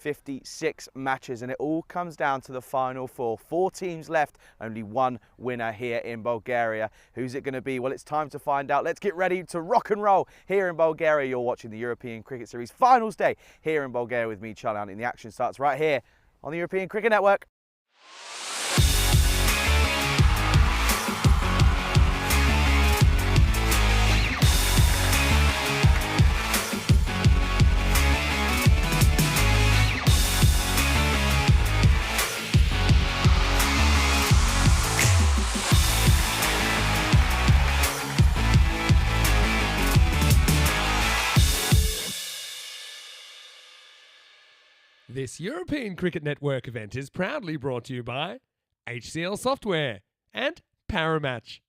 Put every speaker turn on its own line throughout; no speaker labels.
56 matches, and it all comes down to the final four. 4 teams left, only one winner here in Bulgaria. Who's it going to be? Well, it's time to find out. Let's get ready to rock and roll here in Bulgaria. You're watching the European Cricket Series Finals Day here in Bulgaria with me, Charlie Hunt, and the action starts right here on the European Cricket Network.
This European Cricket Network event is proudly brought to you by HCL Software and Paramatch.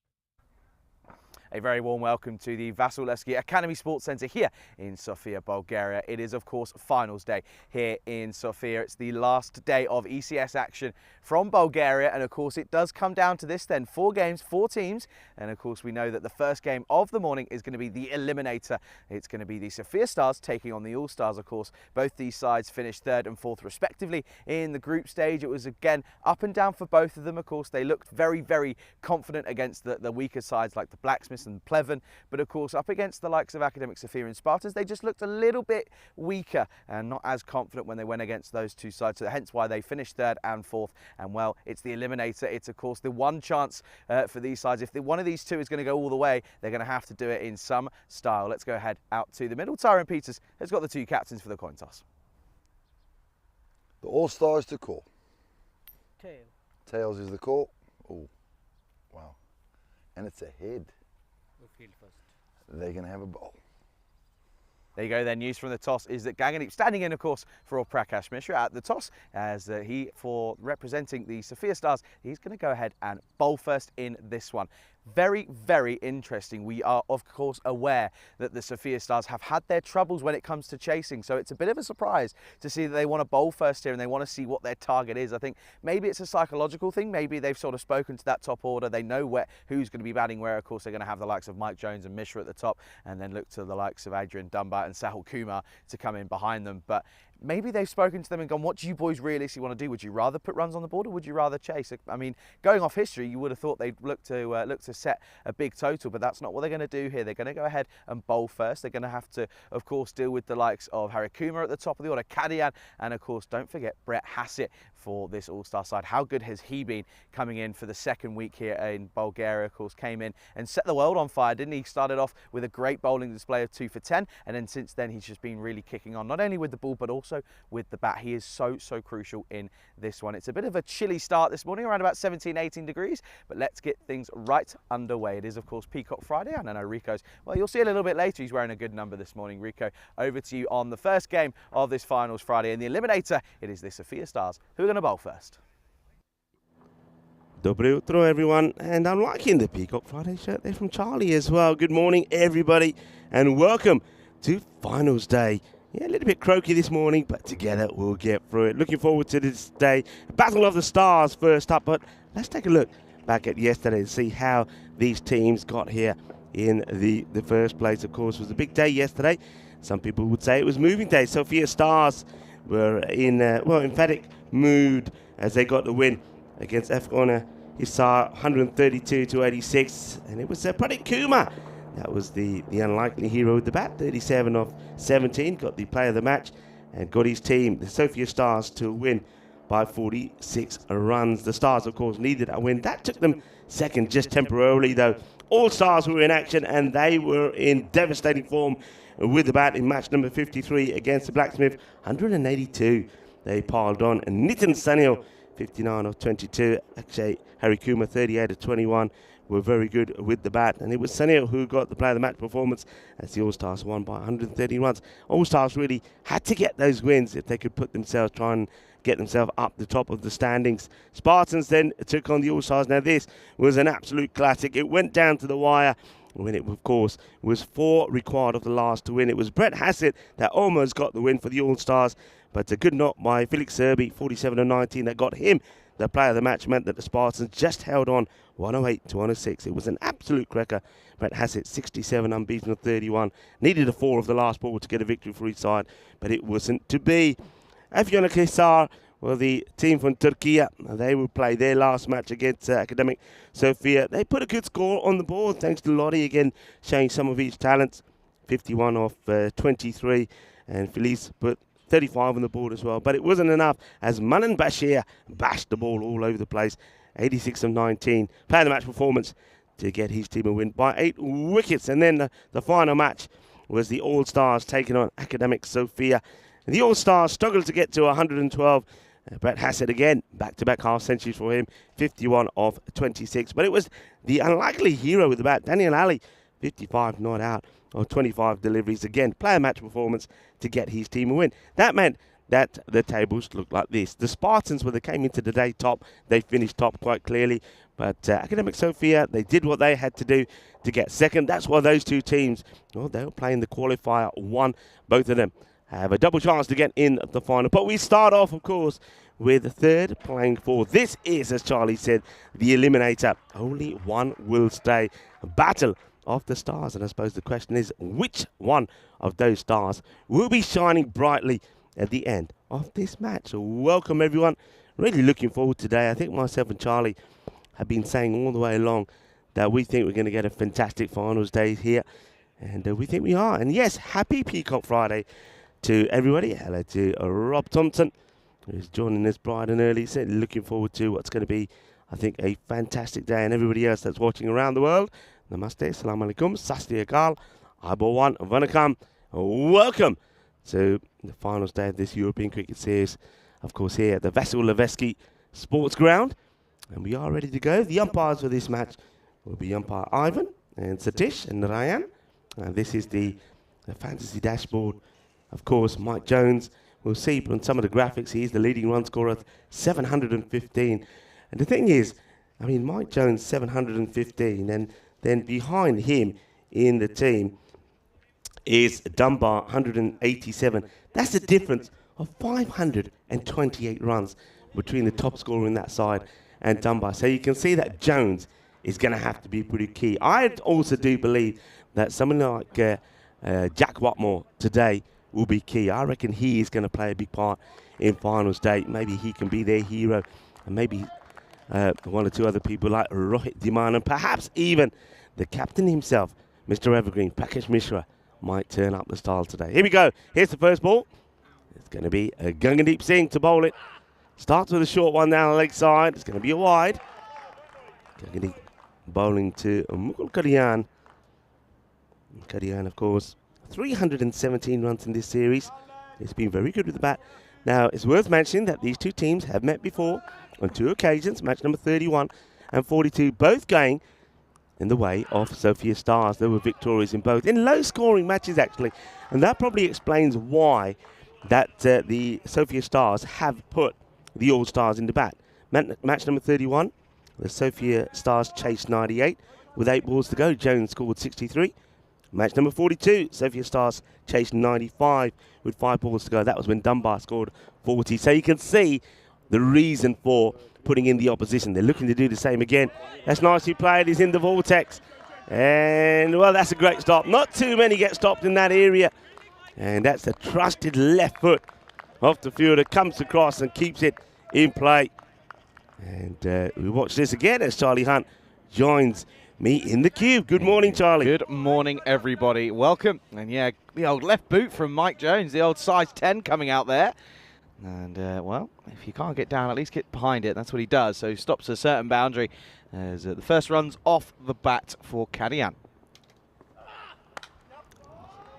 A very warm welcome to the Vasilevsky Academy Sports Centre here in Sofia, Bulgaria. It is, of course, finals day here in Sofia. It's the last day of ECS action from Bulgaria, and of course it does come down to this then. 4 games, 4 teams, and of course we know that the first game of the morning is going to be the eliminator. It's going to be the Sofia Stars taking on the All-Stars, of course. Both these sides finished 3rd and 4th respectively in the group stage. It was again up and down for both of them. Of course, they looked very, very confident against the weaker sides like the Blacksmiths and Pleven, but of course up against the likes of Academic Sofia and Spartans, they just looked a little bit weaker and not as confident when they went against those two sides, so hence why they finished 3rd and 4th. And well, it's the eliminator. It's of course the one chance for these sides. If one of these two is going to go all the way, they're going to have to do it in some style. Let's go ahead out to the middle. Tyrone Peters has got the 2 captains for the coin toss.
The All-Stars to call.
Tail.
Tails is the call. Oh, wow. And it's a head.
Field first.
They're going to have a bowl.
There you go then. News from the toss is that Gangandeep standing in, of course, for Prakash Mishra at the toss, as he, for representing the Sofia Stars, he's going to go ahead and bowl first in this one. Very, very interesting. We are, of course, aware that the Sofia Stars have had their troubles when it comes to chasing, so it's a bit of a surprise to see that they want to bowl first here and they want to see what their target is. I think maybe it's a psychological thing. Maybe they've sort of spoken to that top order. They know who's going to be batting where. Of course, they're going to have the likes of Mike Jones and Mishra at the top, and then look to the likes of Adrian Dunbar and Sahil Kumar to come in behind them. But maybe they've spoken to them and gone, what do you boys realistically want to do? Would you rather put runs on the board or would you rather chase? I mean, going off history, you would have thought they'd look to set a big total, but that's not what they're going to do here. They're going to go ahead and bowl first. They're going to have to, of course, deal with the likes of Harry Kumar at the top of the order, Kadian, and of course, don't forget Brett Hassett for this All-Star side. How good has he been coming in for the second week here in Bulgaria? Of course, came in and set the world on fire, didn't he? Started off with a great bowling display of 2 for 10, and then since then he's just been really kicking on, not only with the ball but also with the bat. He is so crucial in this one. It's a bit of a chilly start this morning, around about 17-18 degrees, but let's get things right underway. It is, of course, Peacock Friday, and I know Rico's, well, you'll see a little bit later, he's wearing a good number this morning. Rico, over to you on the first game of this Finals Friday. In the eliminator, it is the Sofia Stars who are going to bowl first.
Dobro utro, everyone, and I'm liking the Peacock Friday shirt there from Charlie as well. Good morning, everybody, and welcome to Finals Day. Yeah, a little bit croaky this morning, but together we'll get through it. Looking forward to this day. Battle of the Stars first up, but let's take a look back at yesterday to see how these teams got here in the first place. Of course, it was a big day yesterday. Some people would say it was moving day. Sofia Stars were in, emphatic mood as they got the win against Afghana Hisar, 132-86, and it was Pratik Kumar. That was the unlikely hero with the bat. 37 of 17, got the player of the match and got his team, the Sofia Stars, to win by 46 runs. The Stars, of course, needed a win. That took them second just temporarily, though. All Stars were in action and they were in devastating form with the bat in match number 53 against the Blacksmith, 182. They piled on. And Nitin Sanil, 59 of 22. Actually, Harry Kumar, 38 of 21. Were very good with the bat, and it was Sanil who got the player of the match performance as the All-Stars won by 113 runs. All-Stars really had to get those wins if they could try and get themselves up the top of the standings. Spartans then took on the All-Stars. Now this was an absolute classic. It went down to the wire when it, of course, was 4 required of the last to win. It was Brett Hassett that almost got the win for the All-Stars, but a good knock by Felix Serby, 47 of 19, that got him the player of the match. Meant that the Spartans just held on 108-106. It was an absolute cracker. Brett Hassett, 67, unbeaten of 31. Needed a 4 of the last ball to get a victory for each side, but it wasn't to be. Afyonkarahisar, well, the team from Turkey, they will play their last match against Academic Sofia. They put a good score on the board, thanks to Lottie again showing some of his talents. 51 off 23, and Felice put 35 on the board as well. But it wasn't enough as Manan Bashir bashed the ball all over the place. 86 of 19. Player of the match performance to get his team a win by 8 wickets. And then the final match was the All-Stars taking on Academic Sofia. The All-Stars struggled to get to 112. Brett Hassett again, back-to-back half centuries for him, 51 of 26. But it was the unlikely hero with the bat, Daniel Ali, 55 not out of 25 deliveries. Again, player match performance to get his team a win. That meant that the tables looked like this. The Spartans, when they came into the day top, they finished top quite clearly. But Academic Sofia, they did what they had to do to get second. That's why those two teams, well, they were playing the Qualifier One. Both of them have a double chance to get in the final. But we start off, of course, with the third playing four. This is, as Charlie said, the eliminator. Only one will stay. A battle of the stars. And I suppose the question is, which one of those stars will be shining brightly at the end of this match? So welcome, everyone. Really looking forward today. I think myself and Charlie have been saying all the way along that we think we're going to get a fantastic finals day here. And we think we are. And yes, happy Peacock Friday to everybody. Hello to Rob Thompson, who's joining us bright and early. Certainly looking forward to what's going to be, I think, a fantastic day. And everybody else that's watching around the world, Namaste, Salam Alaikum, Sasti Akal, Abowan, Vanakam. Welcome to the finals day of this European Cricket Series, of course, here at the Vasil Levesky Sports Ground. And we are ready to go. The umpires for this match will be umpire Ivan and Satish and Narayan. And this is the fantasy dashboard. Of course, Mike Jones, we'll see on some of the graphics, he's the leading run scorer of 715. And the thing is, I mean, Mike Jones, 715, and then behind him in the team is Dunbar, 187. That's a difference of 528 runs between the top scorer in that side and Dunbar. So you can see that Jones is going to have to be pretty key. I also do believe that someone like Jack Watmore today will be key. I reckon he is going to play a big part in finals day. Maybe he can be their hero, and maybe one or two other people like Rohit Dhiman, and perhaps even the captain himself, Mr. Evergreen, Pakesh Mishra, might turn up the style today. Here we go. Here's the first ball. It's going to be a Gangadeep Singh to bowl it. Starts with a short one down the leg side. It's going to be a wide. Gangadeep bowling to Mukul Kadian. Kadian, of course, 317 runs in this series. He's been very good with the bat. Now, it's worth mentioning that these two teams have met before on 2 occasions. Match number 31 and 42, both going in the way of Sofia Stars. They were victorious in both, in low-scoring matches, actually. And that probably explains why that the Sofia Stars have put the All-Stars in the bat. Match number 31, the Sofia Stars chased 98 with 8 balls to go. Jones scored 63. Match number 42, Sofia Stars chased 95 with 5 balls to go. That was when Dunbar scored 40. So you can see the reason for putting in the opposition. They're looking to do the same again. That's nicely played. He's in the vortex. And, well, that's a great stop. Not too many get stopped in that area. And that's a trusted left foot off the fielder. Comes across and keeps it in play. And we watch this again as Charlie Hunt joins me in the cube. Good morning, Charlie.
Good morning, everybody. Welcome. And yeah, the old left boot from Mike Jones, the old size 10 coming out there. And, well, if you can't get down, at least get behind it. That's what he does. So he stops a certain boundary as the first run's off the bat for Kadian.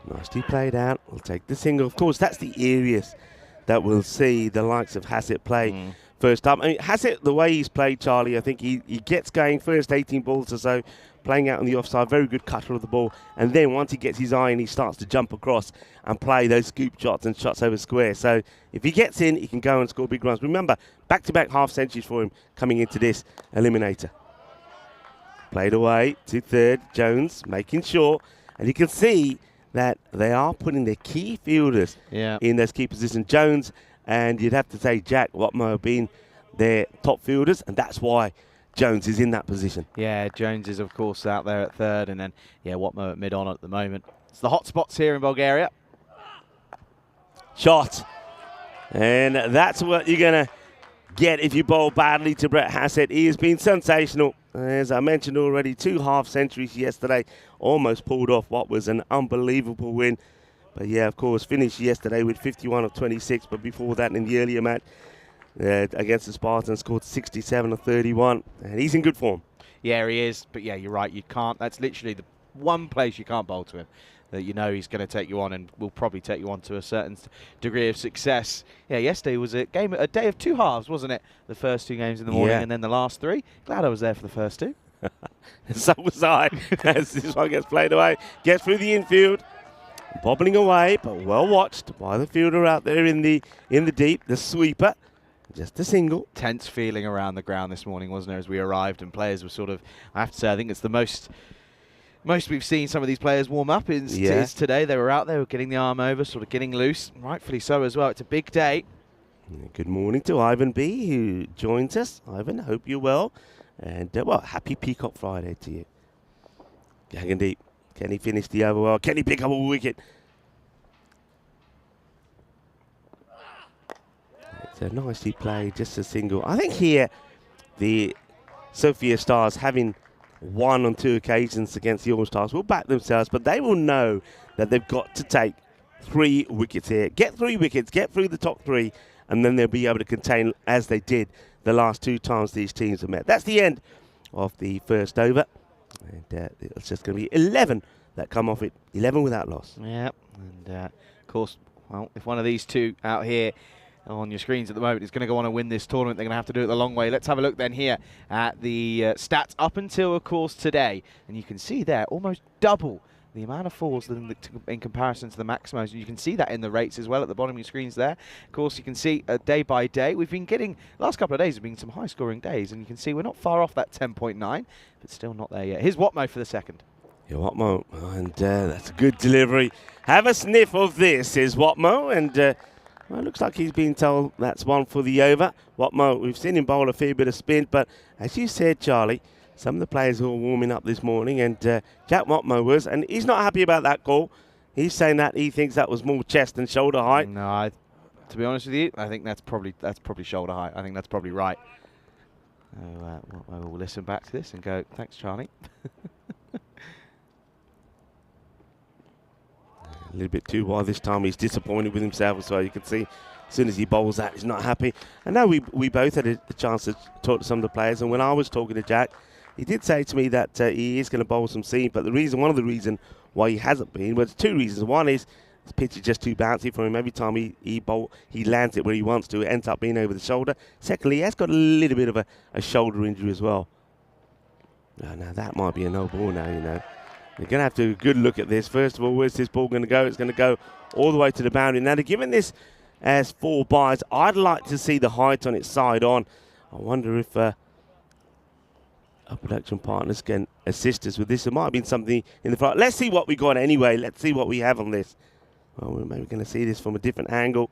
Nicely played out. We'll take the single. Of course, that's the areas that we'll see the likes of Hassett play first up. I mean, Hassett, the way he's played, Charlie, I think he gets going first 18 balls or so, playing out on the offside, very good cutter of the ball. And then once he gets his eye in, he starts to jump across and play those scoop shots and shots over square. So if he gets in, he can go and score big runs. Remember, back-to-back half centuries for him coming into this eliminator. Played away to third, Jones making sure. And you can see that they are putting their key fielders in those key positions. Jones and you'd have to say Jack Watmo have been their top fielders, and that's why Jones is in that position.
Yeah, Jones is, of course, out there at third, and then, yeah, Watmo at mid-on at the moment. It's the hot spots here in Bulgaria.
Shot. And that's what you're going to get if you bowl badly to Brett Hassett. He has been sensational. As I mentioned already, 2 half-centuries yesterday. Almost pulled off what was an unbelievable win. But yeah, of course, finished yesterday with 51 of 26. But before that, in the earlier match against the Spartans, scored 67 of 31. And he's in good form.
Yeah, he is. But yeah, you're right. You can't. That's literally the one place you can't bowl to him. That you know he's going to take you on and will probably take you on to a certain degree of success. Yeah, yesterday was a day of 2 halves, wasn't it? The first 2 games in the morning and then the last 3. Glad I was there for the first 2.
So was I, as this one gets played away. Gets through the infield, bobbling away, but well watched by the fielder out there in the deep, the sweeper. Just a single.
Tense feeling around the ground this morning, wasn't there, as we arrived, and players were sort of, I have to say, I think it's the most we've seen some of these players warm up is today. They were out there getting the arm over, sort of getting loose, rightfully so as well. It's a big day.
Good morning to Ivan B, who joins us. Ivan, hope you're well. And, well, happy Peacock Friday to you. Gagging deep. Can he finish the over well? Can he pick up a wicket? It's a nicely played, just a single. I think here the Sophia Stars, having won on 2 occasions against the All-Stars, will back themselves, but they will know that they've got to take 3 wickets here. Get 3 wickets, get through the top 3, and then they'll be able to contain, as they did the last 2 times these teams have met. That's the end of the first over. And it's just going to be 11 that come off it, 11 without loss.
Yeah, and of course, well, if one of these 2 out here on your screens at the moment is going to go on and win this tournament, they're going to have to do it the long way. Let's have a look then here at the stats up until, of course, today. And you can see there almost double the amount of falls in comparison to the maximums. You can see that in the rates as well at the bottom of your screens there. Of course, you can see day by day. We've been getting, last couple of days have been some high-scoring days, and you can see we're not far off that 10.9, but still not there yet. Here's Watmo for the second.
Yeah, Watmo, and that's a good delivery. Have a sniff of this, is Watmo, and well, it looks like he's been told that's one for the over. Watmo, we've seen him bowl a fair bit of spin, but as you said, Charlie, some of the players were warming up this morning, and Jack Watmo was, and he's not happy about that call. He's saying that he thinks that was more chest and shoulder height.
No, to be honest with you, I think that's probably shoulder height. I think that's probably right. We'll listen back to this and go, thanks, Charlie.
A little bit too wide this time. He's disappointed with himself as well. You can see as soon as he bowls that, he's not happy. I know we both had the chance to talk to some of the players, and when I was talking to Jack, he did say to me that he is going to bowl some seam, but one of the reasons why he hasn't been, well, there's 2 reasons. One is his pitch is just too bouncy for him. Every time he lands it where he wants to, it ends up being over the shoulder. Secondly, he has got a little bit of a shoulder injury as well. Now that might be a no ball now, you know. They're going to have to have a good look at this. First of all, where's this ball going to go? It's going to go all the way to the boundary. Now, they're giving this as 4 byes. I'd like to see the height on its side on. I wonder if our production partners can assist us with this. There might have been something in the front. Let's see what we got anyway. Let's see what we have on this. Well, we're maybe going to see this from a different angle.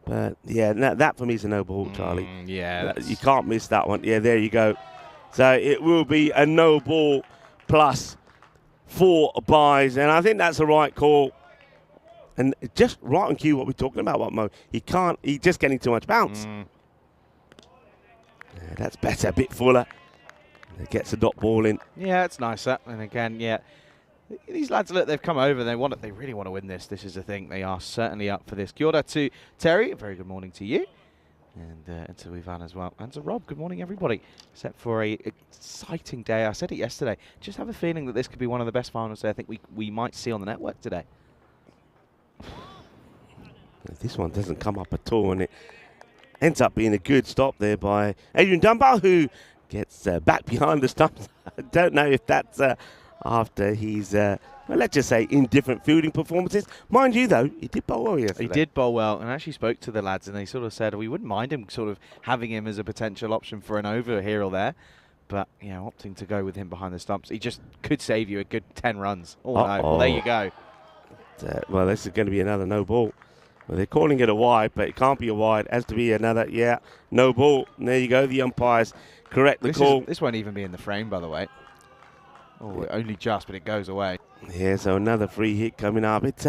But, yeah, that for me is a no ball, Charlie.
Yeah.
You can't miss that one. Yeah, there you go. So it will be a no ball plus 4 byes, and I think that's the right call. And just right on cue what we're talking about, Watmo. He's just getting too much bounce. Yeah, that's better, a bit fuller. It gets a dot ball in.
Yeah, it's nicer. And again, yeah, these lads, look, they've come over. They really want to win this. This is the thing. They are certainly up for this. Kia ora to Terry. A very good morning to you. And to Ivan as well. And to Rob. Good morning, everybody. Except for a exciting day. I said it yesterday. Just have a feeling that this could be one of the best finals I think we might see on the network today.
This one doesn't come up at all, and it ends up being a good stop there by Adrian Dunbar, who gets back behind the stumps. I don't know if that's after he's, well, let's just say, indifferent fielding performances. Mind you, though, he did bowl well yesterday.
He did bowl well, and actually spoke to the lads, and they sort of said we wouldn't mind him sort of having him as a potential option for an over here or there. But, you know, opting to go with him behind the stumps, he just could save you a good 10 runs. Oh, no. Well, there you go.
Well, this is going to be another no ball. Well, they're calling it a wide, but it can't be a wide. It has to be another, no ball. And there you go. The umpires correct the call.
This won't even be in the frame, by the way. Oh, only just, but it goes away.
Yeah, so another free hit coming up. It's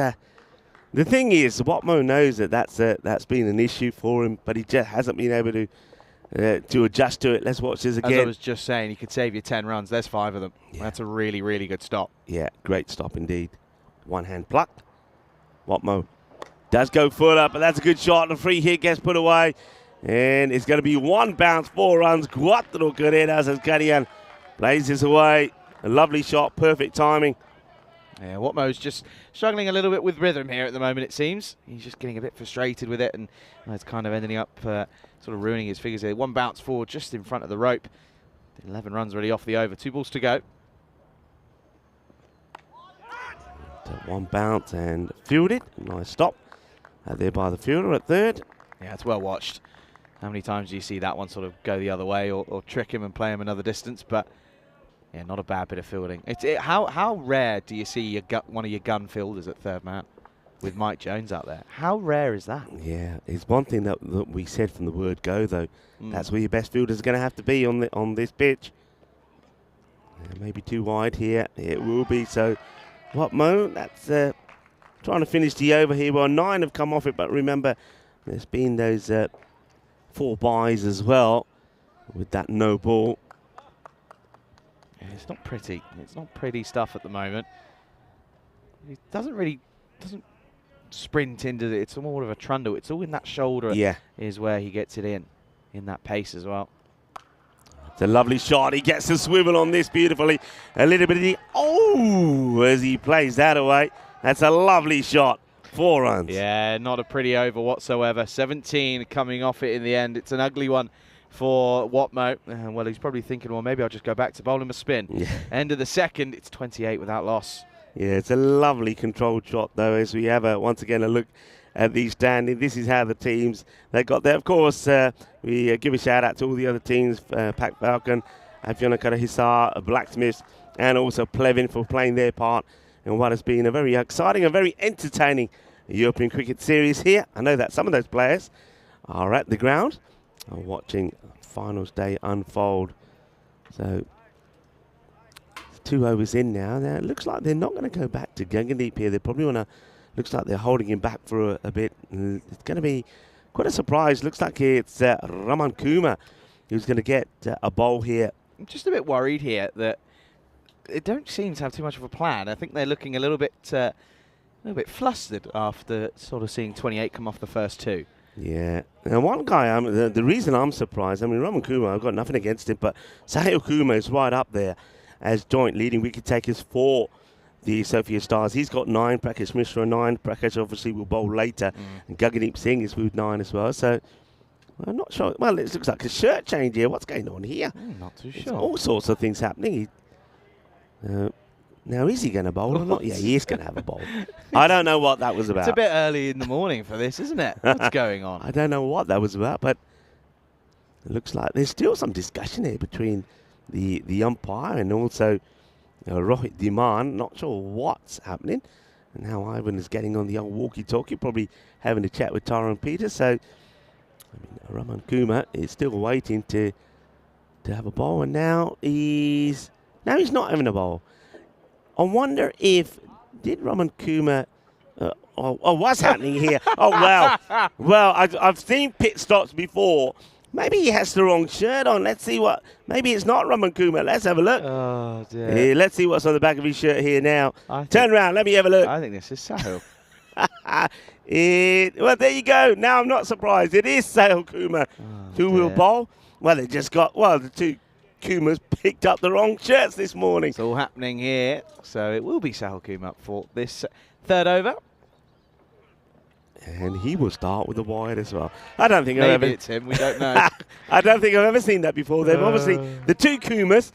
The thing is, Watmo knows that that's been an issue for him, but he just hasn't been able to adjust to it. Let's watch this again.
As I was just saying, you could save you 10 runs. There's 5 of them.
Yeah.
That's a really, really good stop.
Yeah, great stop indeed. One hand plucked. Watmo does go further, but that's a good shot. The free hit gets put away. And it's going to be 1 bounce, 4 runs. Cuatro carreras as Gadian plays this away. A lovely shot, perfect timing.
Yeah, Watmo's just struggling a little bit with rhythm here at the moment, it seems. He's just getting a bit frustrated with it, and it's kind of ending up sort of ruining his figures here. 1 bounce forward just in front of the rope. 11 runs already off the over. 2 balls to go.
1 bounce and fielded. Nice stop there by the fielder at third.
Yeah, it's well watched. How many times do you see that one sort of go the other way or trick him and play him another distance? But yeah, not a bad bit of fielding. How rare do you see one of your gun fielders at third man with Mike Jones out there? How rare is that?
Yeah, it's one thing that we said from the word go, though. That's where your best fielder is going to have to be on this pitch. Yeah, maybe too wide here. It will be. So, Watmo, that's trying to finish the over here. Well, 9 have come off it, but remember, there's been those 4 byes as well with that no ball.
It's not pretty. It's not pretty stuff at the moment. He doesn't sprint into it. It's more of a trundle. It's all in that shoulder.
Yeah.
Is where he gets it in that pace as well.
It's a lovely shot. He gets the swivel on this beautifully. A little bit of the as he plays that away. That's a lovely shot. 4 runs.
Yeah, not a pretty over whatsoever. 17 coming off it in the end. It's an ugly one for Watmo. Well, he's probably thinking, well, maybe I'll just go back to bowl him a spin.
Yeah.
End of the second, it's 28 without loss.
Yeah, it's a lovely controlled shot, though, as we have once again a look at these standings. This is how the teams they got there. Of course, we give a shout out to all the other teams, Pac Falcon, Aviona Hisar, Blacksmiths, and also Plevin for playing their part in what has been a very exciting and very entertaining European cricket series here. I know that some of those players are at the ground watching finals day unfold. So 2 overs in now. Now it looks like they're not going to go back to Gangadeep here. They probably want to. Looks like they're holding him back for a bit. It's going to be quite a surprise. Looks like it's Raman Kumar who's going to get a bowl here.
I'm just a bit worried here that they don't seem to have too much of a plan. I think they're looking a little bit flustered after sort of seeing 28 come off the first 2.
Yeah. Now, one guy, the reason I'm surprised, I mean, Raman Kumar, I've got nothing against him, but Sahil Kumar is right up there as joint leading wicket takers for the Sophia Stars. He's got 9, Prakash Mishra 9. Prakash obviously will bowl later. And Gaggandeep Singh is with 9 as well. So, I'm not sure. Well, it looks like a shirt change here. What's going on here?
Not too
There's
sure.
all sorts of things happening. Now, is he going to bowl or not? Yeah, he is going to have a bowl. I don't know what that was about.
It's a bit early in the morning for this, isn't it? What's going on?
I don't know what that was about, but it looks like there's still some discussion here between the umpire and also Rohit Dhiman. Not sure what's happening. And now Ivan is getting on the old walkie-talkie, probably having a chat with Tyrone Peters. So, I mean, Raman Kumar is still waiting to have a bowl, and now he's not having a bowl. I wonder if Raman Kumar. What's happening here? Oh wow! Well, I've seen pit stops before. Maybe he has the wrong shirt on. Let's see what. Maybe it's not Raman Kumar. Let's have a look.
Oh dear.
Yeah, let's see what's on the back of his shirt here now. Turn around. Let me have a look.
I think this is Sahil.
Well, there you go. Now I'm not surprised. It is Sahil Kumar who will bowl. Well, they just got. Well, the 2 Kumars picked up the wrong shirts this morning.
It's all happening here. So it will be Sahil Kumar for this 3rd over.
And he will start with the wide as well. I don't think
Maybe it's him. We don't know.
I don't think I've ever seen that before. They've obviously, the 2 Kumars,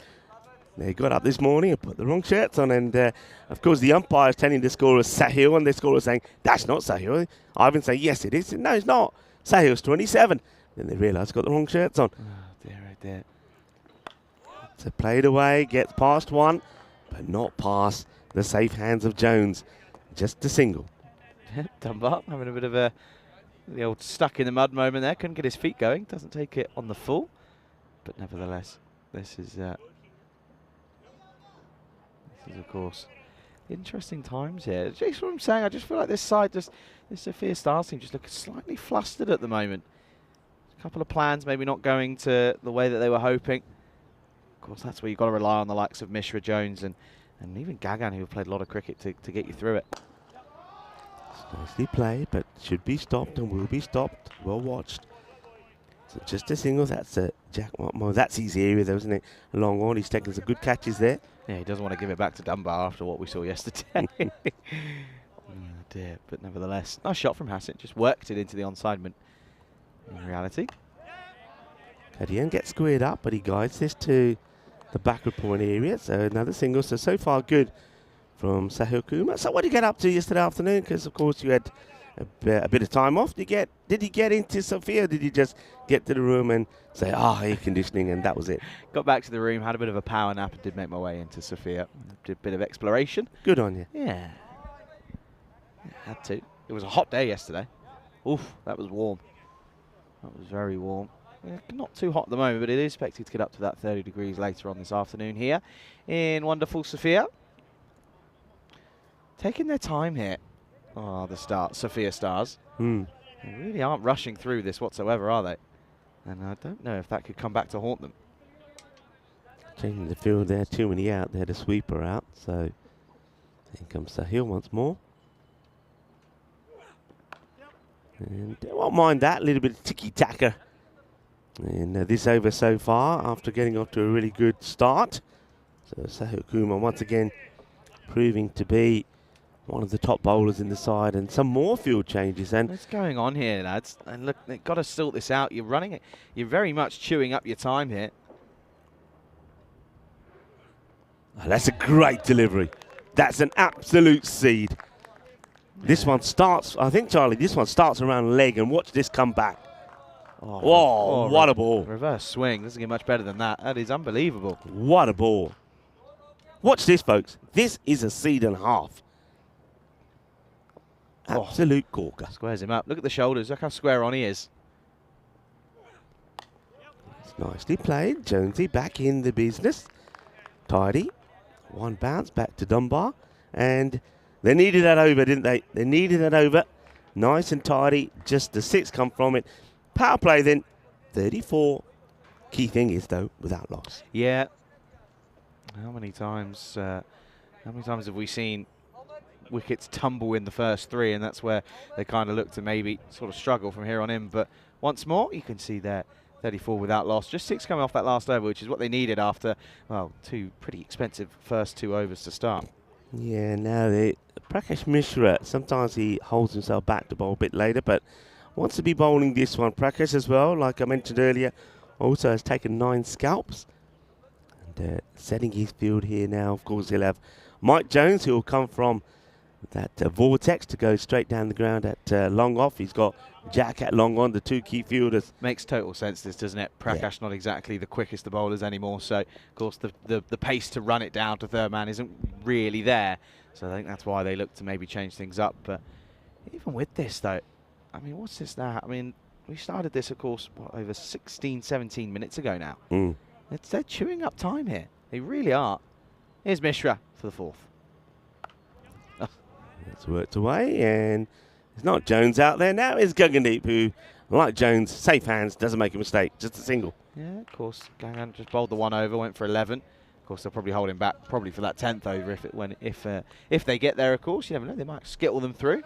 they got up this morning and put the wrong shirts on. And, of course, the umpire is telling the scorer Sahil, and the scorer is saying, that's not Sahil. Ivan saying, yes, it is. No, it's not. Sahil's 27. Then they realise got the wrong shirts on.
Oh, dear, oh, dear.
So played away, gets past 1, but not past the safe hands of Jones. Just a single.
Dunbar having a bit of the old stuck in the mud moment there. Couldn't get his feet going. Doesn't take it on the full. But nevertheless, this is of course Interesting times here. Just what I'm saying, I just feel like this side, this Sofia Stars team just looks slightly flustered at the moment. A couple of plans maybe not going to the way that they were hoping. Of course, that's where you've got to rely on the likes of Mishra Jones and even Gagan, who have played a lot of cricket to get you through it.
It's nicely played, but should be stopped and will be stopped. Well watched. So just a single. That's Jack Watmo. That's his area, though, isn't it? A long on. He's taking some good catches there.
Yeah, he doesn't want to give it back to Dunbar after what we saw yesterday. Oh dear, but nevertheless, nice shot from Hassett. Just worked it into the onside in reality.
Kadian gets squared up, but he guides this to the backward point area. So another single. So far good from Sahil Kumar. So what did you get up to yesterday afternoon? Because, of course, you had a bit of time off. Did you get into Sofia? Did you just get to the room and say, air conditioning, and that was it?
Got back to the room, had a bit of a power nap, and did make my way into Sofia. Did a bit of exploration.
Good on you.
Yeah. Had to. It was a hot day yesterday. Oof, that was warm. That was very warm. Yeah, not too hot at the moment, but it is expected to get up to that 30 degrees later on this afternoon here in wonderful Sofia. Taking their time here. Oh, Sofia Stars. They really aren't rushing through this whatsoever, are they? And I don't know if that could come back to haunt them.
Changing the field there, too many out. They had a sweeper out, so here comes Sahil once more. And I won't mind that, a little bit of tiki-taka in this over so far after getting off to a really good start. So Sahil Kumar once again proving to be one of the top bowlers in the side, and some more field changes. And
what's going on here, lads? And look, they've got to sort this out. You're running it. You're very much chewing up your time here.
Oh, that's a great delivery. That's an absolute seed. Yeah. This one starts, I think, Charlie, this one starts around leg, and watch this come back. Oh, what a ball.
Reverse swing. Doesn't get much better than that. That is unbelievable.
What a ball. Watch this, folks. This is a seed and a half. Absolute corker.
Squares him up. Look at the shoulders. Look how square on he is.
It's nicely played. Jonesy back in the business. Tidy. One bounce back to Dunbar. And they needed that over, didn't they? They needed that over. Nice and tidy. Just the 6 come from it. Power play then. 34. Key thing is, though, without loss.
Yeah. How many times have we seen wickets tumble in the first 3, and that's where they kind of look to maybe sort of struggle from here on in. But once more, you can see there 34 without loss. Just 6 coming off that last over, which is what they needed after, well, 2 pretty expensive first 2 overs to start.
Yeah, now Prakash Mishra, sometimes he holds himself back to bowl a bit later, but wants to be bowling this one. Prakash as well, like I mentioned earlier, also has taken 9 scalps. And setting his field here now, of course, he'll have Mike Jones, who will come from that vortex to go straight down the ground at long off. He's got Jack at long on, the 2 key fielders.
Makes total sense, this, doesn't it? Prakash not exactly the quickest of bowlers anymore, so of course the pace to run it down to third man isn't really there. So I think that's why they look to maybe change things up. But even with this, though, I mean, what's this now? I mean, we started this, of course, over 16, 17 minutes ago now. They're chewing up time here. They really are. Here's Mishra for the 4th.
It's worked away, and it's not Jones out there now. It's Gagandeep, who, like Jones, safe hands, doesn't make a mistake, just a single.
Yeah, of course. Gagan just bowled the 1 over, went for 11. Of course, they'll probably hold him back, probably for that 10th over if they get there. Of course, you never know. They might skittle them through.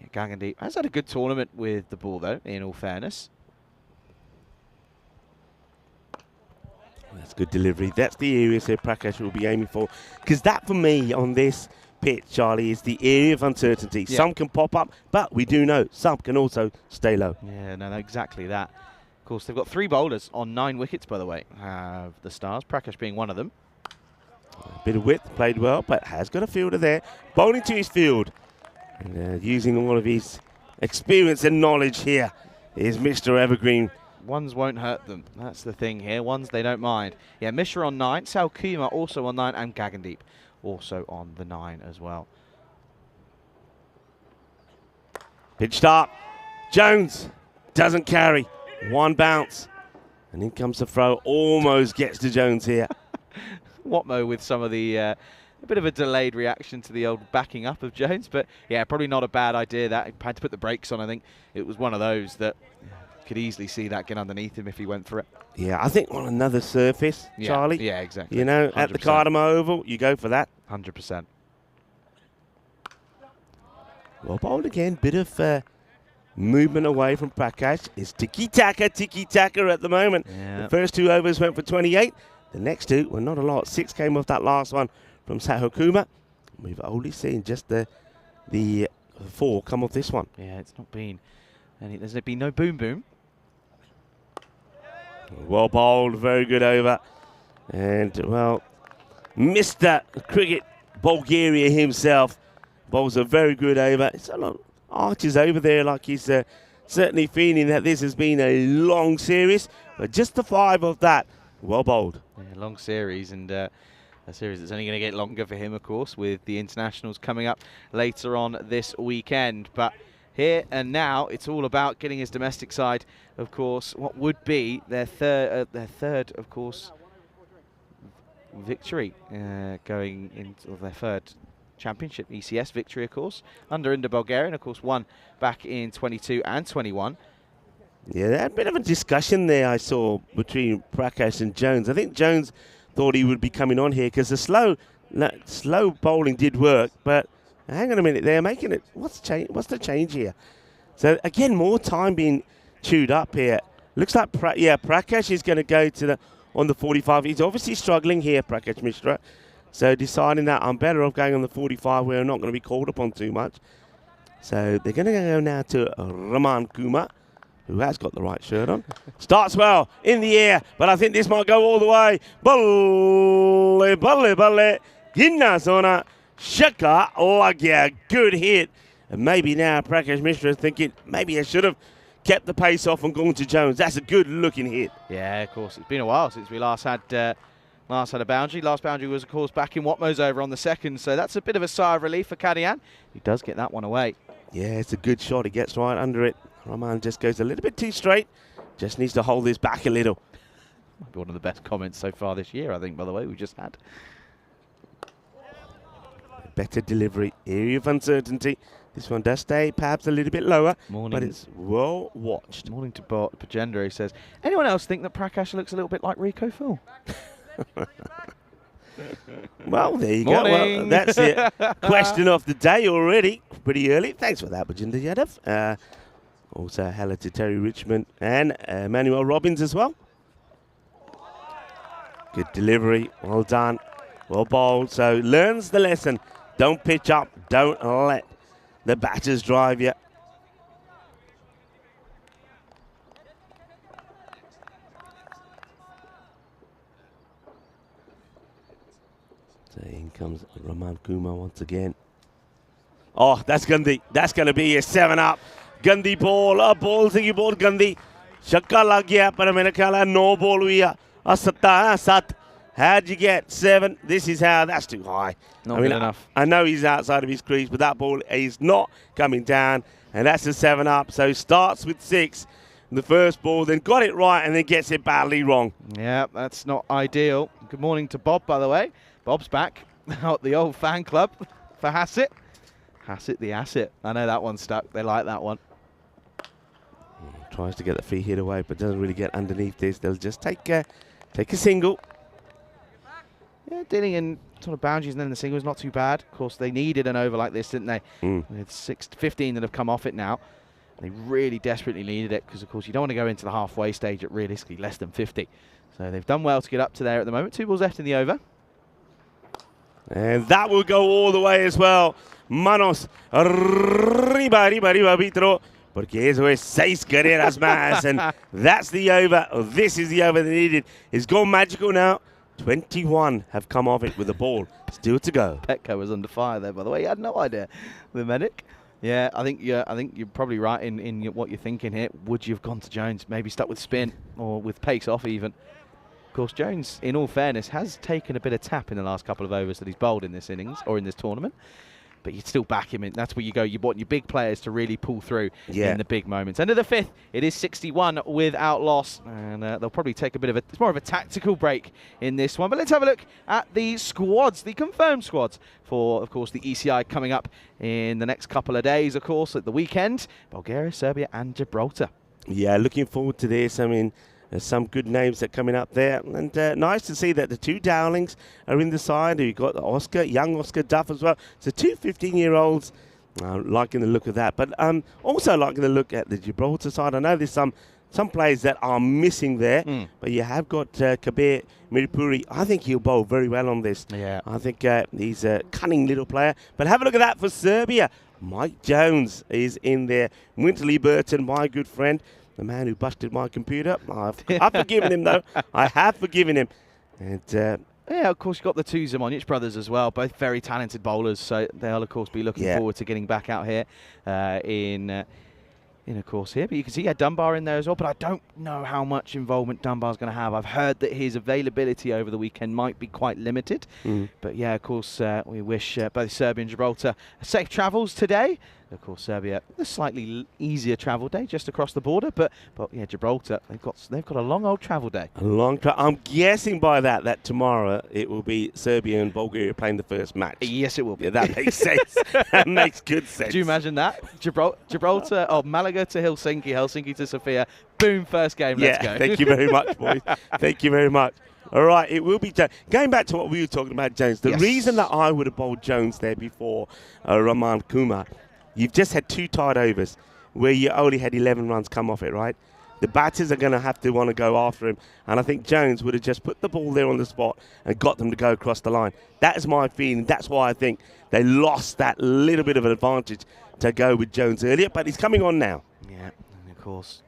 Yeah, Gagandeep has had a good tournament with the ball, though. In all fairness.
That's good delivery. That's the area so Prakash will be aiming for, because that, for me, on this pitch, Charlie, is the area of uncertainty. Yeah. Some can pop up, but we do know some can also stay low.
Yeah, no, exactly that. Of course, they've got 3 bowlers on 9 wickets, by the way, have the Stars, Prakash being one of them.
A bit of width, played well, but has got a fielder there. Bowling to his field. And using all of his experience and knowledge here is Mr. Evergreen.
Ones won't hurt them. That's the thing here. Ones they don't mind. Yeah, Mishra on 9, Sal Kumar also on 9, and Gagandeep also on the 9 as well.
Pitched up. Jones doesn't carry. 1 bounce. And in comes the throw. Almost gets to Jones here.
Watmo with some of the a bit of a delayed reaction to the old backing up of Jones, but yeah, probably not a bad idea. That he had to put the brakes on. I think it was one of those that could easily see that get underneath him if he went for it.
Yeah, I think on another surface,
Yeah,
Charlie.
yeah, exactly.
You know, at the
100%.
Cardamom Oval, you go for that.
100%.
Well bowled again. Bit of movement away from Prakash. It's tiki-taka at the moment.
Yeah.
The first 2 overs went for 28. The next 2 were not a lot. 6 came off that last one from Sahokuma. We've only seen just the 4 come off this one.
Yeah, it's not been. And there's been no boom boom.
Well bowled, very good over. And, well, Mr. Cricket Bulgaria himself bowls a very good over. It's a lot of arches over there, like he's certainly feeling that this has been a long series. But just the 5 of that, well bowled.
Yeah, long series, and a series that's only going to get longer for him, of course, with the internationals coming up later on this weekend. But here and now, it's all about getting his domestic side, of course, what would be their third, of course, victory going into their third championship ECS victory, of course, under Bulgaria, and of course one back in 22 and 21.
Yeah, there had a bit of a discussion there I saw between Prakash and Jones. I think Jones thought he would be coming on here because the slow bowling did work, but hang on a minute, they're making it. What's the change here? So again, more time being chewed up here. Looks like Prakash is going to go to on the 45. He's obviously struggling here, Prakash Mishra. So deciding that I'm better off going on the 45 where I'm not going to be called upon too much. So they're going to go now to Raman Kumar, who has got the right shirt on. Starts well in the air, but I think this might go all the way. Balle, Ginna Zona, Shaka Lagya, good hit. And maybe now Prakash Mishra is thinking maybe I should have kept the pace off and gone to Jones. That's a good looking hit.
Yeah, of course. It's been a while since we last had a boundary. Last boundary was, of course, back in Watmo's over on the second, so that's a bit of a sigh of relief for Kadian. He does get that one away.
Yeah, it's a good shot. He gets right under it. Rahman just goes a little bit too straight. Just needs to hold this back a little.
Might be one of the best comments so far this year, I think, by the way, we just had.
Better delivery, area of uncertainty. This one does stay perhaps a little bit lower, but it's well watched.
Morning to Pajendra, who says, anyone else think that Prakash looks a little bit like Rico Phil?
Well, there you go. Well, that's it. Question of the day already. Pretty early. Thanks for that, Bajendra Yadav. Also, hello to Terry Richmond and Manuel Robbins as well. Good delivery. Well done. Well bowled. So learns the lesson. Don't pitch up. Don't let the batters drive you. So in comes Raman Kumar once again. Oh, that's Gandhi. That's going to be a 7-up. Gandhi ball. A ball से की ball Gandhi. Shakka lag gaya पर मैंने ख्याल है 9 ball हुई है. 7. How'd you get 7? This is how. That's too high.
Not good enough.
I know he's outside of his crease, but that ball is not coming down, and that's a 7-up. So starts with 6 in the first ball, then got it right, and then gets it badly wrong.
Yeah, that's not ideal. Good morning to Bob, by the way. Bob's back out at the old fan club for Hassett. Hassett the asset. I know that one stuck. They like that one.
Tries to get the free hit away, but doesn't really get underneath this. They'll just take a single.
Yeah, dealing in sort of boundaries and then the single is not too bad. Of course, they needed an over like this, didn't they? With 15 that have come off it now. They really desperately needed it because, of course, you don't want to go into the halfway stage at realistically less than 50. So they've done well to get up to there at the moment. 2 balls left in the over.
And that will go all the way as well. Manos, arriba, Vitro. Porque eso es 6 carreras más. And that's the over. This is the over they needed. It's gone magical now. 21 have come off it with the ball. Still to go.
Petco was under fire there, by the way. He had no idea. The medic. Yeah, I think you're probably right in what you're thinking here. Would you have gone to Jones? Maybe stuck with spin or with pace off even. Of course, Jones, in all fairness, has taken a bit of tap in the last couple of overs that he's bowled in this innings or in this tournament. but you'd still back him in. That's where you go. You want your big players to really pull through
Yeah.
in the big moments. End of the 5th, it is 61 without loss, and they'll probably take a bit of it's more of a tactical break in this one. But let's have a look at the squads, the confirmed squads for, of course, the ECI coming up in the next couple of days, of course, at the weekend. Bulgaria, Serbia, and Gibraltar.
Yeah, looking forward to this. I mean, there's some good names that are coming up there. And nice to see that the 2 Dowlings are in the side. You've got Oscar, young Oscar Duff as well. So 2 15-year-olds. Liking the look of that. But also liking the look at the Gibraltar side. I know there's some players that are missing there. But you have got Kabir Miripuri. I think he'll bowl very well on this.
Yeah.
I think he's a cunning little player. But have a look at that for Serbia. Mike Jones is in there. Winterley Burton, my good friend. The man who busted my computer. I've forgiven him, though. I have forgiven him. And
yeah, of course, you've got the 2 Zamonic brothers as well, both very talented bowlers, so they'll, of course, be looking forward to getting back out here of course, here. But you can see, Dunbar in there as well, but I don't know how much involvement Dunbar's going to have. I've heard that his availability over the weekend might be quite limited. But, yeah, of course, we wish both Serbia and Gibraltar safe travels today. Of course, Serbia, a slightly easier travel day just across the border, but yeah, Gibraltar, they've got a long old travel day.
A long travel. I'm guessing by that tomorrow it will be Serbia and Bulgaria playing the first match.
Yes, it will be.
Yeah, that makes sense. That makes good sense.
Do you imagine that? Gibraltar, Malaga to Helsinki, Helsinki to Sofia. Boom, first game. Let's go.
Thank you very much, boys. Thank you very much. All right, it will be Jones. Going back to what we were talking about, Jones, the reason that I would have bowled Jones there before Rahman Kumar, you've just had 2 tied overs where you only had 11 runs come off it, right? The batters are going to have to want to go after him. And I think Jones would have just put the ball there on the spot and got them to go across the line. That is my feeling. That's why I think they lost that little bit of an advantage to go with Jones earlier. But he's coming on now.
Yeah, and of course,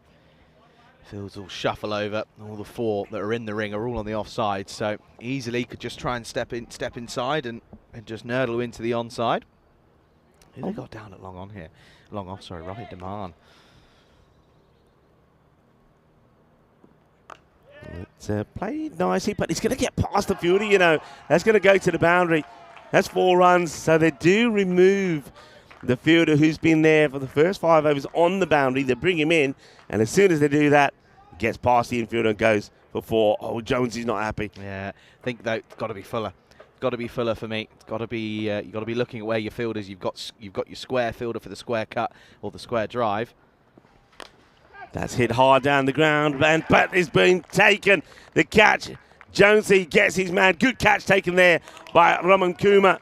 fields will shuffle over. All the 4 that are in the ring are all on the offside. So easily could just try and step inside and just nurdle into the onside. Who they got down at long on here? Long off, sorry, Rohit Daman.
It's played nicely, but he's going to get past the fielder, you know. That's going to go to the boundary. That's 4 runs. So they do remove the fielder who's been there for the first 5 overs on the boundary. They bring him in, and as soon as they do that, he gets past the infielder and goes for 4. Oh, Jones is not happy.
Yeah, I think though it's got to be Fuller. Got to be Fuller for me. It's got to be you got to be looking at where your fielders. You've got your square fielder for the square cut or the square drive.
That's hit hard down the ground, but it's been taken. The catch, Jonesy gets his man. Good catch taken there by Raman Kumar.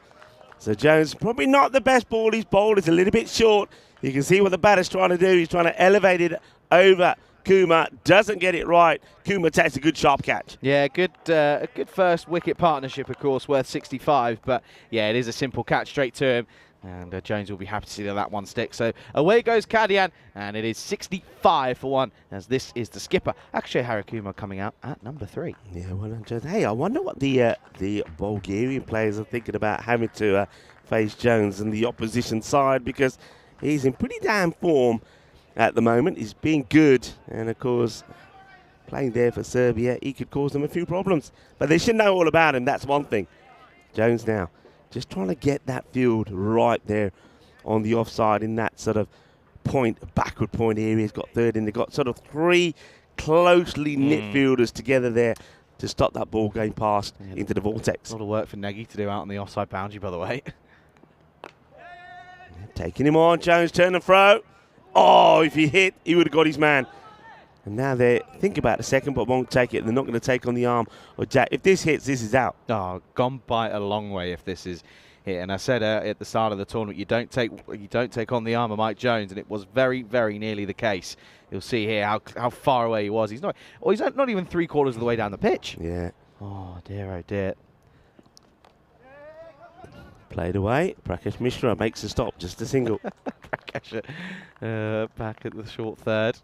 So Jones probably not the best ball he's bowled. It's a little bit short. You can see what the batter's trying to do. He's trying to elevate it over Kumar. Doesn't get it right. Kumar takes a good sharp catch.
Yeah, a good first wicket partnership, of course, worth 65. But yeah, it is a simple catch straight to him. And Jones will be happy to see that one stick. So away goes Kadian, and it is 65 for 1, as this is the skipper, Akshay Harikumar, coming out at number 3.
Yeah, well, hey, I wonder what the Bulgarian players are thinking about having to face Jones and the opposition side, because he's in pretty damn form at the moment. He's been good, and of course, playing there for Serbia, he could cause them a few problems. But they should know all about him, that's one thing. Jones now just trying to get that field right there on the offside in that sort of backward point area. He's got third in. They've got sort of 3 closely knit fielders together there to stop that ball going past into the vortex.
A lot of work for Nagy to do out on the offside boundary, by the way.
Taking him on, Jones, turn and throw. Oh, if he hit, he would have got his man. And now they think about a second, but won't take it. They're not going to take on the arm or jack. If this hits, this is out.
Oh, gone by a long way if this is hit. And I said at the start of the tournament, you don't take on the arm of Mike Jones, and it was very, very nearly the case. You'll see here how far away he was. He's not even 3/4 of the way down the pitch.
Yeah.
Oh dear, oh dear.
Played away. Prakash Mishra makes a stop, just a single.
Prakash back at the short third.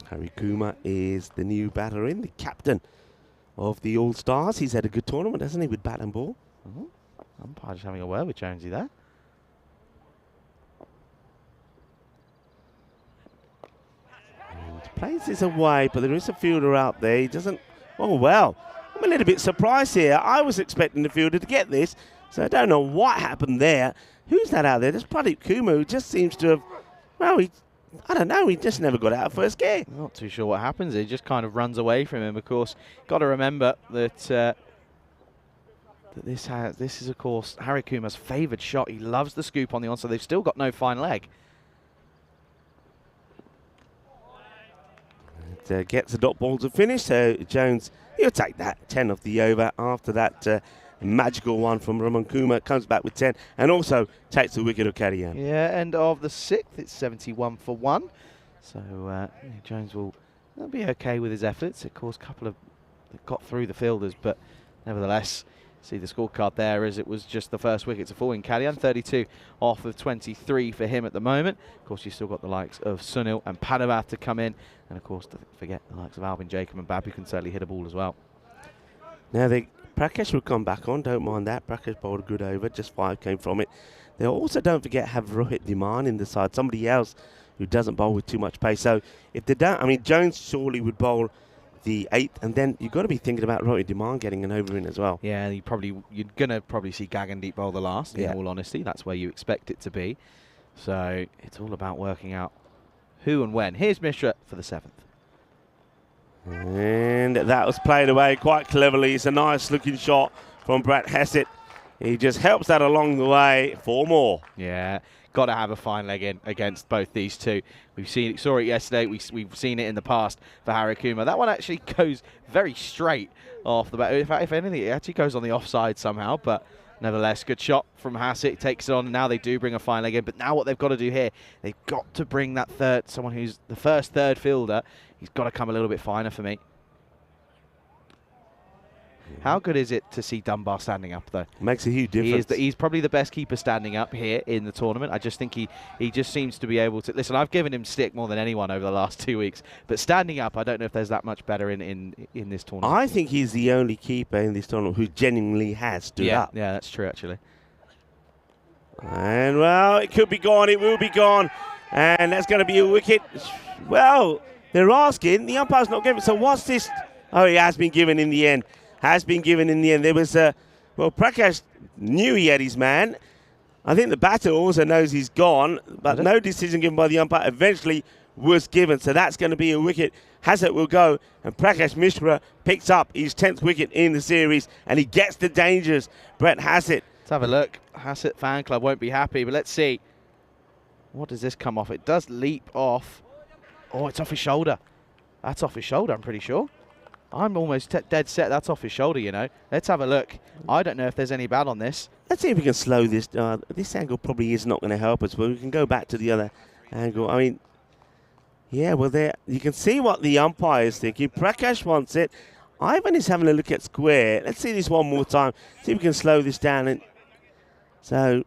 Hari Kumar is the new batter in, the captain of the All-Stars. He's had a good tournament, hasn't he, with bat and ball?
Umpire just having a word with Jonesy there.
And plays this away, but there is a fielder out there. He doesn't... Oh, well. I'm a little bit surprised here. I was expecting the fielder to get this. So I don't know what happened there. Who's that out there? There's Pradeep Kumar, who just seems to have, well, I don't know, he just never got out of first gear.
Not too sure what happens. He just kind of runs away from him. Of course, got to remember that this is, of course, Harry Kuma's favoured shot. He loves the scoop on the onside. They've still got no fine leg.
It gets the dot ball to finish, so Jones, he'll take that 10 off the over after that magical one from Raman Kumar. Comes back with 10 and also takes the wicket of Karian.
Yeah, end of the 6th. It's 71 for 1. So Jones will be okay with his efforts. Of course, a couple of got through the fielders, but nevertheless, see the scorecard there as it was just the first wicket to fall in Kalian. 32 off of 23 for him at the moment. Of course, you've still got the likes of Sunil and Padavath to come in. And of course, don't forget the likes of Alvin Jacob and Babu can certainly hit a ball as well.
Now, Prakash will come back on, don't mind that. Prakash bowled a good over, just 5 came from it. They also, don't forget, have Rohit Dhiman in the side, somebody else who doesn't bowl with too much pace. So if they don't, I mean, Jones surely would bowl the 8th, and then you've got to be thinking about Rohit Dhiman getting an over in as well.
Yeah, you're going to probably see Gagandeep bowl the last, in all honesty. That's where you expect it to be. So it's all about working out who and when. Here's Mishra for the 7th.
And that was played away quite cleverly. It's a nice looking shot from Brett Hassett. He just helps that along the way. 4 more.
Yeah, got to have a fine leg in against both these two. Saw it yesterday. We've seen it in the past for Harry Kumar. That one actually goes very straight off the bat. If anything, it actually goes on the offside somehow. But nevertheless, good shot from Hassett. Takes it on. And now they do bring a fine leg in. But now what they've got to do here, they've got to bring that someone who's the first third fielder. He's got to come a little bit finer for me. How good is it to see Dunbar standing up, though?
Makes a huge difference.
He's probably the best keeper standing up here in the tournament. I just think he just seems to be able to... Listen, I've given him stick more than anyone over the last 2 weeks. But standing up, I don't know if there's that much better in this tournament.
I think he's the only keeper in this tournament who genuinely has stood up.
Yeah, that's true, actually.
And, well, it could be gone. It will be gone. And that's going to be a wicket. Well, they're asking. The umpire's not giving. So what's this? Oh, he has been given in the end. Has been given in the end. There was well, Prakash knew he had his man. I think the batter also knows he's gone, but no decision given by the umpire eventually was given. So that's going to be a wicket. Hassett will go, and Prakash Mishra picks up his 10th wicket in the series, and he gets the dangers. Brett Hassett.
Let's have a look. Hassett fan club won't be happy, but let's see. What does this come off? It does leap off. Oh, it's off his shoulder. That's off his shoulder, I'm pretty sure. I'm almost dead set. That's off his shoulder, you know. Let's have a look. I don't know if there's any bad on this.
Let's see if we can slow this. This angle probably is not going to help us, but we can go back to the other angle. I mean, yeah, well, there you can see what the umpire is thinking. Prakash wants it. Ivan is having a look at square. Let's see this one more time. See if we can slow this down. And so,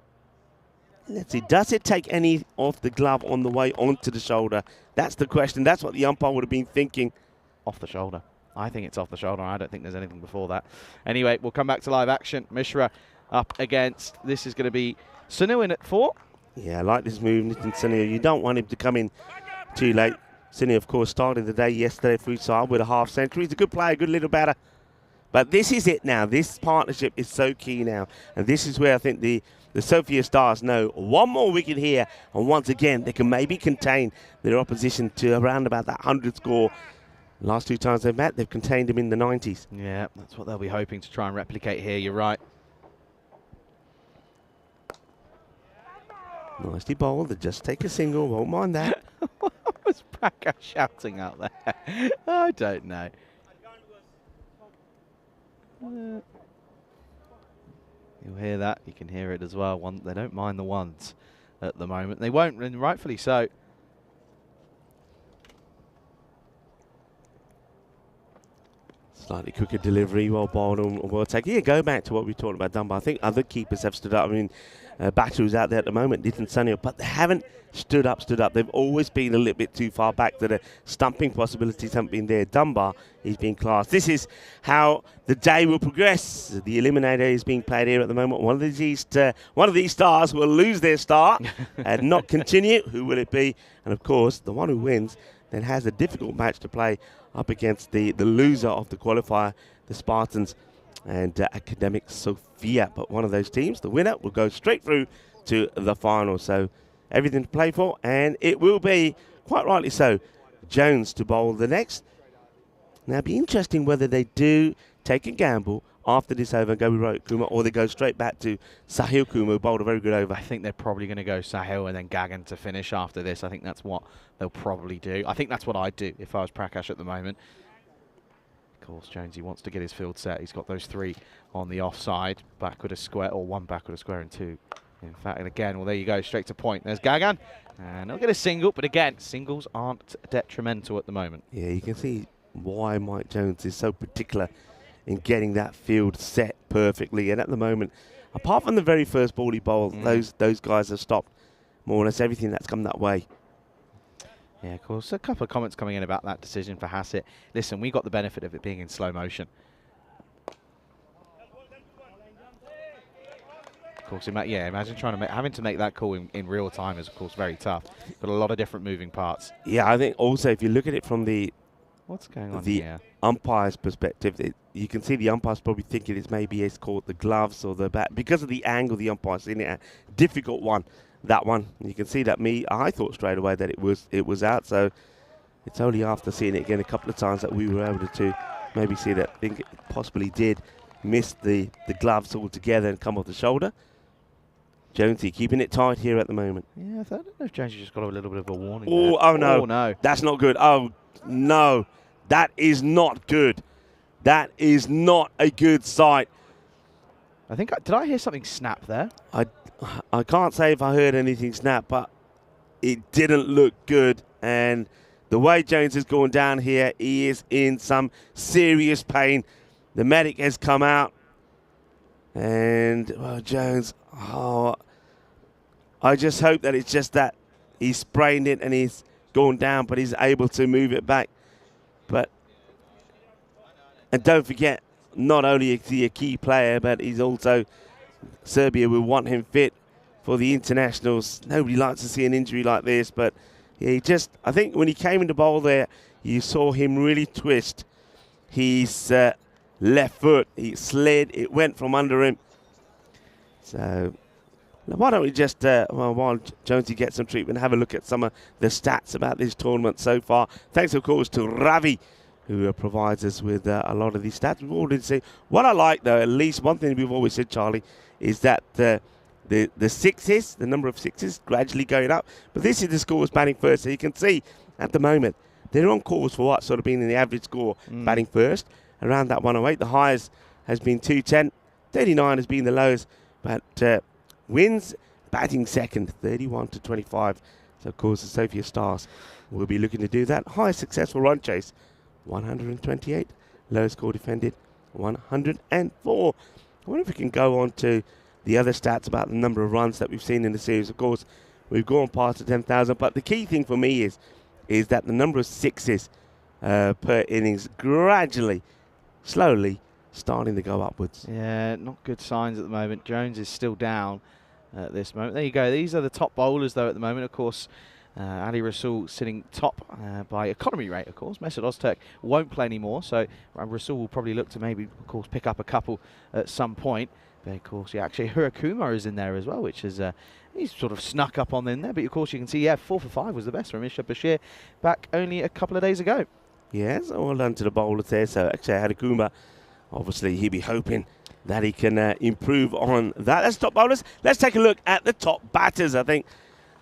let's see. Does it take any off the glove on the way onto the shoulder? That's the question. That's what the umpire would have been thinking.
Off the shoulder. I think it's off the shoulder. I don't think there's anything before that. Anyway, we'll come back to live action. Mishra up against, this is going to be Sunil in at 4.
Yeah, I like this move, Nitin Sunil. You don't want him to come in too late. Sunil, of course, started the day yesterday for his side with a half century. He's a good player, good little batter. But this is it now. This partnership is so key now. And this is where I think the Sophia Stars know one more wicket here. And once again, they can maybe contain their opposition to around about that 100 score. Last 2 times they've met, they've contained him in the 90s.
Yeah, that's what they'll be hoping to try and replicate here. You're right.
Nicely bowled. They just take a single. Won't mind that.
What was Prakash shouting out there? I don't know. You'll hear that. You can hear it as well. They don't mind the ones at the moment. They won't, and rightfully so.
Slightly quicker delivery, well bowled and well taken. Yeah, go back to what we talked about Dunbar. I think other keepers have stood up. I mean, Batu was out there at the moment, Nitin Sunil, but they haven't stood up. They've always been a little bit too far back. That the stumping possibilities haven't been there. Dunbar is being classed. This is how the day will progress. The eliminator is being played here at the moment. One of these stars will lose their start and not continue. Who will it be? And of course, the one who wins then has a difficult match to play up against the loser of the qualifier, the Spartans. and Academic Sofia. But one of those teams, the winner, will go straight through to the final. So everything to play for, and it will be, quite rightly so, Jones to bowl the next. Now, it'll be interesting whether they do take a gamble after this over and go with Rohit Kumar, or they go straight back to Sahil Kumar, who bowled a very good over.
I think they're probably going to go Sahil and then Gagan to finish after this. I think that's what they'll probably do. I think that's what I'd do if I was Prakash at the moment. Of course, Jonesy wants to get his field set. He's got those 3 on the offside, backward a square, or 1 backward a square and 2. In fact, and again, well, there you go, straight to point. There's Gagan, and he'll get a single, but again, singles aren't detrimental at the moment.
Yeah, you can see why Mike Jones is so particular in getting that field set perfectly. And at the moment, apart from the very first ball he bowled, those guys have stopped more or less everything that's come that way.
Yeah, of course. A couple of comments coming in about that decision for Hassett. Listen, we got the benefit of it being in slow motion. Of course, imagine having to make that call in real time is, of course, very tough. Got a lot of different moving parts.
Yeah, I think also if you look at it from
what's going on
the
here?
Umpire's perspective, you can see the umpire's probably thinking it's called the gloves or the bat because of the angle the umpire's in it. A difficult one. That one, you can see that I thought straight away that it was out. So it's only after seeing it again a couple of times that we were able to maybe see that. I think it possibly did miss the gloves altogether and come off the shoulder. Jonesy keeping it tight here at the moment.
Yeah, I don't know if Jonesy just got a little bit of a warning.
Oh no!
Oh no!
That's not good. Oh no! That is not good. That is not a good sight.
I think did I hear something snap there?
I can't say if I heard anything snap, but it didn't look good. And the way Jones is going down here, he is in some serious pain. The medic has come out. And, well, Jones, I just hope that it's just that he sprained it and he's gone down, but he's able to move it back. And don't forget, not only is he a key player, but he's also, Serbia will want him fit for the internationals. Nobody likes to see an injury like this, but I think when he came into bowl there, you saw him really twist his left foot. He slid, it went from under him. So why don't we just, while Jonesy gets some treatment, have a look at some of the stats about this tournament so far. Thanks, of course, to Ravi, who provides us with a lot of these stats. We've already seen. What I like, though, at least one thing we've always said, Charlie, is that the sixes, the number of sixes, gradually going up. But this is the scores batting first. So you can see at the moment they're on course for what sort of being in the average score batting first, around that 108. The highest has been 210. 39 has been the lowest. But wins batting second, 31 to 25. So, of course, the Sofia Stars will be looking to do that. Highest successful run chase, 128. Lowest score defended, 104. I wonder if we can go on to the other stats about the number of runs that we've seen in the series. Of course, we've gone past the 10,000, but the key thing for me is that the number of sixes per innings gradually, slowly starting to go upwards.
Yeah, not good signs at the moment. Jones is still down at this moment. There you go. These are the top bowlers, though, at the moment. Of course, Ali Rasul sitting top by economy rate, of course. Mesut Ozturk won't play anymore, so Rasul will probably look to maybe, of course, pick up a couple at some point. But, of course, yeah, actually, Hirakuma is in there as well, which is, he's sort of snuck up on in there. But, of course, you can see, yeah, 4 for 5 was the best from Isha Bashir back only a couple of days ago.
Yeah, so well done to the bowlers there. So, actually, Hirakuma, obviously, he'll be hoping that he can improve on that. That's top bowlers. Let's take a look at the top batters. I think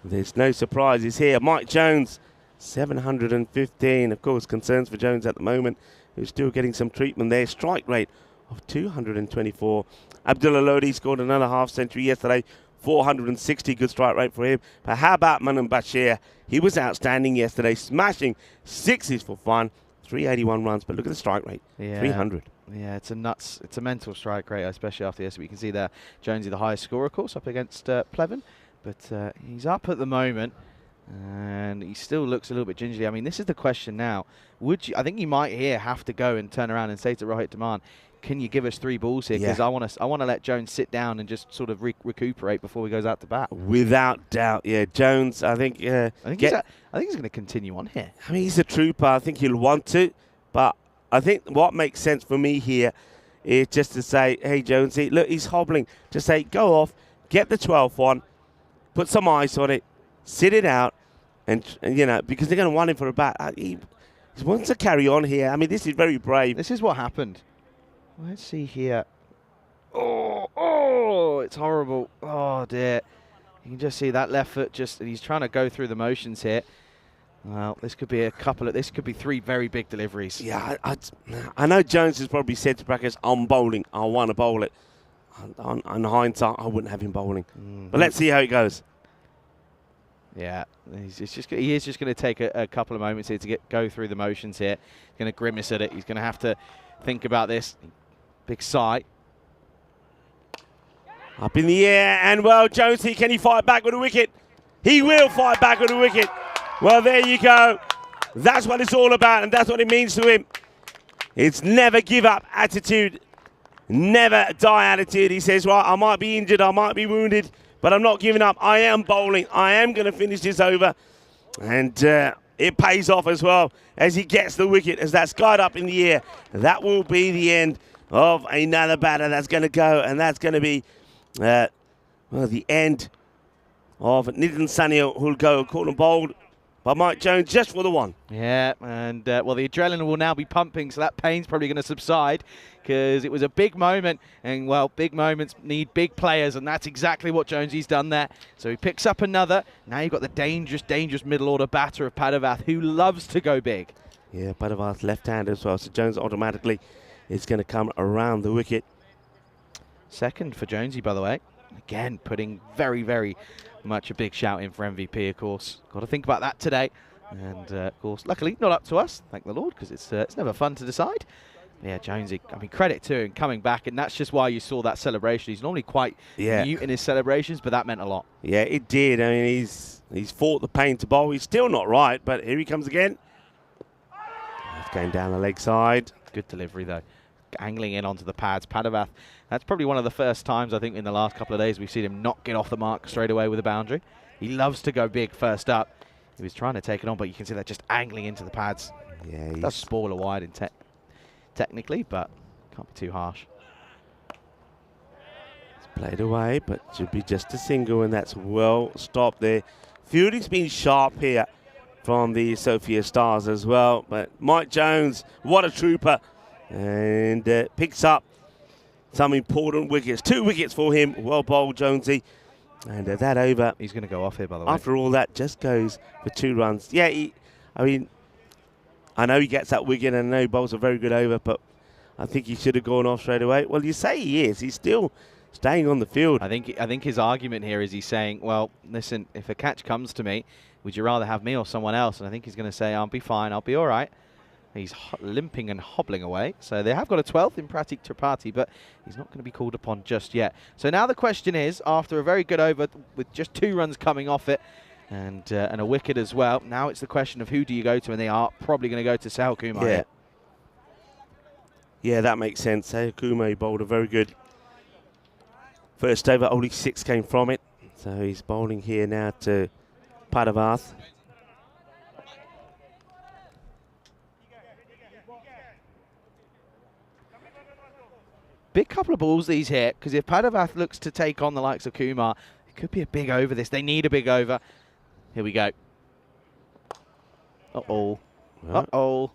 there's no surprises here. Mike Jones, 715. Of course, concerns for Jones at the moment, who's still getting some treatment there. Strike rate of 224. Abdullah Lodi scored another half century yesterday, 460, good strike rate for him. But how about Manan Bashir? He was outstanding yesterday, smashing sixes for fun, 381 runs. But look at the strike rate, 300.
Yeah, it's a mental strike rate, especially after this. We can see there, Jonesy, the highest scorer, of course, up against Pleven. But he's up at the moment, and he still looks a little bit gingerly. I mean, this is the question now. I think you might here have to go and turn around and say to Rohit Daman, can you give us 3 balls here? Because I want to let Jones sit down and just sort of recuperate before he goes out to bat.
Without doubt, yeah. Jones, I think
he's going to continue on here.
I mean, he's a trooper. I think he'll want to. But I think what makes sense for me here is just to say, hey, Jonesy, look, he's hobbling. Just say, go off, get the 12th one, put some ice on it, sit it out, and you know, because they're going to want him for a bat. He wants to carry on here. I mean, this is very brave.
This is what happened. Let's see here. Oh, it's horrible. Oh, dear. You can just see that left foot he's trying to go through the motions here. Well, this could be this could be 3 very big deliveries.
Yeah, I know Jones has probably said to practice, I'm bowling. I want to bowl it. On hindsight, I wouldn't have him bowling. But let's see how it goes.
Yeah, he is just going to take a couple of moments here to go through the motions here. He's going to grimace at it. He's going to have to think about this. Big sigh.
Up in the air, and well, Jonesy, can he fight back with a wicket? He will fight back with a wicket. Well, there you go. That's what it's all about, and that's what it means to him. It's never give up attitude, never die attitude. He says, right, I might be injured, I might be wounded, but I'm not giving up. I am bowling. I am going to finish this over. And it pays off as well as he gets the wicket, as that's skied up in the air. That will be the end of another batter that's going to go, and that's going to be well, the end of Nitin Sanyal, who'll go caught and bowled by Mike Jones just for the one.
Yeah, and well, the adrenaline will now be pumping, so that pain's probably going to subside because it was a big moment, and well, big moments need big players, and that's exactly what Jonesy's done there. So he picks up another. Now you've got the dangerous middle order batter of Padavath, who loves to go big.
Yeah, Padavath's left hand as well, so Jones automatically is going to come around the wicket.
Second for Jonesy, by the way. Again, putting very much a big shout in for MVP, of course. Got to think about that today. And, of course, luckily, not up to us, thank the Lord, because it's never fun to decide. Yeah, Jonesy, I mean, credit to him coming back, and that's just why you saw that celebration. He's normally quite mute in his celebrations, but that meant a lot. Yeah,
it did. I mean, he's fought the pain to bowl. He's still not right, but here he comes again. He's going down the leg side.
Good delivery, though. Angling in onto the pads. Padavath, that's probably one of the first times, I think, in the last couple of days we've seen him not get off the mark straight away with a boundary. He loves to go big first up. He was trying to take it on, but you can see that just angling into the pads.
Yeah,
he does spoil a wide in technically, but can't be too harsh.
It's played away, but should be just a single, and that's well stopped there. Fielding's been sharp here from the Sophia Stars as well, but Mike Jones, what a trooper, and picks up some important wickets. 2 wickets for him. Well bowled, Jonesy. And that over.
He's going to go off here, by the way.
After all that, just goes for 2 runs. Yeah, I mean, I know he gets that wicket, and I know he bowls a very good over, but I think he should have gone off straight away. Well, you say he is. He's still staying on the field.
I think his argument here is he's saying, well, listen, if a catch comes to me, would you rather have me or someone else? And I think he's going to say, I'll be fine, I'll be all right. He's limping and hobbling away. So they have got a 12th in Pratik Tripathi, but he's not going to be called upon just yet. So now the question is, after a very good over with just 2 runs coming off it and a wicket as well, now it's the question of who do you go to, and they are probably going to go to Sahil Kumar.
Yeah. Yeah, that makes sense. Sahil Kumar bowled a very good first over. Only 6 came from it. So he's bowling here now to Padavath.
Big couple of balls these here, because if Padavath looks to take on the likes of Kumar, it could be a big over this. They need a big over. Here we go. Uh-oh. Uh-oh.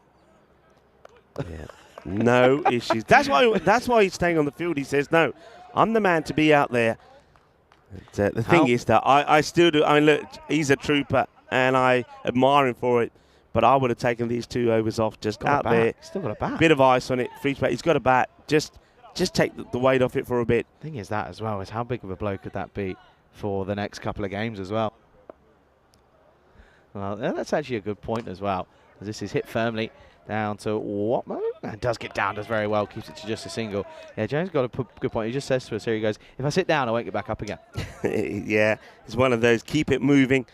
Yeah. No issues. That's why he's staying on the field. He says, no, I'm the man to be out there. The thing is that I still do. I mean, look, he's a trooper, and I admire him for it. But I would have taken these 2 overs off just out there.
Still got a bat.
Bit of ice on it. Free bat. He's got a bat. Just take the weight off it for a bit.
Thing is that as well, is how big of a blow could that be for the next couple of games as well? Well, that's actually a good point as well. This is hit firmly down to Watmo, and does get down, does very well, keeps it to just a single. Yeah, James got a good point. He just says to us here, he goes, if I sit down, I won't get back up again.
Yeah, it's one of those, keep it moving,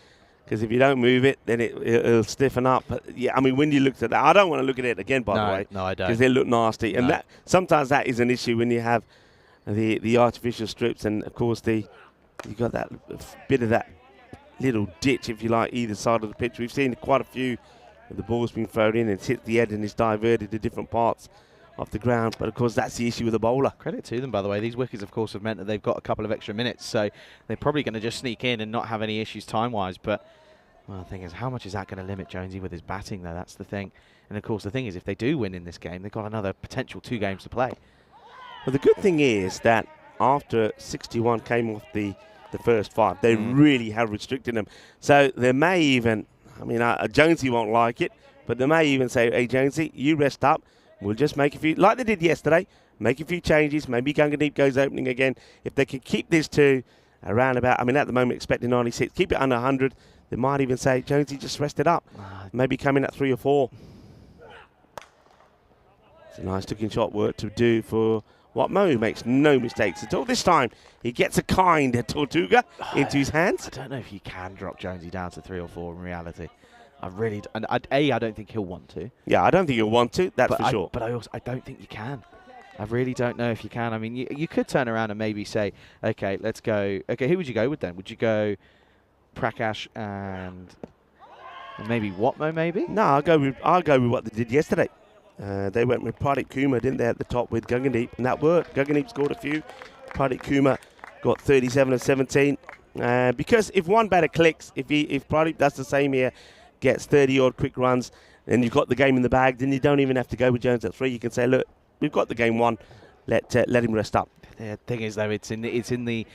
because if you don't move it, then it'll stiffen up. But yeah, I mean, when you looked at that, I don't want to look at it again, by the way.
No, I don't.
Because they look nasty. And that sometimes that is an issue when you have the artificial strips, and of course you got that bit of that little ditch, if you like, either side of the pitch. We've seen quite a few of the balls being thrown in, and it's hit the head and it's diverted to different parts off the ground. But, of course, that's the issue with the bowler.
Credit to them, by the way. These wickets, of course, have meant that they've got a couple of extra minutes, so they're probably going to just sneak in and not have any issues time-wise. But, well, the thing is, how much is that going to limit Jonesy with his batting, though? That's the thing. And, of course, the thing is, if they do win in this game, they've got another potential 2 games to play.
Well, the good thing is that after 61 came off the first 5, they really have restricted them. So they may even, I mean, Jonesy won't like it, but they may even say, hey, Jonesy, you rest up. We'll just make a few, like they did yesterday, make a few changes. Maybe Gungadeep goes opening again. If they can keep this to around about, I mean, at the moment expecting 96, keep it under 100, they might even say, Jonesy, just rest it up. Maybe come in at 3 or 4. It's a nice looking shot work to do for Watmo, who makes no mistakes at all. This time, he gets a kind Tortuga into his hands.
I don't know if you can drop Jonesy down to 3 or 4 in reality. I really, I don't think he'll want to.
Yeah, I don't think he'll want to, that's for sure.
But I don't think you can. I really don't know if you can. I mean, you could turn around and maybe say, okay, let's go. Okay, who would you go with then? Would you go Prakash and maybe Watmo, maybe?
No, I'll go with what they did yesterday. They went with Pradeep Kumar, didn't they, at the top with Gungadeep, and that worked. Gungadeep scored a few. Pradeep Kumar got 37 of 17. Because if one batter clicks, if Pradeep does the same here, gets 30-odd quick runs, and you've got the game in the bag, then you don't even have to go with Jones at 3. You can say, look, we've got the game won. Let him rest up.
The thing is, though, it's in the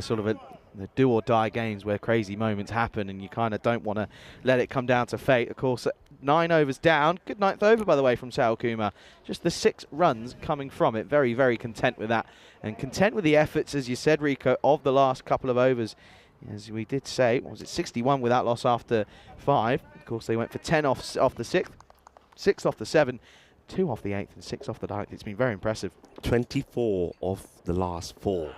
sort of the do or die games where crazy moments happen, and you kind of don't want to let it come down to fate. Of course, 9 overs down. Good 9th over, by the way, from Sal Kumar. Just the 6 runs coming from it. Very, very content with that, and content with the efforts, as you said, Rico, of the last couple of overs. As we did say, was it 61 without loss after 5? Of course, they went for 10 off the 6th, 6 off the 7, 2 off the 8th, and 6 off the 9th. It's been very impressive.
24 off the last 4.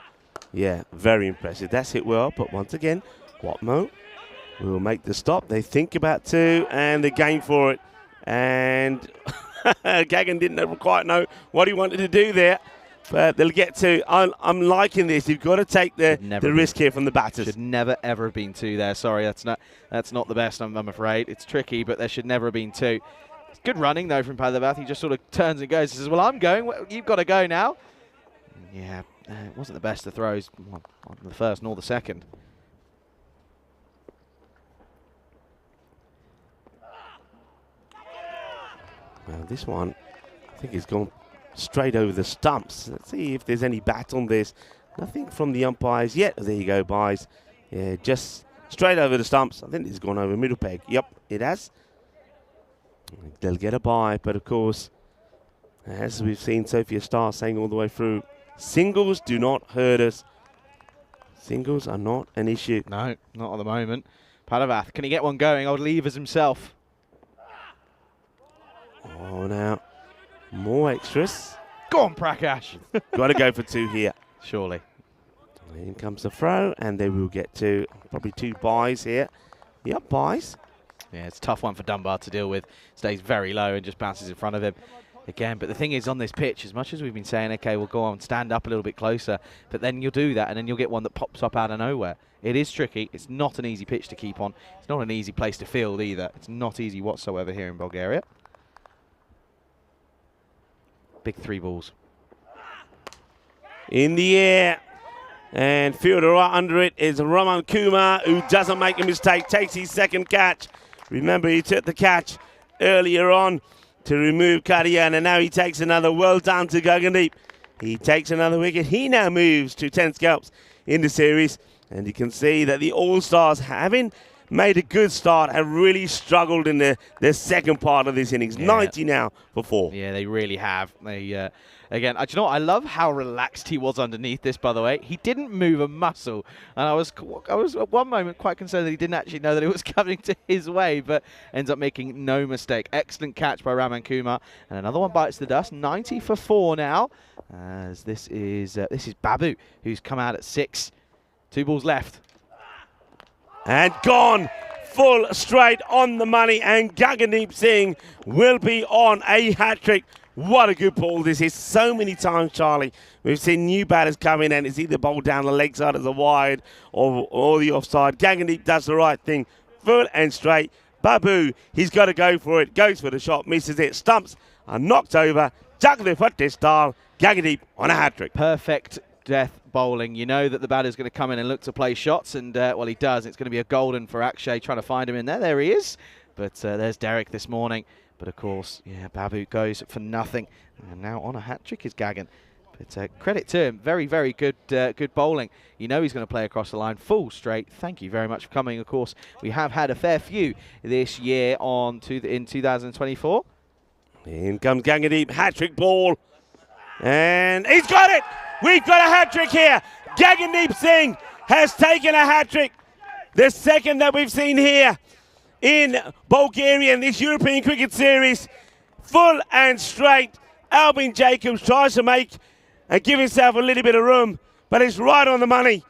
Yeah, very impressive. That's hit well, but once again, Watmo will make the stop. They think about 2, and they're game for it. And Gagan didn't quite know what he wanted to do there, but they'll get to. I'm liking this. You've got to take the risk here from the batters.
Should never ever have been 2 there. Sorry, that's not the best. I'm afraid it's tricky, but there should never have been 2. It's good running though from Padavath. He just sort of turns and goes. He says, "Well, I'm going. Well, you've got to go now." Yeah, it wasn't the best of throws on the first nor the second.
Well, this one, I think he's gone straight over the stumps. Let's see if there's any bat on this. Nothing from the umpires yet. There you go, Buys. Yeah, just straight over the stumps. I think it's gone over middle peg. Yep, it has. They'll get a bye, but of course, as we've seen Sophia Starr saying all the way through, singles do not hurt us. Singles are not an issue.
No, not at the moment. Padavath, can he get one going? Old Levers himself.
Oh, now, more extras.
Go on, Prakash.
Got to go for 2 here.
Surely.
In comes the throw, and they will get to probably 2 buys here. Yep, buys.
Yeah, it's a tough one for Dunbar to deal with. Stays very low and just bounces in front of him again. But the thing is, on this pitch, as much as we've been saying, okay, we'll go on, stand up a little bit closer, but then you'll do that, and then you'll get one that pops up out of nowhere. It is tricky. It's not an easy pitch to keep on. It's not an easy place to field either. It's not easy whatsoever here in Bulgaria. Big 3 balls.
In the air. And fielder right under it is Raman Kumar, who doesn't make a mistake, takes his second catch. Remember, he took the catch earlier on to remove Kadian, and now he takes another. Well done to Gagandeep. He takes another wicket. He now moves to 10 scalps in the series. And you can see that the All-Stars, having made a good start, have really struggled in the second part of this innings. Yeah. 90 now for 4.
Yeah, they really have. They again, do you know what? I love how relaxed he was underneath this, by the way. He didn't move a muscle. And I was at one moment quite concerned that he didn't actually know that it was coming to his way, but ends up making no mistake. Excellent catch by Raman Kumar. And another one bites the dust. 90 for 4 now. As this is Babu, who's come out at 6. 2 balls left.
And gone. Full straight on the money. And Gagandeep Singh will be on a hat-trick. What a good ball this is. So many times, Charlie, we've seen new batters come in and it's either bowled down the leg side as a wide or the offside. Gagandeep does the right thing. Full and straight. Babu, he's got to go for it. Goes for the shot, misses it. Stumps are knocked over. Jagdeep Fatte style, Gagdeep on a hat-trick.
Perfect death bowling. You know that the batter's going to come in and look to play shots, and well, he does. It's going to be a golden for Akshay, trying to find him in there. There he is. But there's Derek this morning. But of course, yeah, Babu goes for nothing. And now on a hat-trick is Gagan. But credit to him, very, very good good bowling. You know he's going to play across the line full straight. Thank you very much for coming. Of course, we have had a fair few this year in 2024.
In comes Gagdeep, hat-trick ball. And he's got it! We've got a hat-trick here. Gagdeep Singh has taken a hat-trick. The second that we've seen here in Bulgaria in this European Cricket Series. Full and straight. Albin Jacobs tries to make and give himself a little bit of room, but it's right on the money.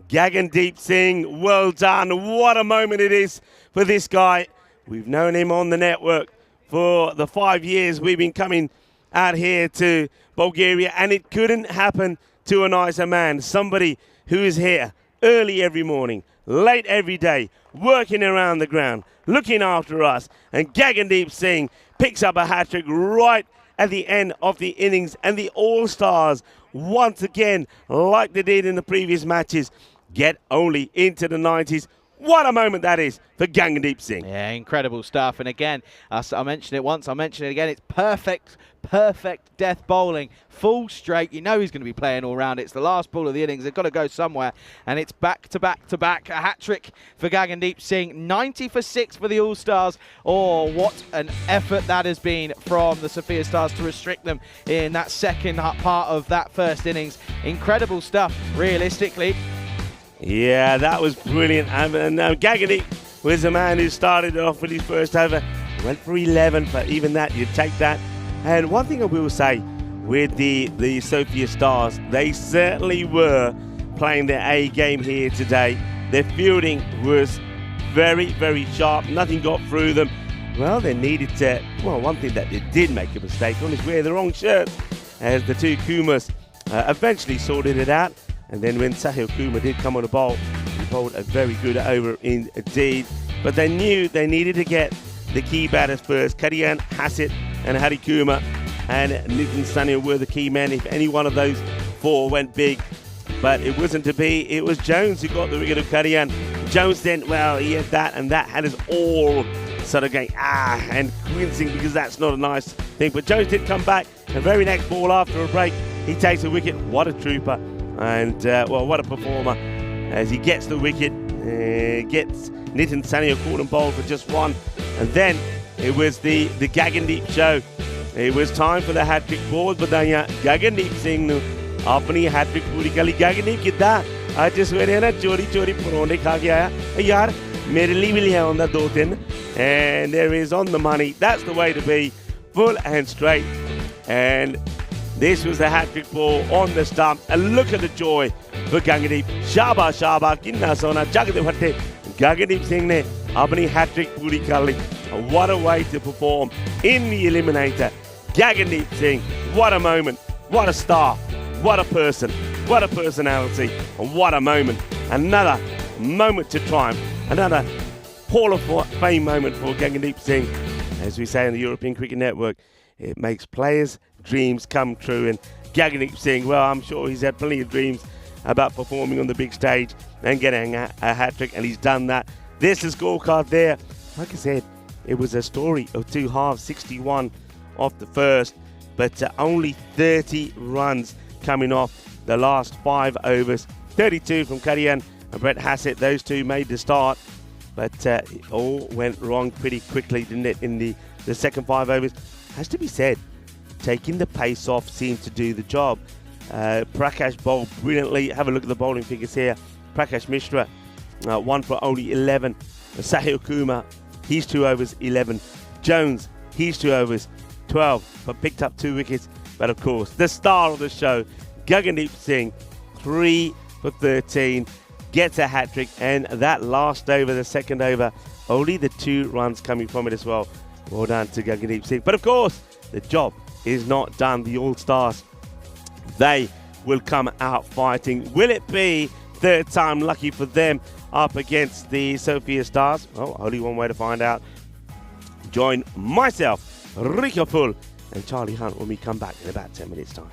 Gagdeep Singh, well done. What a moment it is for this guy. We've known him on the network for the 5 years we've been coming out here to Bulgaria, and it couldn't happen to a nicer man. Somebody who is here early every morning, late every day, working around the ground, looking after us. And Gagdeep Singh picks up a hat-trick right at the end of the innings, and the All-Stars, once again, like they did in the previous matches, get only into the 90s. What a moment that is for Gagdeep Singh.
Yeah, incredible stuff. And again, I mentioned it once, I'll mention it again. It's perfect death bowling, full straight. You know he's going to be playing all round. It's the last ball of the innings. They've got to go somewhere. And it's back to back to back. A hat-trick for Gagdeep Singh. 90 for 6 for the All-Stars. Oh, what an effort that has been from the Sophia Stars to restrict them in that second part of that first innings. Incredible stuff, realistically.
Yeah, that was brilliant. And Gagdeep was the man who started off with his first over. Went for 11, but even that, you'd take that. And one thing I will say with the Sophia Stars, they certainly were playing their A game here today. Their fielding was very, very sharp. Nothing got through them. Well, they needed to, well, one thing that they did make a mistake on is wear the wrong shirt, as the two Kumas eventually sorted it out. And then when Sahil Kumar did come on the bowl, he bowled a very good over indeed. But they knew they needed to get the key batters first. Kadian, Hassett and Hari Kumar and Nitin Sanya were the key men. If any one of those four went big, but it wasn't to be. It was Jones who got the wicket of Kadian. Jones then, well, he had that, and that had us all sort of going, and wincing, because that's not a nice thing. But Jones did come back. The very next ball after a break, he takes a wicket. What a trooper. And, well, what a performer as he gets the wicket, gets Nitin Sanya caught and bowled for just one. And then it was the Gagdeep show. It was time for the hat-trick ball. Badaya Gagdeep Singh nu apni hat-trick puri kali. Gagdeep kidda aaj swere na chori paronde kha ke aaya yaar mere liye bhi liya onda 2-3, and there is on the money. That's the way to be, full and straight. And this was the hat-trick ball on the stump. And look at the joy for Gagdeep. Shaba kinna sona Jagdeep Fatte. Gagdeep Singh ne apni hat-trick puri kar li. What a way to perform in the eliminator. Gagdeep Singh, what a moment, what a star, what a person, what a personality, and what a moment. Another moment to triumph, another Hall of Fame moment for Gagdeep Singh. As we say on the European Cricket Network, it makes players' dreams come true. And Gagdeep Singh, well, I'm sure he's had plenty of dreams about performing on the big stage and getting a hat-trick, and he's done that. There's the scorecard there. Like I said, it was a story of two halves, 61 off the first, but only 30 runs coming off the last 5 overs. 32 from Kadian and Brett Hassett. Those two made the start, but it all went wrong pretty quickly, didn't it, in the second 5 overs. Has to be said, taking the pace off seemed to do the job. Prakash bowled brilliantly. Have a look at the bowling figures here. Prakash Mishra, 1 for only 11. Sahil Kumar, he's 2 overs, 11. Jones, he's 2 overs, 12, but picked up 2 wickets. But of course, the star of the show, Gagdeep Singh, 3 for 13, gets a hat-trick, and that last over, the second over, only the 2 runs coming from it as well. Well done to Gagdeep Singh. But of course, the job is not done. The All-Stars, they will come out fighting. Will it be third time lucky for them up against the Sophia Stars? Well, only one way to find out. Join myself, Rika Full, and Charlie Hunt when we come back in about 10 minutes' time.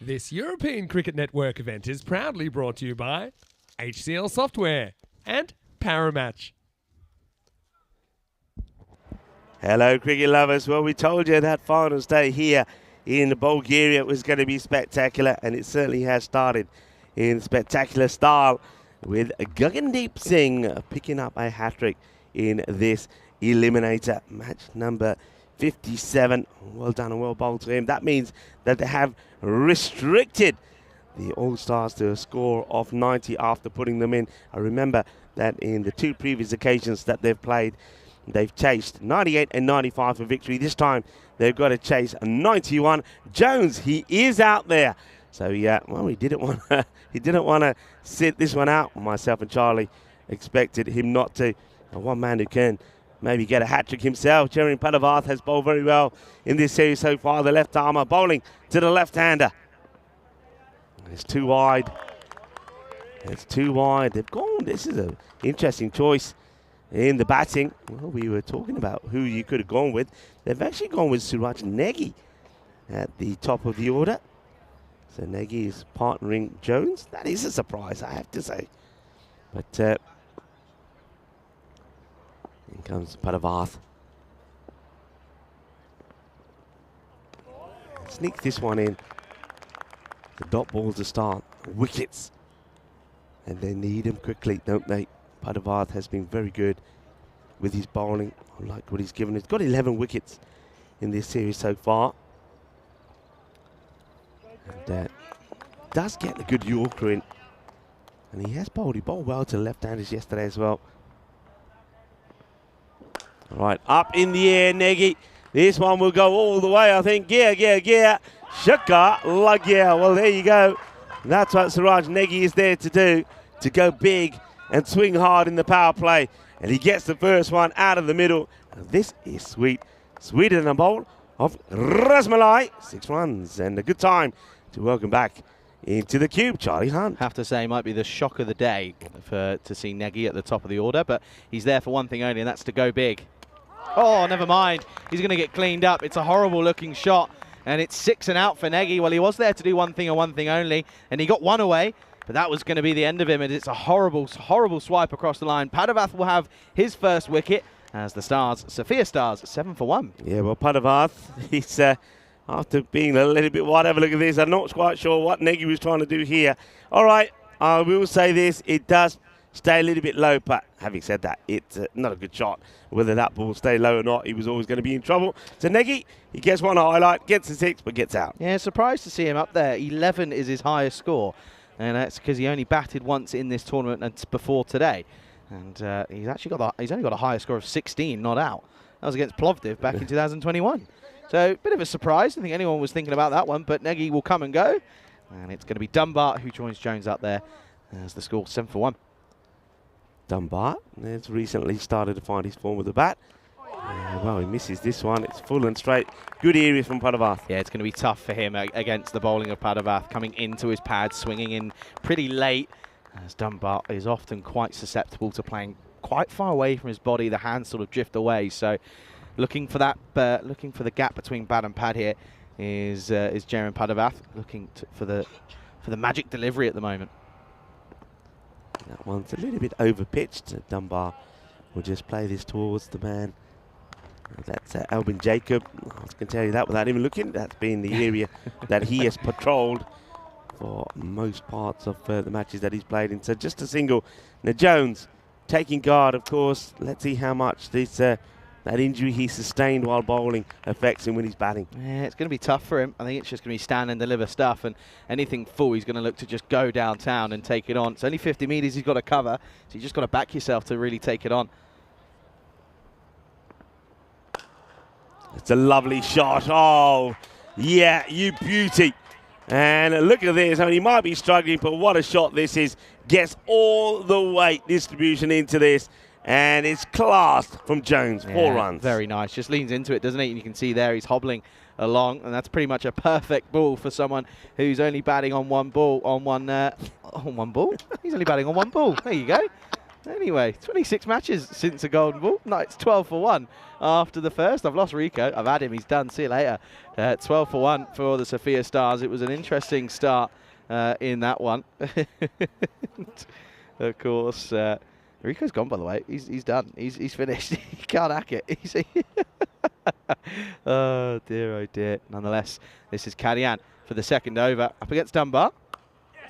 This European Cricket Network event is proudly brought to you by HCL Software and Paramatch.
Hello, cricket lovers. Well, we told you that finals day here in Bulgaria was going to be spectacular, and it certainly has started in spectacular style with Gagandeep Singh picking up a hat-trick in this eliminator, match number 57. Well done and well bowled to him. That means that they have restricted the All-Stars to a score of 90 after putting them in. I remember that in the two previous occasions that they've played, they've chased 98 and 95 for victory. This time they've got to chase 91. Jones, he is out there. So yeah, well, he didn't want to sit this one out. Myself and Charlie expected him not to. And one man who can maybe get a hat-trick himself. Jaren Padavath has bowled very well in this series so far. The left armer bowling to the left-hander. It's too wide. It's too wide. They've gone. This is an interesting choice in the batting. Well, we were talking about who you could have gone with. They've actually gone with Suraj Negi at the top of the order. So Negi is partnering Jones. That is a surprise, I have to say. But in comes Padavath. Sneaks this one in. The dot balls to start. Wickets. And they need him quickly, don't they? Padavath has been very good with his bowling. I like what he's given. He's got 11 wickets in this series so far. And does get a good Yorker in. And he has bowled. He bowled well to left-handers yesterday as well. All right, up in the air, Negi. This one will go all the way, I think. Gear. Shaka Lagya. Well, there you go. That's what Suraj Negi is there to do, to go big and swing hard in the power play. And he gets the first one out of the middle. And this is sweet. Sweeter than a bowl of Rasmalai. 6 runs and a good time to welcome back into the cube, Charlie Hunt.
Have to say, might be the shock of the day to see Negi at the top of the order, but he's there for one thing only, and that's to go big. Oh, never mind. He's going to get cleaned up. It's a horrible-looking shot, and it's 6 and out for Negi. Well, he was there to do one thing and one thing only, and he got one away, but that was going to be the end of him, and it's a horrible, horrible swipe across the line. Padavath will have his first wicket as the Stars, Sophia Stars, 7 for 1.
Yeah, well, Padavath, he's after being a little bit wide. Have a look at this. I'm not quite sure what Negi was trying to do here. All right, I will say this. It does stay a little bit low, but having said that, it's not a good shot. Whether that ball stay low or not, he was always going to be in trouble. So Negi, he gets one highlight, gets a 6, but gets out.
Yeah, surprised to see him up there. 11 is his highest score, and that's because he only batted once in this tournament and before today. And he's only got a higher score of 16, not out. That was against Plovdiv back in 2021. So a bit of a surprise. I don't think anyone was thinking about that one, but Negi will come and go. And it's going to be Dunbar who joins Jones up there as the score 7 for 1.
Dunbar has recently started to find his form with the bat. Well, he misses this one. It's full and straight. Good area from Padavath.
Yeah, it's going to be tough for him against the bowling of Padavath, coming into his pad, swinging in pretty late, as Dunbar is often quite susceptible to playing quite far away from his body. The hands sort of drift away. So looking for that, looking for the gap between bat and pad here is Jaren Padavath, looking for the magic delivery at the moment.
That one's a little bit over-pitched. Dunbar will just play this towards the man. That's Albin Jacob. I can tell you that without even looking. That's been the area that he has patrolled for most parts of the matches that he's played in. So just a single. Now Jones taking guard, of course. Let's see how much this that injury he sustained while bowling affects him when he's batting.
Yeah, it's going to be tough for him. I think it's just going to be stand and deliver stuff, and anything full, he's going to look to just go downtown and take it on. It's only 50 metres he's got to cover, so you just got to back yourself to really take it on.
It's a lovely shot. Oh, yeah, you beauty. And look at this. I mean, he might be struggling, but what a shot this is. Gets all the weight distribution into this. And it's classed from Jones. 4 runs.
Very nice. Just leans into it, doesn't it? And you can see there he's hobbling along, and that's pretty much a perfect ball for someone who's only batting on one ball. On one ball? He's only batting on one ball. There you go. Anyway, 26 matches since a golden ball. No, it's 12 for 1 after the first. I've lost Rico. I've had him. He's done. See you later. 12 for 1 for the Sophia Stars. It was an interesting start in that one. Of course, Rico's gone, by the way. He's done. He's finished. He can't hack it. Oh, dear. Nonetheless, this is Kadian for the second over. Up against Dunbar.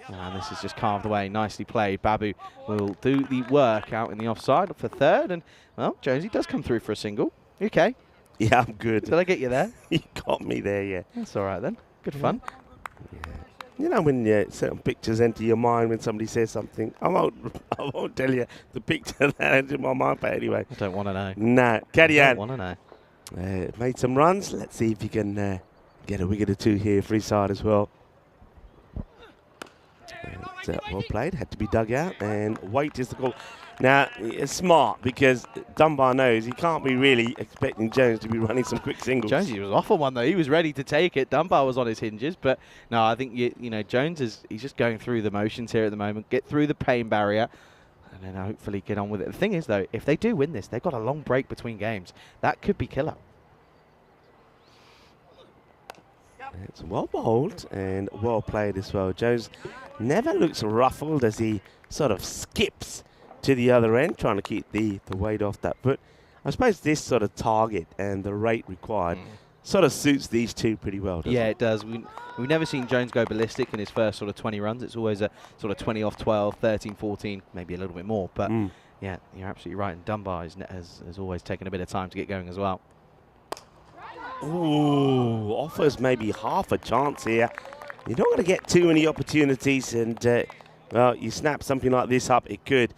And this is just carved away. Nicely played. Babu will do the work out in the offside for third. And, well, Jonesy does come through for a single. You okay?
Yeah, I'm good.
Did I get you there?
You got me there, yeah.
That's all right then. Good fun.
Yeah. You know when certain pictures enter your mind when somebody says something? I won't tell you the picture that entered my mind, but anyway.
I don't want to know.
No. Kadian.
I don't want to know.
Made some runs. Let's see if he can get a wicket or two here for his side as well. Well played, had to be dug out, and weight is the call. Now, it's smart because Dunbar knows he can't be really expecting Jones to be running some quick singles.
Jonesy was off on one, though. He was ready to take it. Dunbar was on his hinges, but no, I think, you know, Jones he's just going through the motions here at the moment, get through the pain barrier, and then hopefully get on with it. The thing is, though, if they do win this, they've got a long break between games. That could be killer.
It's well bowled and well played as well. Jones never looks ruffled as he sort of skips to the other end, trying to keep the weight off that foot. I suppose this sort of target and the rate required sort of suits these two pretty well, doesn't
Yeah,
it?
it does. We've never seen Jones go ballistic in his first sort of 20 runs. It's always a sort of 20 off 12, 13, 14, maybe a little bit more. But, yeah, you're absolutely right. And Dunbar has always taken a bit of time to get going as well.
Ooh, offers maybe half a chance here. You're not going to get too many opportunities, and well, you snap something like this up, it could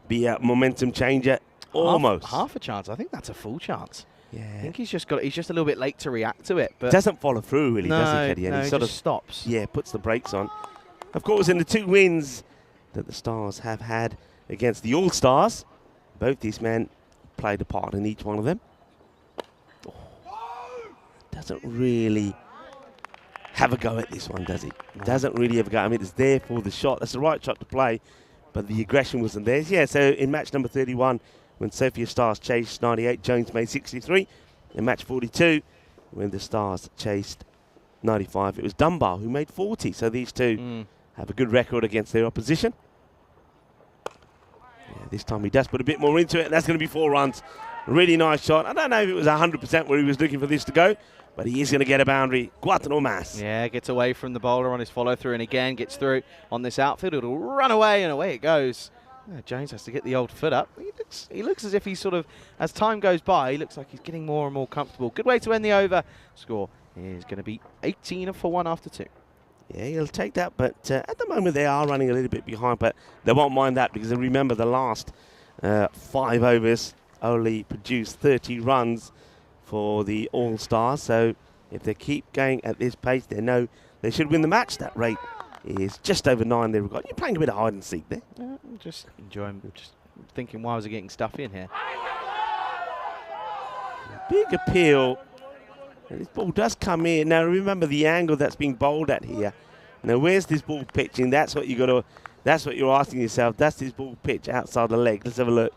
be a momentum changer. Almost
half a chance. I think that's a full chance.
Yeah,
I think he's just a little bit late to react to it. But
doesn't follow through really, does he, Keddy?
No,
he
he
sort
just
of
stops.
Yeah, puts the brakes on. Of course, in the 2 wins that the Stars have had against the All Stars, both these men played a part in each one of them. Doesn't really have a go at this one, does he? No. Doesn't really have a go. I mean, it's there for the shot. That's the right shot to play, but the aggression wasn't there. Yeah, so in match number 31, when Sophia Stars chased 98, Jones made 63. In match 42, when the Stars chased 95, it was Dunbar who made 40. So these two have a good record against their opposition. Yeah, this time he does put a bit more into it, and that's going to be 4 runs. Really nice shot. I don't know if it was 100% where he was looking for this to go, but he is going to get a boundary. Cuatro más.
Yeah, gets away from the bowler on his follow-through, and again gets through on this outfield. It'll run away, and away it goes. Yeah, Jones has to get the old foot up. He looks as if he's sort of, as time goes by, he looks like he's getting more and more comfortable. Good way to end the over. Score is going to be 18 for 1 after 2.
Yeah, he'll take that, but at the moment they are running a little bit behind, but they won't mind that because remember the last 5 overs only produced 30 runs for the All-Stars. So if they keep going at this pace, they know they should win the match. That rate is just over 9 they've got. You're playing a bit of hide and seek there.
Just enjoying, just thinking, why was it getting stuffy in here?
Big appeal. And this ball does come in. Now remember the angle that's being bowled at here. Now where's this ball pitching? That's what you're asking yourself. That's this ball pitch outside the leg. Let's have a look.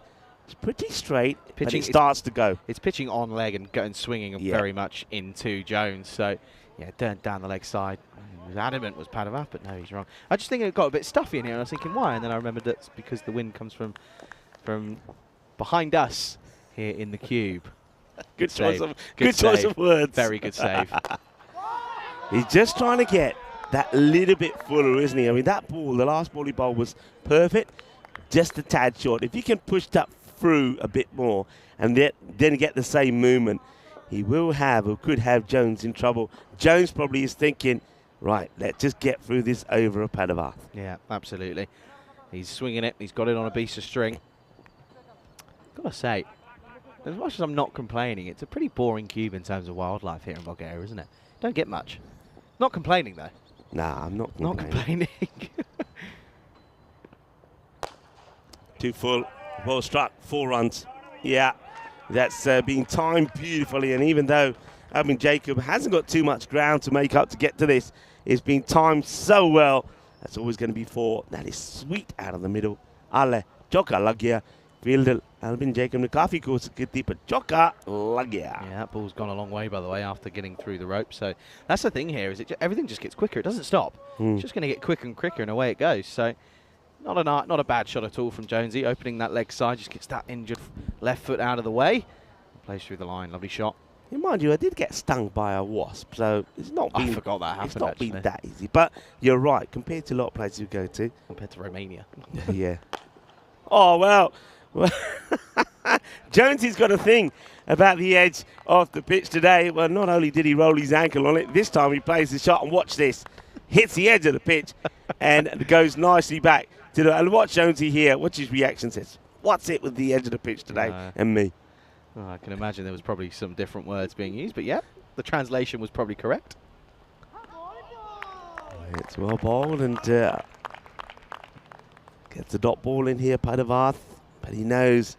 It's pretty straight, but it starts to go. It's
pitching on leg and going swinging very much into Jones. So, yeah, down the leg side. He was adamant was Padova, but no, he's wrong. I just think it got a bit stuffy in here, and I was thinking, why? And then I remembered that's because the wind comes from behind us here in the cube.
Good choice of words.
Very good save.
He's just trying to get that little bit fuller, isn't he? I mean, that ball, the last ball he bowled was perfect, just a tad short. If you can push that through a bit more and then get the same movement, he will have or could have Jones in trouble. Jones probably is thinking, right, let's just get through this over a pad of earth.
Yeah, absolutely. He's swinging it. He's got it on a piece of string. Gotta say, as much as I'm not complaining, it's a pretty boring cube in terms of wildlife here in Bulgaria, isn't it? Don't get much. Not complaining, though.
Nah, I'm not
Not
complaining.
complaining.
2 full, well struck, 4 runs. Yeah, that's been timed beautifully, and even though Jacob hasn't got too much ground to make up to get to this, it's been timed so well. That's always going to be 4. That is sweet out of the middle. Ale, Joka Lagia, Fielder, Albin Jacob Nakafi course, Kitipa, Joka Lagia.
Yeah, that ball's gone a long way, by the way, after getting through the rope. So that's the thing here, is everything just gets quicker. It doesn't stop. It's just going to get quicker and quicker, and away it goes. So not a bad shot at all from Jonesy. Opening that leg side, just gets that injured left foot out of the way. Plays through the line. Lovely shot.
Yeah, mind you, I did get stung by a wasp, so it's not been,
I forgot that happened,
it's not
actually.
been that easy. But you're right, compared to a lot of places you go to.
Compared to Romania.
Yeah. Oh, well. Jonesy's got a thing about the edge of the pitch today. Well, not only did he roll his ankle on it, this time he plays the shot, and watch this. Hits the edge of the pitch and goes nicely back to the. And watch Jonesy here. Watch his reaction. Says, "What's it with the edge of the pitch today?" And me.
Oh, I can imagine there was probably some different words being used, but yeah, the translation was probably correct.
It's well bowled and gets the dot ball in here, Padavarth, but he knows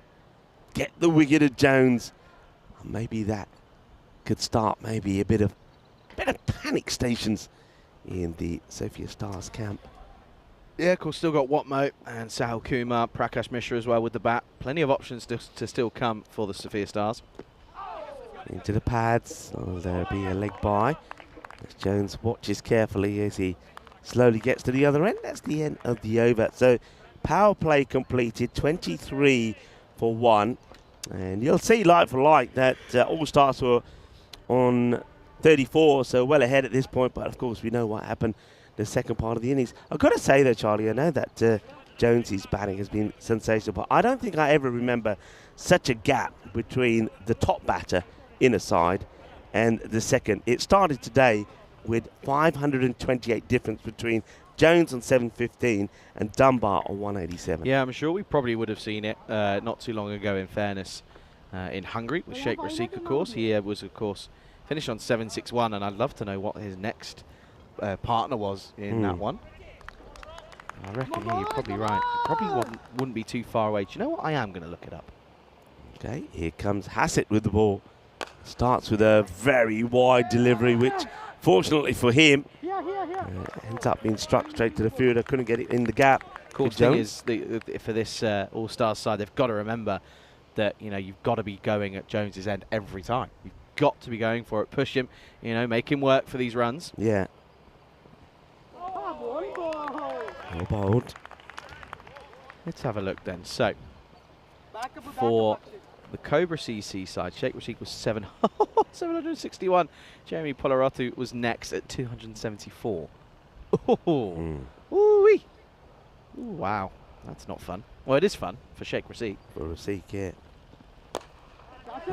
get the wicket of Jones. Maybe that could start maybe a bit of panic stations in the Sophia Stars camp.
Yeah, of course, still got Watmo and Sahil Kumar, Prakash Mishra as well with the bat. Plenty of options to still come for the Sophia Stars.
Into the pads, there'll be a leg by. As Jones watches carefully as he slowly gets to the other end. That's the end of the over. So power play completed, 23 for 1. And you'll see like for like that All Stars were on 34, so well ahead at this point. But of course, we know what happened the second part of the innings. I've got to say though, Charlie, I know that Jonesy's batting has been sensational, but I don't think I ever remember such a gap between the top batter in a side and the second. It started today with 528 difference between Jones on 715 and Dunbar on 187.
Yeah, I'm sure we probably would have seen it not too long ago, in fairness, in Hungary with Sheikh Rasik, of course. He was, of course, finished on 761, and I'd love to know what his next partner was in that one. I reckon, yeah, you're probably right. Probably wouldn't be too far away. Do you know what? I am going to look it up.
Okay, here comes Hassett with the ball. Starts with a very wide delivery, which, fortunately for him, ends up being struck straight to the fielder. Couldn't get it in the gap.
Cool thing is, for this All-Stars side, they've got to remember that, you know, you've got to be going at Jones's end every time. You've got to be going for it. Push him, you know, make him work for these runs.
Yeah. Well bowled.
Let's have a look then. So, for the Cobra CC side, Sheikh Rasik was 761. Jeremy Polaratu was next at 274. Ooh-wee. Ooh, wow, that's not fun. Well, it is fun for Sheikh Rasik.
For Rasik, yeah.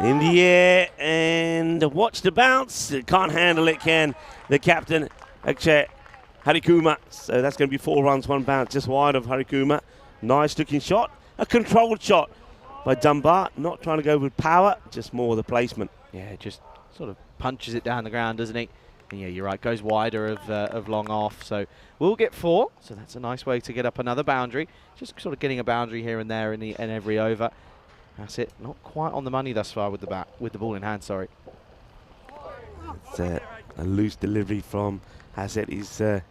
In the air, and watch the bounce. Can't handle it, can the captain, Akshay Harikuma. So that's going to be 4 runs, 1 bounce, just wide of Harikuma. Nice looking shot. A controlled shot by Dunbar. Not trying to go with power, just more the placement.
Yeah, just sort of punches it down the ground, doesn't he? And yeah, you're right, goes wider of long off. So we'll get 4. So that's a nice way to get up another boundary. Just sort of getting a boundary here and there in every over. That's it. Not quite on the money thus far with the ball in hand, sorry.
It's a loose delivery from Hassett. It's going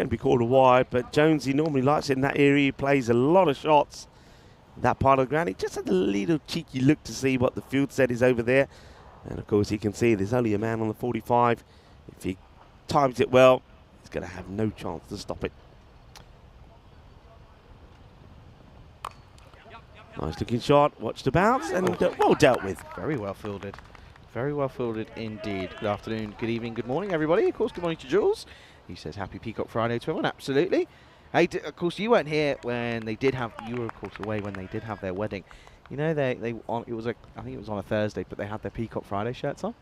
to be called a wide, but Jones, he normally likes it in that area. He plays a lot of shots that part of the ground. He just had a little cheeky look to see what the field set is over there. And of course, he can see there's only a man on the 45. If he times it well, he's going to have no chance to stop it. Nice looking shot. Watch the bounce and well dealt with.
Very well fielded. Very well fielded indeed. Good afternoon, good evening, good morning, everybody. Of course, good morning to Jules. He says happy Peacock Friday to everyone. Absolutely. Hey, of course, you weren't here when they did have, you were, of course, away when they did have their wedding. You know, it was I think it was on a Thursday, but they had their Peacock Friday shirts on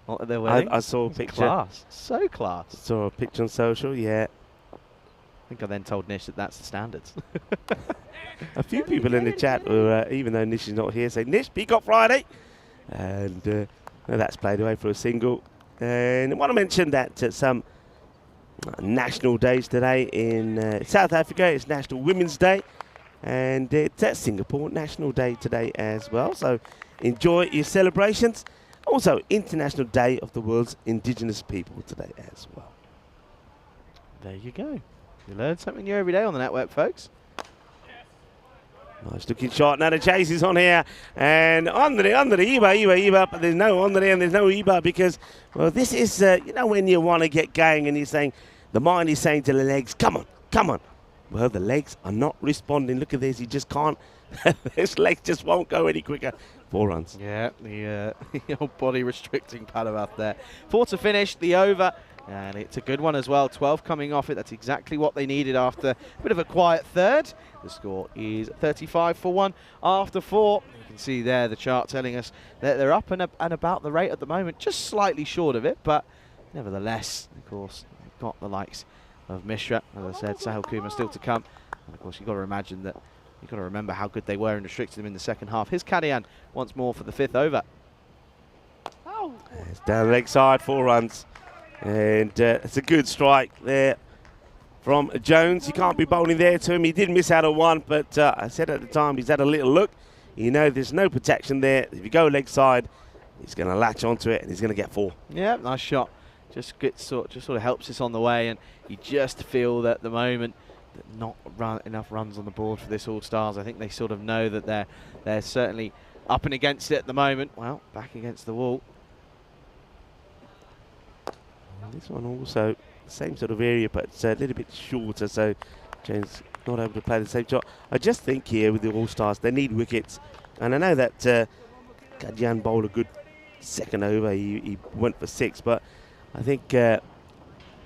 at their wedding.
I saw a picture.
Class, so class.
Saw a picture on social, yeah.
I think I then told Nish that that's the standards.
A few people in the chat, were, even though Nish is not here, say, Nish, Peacock Friday. And that's played away for a single. And I want to mention that some national days today in South Africa. It's National Women's Day. And it's at Singapore National Day today as well. So enjoy your celebrations. Also, International Day of the World's Indigenous People today as well.
There you go. You learn something new every day on the network, folks.
Nice looking shot. Now the chase is on here. And under Iba, but there's no under and there's no Iba because, well, this is, you know, when you want to get going and you're saying, the mind is saying to the legs, come on, come on. Well, the legs are not responding. Look at this. He just can't. His legs just won't go any quicker. 4 runs.
Yeah, the old body restricting Padawath there. 4 to finish, the over. And it's a good one as well. 12 coming off it. That's exactly what they needed after a bit of a quiet third. The score is 35 for 1 after 4. You can see there the chart telling us that they're up and about the rate at the moment. Just slightly short of it, but nevertheless, of course, we've got the likes of Mishra. As I said, Sahil Kumar still to come. And of course, you've got to imagine that, you've got to remember how good they were and restricted them in the second half. Here's Kadian once more for the 5th over.
Oh.
It's down the leg side, 4 runs. And it's a good strike there from Jones. You can't be bowling there to him. He did miss out on 1, but I said at the time he's had a little look. You know there's no protection there. If you go leg side, he's going to latch onto it and he's going to get 4.
Yeah, nice shot. Just sort of helps us on the way, and you just feel that at the moment that not enough runs on the board for this All-Stars. I think they sort of know that they're certainly up and against it at the moment. Well, back against the wall.
And this one also, same sort of area, but it's a little bit shorter, so James not able to play the same shot. I just think here with the All-Stars, they need wickets. And I know that Kadian bowled a good second over. He went for 6, but I think I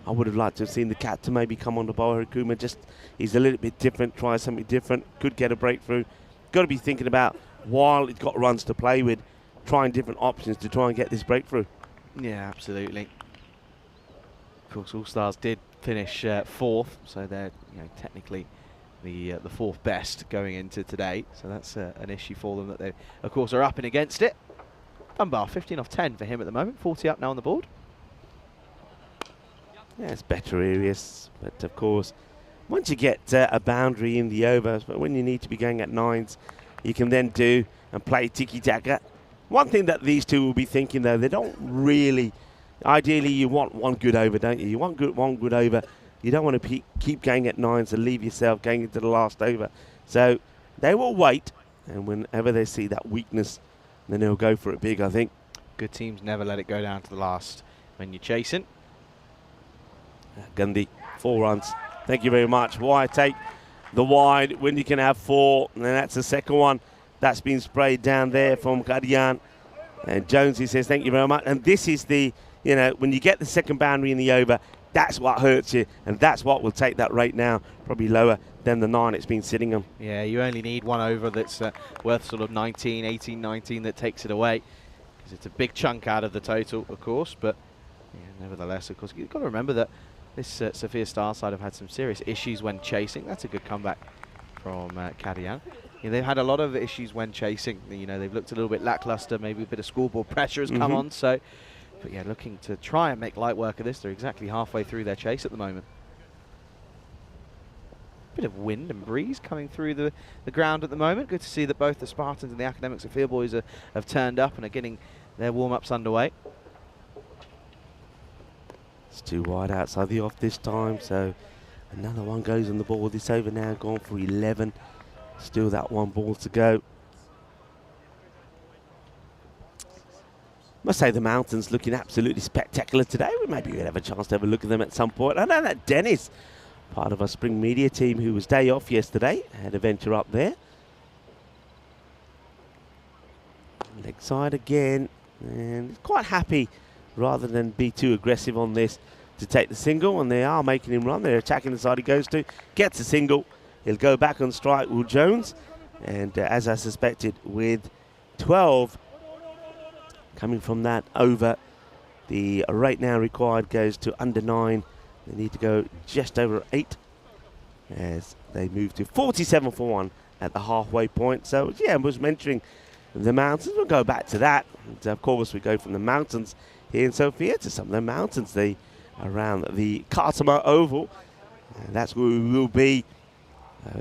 would have liked to have seen the captain maybe come on the bowl. Harikuma he's a little bit different, try something different, could get a breakthrough. Got to be thinking about, while he's got runs to play with, trying different options to try and get this breakthrough.
Yeah, absolutely. Of course, All-Stars did finish 4th, so they're technically the 4th best going into today. So that's an issue for them that they, of course, are up and against it. Dunbar, 15 off 10 for him at the moment, 40 up now on the board.
Yeah, it's better areas, but of course, once you get a boundary in the overs, but when you need to be going at 9s, you can then do and play tiki-taka. One thing that these two will be thinking, though, they don't really, ideally you want 1 good over, don't you? You want one good over. You don't want to keep going at 9s and leave yourself going into the last over. So they will wait, and whenever they see that weakness, then they'll go for it big, I think.
Good teams never let it go down to the last when you're chasing.
Gandhi, 4 runs. Thank you very much. Why take the wide when you can have 4? And then that's the second one that's been sprayed down there from Kadian. And Jonesy says, thank you very much. And this is the, when you get the second boundary in the over, that's what hurts you. And that's what will take that rate now, probably lower than the 9 it's been sitting on.
Yeah, you only need 1 over that's worth sort of 19, 18, 19 that takes it away. Because it's a big chunk out of the total, of course. But yeah, nevertheless, of course, you've got to remember that this Sophia Star side have had some serious issues when chasing. That's a good comeback from Kadian. They've had a lot of issues when chasing. They've looked a little bit lackluster. Maybe a bit of scoreboard pressure has come on. So, but yeah, looking to try and make light work of this. They're exactly halfway through their chase at the moment. Bit of wind and breeze coming through the ground at the moment. Good to see that both the Spartans and the Academic Sophia boys have turned up and are getting their warm-ups underway.
It's 2 wide outside the off this time, so another one goes on the ball. This over now gone for 11. Still that 1 ball to go. Must say the mountains looking absolutely spectacular today. Maybe we'll have a chance to have a look at them at some point. I know that Dennis, part of our spring media team, who was day off yesterday, had a venture up there. Leg side again, and quite happy, rather than be too aggressive on this, to take the single, and they are making him run. They're attacking the side he goes to, gets a single. He'll go back on strike with Jones, And as I suspected, with 12 coming from that over, the rate now required goes to under 9. They need to go just over 8 as they move to 47 for 1 at the halfway point. So, yeah, I was mentioning the mountains. We'll go back to that. And of course, we go from the mountains here in Sofia to some of the mountains around the Cartama Oval. And that's where we will be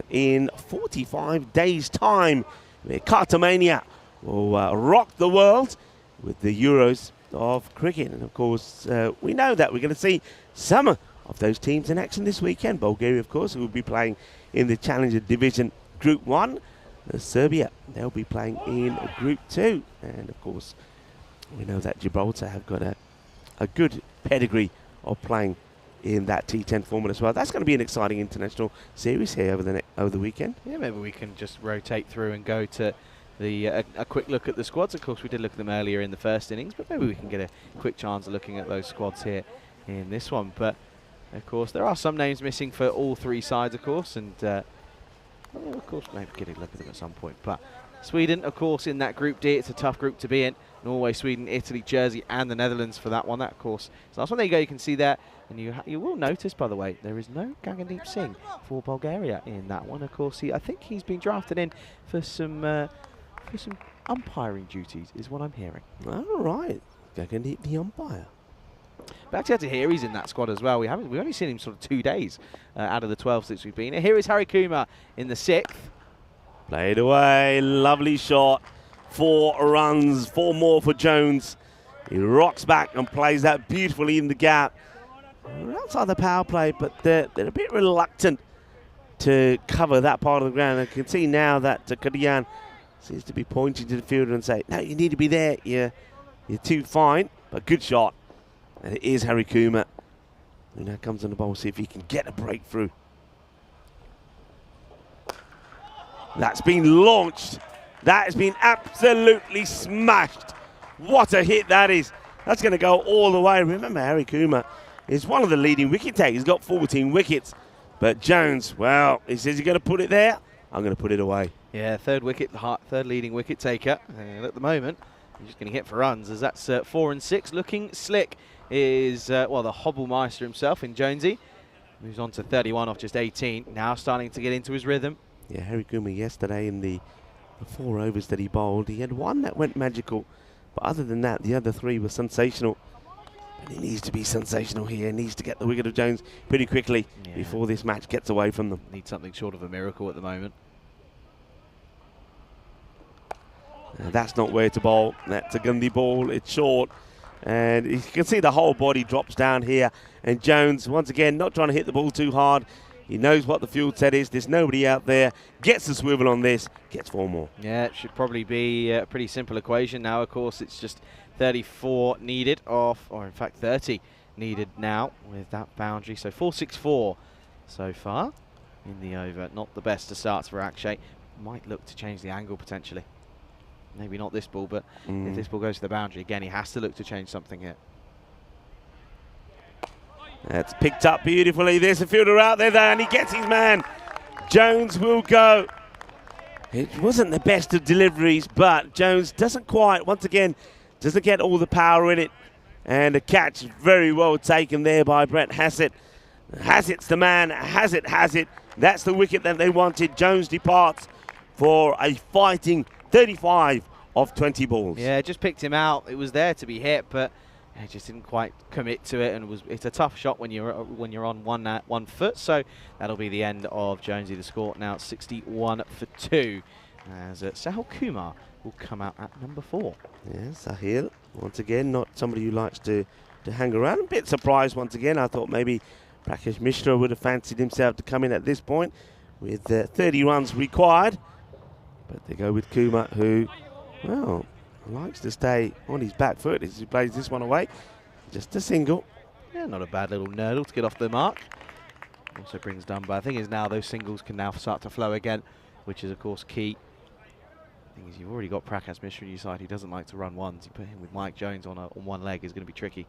in 45 days' time. Cartamania will rock the world with the Euros of cricket. And, of course, we know that we're going to see some of those teams in action this weekend. Bulgaria, of course, will be playing in the Challenger Division Group 1. Serbia, they'll be playing in Group 2. And, of course, we know that Gibraltar have got a good pedigree of playing in that T10 format as well. That's going to be an exciting international series here over the weekend.
Yeah, maybe we can just rotate through and go to the a quick look at the squads. Of course, we did look at them earlier in the first innings, but maybe we can get a quick chance of looking at those squads here in this one. But, of course, there are some names missing for all three sides, of course, and of course, maybe get a look at them at some point. But Sweden, of course, in that Group D, it's a tough group to be in. Norway, Sweden, Italy, Jersey, and the Netherlands for that one. That, of course, so that's one. There you go. You can see there, and you will notice, by the way, there is no Gagandeep Singh for Bulgaria in that one. Of course, I think he's been drafted in for some umpiring duties, is what I'm hearing.
All right, Gagandeep, the umpire.
Back to Tahiri's in that squad as well. We've only seen him sort of 2 days out of the 12 since we've been here. Here is Harry Kumar in the 6th.
Played away, lovely shot. 4 runs, 4 more for Jones. He rocks back and plays that beautifully in the gap. We're outside the power play, but they're a bit reluctant to cover that part of the ground. I can see now that Kadian seems to be pointing to the fielder and say, no, you need to be there. You're too fine, but good shot. And it is Harry Kumar who now comes on the ball, see if he can get a breakthrough. That's been launched. That has been absolutely smashed. What a hit that is. That's going to go all the way. Remember, Harry Kumar is one of the leading wicket takers. He's got 14 wickets. But Jones, well, he says he's going to put it there. I'm going to put it away.
Yeah, third leading wicket taker. And at the moment, he's just going to hit for runs, as that's 4 and 6. Looking slick is, the Hobblemeister himself in Jonesy. Moves on to 31 off just 18. Now starting to get into his rhythm.
Yeah, Harry Kumar yesterday in the 4 overs that he bowled, he had 1 that went magical. But other than that, the other 3 were sensational. And he needs to be sensational here. He needs to get the wicket of Jones pretty quickly before this match gets away from them.
Need something short of a miracle at the moment.
That's not where to bowl. That's a Gundy ball. It's short. And you can see the whole body drops down here. And Jones, once again, not trying to hit the ball too hard. He knows what the field set is. There's nobody out there. Gets the swivel on this. Gets 4 more.
Yeah, it should probably be a pretty simple equation now. Of course, it's just 34 needed off, or in fact 30 needed now with that boundary. So 464 so far in the over. Not the best of starts for Akshay. Might look to change the angle potentially. Maybe not this ball, but if this ball goes to the boundary, again, he has to look to change something here.
That's picked up beautifully. There's a fielder out there, and he gets his man. Jones will go. It wasn't the best of deliveries, but Jones doesn't quite, once again, doesn't get all the power in it. And a catch very well taken there by Brett Hassett. Hassett's the man. Hassett has it. That's the wicket that they wanted. Jones departs for a fighting 35 of 20 balls.
Yeah, just picked him out. It was there to be hit, but he just didn't quite commit to it, and it's a tough shot when you're on one foot. So that'll be the end of Jonesy. The score now 61 for 2, as Sahil Kumar will come out at number 4.
Yeah, Sahil, once again, not somebody who likes to hang around. A bit surprised once again. I thought maybe Prakash Mishra would have fancied himself to come in at this point with 30 runs required. But they go with Kumar, who, well, likes to stay on his back foot as he plays this one away. Just a single.
Yeah, not a bad little nurdle to get off the mark. Also brings Dunbar. The thing is now those singles can now start to flow again, which is, of course, key. The thing is, you've already got Prakash Mishra on your side. He doesn't like to run ones. You put him with Mike Jones on one leg is going to be tricky.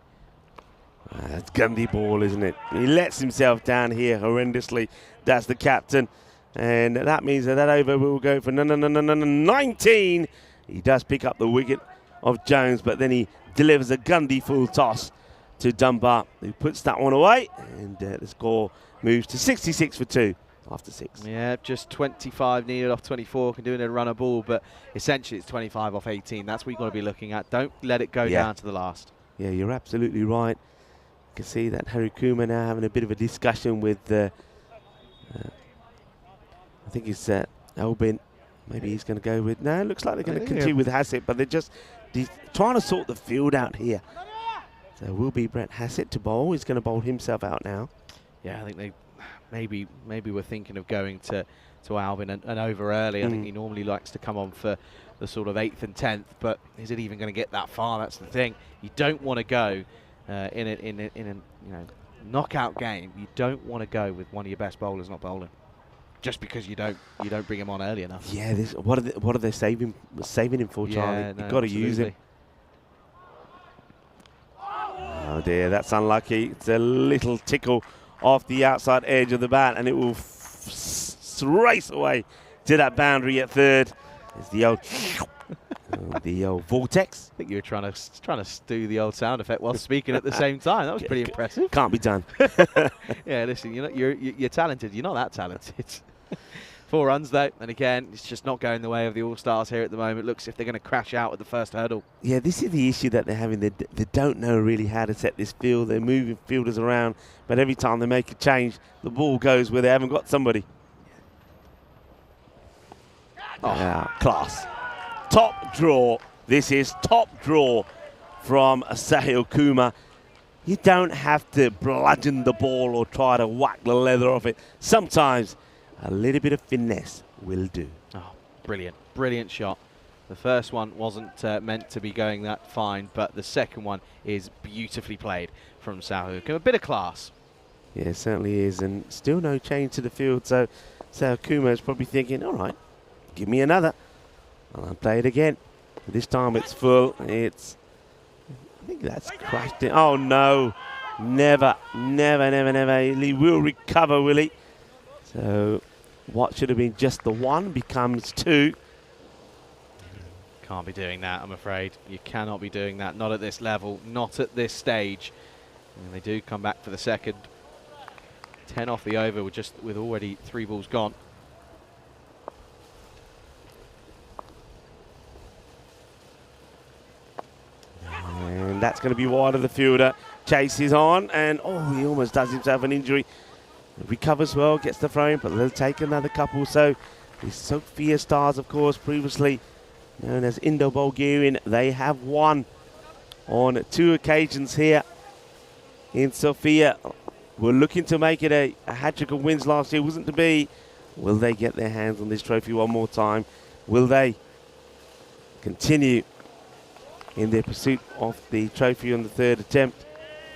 That's Gundy ball, isn't it? He lets himself down here horrendously. That's the captain. And that means that over will go for 19. He does pick up the wicket of Jones, but then he delivers a Gundy full toss to Dunbar, who puts that one away. And the score moves to 66 for 2 after 6.
Yeah, just 25 needed off 24, can do it in a runner ball, but essentially it's 25 off 18. That's what you've got to be looking at. Don't let it go down to the last.
Yeah, you're absolutely right. You can see that Harry Kuma now having a bit of a discussion with, I think it's Albin. Maybe he's going to go with, no, it looks like they're going to continue with Hassett, but they're just trying to sort the field out here. So will be Brett Hassett to bowl. He's going to bowl himself out now.
Yeah, I think they maybe we're thinking of going to Albin and over early. I think he normally likes to come on for the sort of 8th and 10th, but is it even going to get that far? That's the thing. You don't want to go in a knockout game. You don't want to go with one of your best bowlers not bowling, just because you don't bring him on early enough.
Yeah, what are they saving him for, Charlie?
Yeah,
You've got to use him. Oh dear, that's unlucky. It's a little tickle off the outside edge of the bat, and it will race away to that boundary at third. It's the old vortex.
I think you were trying to do the old sound effect while speaking at the same time. That was pretty impressive.
Can't be done.
Yeah, listen, you're talented. You're not that talented. 4 runs though, and again, it's just not going the way of the All-Stars here at the moment. Looks as if they're going to crash out at the first hurdle.
Yeah, this is the issue that they're having. They don't know really how to set this field. They're moving fielders around, but every time they make a change, the ball goes where they haven't got somebody. Oh, class. Top draw. This is top draw from Sahil Kumar. You don't have to bludgeon the ball or try to whack the leather off it. Sometimes a little bit of finesse will do.
Oh, brilliant. Brilliant shot. The first one wasn't meant to be going that fine, but the second one is beautifully played from Sahil Kumar. A bit of class.
Yeah, it certainly is. And still no change to the field. So Sahil Kumar is probably thinking, all right, give me another. And I'll play it again. This time it's full. I think that's crashed in. Oh, no. Never. He will recover, will he? So what should have been just the 1 becomes 2.
Can't be doing that, I'm afraid. You cannot be doing that. Not at this level. Not at this stage. And they do come back for the second. 10 off the over with already 3 balls gone.
And that's going to be wide of the fielder. Chases on, and he almost does himself an injury. Recovers well, gets the throw in, but they'll take another couple. So the Sofia Stars, of course, previously known as Indo-Bulgarian, they have won on 2 occasions here in Sofia. We're looking to make it a hat-trick of wins last year. Wasn't to be. Will they get their hands on this trophy one more time? Will they continue in their pursuit of the trophy on the 3rd attempt?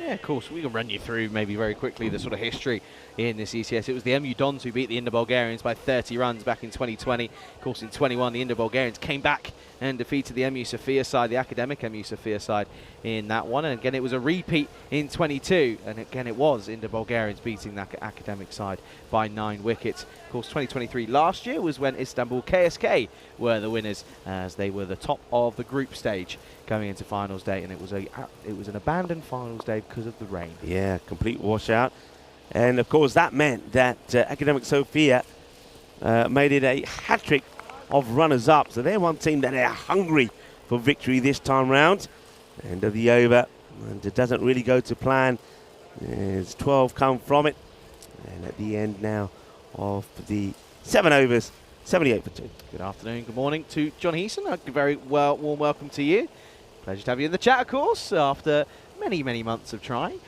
Yeah, of course. We can run you through maybe very quickly the sort of history in this ECS. It was the MU Dons who beat the Indo-Bulgarians by 30 runs back in 2020. Of course, in 21, the Indo-Bulgarians came back and defeated the MU Sofia side, the academic MU Sofia side in that one. And again, it was a repeat in 22. And again, it was Indo-Bulgarians beating that academic side by 9 wickets. Of course, 2023 last year was when Istanbul KSK were the winners, as they were the top of the group stage going into finals day, and it was an abandoned finals day because of the rain. Yeah,
complete washout. And of course that meant that Academic Sofia made it a hat-trick of runners-up. So they're one team that are hungry for victory this time round. End of the over, and it doesn't really go to plan. There's 12 come from it. And at the end now of the 7 overs, 78 for 2.
Good afternoon, good morning to John Heason. A very warm welcome to you. Pleasure to have you in the chat, of course, after many months of trying.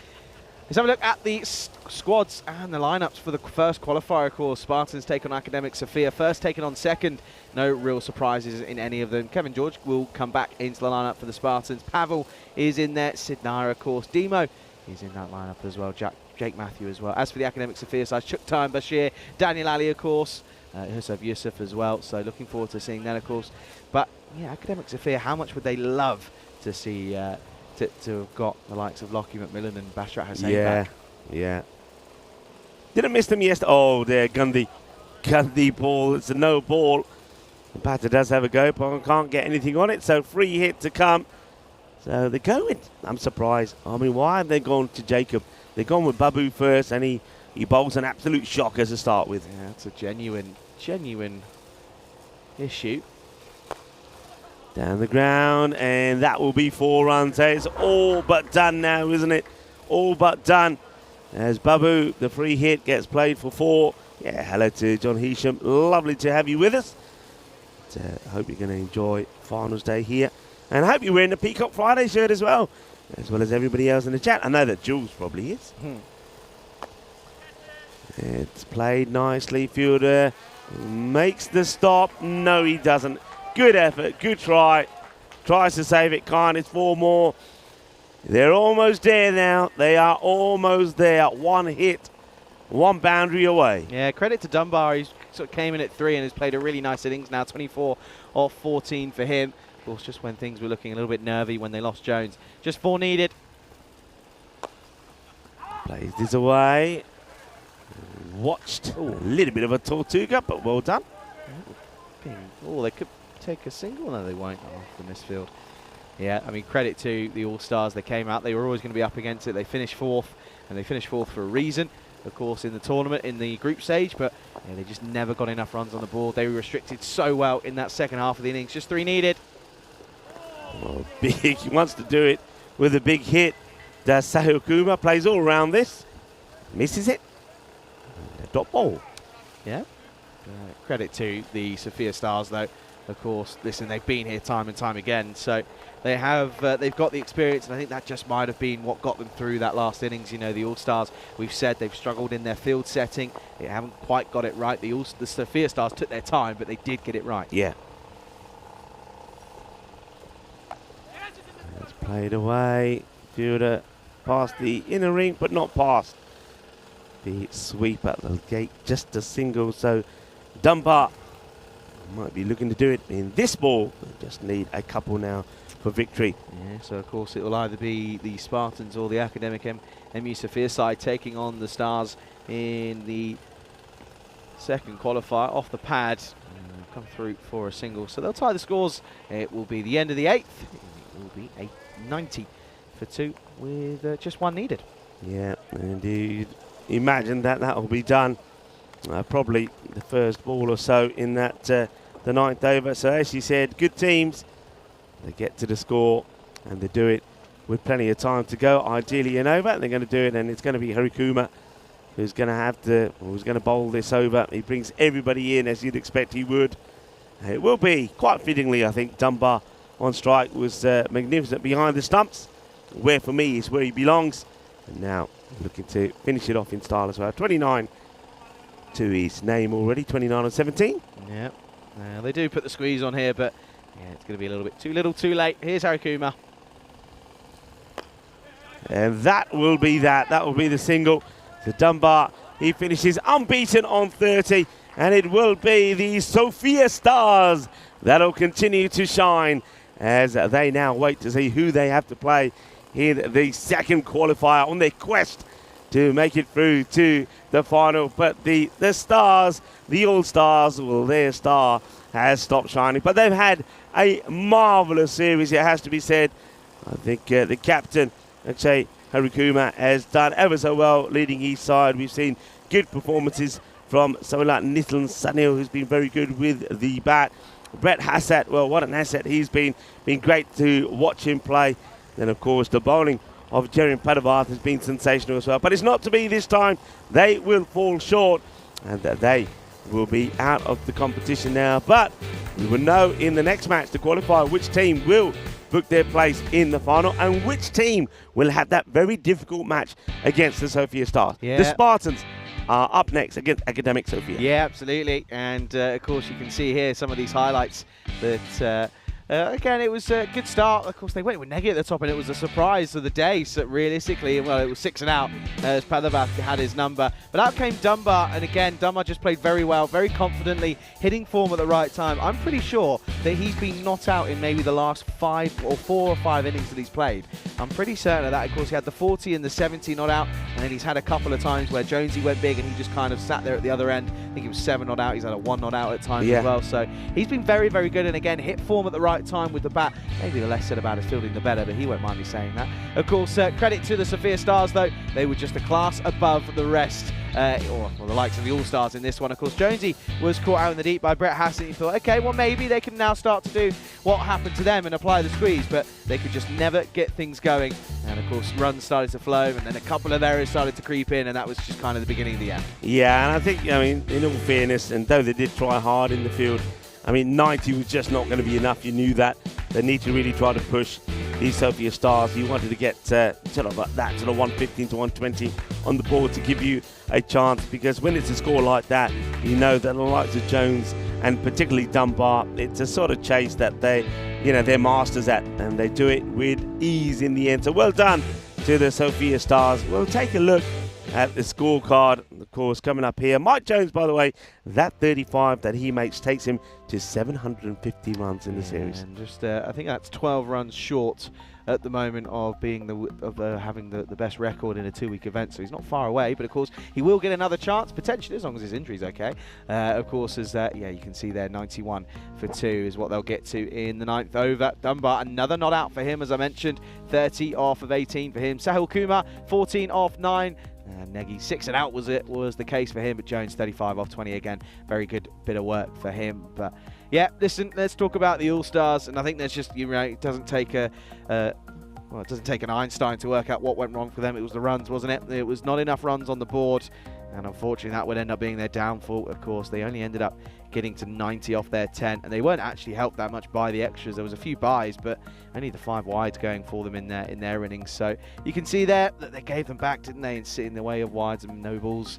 Let's have a look at the squads and the lineups for the first qualifier, of course. Spartans take on Academic Sofia, first taken on second. No real surprises in any of them. Kevin George will come back into the lineup for the Spartans. Pavel is in there. Sid Nair, of course. Demo is in that lineup as well. Jake Matthew as well. As for the Academic Sofia side, Chukhtar and Bashir, Daniel Ali, of course. Hussein Yusuf as well. So looking forward to seeing that, of course. But yeah, Academic Sofia, how much would they love to see to have got the likes of Lockie McMillan and Bashrat Hussain back?
Yeah. Didn't miss them yesterday. Oh, there, Gundy. gun the ball. It's a no ball. The batter does have a go, but can't get anything on it. So free hit to come. So they're going. I'm surprised. I mean, why have they gone to Jacob? They've gone with Babu first, and he bowls an absolute shocker to start with.
Yeah, that's a genuine issue.
Down the ground, and that will be 4 runs. It's all but done now, isn't it? All but done. As Babu, the free hit, gets played for 4. Yeah, hello to John Hesham. Lovely to have you with us. I hope you're going to enjoy finals day here. And I hope you're wearing the Peacock Friday shirt as well as everybody else in the chat. I know that Jules probably is. It's played nicely. Fielder makes the stop. No, he doesn't. Good effort, good try. Tries to save it, can't. It's 4 more. They're almost there now. They are almost there. 1 hit, 1 boundary away.
Yeah, credit to Dunbar. He sort of came in at 3 and has played a really nice innings now. 24 off 14 for him. Of course, just when things were looking a little bit nervy when they lost Jones. Just 4 needed.
Plays this away. Watched. Ooh. A little bit of a Tortuga, but well done.
Oh, they could take a single. No, they won't off the misfield. Yeah, I mean, credit to the All-Stars. They came out. They were always going to be up against it. They finished 4th, and they finished 4th for a reason, of course, in the tournament, in the group stage, but yeah, they just never got enough runs on the board. They were restricted so well in that second half of the innings. Just 3 needed.
Oh, big. He wants to do it with a big hit. Does Sahil Kumar, plays all around this. Misses it. Dot ball.
Yeah. Credit to the Sophia Stars, though. Of course, listen, they've been here time and time again, so they have they've got the experience, and I think that just might have been what got them through that last innings. You know, the All-Stars, we've said they've struggled in their field setting. They haven't quite got it right. The Sophia Stars took their time, but they did get it right.
Yeah. It's played away. Fielder past the inner ring, but not past the sweep at the gate. Just a single, so Dunbar might be looking to do it in this ball. They just need a couple now for victory.
Yeah, so of course it will either be the Spartans or the academic MU Sophia side taking on the Stars in the second qualifier off the pad. Come through for a single, so they'll tie the scores. It will be the end of the 8th. It will be 890 for 2 with just 1 needed.
Yeah, indeed. Imagine that will be done probably the first ball or so in that the 9th over. So as you said, good teams, they get to the score and they do it with plenty of time to go. Ideally an over, they're going to do it, and it's going to be Harikuma who's going to bowl this over. He brings everybody in as you'd expect he would. It will be quite fittingly, I think. Dunbar on strike was magnificent behind the stumps, where for me is where he belongs. And now looking to finish it off in style as well. 29 to his name already, 29 on 17.
Yeah, they do put the squeeze on here, but yeah, it's going to be a little bit too little too late. Here's Harikuma.
And that will be that. That will be the single. So Dunbar, he finishes unbeaten on 30. And it will be the Sophia Stars that'll continue to shine as they now wait to see who they have to play in the second qualifier on their quest to make it through to the final. But the Stars, the All-Stars, well, their star has stopped shining. But they've had a marvellous series, it has to be said. I think the captain, Akshay Harikuma, has done ever so well leading each side. We've seen good performances from someone like Nitin Sanil, who's been very good with the bat. Brett Hassett, well, what an asset he's been great to watch him play. Then, of course, the bowling of Jerry Padavarth has been sensational as well. But it's not to be this time. They will fall short, and they will be out of the competition now. But we will know in the next match to qualify which team will book their place in the final and which team will have that very difficult match against the Sophia Stars.
Yeah.
The Spartans are up next against Academic Sophia.
Yeah, absolutely. And of course, you can see here some of these highlights that Again, it was a good start. Of course, they went with negative at the top, and it was a surprise of the day. So realistically, well, it was 6 and out as Padavath had his number. But out came Dunbar, and again, Dunbar just played very well, very confidently, hitting form at the right time. I'm pretty sure that he's been not out in maybe the last 4 or 5 innings that he's played. I'm pretty certain of that. Of course, he had the 40 and the 70 not out, and then he's had a couple of times where Jonesy went big and he just kind of sat there at the other end. I think he was 7 not out. He's had a 1 not out at times as well. So he's been very, very good, and again, hit form at the right time with the bat. Maybe the less said about his fielding, the better, but he won't mind me saying that. Of course, credit to the Sophia Stars, though. They were just a class above the rest. Or the likes of the All-Stars in this one. Of course, Jonesy was caught out in the deep by Brett Hassett. You thought, okay, well, maybe they can now start to do what happened to them and apply the squeeze, but they could just never get things going. And, of course, runs started to flow, and then a couple of errors started to creep in, and that was just kind of the beginning of the end.
Yeah, and I think, in all fairness, and though they did try hard in the field, 90 was just not going to be enough. You knew that. They need to really try to push these Sophia Stars. You wanted to get sort of 115 to 120 on the board to give you a chance, because when it's a score like that, you know that the likes of Jones and particularly Dunbar, it's a sort of chase that they're masters at, and they do it with ease in the end. So well done to the Sophia Stars. We'll take a look at the scorecard, of course, coming up here. Mike Jones, by the way, that 35 that he makes takes him to 750 runs in the series.
And just, I think that's 12 runs short at the moment of being having the best record in a 2-week event. So he's not far away, but of course he will get another chance potentially as long as his injury's okay. Of course, as you can see there, 91 for 2 is what they'll get to in the 9th over. Dunbar, another not out for him, as I mentioned, 30 off of 18 for him. Sahil Kumar, 14 off 9. Negi 6 and out was the case for him, but Jones 35 off 20 again. Very good bit of work for him. But yeah, listen, let's talk about the All-Stars, and I think there's just, it doesn't take it doesn't take an Einstein to work out what went wrong for them. It was the runs, wasn't it? It was not enough runs on the board, and unfortunately that would end up being their downfall. Of course, they only ended up getting to 90 off their 10, and they weren't actually helped that much by the extras. There was a few buys, but only the 5 wides going for them in their innings. So you can see there that they gave them back, didn't they, and sit in the way of wides and no balls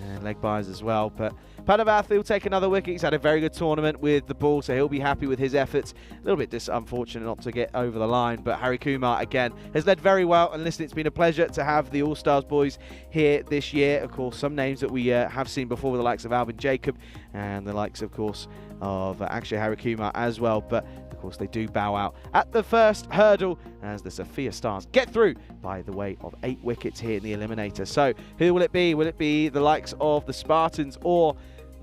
and leg buys as well. But Padavath will take another wicket. He's had a very good tournament with the ball, so he'll be happy with his efforts. A little bit unfortunate not to get over the line, but Harry Kumar, again, has led very well. And listen, it's been a pleasure to have the All-Stars boys here this year. Of course, some names that we have seen before with the likes of Alvin Jacob and the likes, of course, of actually Harry Kumar as well. But of course, they do bow out at the first hurdle as the Sophia Stars get through by the way of 8 wickets here in the eliminator. So who will it be? Will it be the likes of the Spartans or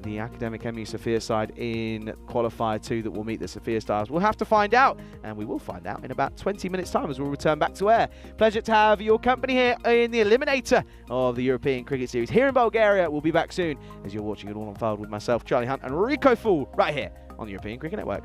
the Academic MU Sophia side in Qualifier 2 that will meet the Sophia Stars? We'll have to find out, and we will find out in about 20 minutes time as we'll return back to air. Pleasure to have your company here in the eliminator of the European Cricket Series here in Bulgaria. We'll be back soon as you're watching it all unfold with myself, Charlie Hunt, and Rico Fool right here on the European Cricket Network.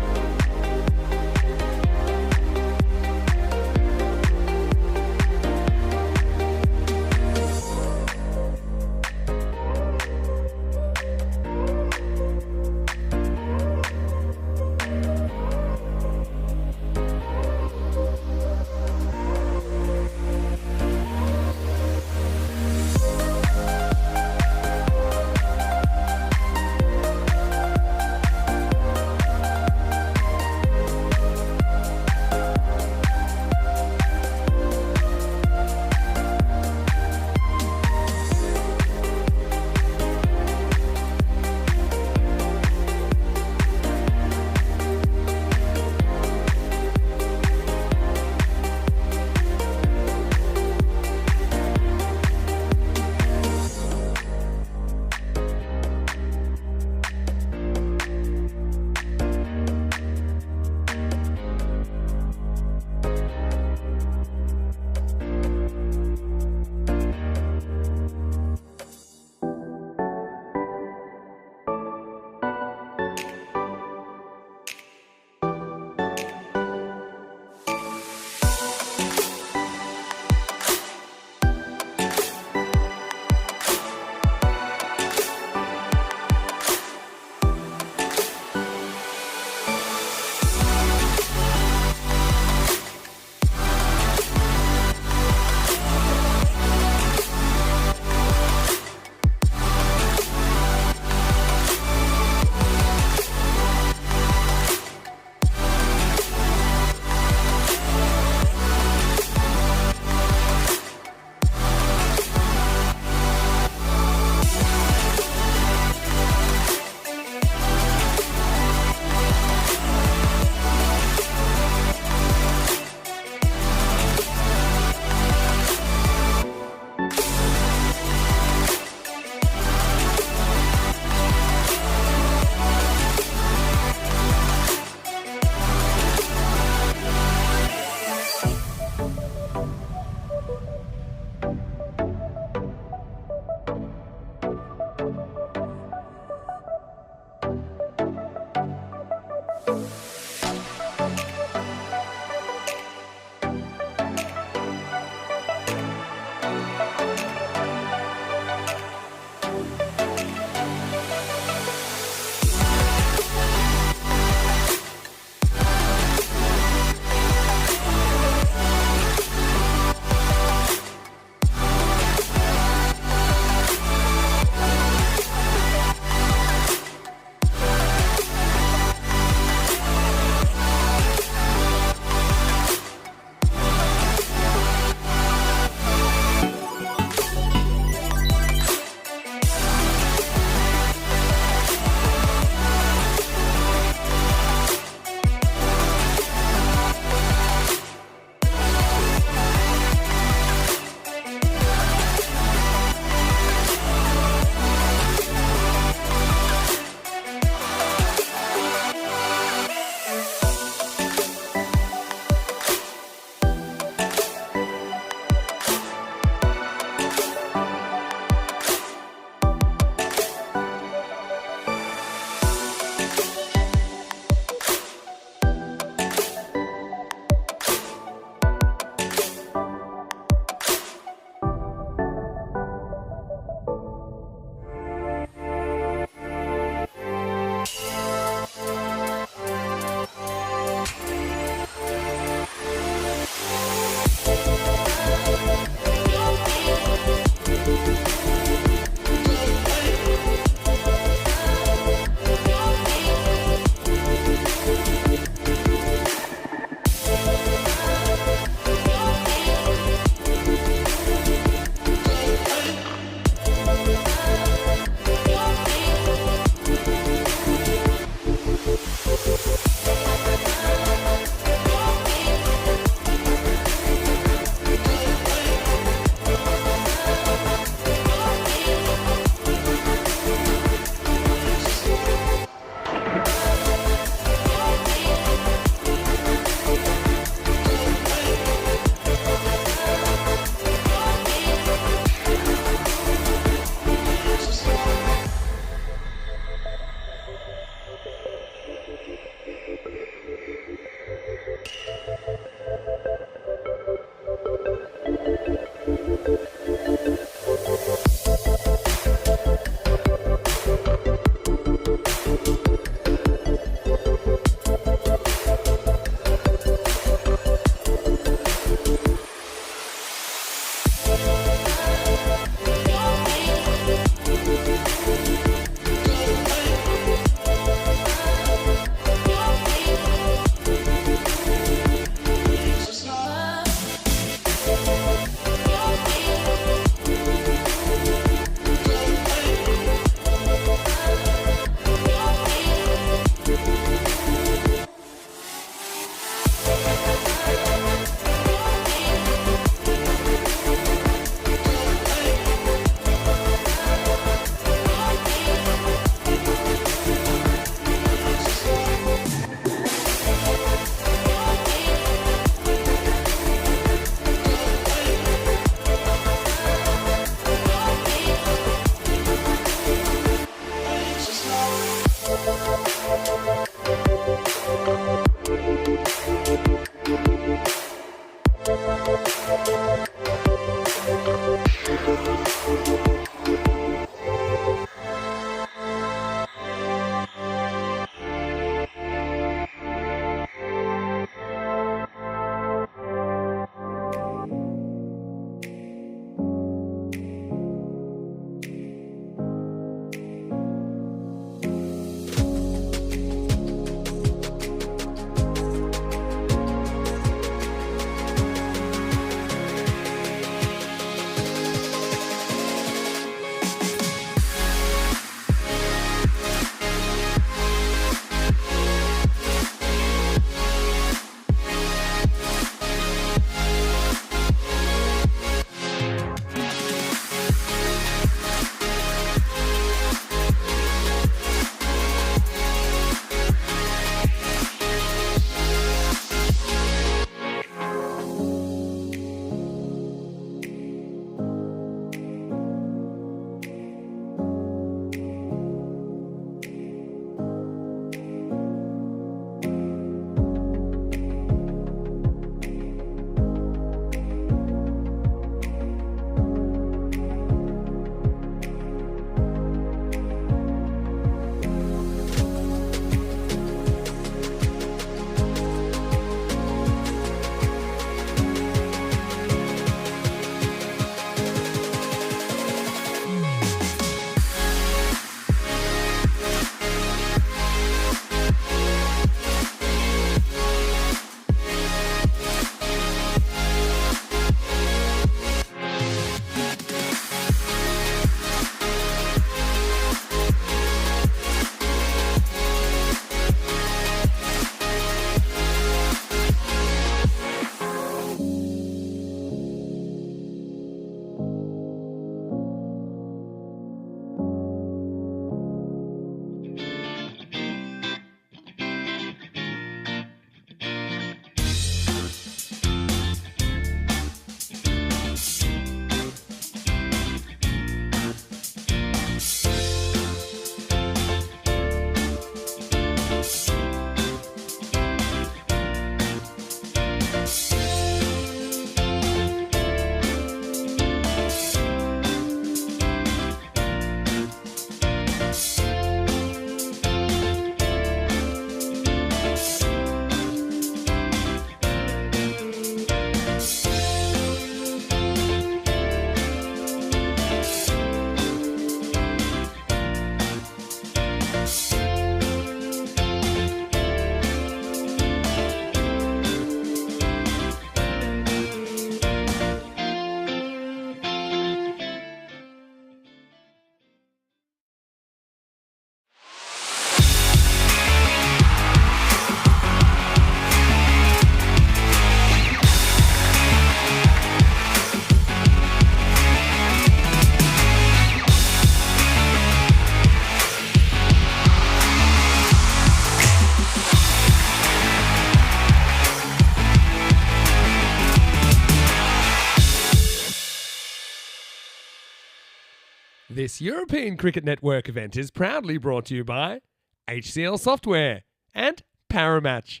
This European Cricket Network event is proudly brought to you by HCL Software and Paramatch.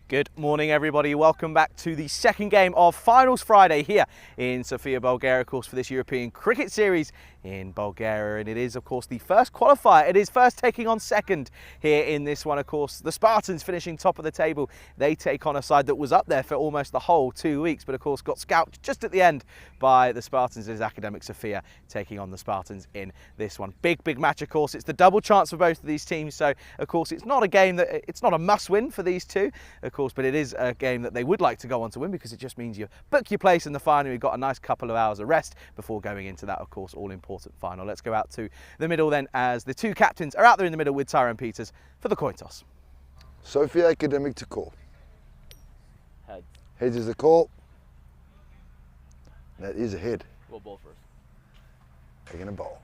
Good morning, everybody. Welcome back to the second game of Finals Friday here in Sofia, Bulgaria, of course, for this European Cricket Series in Bulgaria. And it is, of course, the first qualifier. It is first taking on second here in this one, of course. The Spartans finishing top of the table. They take on a side that was up there for almost the whole 2 weeks, but, of course, got scalped just at the end by the Spartans. It is Academic Sofia taking on the Spartans in this one. Big, big match, of course. It's the double chance for both of these teams. So, of course, it's not a game that, it's not a must-win for these two, of course, but it is a game that they would like to go on to win because it just means you book your place in the final. You've got a nice couple of hours of rest before going into that, of course, all-important final. Let's go out to the middle then, as the two captains are out there in the middle with Tyrone Peters for the coin toss.
Sofia Academic to call.
Head.
Heads is a call. That is a head.
We'll bowl first.
Taking a bowl.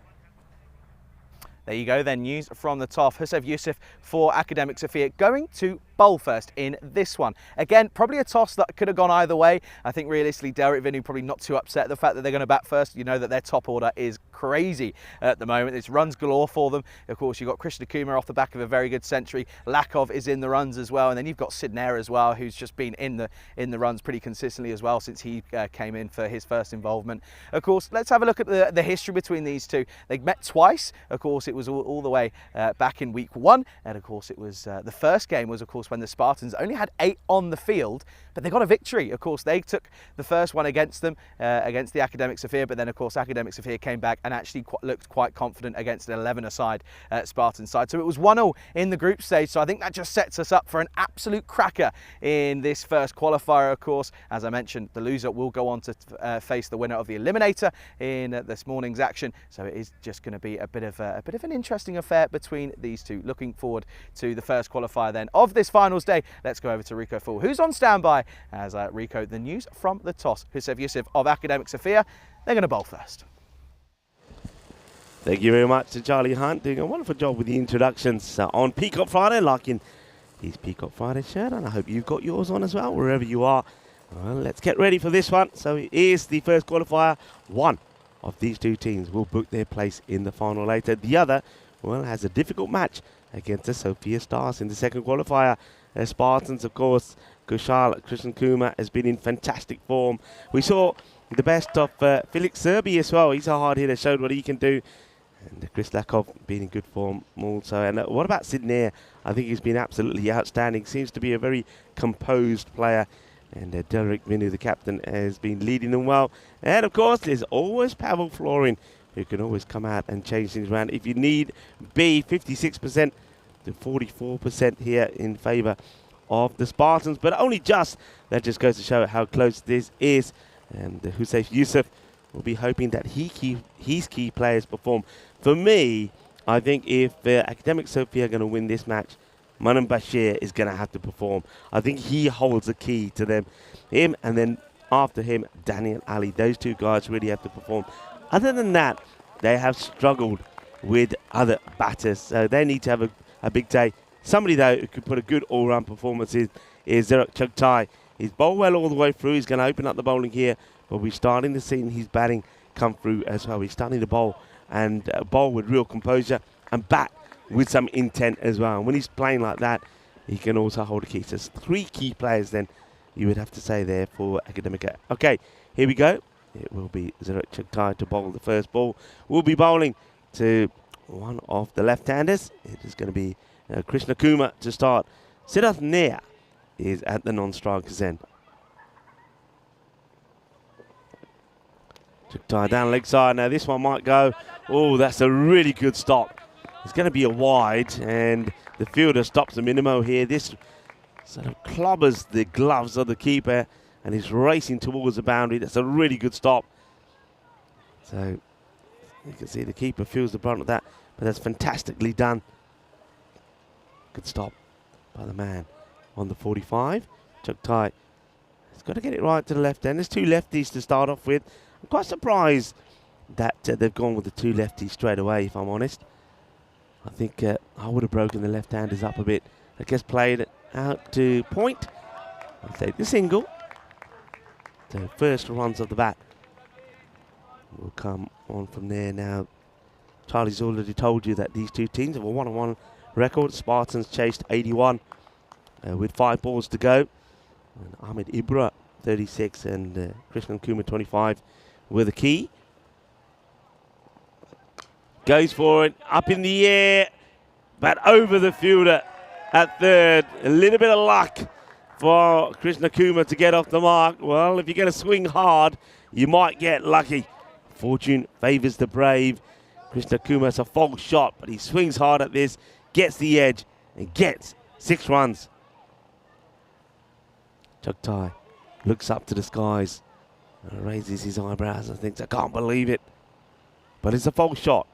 There you go then, news from the top. Husev Yusuf for Academic Sofia going to bowl first in this one. Again, probably a toss that could have gone either way. I think realistically, Derek Vinny probably not too upset at the fact that they're going to bat first. You know that their top order is crazy at the moment. It's runs galore for them. Of course, you've got Krishna Kumar off the back of a very good century. Lakov is in the runs as well, and then you've got Sidnera as well, who's just been in the runs pretty consistently as well since he came in for his first involvement. Of course, let's have a look at the history between these two. They met twice. Of course, it was all the way back in week 1, and of course it was the first game was of course when the Spartans only had 8 on the field, but they got a victory. Of course, they took the first one against them, against the Academic Sophia, but then of course Academic Sophia came back and actually looked quite confident against an 11-a-side Spartan side. So it was 1-0 in the group stage, so I think that just sets us up for an absolute cracker in this first qualifier. Of course, as I mentioned, the loser will go on to face the winner of the Eliminator in this morning's action, so it is just going to be a bit of an interesting affair between these two. Looking forward to the first qualifier then of this finals day. Let's go over to Rico Full, who's on standby as Rico, the news from the toss. Husev Yusuf of Academic Sophia, they're going to bowl first.
Thank you very much to Charlie Hunt, doing a wonderful job with the introductions on Peacock Friday, liking his Peacock Friday shirt, and I hope you've got yours on as well, wherever you are. Well, let's get ready for this one. So it is the first qualifier. One of these two teams will book their place in the final later. The other, well, has a difficult match against the Sophia Stars in the second qualifier. The Spartans, of course, Kushal Krishna Kumar has been in fantastic form. We saw the best of Felix Serbi as well. He's a hard hitter, showed what he can do. And Chris Lakov being in good form also. And what about Sidney? I think he's been absolutely outstanding. Seems to be a very composed player. And Derek Vinu, the captain, has been leading them well. And of course, there's always Pavel Florin, who can always come out and change things around. If you need be 56% to 44% here in favour of the Spartans, but only just. That just goes to show how close this is. And Husein Yusuf will be hoping that his key players perform. For me, I think if Academic Sophia are going to win this match, Manan Bashir is going to have to perform. I think he holds the key to them. Him, and then after him, Daniel Ali. Those two guys really have to perform. Other than that, they have struggled with other batters. So they need to have a big day. Somebody, though, who could put a good all-round performance in is Zerok Chugtai. He's bowled well all the way through. He's going to open up the bowling here. But we're starting to see his batting come through as well. He's starting to bowl and bowl with real composure and bat with some intent as well. And when he's playing like that, he can also hold a key. So there's 3 key players then, you would have to say there for Academica. Okay, here we go. It will be Zerok Chugtai to bowl the first ball. We'll be bowling to one of the left-handers. It is going to be Krishna Kumar to start. Siddharth Nair is at the non-striker's end. Chugtai down leg side. Now this one might go. Oh, that's a really good stop. It's going to be a wide, and the fielder stops the minimo here. This sort of clobbers the gloves of the keeper, and he's racing towards the boundary. That's a really good stop. So you can see the keeper feels the brunt of that, but that's fantastically done. Good stop by the man on the 45. Chugtai has got to get it right to the left end. There's 2 lefties to start off with. I'm quite surprised that they've gone with the 2 lefties straight away, if I'm honest. I think I would have broken the left-handers up a bit. I guess played it out to point. I'll take the single. So first runs of the bat will come on from there now. Charlie's already told you that these two teams have a 1-on-1 record. Spartans chased 81 with 5 balls to go. And Ahmed Ibra, 36, and Krishnan Kumar, 25, were the key. Goes for it, up in the air, but over the fielder at third. A little bit of luck for Krishna Kumar to get off the mark. Well, if you're going to swing hard, you might get lucky. Fortune favours the brave. Krishna Kumar's a false shot, but he swings hard at this, gets the edge, and gets 6 runs. Chugtai looks up to the skies and raises his eyebrows and thinks, I can't believe it. But it's a false shot.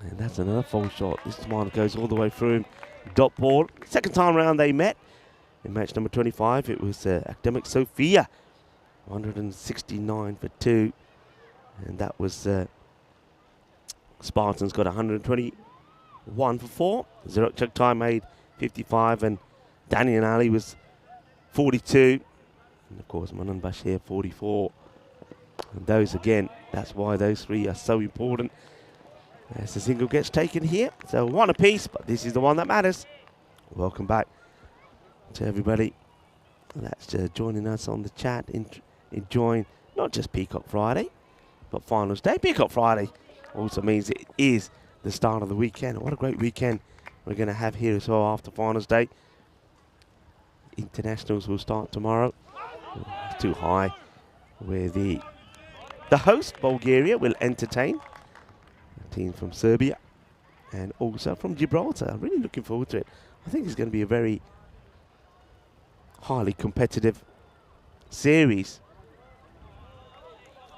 And that's another false shot. This one goes all the way through him. Dot ball. Second time round they met. In match number 25, it was Academic Sophia. 169 for 2. And that was Spartans got 120 1 for 4. Zerok Chugtai made 55 and Danny and Ali was 42. And of course, Manan Bashir 44. And those again, that's why those three are so important. As the single gets taken here. So 1 apiece, but this is the one that matters. Welcome back to everybody that's joining us on the chat, enjoying not just Peacock Friday, but Finals Day. Peacock Friday also means it is the start of the weekend. What a great weekend we're going to have here as well after Finals Day. Internationals will start tomorrow. Too high, where the host, Bulgaria, will entertain a team from Serbia and also from Gibraltar. I'm really looking forward to it. I think it's going to be a very highly competitive series.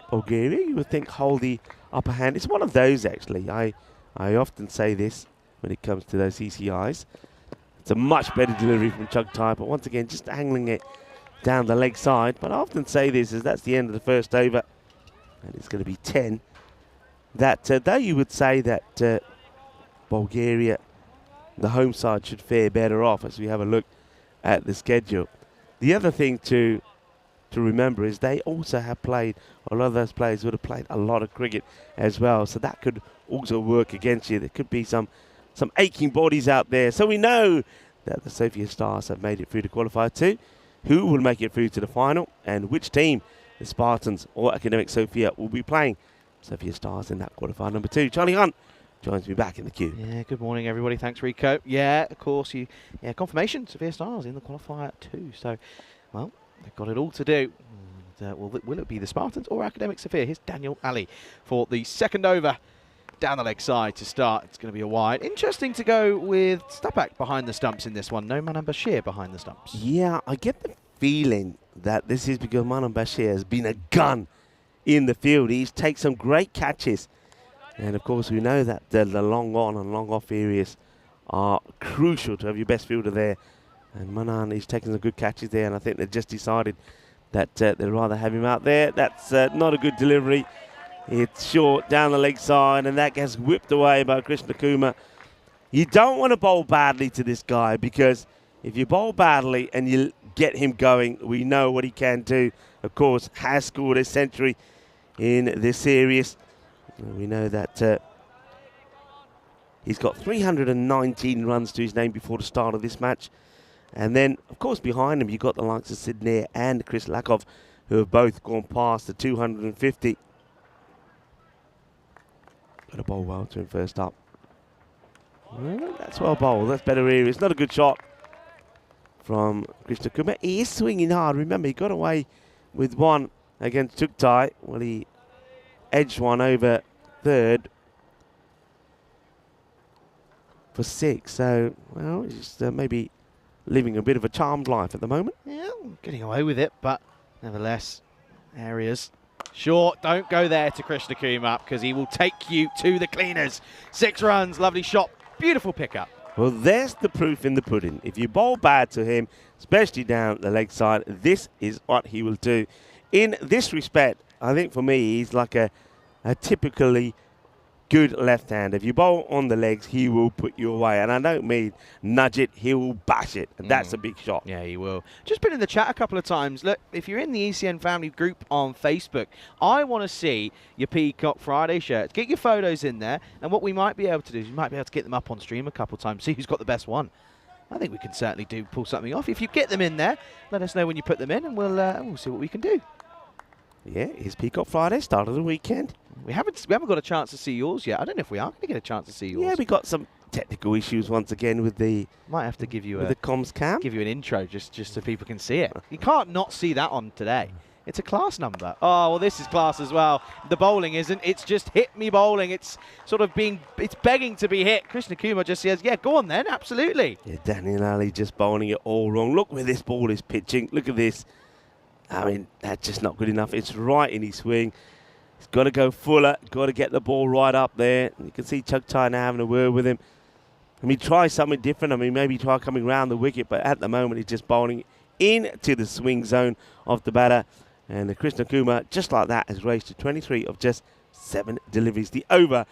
Bulgaria, you would think, hold the upper hand. It's one of those, actually. I often say this when it comes to those ECIs. It's a much better delivery from Chugtai, but once again, just angling it down the leg side. But I often say this, as that's the end of the first over, and it's going to be 10. That though you would say that Bulgaria, the home side, should fare better off as we have a look at the schedule. The other thing to remember is they also have played, a lot of those players would have played a lot of cricket as well, so that could also work against you. There could be some aching bodies out there. So we know that the Sofia Stars have made it through to Qualifier Two. Who will make it through to the final, and which team, the Spartans or Academic Sofia, will be playing Sofia Stars in that qualifier number 2. Charlie Hunt joins me back in the queue.
Yeah, good morning, everybody. Thanks, Rico. Yeah, of course, confirmation, Sofia Stars in the Qualifier 2. So, well, they've got it all to do. And, will it be the Spartans or Academic Sofia? Here's Daniel Ali for the second over. Down the leg side to start. It's going to be a wide. Interesting to go with Stupak behind the stumps in this one. No Manan Bashir behind the stumps.
Yeah, I get the feeling that this is because Manan Bashir has been a gun in the field. He's taken some great catches. And of course, we know that the long on and long off areas are crucial to have your best fielder there. And Manan is taking some good catches there. And I think they've just decided that they'd rather have him out there. That's not a good delivery. It's short down the leg side, and that gets whipped away by Krishna Kumar. You don't want to bowl badly to this guy, because if you bowl badly and you get him going, we know what he can do. Of course, has scored a century in this series. We know that he's got 319 runs to his name before the start of this match. And then, of course, behind him, you've got the likes of Sydney and Chris Lakov, who have both gone past the 250. Got to bowl well to him first up. Well, that's well bowled. That's better area. It's not a good shot from Krishna Kumar. He is swinging hard. Remember, he got away with one against Chugtai. Well, he edged one over third for 6. So, well, he's maybe living a bit of a charmed life at the moment.
Yeah, getting away with it, but nevertheless, areas. Short, don't go there to Krishna Kumar, because he will take you to the cleaners. 6 runs, lovely shot, beautiful pickup.
Well, there's the proof in the pudding. If you bowl bad to him, especially down the leg side, this is what he will do. In this respect, I think for me, he's like a typically good left-hander. If you bowl on the legs, he will put you away. And I don't mean nudge it, he will bash it. And that's a big shot.
Yeah, he will. Just been in the chat a couple of times. Look, if you're in the ECN family group on Facebook, I want to see your Peacock Friday shirts. Get your photos in there. And what we might be able to do is we might be able to get them up on stream a couple of times, see who's got the best one. I think we can certainly pull something off. If you get them in there, let us know when you put them in, and we'll see what we can do.
Yeah, it's Peacock Friday, start of the weekend.
We haven't got a chance to see yours yet. I don't know if we are going to get a chance to see yours.
Yeah, we got some technical issues once again with the
might have to give you
the comms cam.
Give you an intro just so people can see it. You can't not see that on today. It's a class number. Oh, well, this is class as well. The bowling isn't. It's just hit me bowling. It's sort of it's begging to be hit. Krishna Kumar just says, yeah, go on then, absolutely.
Yeah, Daniel Ali just bowling it all wrong. Look where this ball is pitching. Look at this. I mean, that's just not good enough. It's right in his swing. He's got to go fuller. Got to get the ball right up there. And you can see Chugtai now having a word with him. I mean, try something different. I mean, maybe try coming round the wicket. But at the moment, he's just bowling into the swing zone of the batter. And the Krishna Kumar, just like that, has raised to 23 of just 7 deliveries. The over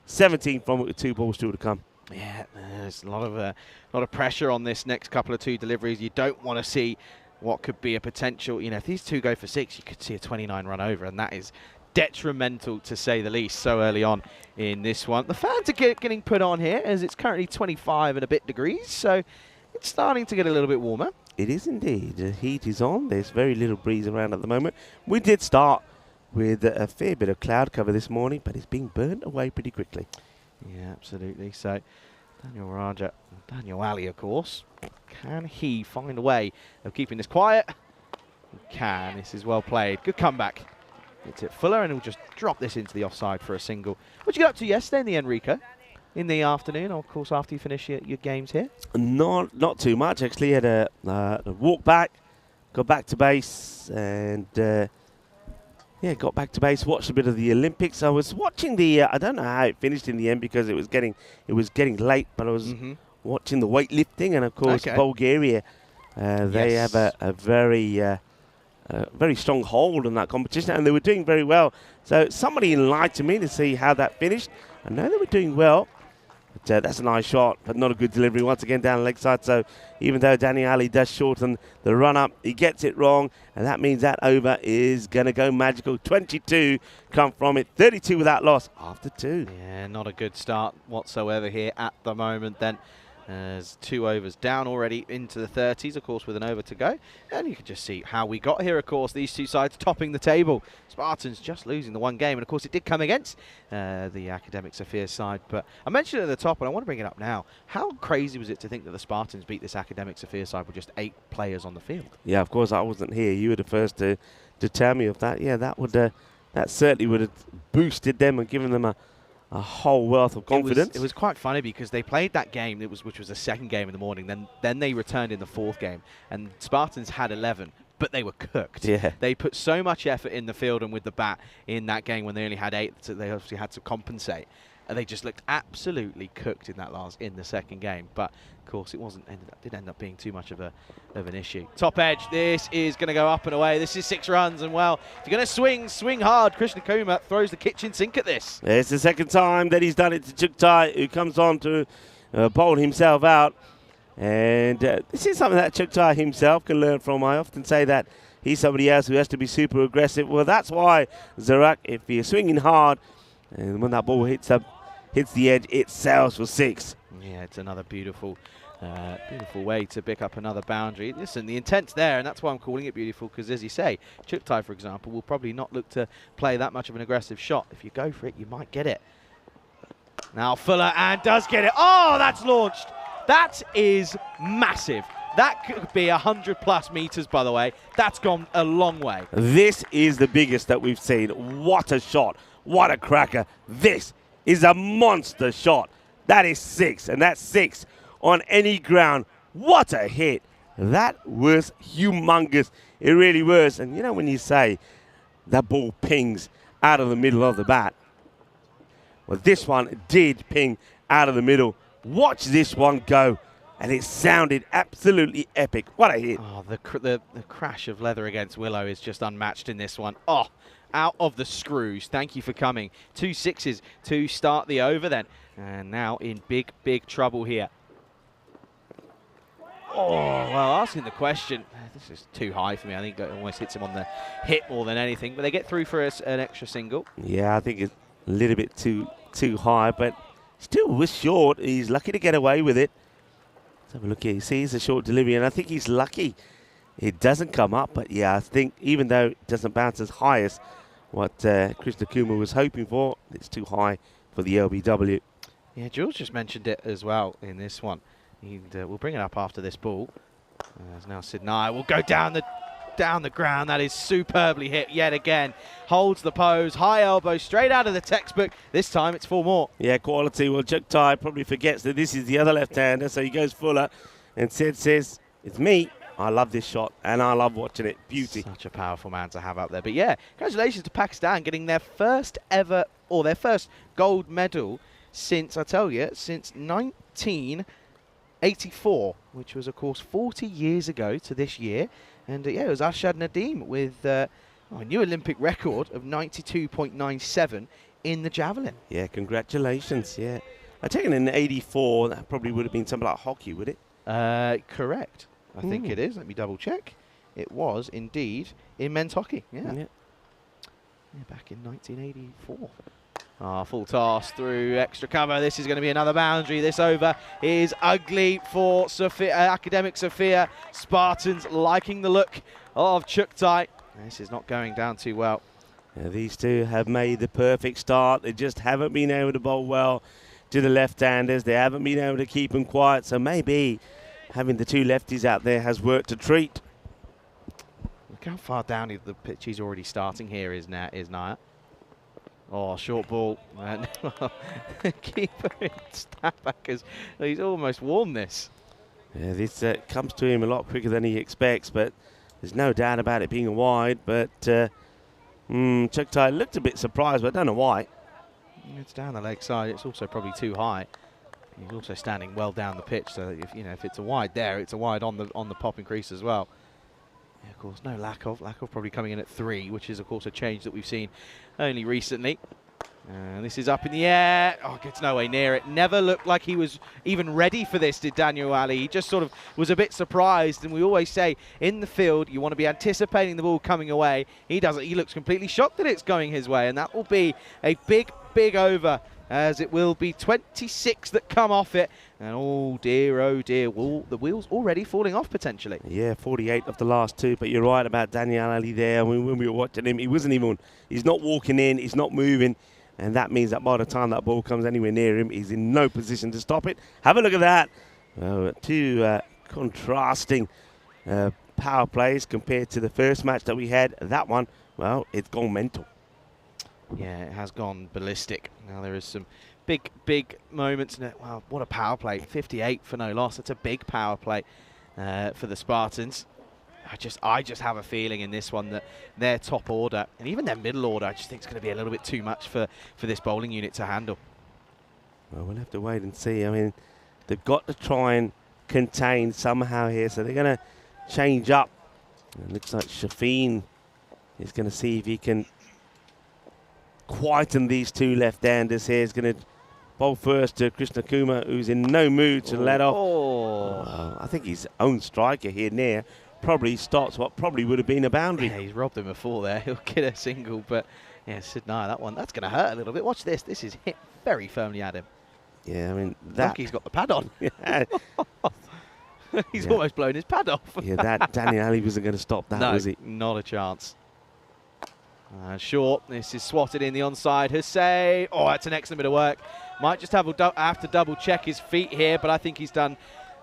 17 from it with 2 balls still to come.
Yeah, there's a lot of pressure on this next couple of 2 deliveries. You don't want to see what could be a potential, if these 2 go for 6, you could see a 29 run over, and that is detrimental to say the least so early on in this one. The fans are getting put on here as it's currently 25 and a bit degrees, so it's starting to get a little bit warmer.
It is indeed. The heat is on. There's very little breeze around at the moment. We did start with a fair bit of cloud cover this morning, but it's being burnt away pretty quickly.
Yeah, absolutely. So Daniel Ali, of course, can he find a way of keeping this quiet? He can. This is well played. Good comeback. It's it Fuller, and he'll just drop this into the offside for a single. What did you get up to yesterday in the end, Rico? In the afternoon, or of course, after you finish your games here?
Not too much, actually. Had a walk back, got back to base, and got back to base. Watched a bit of the Olympics. I was watching the. I don't know how it finished in the end because it was getting late. But I was watching the weightlifting, and of course, Bulgaria. They have a very strong hold on that competition, and they were doing very well. So somebody enlightened me to see how that finished. I know they were doing well. But that's a nice shot, but not a good delivery. Once again, down the leg side. So even though Daniel Ali does shorten the run-up, he gets it wrong, and that means that over is going to go magical. 22 come from it, 32 without loss after 2.
Yeah, not a good start whatsoever here at the moment then. There's 2 overs down already into the 30s, of course, with an over to go. And you can just see how we got here, of course, these 2 sides topping the table. Spartans just losing the 1 game, and of course it did come against the Academic Sophia side. But I mentioned it at the top, and I want to bring it up now. How crazy was it to think that the Spartans beat this Academic Sophia side with just 8 players on the field? Yeah,
of course, I wasn't here. You were the first to tell me of that. Yeah, that certainly would have boosted them and given them a whole wealth of confidence.
It was quite funny because they played that game, which was the second game in the morning. Then they returned in the 4th game, and Spartans had 11, but they were cooked.
Yeah.
They put so much effort in the field and with the bat in that game when they only had 8, so they obviously had to compensate. And they just looked absolutely cooked in the second game. But of course, it didn't end up being too much of an issue. Top edge. This is going to go up and away. This is 6 runs, and well, if you're going to swing hard. Krishna Kumar throws the kitchen sink at this.
It's the second time that he's done it to Chuktai, who comes on to bowl himself out. And this is something that Chuktai himself can learn from. I often say that he's somebody else who has to be super aggressive. Well, that's why Zarak, if you're swinging hard, and when that ball hits the edge, it sails for 6.
Yeah, it's another beautiful way to pick up another boundary. Listen, the intent's there, and that's why I'm calling it beautiful, because as you say, Chuktai, for example, will probably not look to play that much of an aggressive shot. If you go for it, you might get it. Now Fuller, and does get it. Oh, that's launched. That is massive. That could be 100+ meters, by the way. That's gone a long way.
This is the biggest that we've seen. What a shot. What a cracker. This is a monster shot. That is 6, and that's 6 on any ground. What a hit. That was humongous. It really was. And you know when you say that ball pings out of the middle of the bat, well, this one did ping out of the middle. Watch this one go, and it sounded absolutely epic. What a hit.
Oh, the crash of leather against Willow is just unmatched in this one. Oh, out of the screws. Thank you for coming. 2 6s to start the over then. And now in big, big trouble here. Oh, well, asking the question. This is too high for me. I think it almost hits him on the hip more than anything. But they get through for an extra single.
Yeah, I think it's a little bit too high, but still was short. He's lucky to get away with it. Let's have a look here. You see, it's a short delivery, and I think he's lucky it doesn't come up. But yeah, I think even though it doesn't bounce as high as what Krishna Kumar was hoping for, it's too high for the LBW.
Yeah, Jules just mentioned it as well in this one. We'll bring it up after this ball. As now Sidnai will go down the ground. That is superbly hit yet again. Holds the pose, high elbow, straight out of the textbook. This time it's 4 more.
Yeah, quality. Well, Chuktai probably forgets that this is the other left-hander, so he goes Fuller. And Sid says, it's me. I love this shot, and I love watching it. Beauty.
Such a powerful man to have out there. But yeah, congratulations to Pakistan getting their first ever, or their first gold medal since 1984, which was, of course, 40 years ago to this year. And yeah, it was Arshad Nadeem with a new Olympic record of 92.97 in the javelin.
Yeah, congratulations. Yeah, I take it in 84, that probably would have been something like hockey, would it?
Correct. I think it is. Let me double check. It was indeed in men's hockey. Yeah, back in 1984. Full toss through extra cover. This is going to be another boundary. This over is ugly for Academic Sofia. Spartans liking the look of Chuktai. This is not going down too well.
Yeah, these two have made the perfect start. They just haven't been able to bowl well to the left-handers. They haven't been able to keep them quiet. So maybe having the two lefties out there has worked a treat.
Look how far down the pitch he's already starting here is Naya. Oh, short ball. Keeper in Stabackers. He's almost won this.
Yeah, this comes to him a lot quicker than he expects, but there's no doubt about it being a wide. But Chuktai looked a bit surprised, but I don't know why.
It's down the leg side. It's also probably too high. He's also standing well down the pitch, so if it's a wide there, it's a wide on the popping crease as well. Yeah, of course, no Lakov. Lakov probably coming in at 3, which is of course a change that we've seen only recently. This is up in the air. Oh, gets no way near it. Never looked like he was even ready for this, did Daniel Ali. He just sort of was a bit surprised, and we always say in the field you want to be anticipating the ball coming away. He doesn't. He looks completely shocked that it's going his way, and that will be a big over, as it will be 26 that come off it. And oh dear, the wheels already falling off potentially.
Yeah, 48 of the last 2, but you're right about Daniel Ali there. When we were watching him, he's not walking in, he's not moving, and that means that by the time that ball comes anywhere near him, he's in no position to stop it. Have a look at that. Two contrasting power plays compared to the first match that we had. That one, well, it's gone mental.
Yeah, it has gone ballistic. Now there is some big moments. Wow, what a power play. 58 for no loss. That's a big power play for the Spartans. I just have a feeling in this one that their top order, and even their middle order, I just think it's going to be a little bit too much for this bowling unit to handle.
Well, we'll have to wait and see. I mean, they've got to try and contain somehow here, so they're going to change up. It looks like Shafeen is going to see if he can quieten these two left-handers here. He's going to bowl first to Krishna Kumar, who's in no mood to let off. I think his own striker here near probably stops what probably would have been a boundary.
Yeah, he's robbed him a 4 there. He'll get a single, but yeah, Sidney, that's going to hurt a little bit. Watch this. This is hit very firmly at him.
Yeah, I mean, that...
He's got the pad on.
Yeah.
He's almost blown his pad off.
Yeah, that Daniel Ali wasn't going to stop that, was he?
Not a chance. Short. This is swatted in the onside. Hussein. Oh, that's an excellent bit of work. Might just have to double check his feet here, but I think he's done,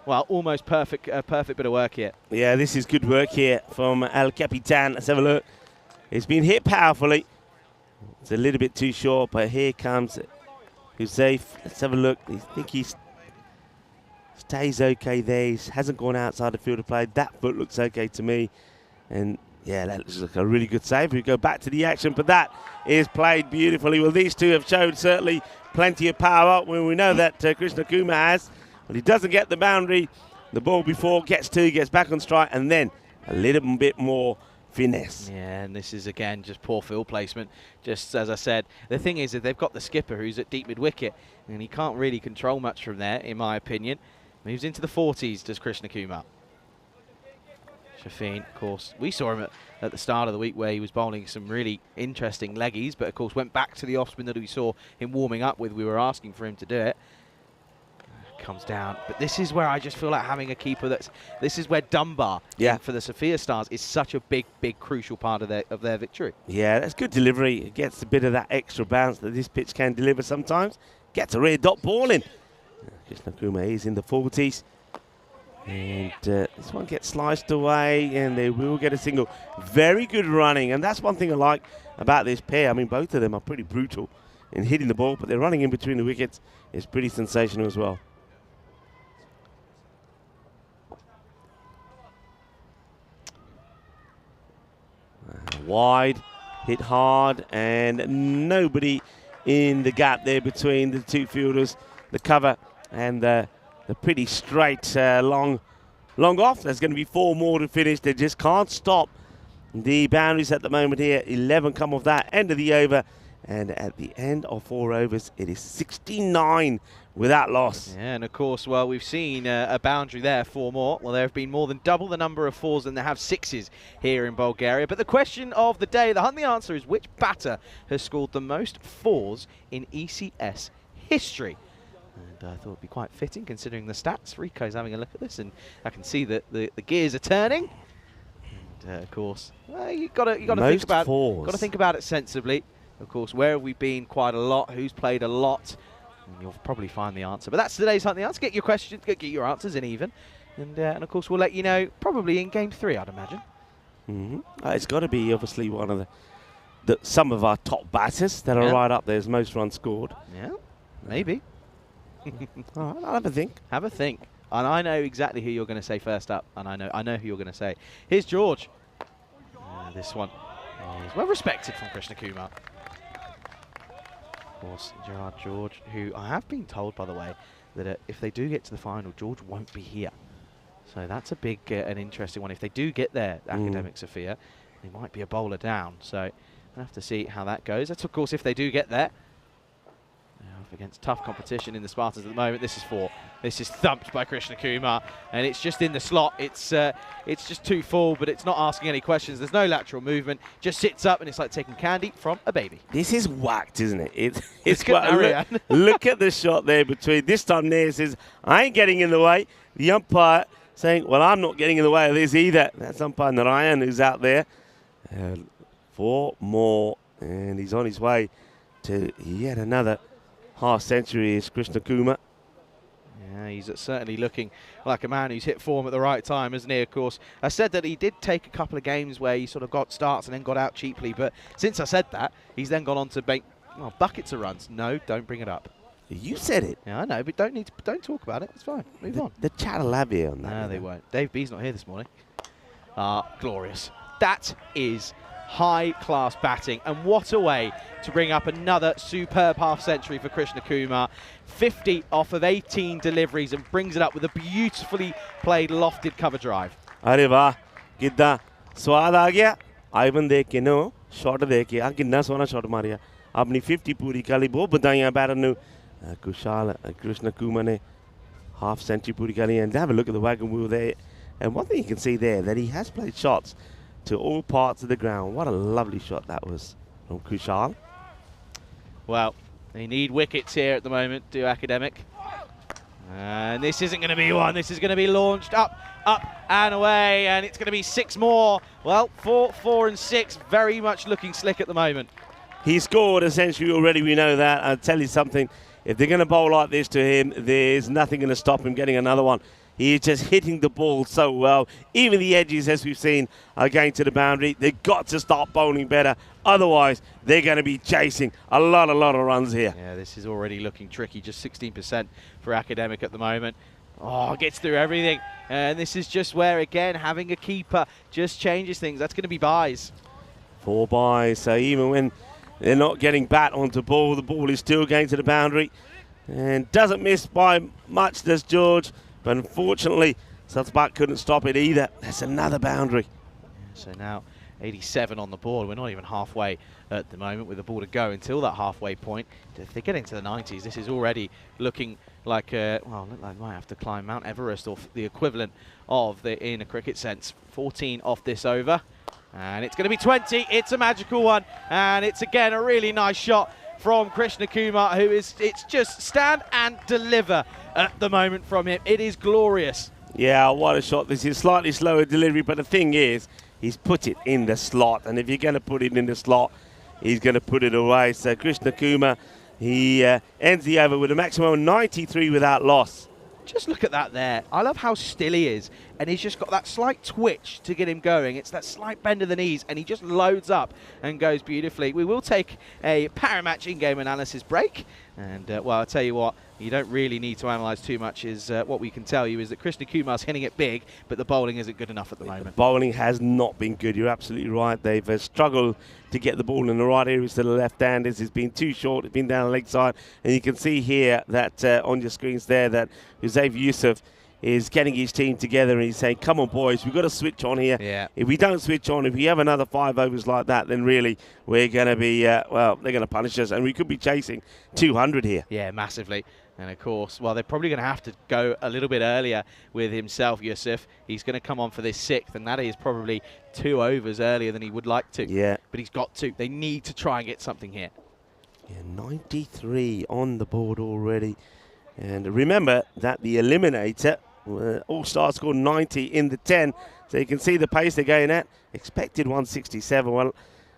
well, almost perfect bit of work here. Yeah,
this is good work here from El Capitan. Let's have a look. It's been hit powerfully. It's a little bit too short, but here comes Hussein. Let's have a look. I think he stays okay there. He hasn't gone outside the field of play. That foot looks okay to me. And yeah, that looks like a really good save. We go back to the action, but that is played beautifully. Well, these two have shown certainly plenty of power. When we know that Krishna Kumar has, but he doesn't get the boundary. The ball before gets back on strike, and then a little bit more finesse.
Yeah, and this is again just poor field placement. Just as I said, the thing is that they've got the skipper who's at deep mid wicket, and he can't really control much from there, in my opinion. Moves into the 40s, does Krishna Kumar. Shafeen, of course, we saw him at the start of the week where he was bowling some really interesting leggies, but of course went back to the off-spin that we saw him warming up with. We were asking for him to do it. Comes down, but this is where I just feel like having a keeper this is where Dunbar for the Sofia Stars is such a big crucial part of their victory.
Yeah, that's good delivery. It gets a bit of that extra bounce that this pitch can deliver sometimes. Gets a rear dot ball in. Krishna Kumar is in the 40s. And this one gets sliced away, and they will get a single. Very good running, and that's one thing I like about this pair. I mean, both of them are pretty brutal in hitting the ball, but they're running in between the wickets. It's pretty sensational as well. Wide, hit hard, and nobody in the gap there between the two fielders. The cover and the pretty straight long off. There's going to be 4 more to finish. They just can't stop the boundaries at the moment here. 11 come off that. End of the over. And at the end of 4 overs, it is 69 without loss.
Yeah, and of course, well, we've seen a boundary there, 4 more. Well, there have been more than double the number of 4s than there have 6s here in Bulgaria. But the question of the day, the hunt, the answer is which batter has scored the most 4s in ECS history? And I thought it'd be quite fitting considering the stats. Rico's having a look at this, and I can see that the gears are turning. And of course, you got to think about
fours.
Got to think about it sensibly. Of course, where have we been quite a lot? Who's played a lot? And you'll probably find the answer. But that's today's hunt, the answer. Get your questions, get your answers in even, and of course we'll let you know probably in game 3, I'd imagine.
It's got to be obviously one of some of our top batters that are right up there as most runs scored.
Yeah, maybe.
All right, I'll have a think.
Have a think. And I know exactly who you're going to say first up, and I know who you're going to say. Here's George. This one is well respected from Krishna Kumar. Of course, Gerard George, who I have been told, by the way, that if they do get to the final, George won't be here. So that's a big and interesting one. If they do get there, Academic Sophia, they might be a bowler down. So we'll have to see how that goes. That's, of course, if they do get there. Up against tough competition in the Spartans at the moment. This is 4. This is thumped by Krishna Kumar, and it's just in the slot. It's just too full, but it's not asking any questions. There's no lateral movement. Just sits up, and it's like taking candy from a baby.
This is whacked, isn't it?
It's good.
Look at the shot there between. This time Nair says, I ain't getting in the way. The umpire saying, well, I'm not getting in the way of this either. That's umpire Narayan who's out there. 4 more, and he's on his way to yet another half century is Krishna Kumar.
Yeah, he's certainly looking like a man who's hit form at the right time, isn't he, of course. I said that he did take a couple of games where he sort of got starts and then got out cheaply, but since I said that, he's then gone on to make buckets of runs. No, don't bring it up.
You said it.
Yeah, I know, but don't talk about it. It's fine. Move on.
The chat will have you on that.
No, they won't. Dave B's not here this morning. Glorious. That is high-class batting, and what a way to bring up another superb half-century for Krishna Kumar. 50 off of 18 deliveries and brings it up with a beautifully played lofted cover drive.
अरे वाह कितना स्वाद आ गया Ivan देख के no shot देख के कितना सोना शॉट मारिया अपनी 50 पूरी करी बहुत बधाइयां बैटर नु कुशाल Krishna Kumar ने half century पूरी करी and have a look at the wagon wheel there, and one thing you can see there that he has played shots to all parts of the ground. What a lovely shot that was from Kushal.
Well, they need wickets here at the moment, do Academic. And this isn't going to be one. This is going to be launched up, and away, and it's going to be 6 more. Well, 4 and 6, very much looking slick at the moment.
He scored a century already, we know that. I'll tell you something, if they're going to bowl like this to him, there's nothing going to stop him getting another one. He is just hitting the ball so well. Even the edges, as we've seen, are going to the boundary. They've got to start bowling better. Otherwise, they're going to be chasing a lot of runs here.
Yeah, this is already looking tricky. Just 16% for Academic at the moment. Oh, gets through everything. And this is just where, again, having a keeper just changes things. That's going to be buys.
4 buys. So even when they're not getting bat onto ball, the ball is still going to the boundary. And doesn't miss by much, does George. But unfortunately, Satsbat couldn't stop it either. That's another boundary.
So now 87 on the board. We're not even halfway at the moment with the ball to go until that halfway point. If they get into the 90s, this is already looking like, well, look like they might have to climb Mount Everest or the equivalent of in a cricket sense. 14 off this over. And it's going to be 20. It's a magical one. And it's, again, a really nice shot from Krishna Kumar, who it's just stand and deliver at the moment from him. It is glorious.
Yeah, what a shot. This is slightly slower delivery, but the thing is, he's put it in the slot, and if you're going to put it in the slot, he's going to put it away. So Krishna Kumar, he ends the over with a maximum of 93 without loss.
Just look at that there. I love how still he is, and he's just got that slight twitch to get him going. It's that slight bend of the knees, and he just loads up and goes beautifully. We will take a Paramatch in-game analysis break, and well, I'll tell you what, you don't really need to analyse too much. Is what we can tell you is that Krishna Kumar's hitting it big, but the bowling isn't good enough at the moment.
The bowling has not been good. You're absolutely right. They've struggled to get the ball in the right areas to the left-handers. It's been too short. It's been down the leg side. And you can see here that on your screens there that Hussein Yusuf is getting his team together and he's saying, come on, boys, we've got to switch on here.
Yeah.
If we don't switch on, if we have another 5 overs like that, then really we're going to be, well, they're going to punish us, and we could be chasing 200 here.
Yeah, massively. And of course, well, they're probably going to have to go a little bit earlier with himself, Yusuf. He's going to come on for this 6th, and that is probably 2 overs earlier than he would like to.
Yeah.
But he's got to. They need to try and get something here.
Yeah, 93 on the board already. And remember that the eliminator, All-Star scored 90 in the 10. So you can see the pace they're going at. Expected 167. Well,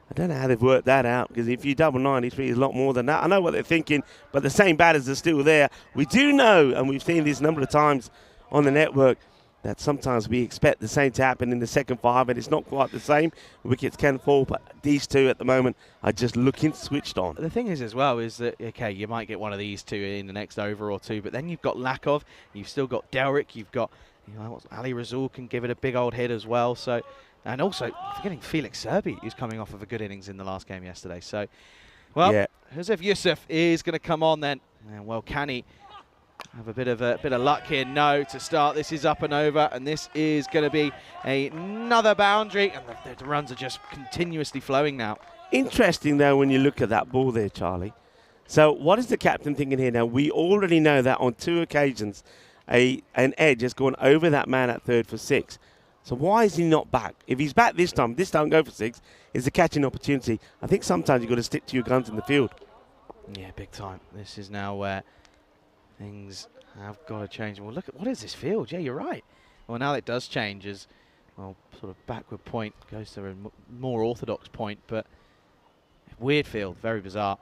I don't know how they've worked that out, because if you double 93 is a lot more than that. I know what they're thinking, but the same batters are still there. We do know, and we've seen this a number of times on the network, that sometimes we expect the same to happen in the second 5, and it's not quite the same. Wickets can fall, but these 2 at the moment are just looking switched on.
The thing is as well is that, okay, you might get one of these 2 in the next over or 2, but then you've got Lakov, you've still got Delrick, you've got, you know, Ali Razul can give it a big old hit as well. So, and also forgetting Felix Serbi, who's coming off of a good innings in the last game yesterday. So, well,
Yeah.
Josef Yusuf is going to come on then, and well, can he have a bit of luck here? No, to start. This is up and over, and this is going to be another boundary, and the runs are just continuously flowing now.
Interesting, though, when you look at that ball there, Charlie. So what is the captain thinking here now? We already know that on 2 occasions, an edge has gone over that man at 3rd for 6. So why is he not back? If he's back this time go for 6, it's a catching opportunity. I think sometimes you've got to stick to your guns in the field.
Yeah, big time. This is now where things have got to change. Well, look at, what is this field? Yeah, you're right. Well, now it does change as, well, sort of backward point goes to a more orthodox point, but weird field, very bizarre.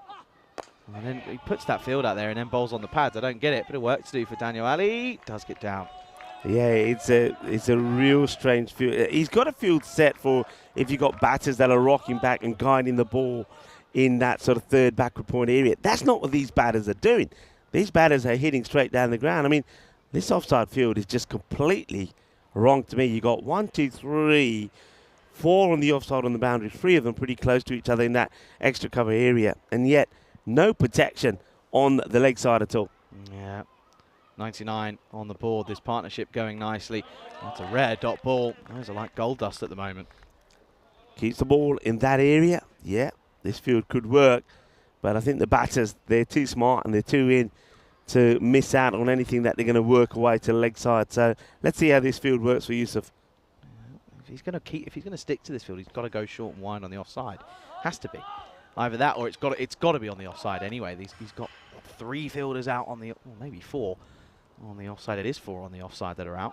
And then he puts that field out there and then bowls on the pads. I don't get it, bit of work to do for Daniel Ali. Does get down.
Yeah, it's a real strange field. He's got a field set for if you've got batters that are rocking back and guiding the ball in that sort of 3rd backward point area. That's not what these batters are doing. These batters are hitting straight down the ground. I mean, this offside field is just completely wrong to me. You got 1, 2, 3, 4 on the offside on the boundary, 3 of them pretty close to each other in that extra cover area, and yet no protection on the leg side at all.
Yeah. 99 on the board. This partnership going nicely. That's a rare dot ball. Those are like gold dust at the moment.
Keeps the ball in that area. Yeah, this field could work, but I think the batters, they're too smart and they're too in to miss out on anything that they're going to work away to the leg side. So let's see how this field works for Yusuf.
If he's going to stick to this field, he's got to go short and wide on the offside. Has to be. Either that or it's got to be on the offside anyway. He's got 3 fielders out on the, well, maybe 4 on the offside. It is 4 on the offside that are out.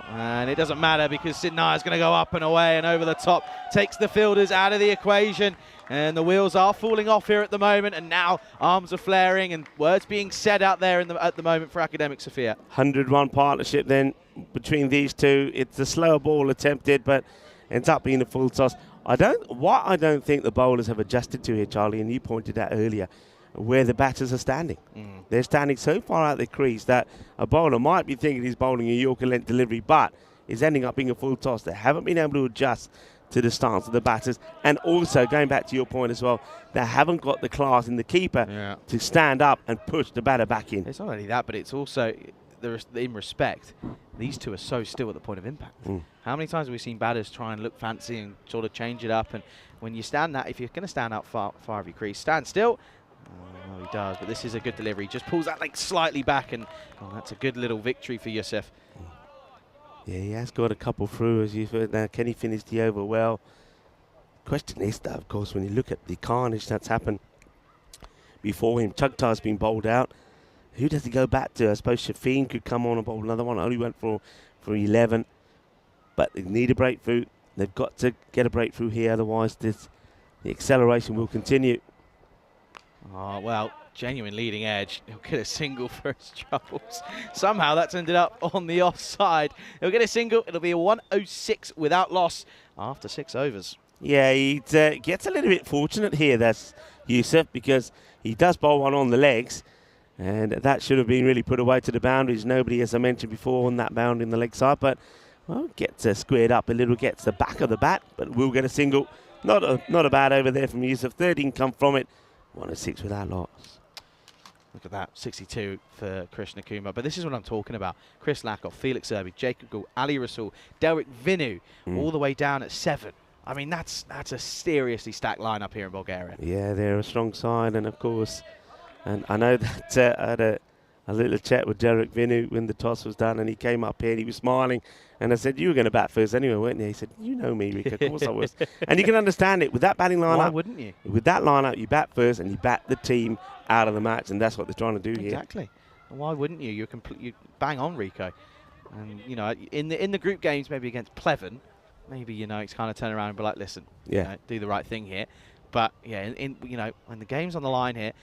And it doesn't matter because Sidney is going to go up and away and over the top, takes the fielders out of the equation, and the wheels are falling off here at the moment, and now arms are flaring and words being said out there at the moment for Academic Sofia.
100-run partnership then between these 2. It's a slower ball attempted, but ends up being a full toss. I don't think the bowlers have adjusted to here, Charlie, and you pointed out earlier where the batters are standing. They're standing so far out the crease that a bowler might be thinking he's bowling a Yorker length delivery, but is ending up being a full toss. They haven't been able to adjust to the stance of the batters, and also going back to your point as well, they haven't got the class in the keeper to stand up and push the batter back in.
It's not only that, but it's also in respect. These 2 are so still at the point of impact. How many times have we seen batters try and look fancy and sort of change it up? And when you stand that, if you're going to stand out far of your crease, stand still. Well, he does, but this is a good delivery. Just pulls that leg slightly back, and that's a good little victory for Yusuf.
Yeah, he has got a couple through, as you've heard. Now, can he finish the over well? Question is, though, of course, when you look at the carnage that's happened before him, Chugtar's been bowled out. Who does he go back to? I suppose Shafeen could come on and bowl another one. Only went for 11, but they need a breakthrough. They've got to get a breakthrough here, otherwise the acceleration will continue.
Oh, well, genuine leading edge. He'll get a single for his troubles. Somehow that's ended up on the offside. He'll get a single. It'll be a 106 without loss after 6 overs.
Yeah, he gets a little bit fortunate here, that's Yusuf, because he does bowl one on the legs, and that should have been really put away to the boundaries. Nobody, as I mentioned before, on that boundary in the leg side, but, well, gets squared up a little, gets the back of the bat, but will get a single. Not a bad over there from Yusuf. 13 come from it. 106 without loss.
Look at that, 62 for Krishna Kumar. But this is what I'm talking about. Chris Lakoff, Felix Serbi, Jacob Gould, Ali Rasul, Derek Vinu, all the way down at 7. I mean, that's a seriously stacked lineup here in Bulgaria.
Yeah, they're a strong side, and of course, and I know that I had a little chat with Derek Vinu when the toss was done, and he came up here and he was smiling, and I said, "You were going to bat first anyway, weren't you?" He said, "You know me, Rick, of course I was." And you can understand it with that batting lineup.
Why wouldn't you?
With that lineup, you bat first and you bat the team out of the match, and that's what they're trying to do here.
Exactly. Why wouldn't you? You bang on, Rico. And you know, in the group games, maybe against Pleven, maybe it's kind of turn around and be like, listen, do the right thing here. But yeah, in when the game's on the line here,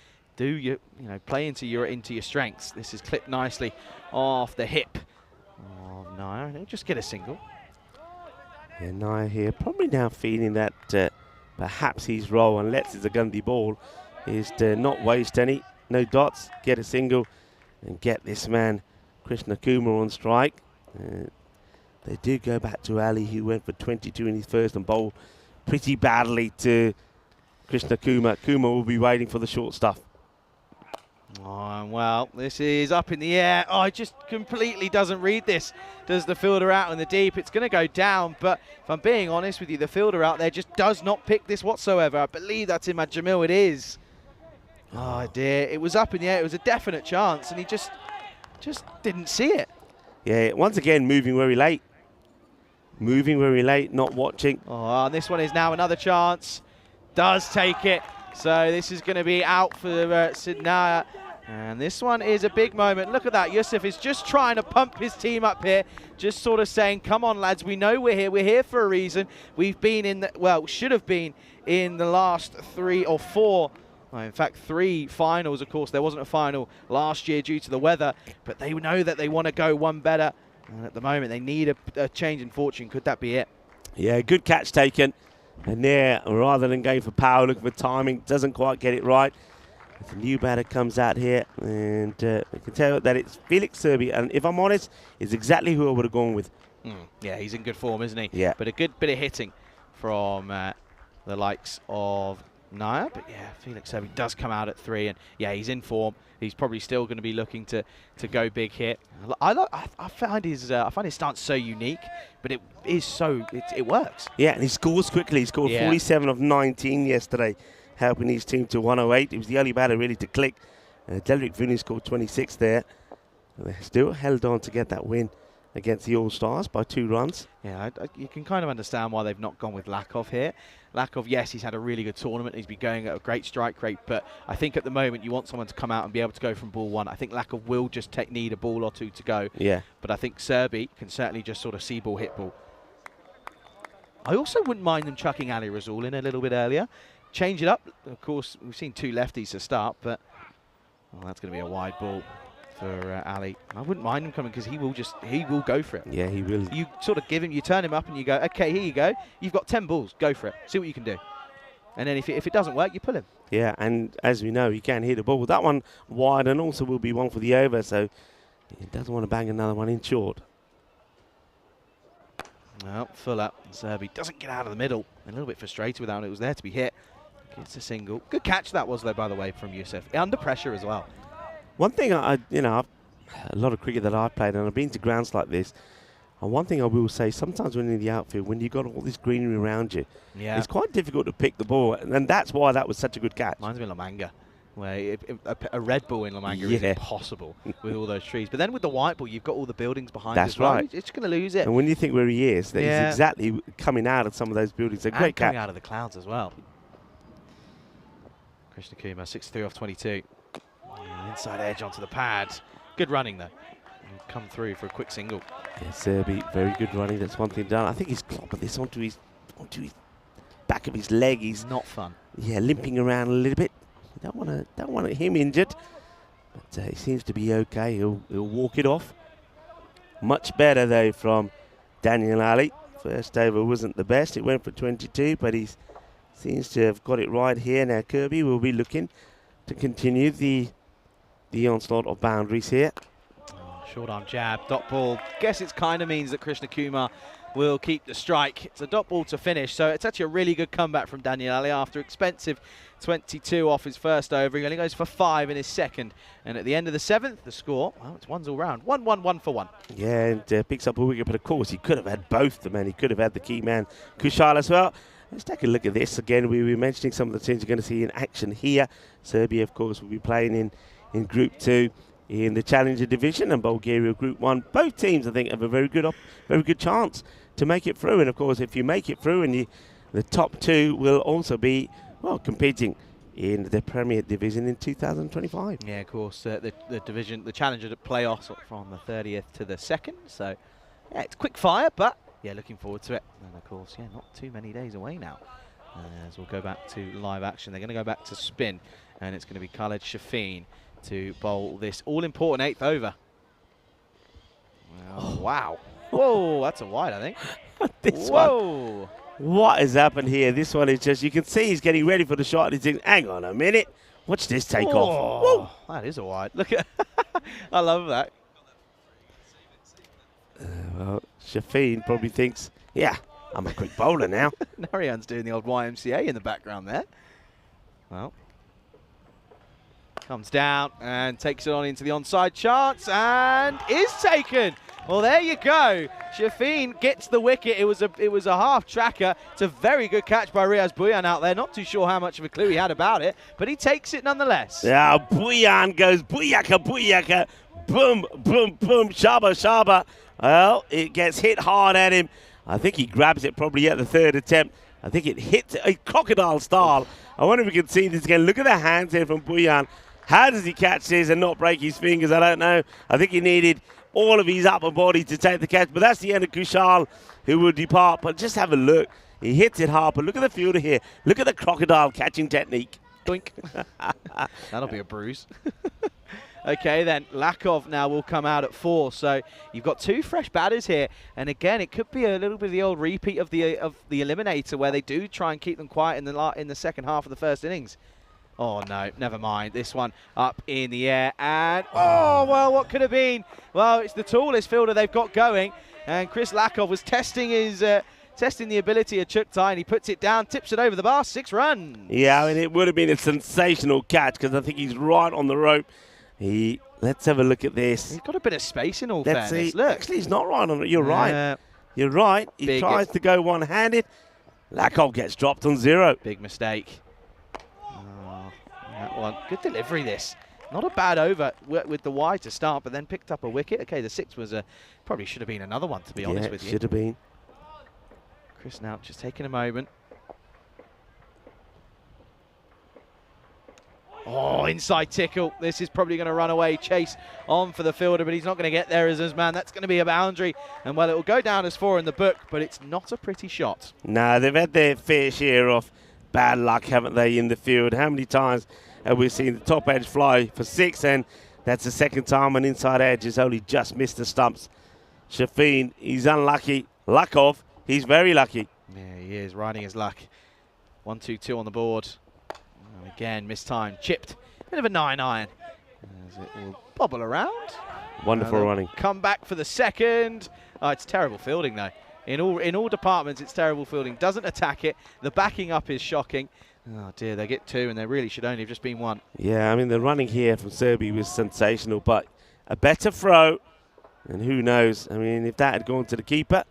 play into your strengths. This is clipped nicely off the hip. Oh no, and just get a single.
Yeah, Naya here probably now feeling that perhaps his role, unless it's a Gandhi ball, is to not waste any. No dots, get a single, and get this man, Krishna Kumar, on strike. They do go back to Ali, who went for 22 in his first and bowled pretty badly to Krishna Kumar. Kumar will be waiting for the short stuff.
Oh, well, this is up in the air. Oh, it just completely doesn't read this. Does the fielder out in the deep? It's going to go down, but if I'm being honest with you, the fielder out there just does not pick this whatsoever. I believe that's Imad Jamil. It is. Oh, dear. It was up in the air. It was a definite chance, and he just didn't see it.
Yeah, once again, moving very late. Moving very late, not watching.
Oh, and this one is now another chance. Does take it. So this is going to be out for Sidnaya. And this one is a big moment. Look at that. Yusuf is just trying to pump his team up here. Just sort of saying, come on, lads. We know we're here. We're here for a reason. We've been in should have been in the last 3 or 4. Well, in fact, 3 finals, of course. There wasn't a final last year due to the weather. But they know that they want to go one better. And at the moment, they need a change in fortune. Could that be it?
Yeah, good catch taken. And there, rather than going for power, looking for timing, doesn't quite get it right. The new batter comes out here, and I can tell that it's Felix Serbi. And if I'm honest, it's exactly who I would have gone with.
Yeah, he's in good form, isn't he?
Yeah.
But a good bit of hitting from the likes of Naya. But yeah, Felix Serbi does come out at 3, and yeah, he's in form. He's probably still going to be looking to go big here. I find his stance so unique, but it works.
Yeah, and he scores quickly. He scored 47 of 19 yesterday, helping his team to 108. He was the only batter really to click. Derek Vinu scored 26 there. They still held on to get that win against the All-Stars by 2 runs.
Yeah, you can kind of understand why they've not gone with Lakoff here. Lakoff, yes, he's had a really good tournament. He's been going at a great strike rate, but I think at the moment you want someone to come out and be able to go from ball 1. I think Lakoff will just need a ball or 2 to go.
Yeah.
But I think Serbi can certainly just sort of see ball, hit ball. I also wouldn't mind them chucking Ali Rasul in a little bit earlier. Change it up. Of course, we've seen 2 lefties to start, but that's going to be a wide ball for Ali. I wouldn't mind him coming because he will go for it.
Yeah, he will.
You sort of you turn him up and you go, okay, here you go. You've got 10 balls. Go for it. See what you can do. And then if it doesn't work, you pull him.
Yeah, and as we know, he can hit a ball. That one wide and also will be one for the over, so he doesn't want to bang another one in short.
Well, full up. Serbi doesn't get out of the middle. A little bit frustrated with that one. It was there to be hit. Gets a single. Good catch that was, though, by the way, from Yusuf. Under pressure as well.
One thing a lot of cricket that I've played, and I've been to grounds like this, and one thing I will say, sometimes when you're in the outfield, when you've got all this greenery around you, it's quite difficult to pick the ball, and that's why that was such a good catch.
Reminds me of Lamanga, where a red ball in Lamanga is impossible with all those trees. But then with the white ball, you've got all the buildings behind
That's
as well.
right.
It's going to lose it.
And when you think where he is, that he's exactly coming out of some of those buildings. A great catch.
Coming out of the clouds as well. Krishna Kumar, 63 off 22. Inside edge onto the pad. Good running, though. Come through for a quick single.
Yeah, Serbi, very good running. That's one thing done. I think he's clopped this onto his back of his leg. He's
not fun.
Yeah, limping around a little bit. Don't want him injured. But he seems to be okay. He'll walk it off. Much better though from Daniel Ali. First over wasn't the best. It went for 22, but he seems to have got it right here. Now Kirby will be looking to continue the onslaught of boundaries here.
Short arm jab, dot ball. Guess it kind of means that Krishna Kumar will keep the strike. It's a dot ball to finish, so it's actually a really good comeback from Daniel Ali after expensive 22 off his first over. He only goes for 5 in his second, and at the end of the 7th, the score, well, it's 1s all round. 1-1, 1 for 1.
Yeah, and picks up a wicket, but of course he could have had both the men. He could have had the key man, Kushal, as well. Let's take a look at this again. We were mentioning some of the teams you're going to see in action here. Serbia, of course, will be playing in Group 2 in the Challenger Division, and Bulgaria Group 1. Both teams, I think, have a very good chance to make it through. And of course, if you make it through, and the top 2 will also be, well, competing in the Premier Division in 2025.
Yeah, of course, the division, the Challenger playoffs from the 30th to the 2nd. So, yeah, it's quick fire, but yeah, looking forward to it. And of course, yeah, not too many days away now. As we'll go back to live action. They're going to go back to spin, and it's going to be Khaled Shafeen to bowl this all-important 8th over. Well, wow. Whoa, that's a wide, I think. Whoa.
What has happened here? This one is just, you can see he's getting ready for the shot. He's thinking, hang on a minute. Watch this take off. Whoa.
That is a wide. Look at I love that.
Well, Shafeen probably thinks, yeah, I'm a quick bowler now.
Narayan's doing the old YMCA in the background there. Well, comes down and takes it on into the onside chance and is taken. Well, there you go. Shafeen gets the wicket. It was a half tracker. It's a very good catch by Riaz Bhuyan out there. Not too sure how much of a clue he had about it, but he takes it nonetheless.
Yeah, Bhuyan goes booyaka, booyaka, boom, boom, boom, shaba, shaba. Well, it gets hit hard at him. I think he grabs it probably at the 3rd attempt. I think it hits a crocodile style. I wonder if we can see this again. Look at the hands here from Bhuyan. How does he catch this and not break his fingers? I don't know. I think he needed all of his upper body to take the catch. But that's the end of Kushal, who will depart. But just have a look. He hits it hard. But look at the fielder here. Look at the crocodile catching technique.
Doink. That'll be a bruise. Okay, then Lakov now will come out at 4. So you've got 2 fresh batters here, and again, it could be a little bit of the old repeat of the eliminator, where they do try and keep them quiet in the second half of the first innings. Oh no, never mind. This one up in the air, and oh well, what could have been? Well, it's the tallest fielder they've got going, and Chris Lakov was testing his. Testing the ability of Chuktai, and he puts it down, tips it over the bar, 6 runs.
Yeah, I mean, it would have been a sensational catch because I think he's right on the rope. Let's have a look at this.
He's got a bit of space in all
Let's
fairness.
see.
Look.
Actually, he's not right on it. You're right. You're right. He tries to go one-handed. Lakov gets dropped on 0.
Big mistake. Oh, that one. Good delivery, this. Not a bad over with the wide to start, but then picked up a wicket. Okay, the 6 was probably should have been another one, to be honest with you.
Should have been.
Chris now just taking a moment. Oh, inside tickle. This is probably going to run away. Chase on for the fielder, but he's not going to get there as his man. That's going to be a boundary. And, well, it will go down as 4 in the book, but it's not a pretty shot.
No, they've had their fair share of bad luck, haven't they, in the field? How many times have we seen the top edge fly for 6, and that's the second time an inside edge has only just missed the stumps. Shafeen, he's unlucky. Lakov, he's very lucky.
Yeah, he is, riding his luck. 1-2-2 on the board. Again, mistimed, chipped. Bit of a 9-iron. As it will bobble around.
Wonderful running.
Come back for the second. Oh, it's terrible fielding, though. In all departments, it's terrible fielding. Doesn't attack it. The backing up is shocking. Oh, dear, they get 2, and there really should only have just been 1.
Yeah, I mean, the running here from Serbia was sensational, but a better throw. And who knows? I mean, if that had gone to the keeper,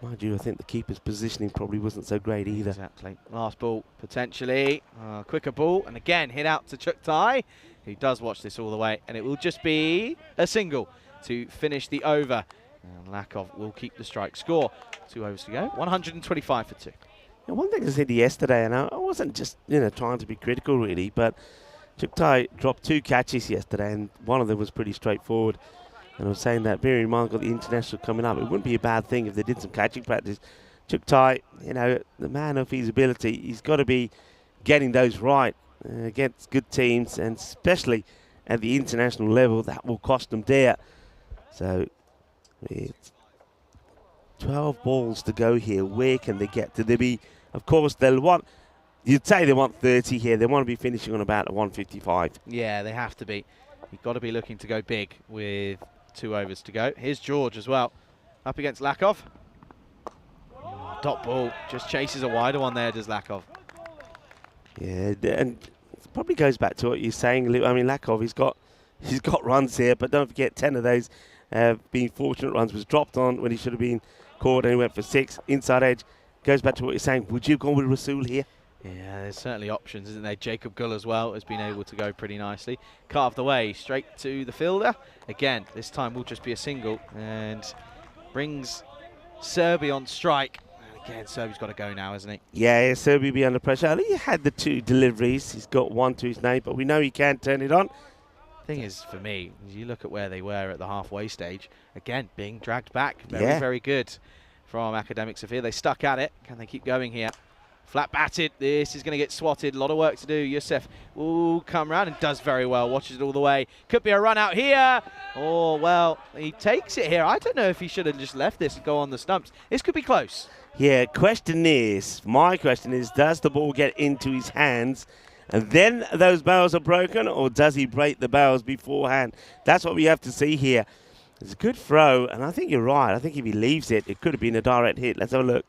mind you, I think the keeper's positioning probably wasn't so great either.
Exactly. Last ball, potentially. Quicker ball, and again, hit out to Chuktai, who does watch this all the way, and it will just be a single to finish the over. And Lakov will keep the strike. Score, 2 overs to go, 125 for 2.
Yeah, one thing I said yesterday, and I wasn't just trying to be critical really, but Chuktai dropped 2 catches yesterday, and one of them was pretty straightforward. And I was saying that, bearing in mind, got the international coming up, it wouldn't be a bad thing if they did some catching practice. Chuktai, the man of his ability, he's got to be getting those right against good teams, and especially at the international level, that will cost them dear. So it's 12 balls to go here. Where can they get? Do they be? Of course, you'd say they want 30 here. They want to be finishing on about a 155.
Yeah, they have to be. You've got to be looking to go big with 2 overs to go. Here's George as well, up against Lakov. Dot ball, just chases a wider one there, does Lakov.
Yeah, and it probably goes back to what you're saying, Luke. I mean, Lakov, he's got runs here, but don't forget 10 of those being fortunate runs was dropped on when he should have been caught, and he went for 6. Inside edge, goes back to what you're saying. Would you have gone with Rasul here?
Yeah, there's certainly options, isn't there? Jacob Gull as well has been able to go pretty nicely. Carve the way straight to the fielder. Again, this time will just be a single and brings Serby on strike. And again, Serby's got to go now, hasn't he?
Yeah, Serby be under pressure. I think he had the 2 deliveries. He's got 1 to his name, but we know he can turn it on.
Thing is, for me, you look at where they were at the halfway stage. Again, being dragged back. Very, very good from Academic Sophia. They stuck at it. Can they keep going here? Flat batted. This is going to get swatted. A lot of work to do. Yusuf will come around and does very well. Watches it all the way. Could be a run out here. Oh, well, he takes it here. I don't know if he should have just left this and go on the stumps. This could be close.
Yeah, my question is, does the ball get into his hands and then those barrels are broken, or does he break the barrels beforehand? That's what we have to see here. It's a good throw, and I think you're right. I think if he leaves it, it could have been a direct hit. Let's have a look.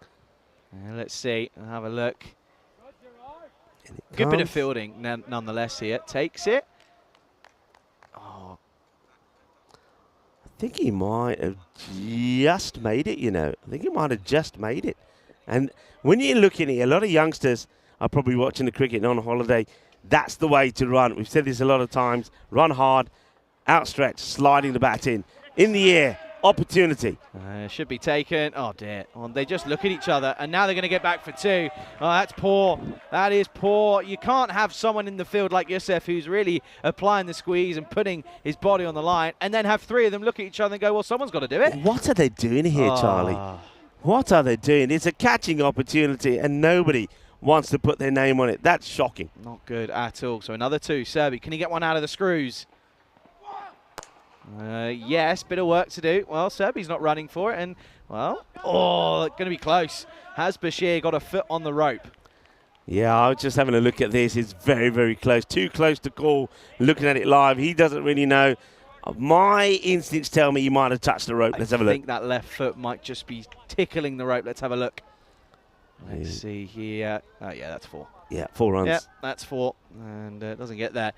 Let's see. Have a look. Good bit of fielding nonetheless here. Takes it. Oh.
I think he might have just made it, you know. I think he might have just made it. And when you're looking here, a lot of youngsters are probably watching the cricket on holiday. That's the way to run. We've said this a lot of times. Run hard, outstretched, sliding the bat in the air. Opportunity.
Should be taken. Oh, dear. They just look at each other, and now they're going to get back for 2. Oh, that's poor. That is poor. You can't have someone in the field like Yusuf who's really applying the squeeze and putting his body on the line, and then have 3 of them look at each other and go, well, someone's got to do it.
What are they doing here, Charlie? What are they doing? It's a catching opportunity, and nobody wants to put their name on it. That's shocking.
Not good at all. So another 2. Serby, can he get one out of the screws? Yes, bit of work to do. Well, Serby's not running for it, and, well, going to be close. Has Bashir got a foot on the rope?
Yeah, I was just having a look at this. It's very, very close. Too close to call. Looking at it live, he doesn't really know. My instincts tell me he might have touched the rope. Let's have a look.
I think that left foot might just be tickling the rope. Let's have a look. Let's see here. Oh, yeah, that's 4.
Yeah, 4 runs.
Yeah, that's 4, and it doesn't get there.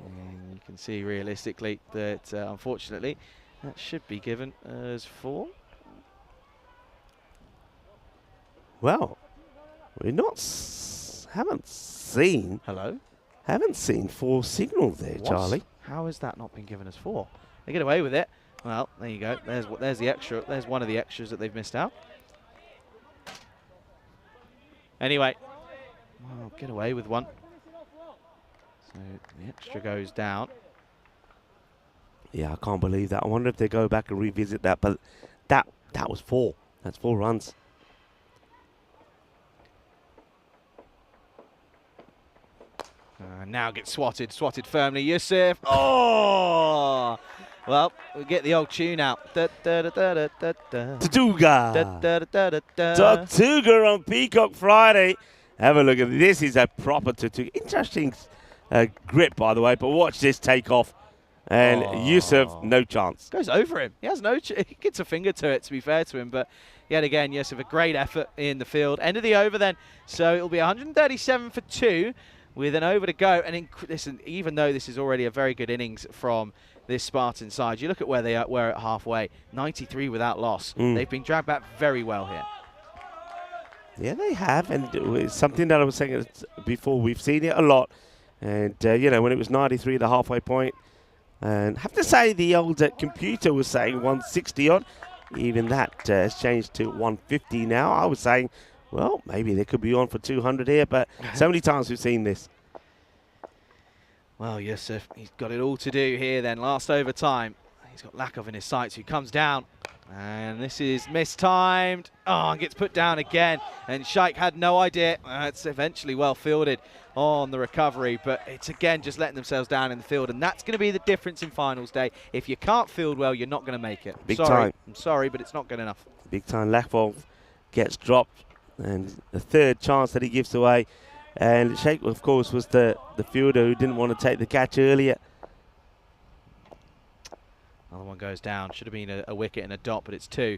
And you can see realistically that, unfortunately, that should be given as 4. Well,
we haven't seen 4 signals there,
what?
Charlie.
How has that not been given as 4? They get away with it. Well, there you go. There's the extra. There's one of the extras that they've missed out. Anyway, well, get away with one. So the extra goes down.
Yeah, I can't believe that. I wonder if they go back and revisit that. But that was 4. That's 4 runs.
Now gets swatted firmly. Yusuf. Oh! Well, we'll get the old tune out.
Tortuga.
Tortuga
Tortuga on Peacock Friday. Have a look at this. Is a proper Tortuga. Interesting grip, by the way, but watch this take off. And Yusuf, no chance.
Goes over him. He has he gets a finger to it, to be fair to him, but yet again, Yusuf, a great effort in the field. End of the over then, so it'll be 137 for 2 with an over to go. And listen, even though this is already a very good innings from this Spartan side, you look at where they were at halfway, 93 without loss. They've been dragged back very well here.
Yeah, they have, and it's something that I was saying before. We've seen it a lot. And, you know, when it was 93 at the halfway point, and I have to say the old computer was saying 160 odd. Even that has changed to 150 now. I was saying, well, maybe they could be on for 200 here, but so many times we've seen this.
Well, Yusuf, he's got it all to do here then. Last overtime. He's got Lakov in his sights, who comes down. And this is mistimed. Oh, gets put down again. And Shaikh had no idea. It's eventually well fielded on the recovery, but it's again just letting themselves down in the field, and that's going to be the difference in finals day. If you can't field well, you're not going to make it.
Big time.
I'm sorry, but it's not good enough.
Big time. Lakov gets dropped, and the 3rd chance that he gives away. And Shaikh, of course, was the fielder who didn't want to take the catch earlier.
Another one goes down. Should have been a wicket and a dot, but it's 2.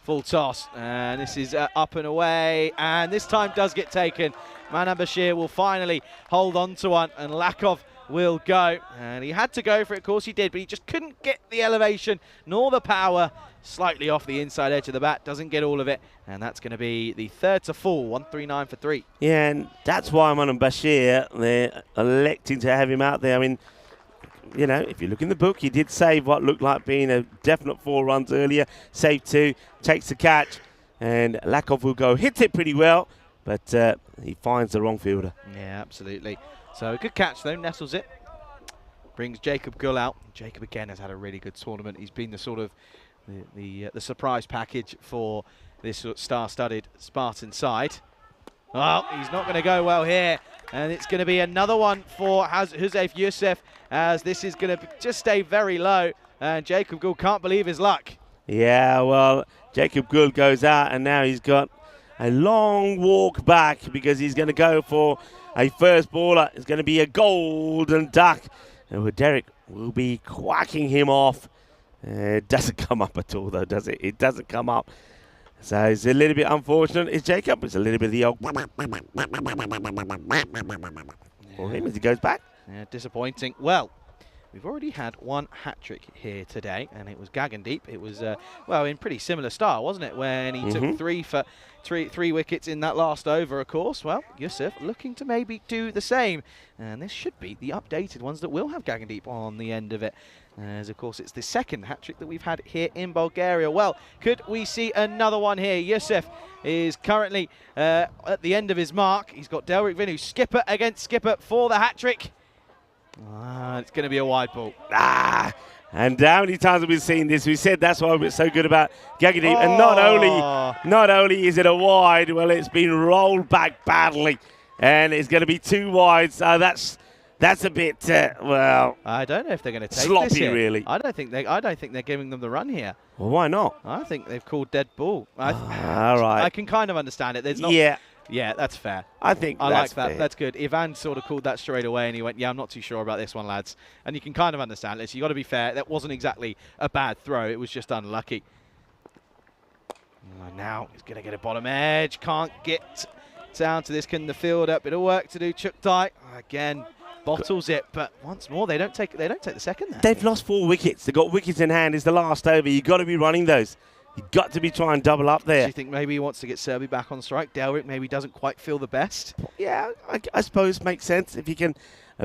Full toss, and this is up and away, and this time does get taken. Manan Bashir will finally hold on to one, and Lakov will go. And he had to go for it, of course he did, but he just couldn't get the elevation nor the power. Slightly off the inside edge of the bat, doesn't get all of it, and that's going to be the third to fall, 139 for 3.
Yeah, and that's why Manan Bashir, they're electing to have him out there. I mean, you know, if you look in the book, he did save what looked like being a definite 4 runs earlier. Save 2, takes the catch, and Lakov will go, hits it pretty well, but he finds the wrong fielder.
Yeah, absolutely. So a good catch though, nestles it. Brings Jacob Gull out. Jacob again has had a really good tournament. He's been the sort of the surprise package for this sort of star-studded Spartan side. Well, he's not going to go well here, and it's going to be another one for Huzaifa Youssef, as this is going to just stay very low, and Jacob Gull can't believe his luck.
Yeah, well, Jacob Gull goes out, and now he's got a long walk back because he's going to go for a first baller. It's going to be a golden duck, and Derek will be quacking him off. It doesn't come up at all, though, does it? It doesn't come up. So it's a little bit unfortunate. It's Jacob. It's a little bit of the old for him as he goes back.
Yeah, disappointing. Well, we've already had 1 hat-trick here today, and it was Gagandeep. It was, well, in pretty similar style, wasn't it? When he took 3 for 3 wickets in that last over, of course. Well, Youssef looking to maybe do the same. And this should be the updated ones that will have Gagandeep on the end of it. As, of course, it's the second hat-trick that we've had here in Bulgaria. Well, could we see another one here? Youssef is currently at the end of his mark. He's got Delric Vinu, skipper against skipper for the hat-trick. It's going to be a wide ball.
And how many times have we seen this? We said that's why we're so good about Gagandeep. And not only is it a wide, well, it's been rolled back badly. And it's going to be 2 wide. So that's a bit, well,
I don't know if they're going to take
sloppy,
this here.
really.
I don't think they're giving them the run here.
Well, why not?
I think they've called dead ball.
All right.
I can kind of understand it. There's not. Yeah, that's fair.
I think
I
that's
like that.
fair.
That's good. Ivan sort of called that straight away, and he went, "Yeah, I'm not too sure about this one, lads." And you can kind of understand this. You got to be fair. That wasn't exactly a bad throw. It was just unlucky. Now he's going to get a bottom edge. Can't get down to this. Can the fielder? Bit of work to do. Chuktai again bottles it, but once more they don't take the second there.
They've lost 4 wickets. They've got wickets in hand. It's the last over. You've got to be running those. You've got to be trying double up there.
Do you think maybe he wants to get Serbi back on strike? Delric maybe doesn't quite feel the best.
Yeah, I suppose makes sense if you can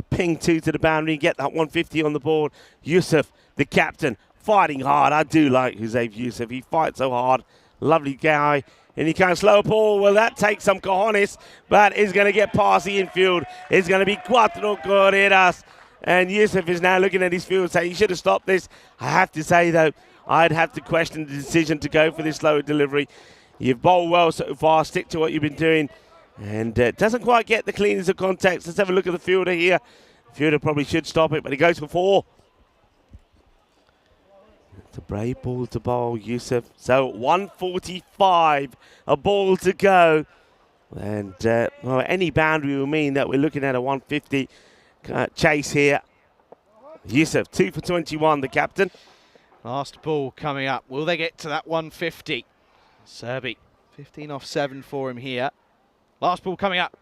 ping 2 to the boundary and get that 150 on the board. Youssef, the captain, fighting hard. I do like Huzaifa Youssef. He fights so hard. Lovely guy. And he can slow ball. Well, that takes some cojones, but is going to get past the infield. It's going to be cuatro corridas. And Youssef is now looking at his field saying, he should have stopped this. I have to say, though, I'd have to question the decision to go for this slower delivery. You've bowled well so far. Stick to what you've been doing. And doesn't quite get the cleanest of contacts. Let's have a look at the fielder here. The fielder probably should stop it, but he goes for 4. It's a brave ball to bowl, Youssef. So 145, a ball to go. And well, any boundary will mean that we're looking at a 150 chase here. Youssef, 2 for 21, the captain.
Last ball coming up. Will they get to that 150? Serbi, 15 off 7 for him here. Last ball coming up.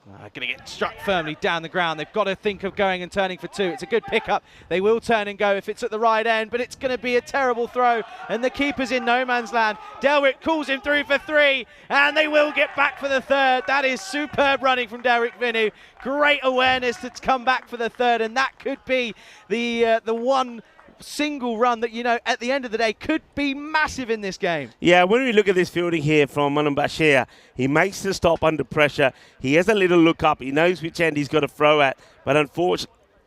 Going to get struck firmly down the ground. They've got to think of going and turning for 2. It's a good pickup. They will turn and go if it's at the right end, but it's going to be a terrible throw, and the keeper's in no man's land. Delric calls him through for 3, and they will get back for the 3rd. That is superb running from Delric Vinu. Great awareness to come back for the 3rd, and that could be the one single run that, you know, at the end of the day could be massive in this game. Yeah, when we look at this fielding here from Manan Bashir, he makes the stop under pressure. He has a little look up. He knows which end he's got to throw at, but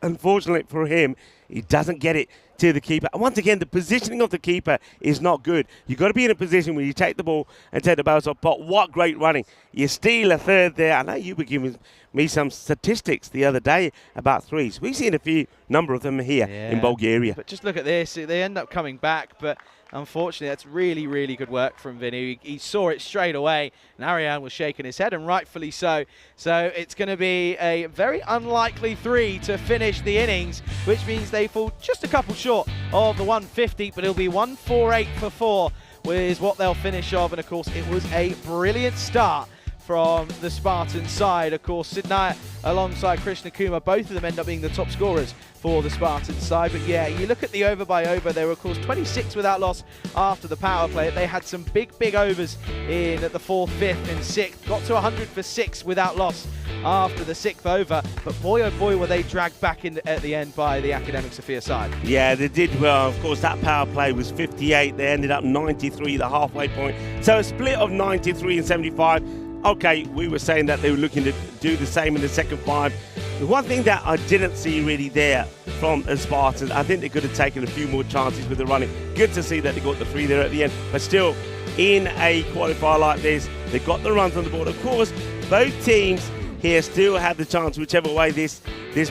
unfortunately for him, he doesn't get it to the keeper. And once again, the positioning of the keeper is not good. You've got to be in a position where you take the ball and take the bounce off. But what great running. You steal a 3rd there. I know you were giving me some statistics the other day about 3s. We've seen a number of them here in Bulgaria. But just look at this. They end up coming back, but unfortunately, that's really, really good work from Vinny. He saw it straight away, and Ariane was shaking his head, and rightfully so. So it's going to be a very unlikely 3 to finish the innings, which means they fall just a couple short of the 150, but it'll be 148 for 4 is what they'll finish off. And of course, it was a brilliant start from the Spartan side. Of course, Sidnaya alongside Krishna Kumar, both of them end up being the top scorers for the Spartan side. But yeah, you look at the over by over, they were of course 26 without loss after the power play. They had some big overs in at the 4th, 5th and 6th. Got to 100 for 6 without loss after the 6th over. But boy oh boy were they dragged back in at the end by the Academic Sophia side.
Yeah, they did well. Of course, that power play was 58. They ended up 93, the halfway point. So a split of 93 and 75. Okay, we were saying that they were looking to do the same in the second 5. The one thing that I didn't see really there from the Spartans, I think they could have taken a few more chances with the running. Good to see that they got the 3 there at the end. But still, in a qualifier like this, they got the runs on the board. Of course, both teams here still have the chance, whichever way this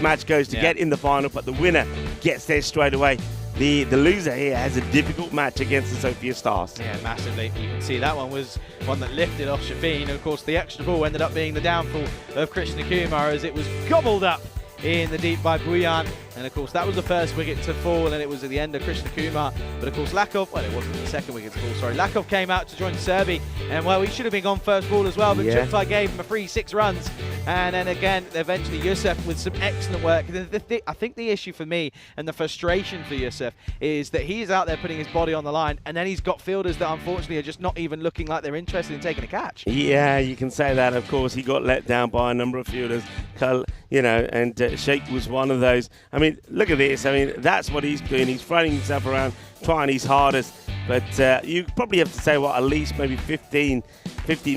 match goes, to get in the final. But the winner gets there straight away. The loser here has a difficult match against the Sophia Stars.
Yeah, massively. You can see that one was one that lifted off Shafin. And of course, the extra ball ended up being the downfall of Krishna Kumar as it was gobbled up in the deep by Buyan. And of course, that was the first wicket to fall, and it was at the end of Krishna Kumar. But of course, Lakov, well, it wasn't the second wicket to fall, sorry. Lakov came out to join Serbi, and well, he should have been gone first ball as well, but Chuktai gave him a free 6 runs. And then again, eventually, Yusuf with some excellent work. I think the issue for me and the frustration for Yusuf is that he's out there putting his body on the line, and then he's got fielders that unfortunately are just not even looking like they're interested in taking a catch.
Yeah, you can say that. Of course, he got let down by a number of fielders, you know, and Sheikh was one of those. I mean, look at this. I mean, that's what he's doing. He's throwing himself around, trying his hardest. But you probably have to say, at least maybe 15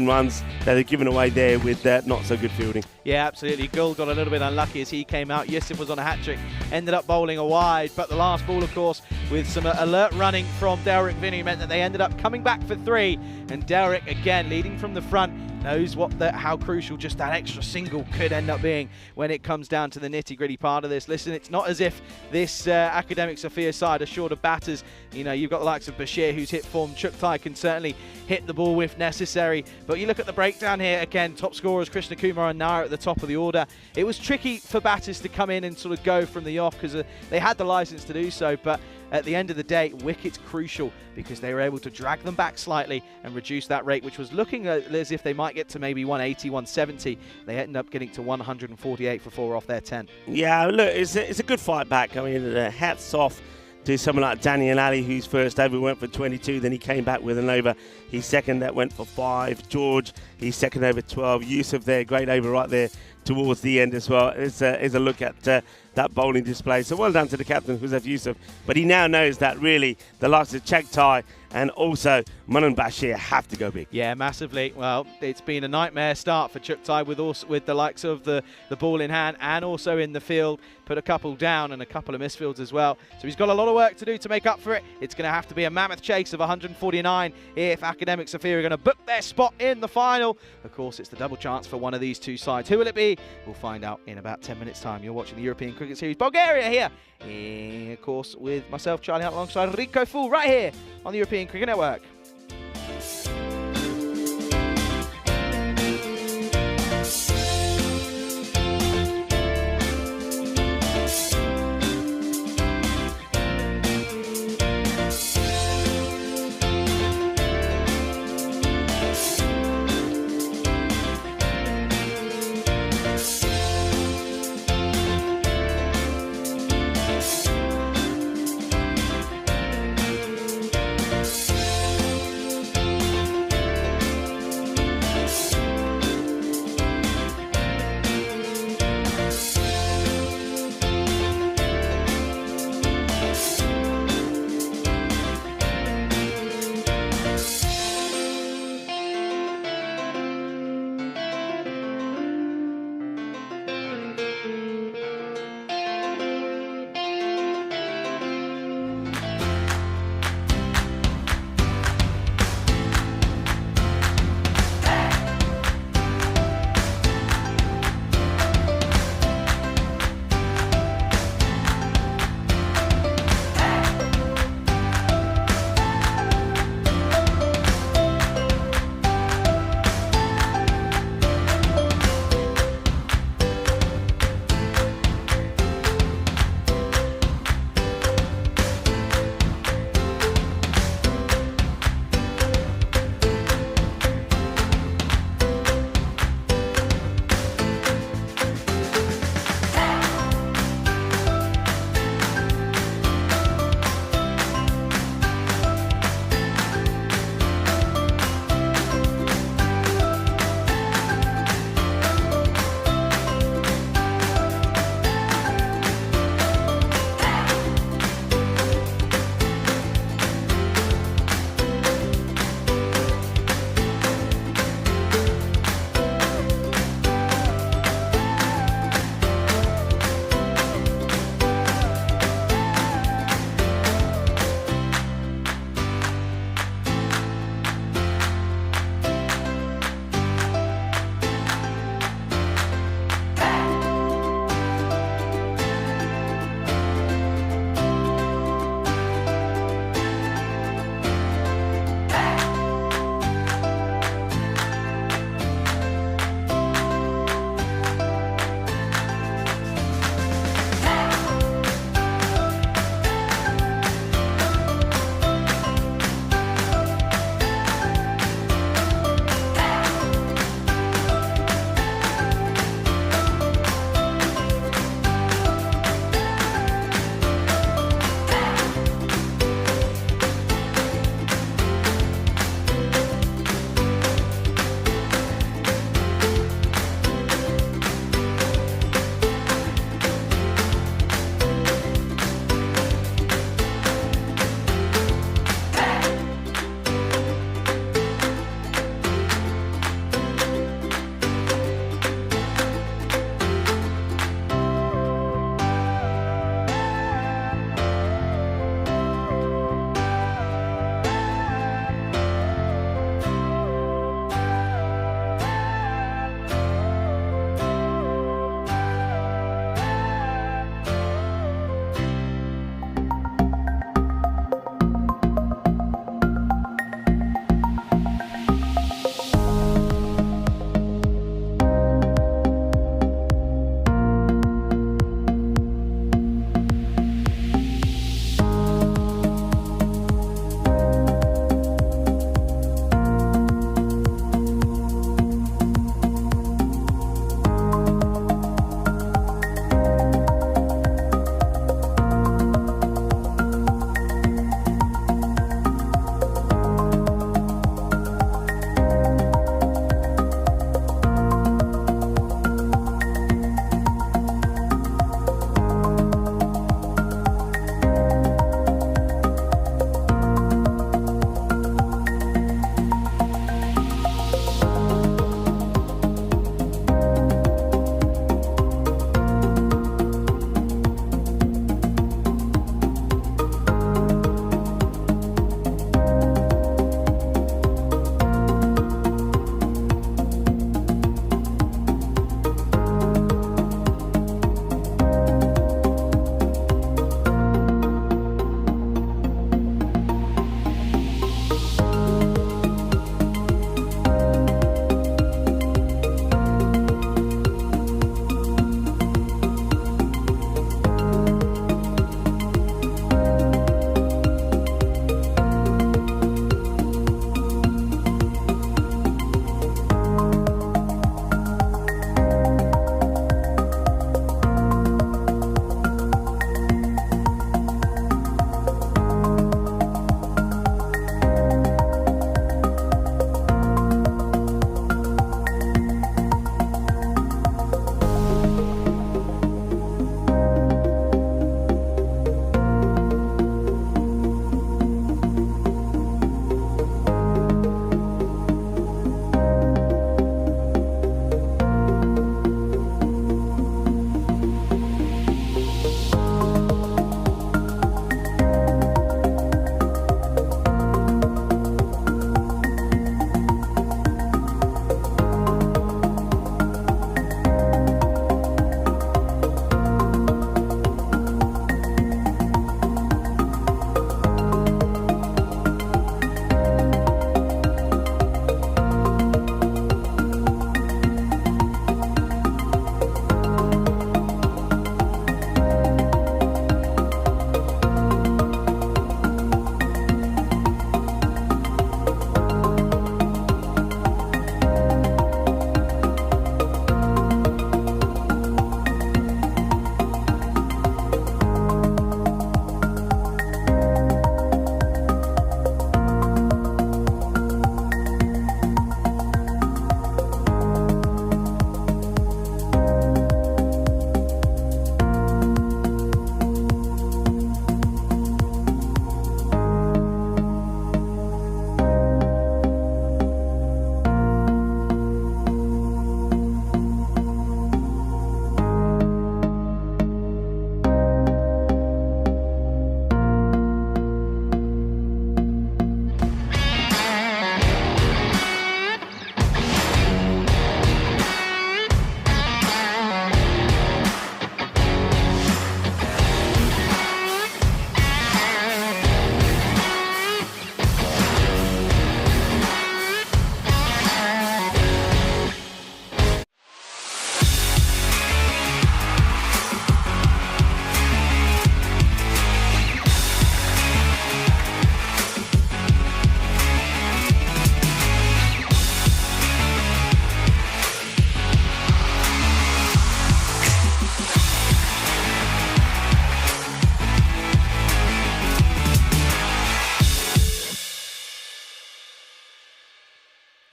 runs that they've given away there with not so good fielding.
Yeah, absolutely. Gul got a little bit unlucky as he came out. Yusuf was on a hat-trick, ended up bowling a wide. But the last ball, of course, with some alert running from Derek Vinny, meant that they ended up coming back for 3. And Derek, again, leading from the front, knows how crucial just that extra single could end up being when it comes down to the nitty-gritty part of this. Listen, it's not as if this Academic Sophia side are short of batters. You know, you've got the likes of Bashir, who's hit form. Chuktai can certainly hit the ball if necessary. But you look at the breakdown here, again, top scorers Krishna Kumar and Nara at the top of the order. It was tricky for batters to come in and sort of go from the off because they had the license to do so, but at the end of the day, wickets crucial because they were able to drag them back slightly and reduce that rate, which was looking as if they might get to maybe 180, 170. They ended up getting to 148 for 4 off their 10.
Yeah, look, it's a good fight back. I mean, hats off to someone like Daniel Ali, whose first over went for 22, then he came back with an over. His second that went for 5. George, his second over 12. Yusuf there, great over right there towards the end as well. It's a look at that bowling display. So well done to the captain, Huzef Yusuf. But he now knows that really the likes of Chuktai and also Manan Bashir have to go big.
Yeah, massively. Well, it's been a nightmare start for Chuktai with the likes of the ball in hand and also in the field. Put a couple down and a couple of misfields as well. So he's got a lot of work to do to make up for it. It's going to have to be a mammoth chase of 149 if Academic Sophia are going to book their spot in the final. Of course, it's the double chance for one of these two sides. Who will it be? We'll find out in about 10 minutes' time. You're watching the European Cricket Series Bulgaria here, of course, with myself, Charlie Hunt, alongside Rico Fool, right here on the European Cricket Network.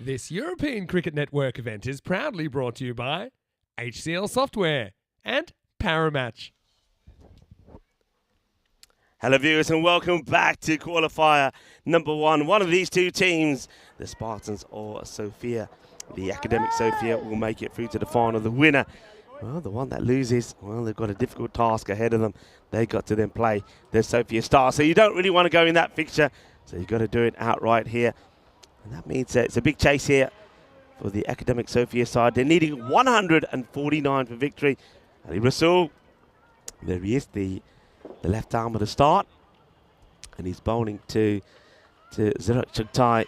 This European Cricket Network event is proudly brought to you by HCL Software and Paramatch.
Hello viewers and welcome back to qualifier number 1. One of these two teams, the Spartans or Sofia, the Academic Sofia, will make it through to the final. The winner, well, the one that loses, well, they've got a difficult task ahead of them. They got to then play the Sofia Stars. So you don't really want to go in that fixture, so you've got to do it outright here. And that means it's a big chase here for the Academic Sofia side. They're needing 149 for victory. Ali Rasul, there he is, the left arm of the start, and he's bowling to Zirak Chugtai.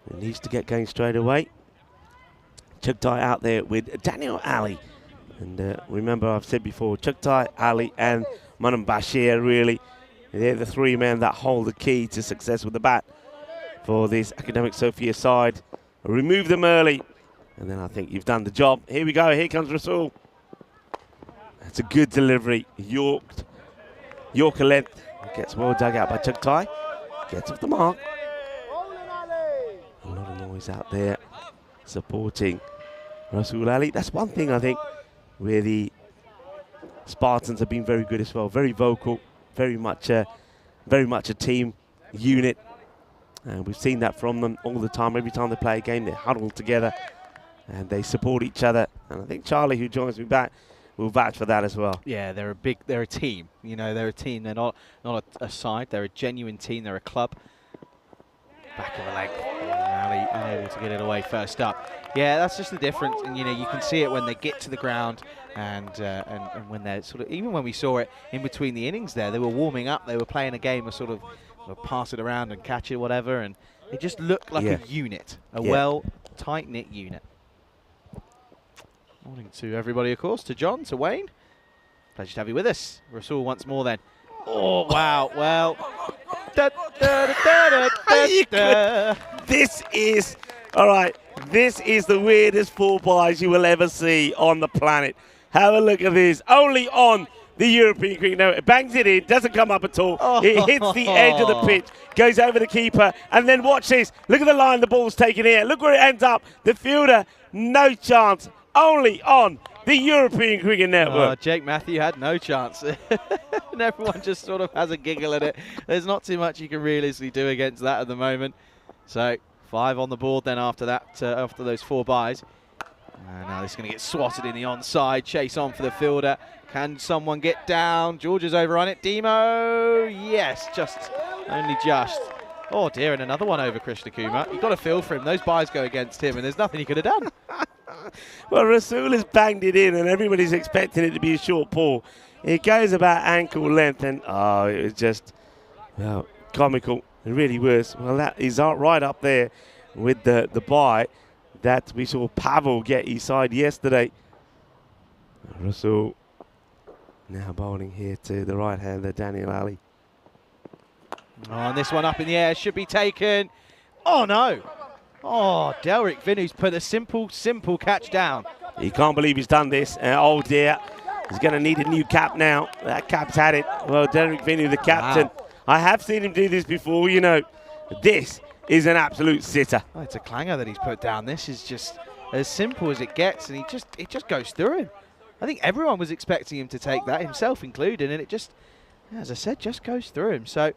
He needs to get going straight away. Chugtai out there with Daniel Ali, and remember I've said before, Chugtai, Ali and Manam Bashir, really, they're the three men that hold the key to success with the bat for this Academic Sofia side. Remove them early, and then I think you've done the job. Here we go, here comes Rasul. That's a good delivery, Yorker length, gets well dug out by Chugtai, gets off the mark. A lot of noise out there supporting Rasul Ali. That's one thing I think where the Spartans have been very good as well, very vocal, very much a team unit, and we've seen that from them all the time. Every time they play a game, they huddle together and they support each other. And I think Charlie, who joins me back, will vouch for that as well.
Yeah, they're a team. You know, they're a team. They're not a side. They're a genuine team. They're a club. Back of the leg. Ali unable to get it away first up. Yeah, that's just the difference. And you know, you can see it when they get to the ground, and when they're sort of, even when we saw it in between the innings there, they were warming up. They were playing a game of sort of pass it around and catch it, whatever, and it just looked like a unit, a well tight-knit unit. Morning to everybody, of course, to John, to Wayne. Pleasure to have you with us. Rasul once more then. Oh, wow, well.
This is, all right, this is the weirdest 4 byes you will ever see on the planet. Have a look at this. Only on the European Cricket Network. It bangs it in, doesn't come up at all. It hits the edge of the pitch, goes over the keeper, and then watch this. Look at the line the ball's taken here. Look where it ends up. The fielder, no chance. Only on the European Cricket Network.
Jake Matthew had no chance. And everyone just sort of has a giggle at it. There's not too much you can realistically do against that at the moment. So 5 on the board then after that, after those 4 byes. And now this is going to get swatted in the onside. Chase on for the fielder. Can someone get down? George is over on it. Demo, yes, only just. Oh dear, and another one over Krishna Kumar. You've got to feel for him. Those byes go against him, and there's nothing he could have done.
Well, Rasul has banged it in, and everybody's expecting it to be a short ball. It goes about ankle length, and it was just, well, comical. It really was. Well, that is right up there with the bye that we saw Pavel get his side yesterday. Rasul now bowling here to the right-hander, Daniel Ali.
Oh, and this one up in the air should be taken. Oh, no. Oh, Delric Vinu's put a simple catch down.
He can't believe he's done this. Oh, dear. He's going to need a new cap now. That cap's had it. Well, Delric Vinu, the captain. Wow. I have seen him do this before, you know. This is an absolute sitter.
Oh, it's a clanger that he's put down. This is just as simple as it gets, and it just goes through him. I think everyone was expecting him to take that, himself included, and it just, as I said, just goes through him. So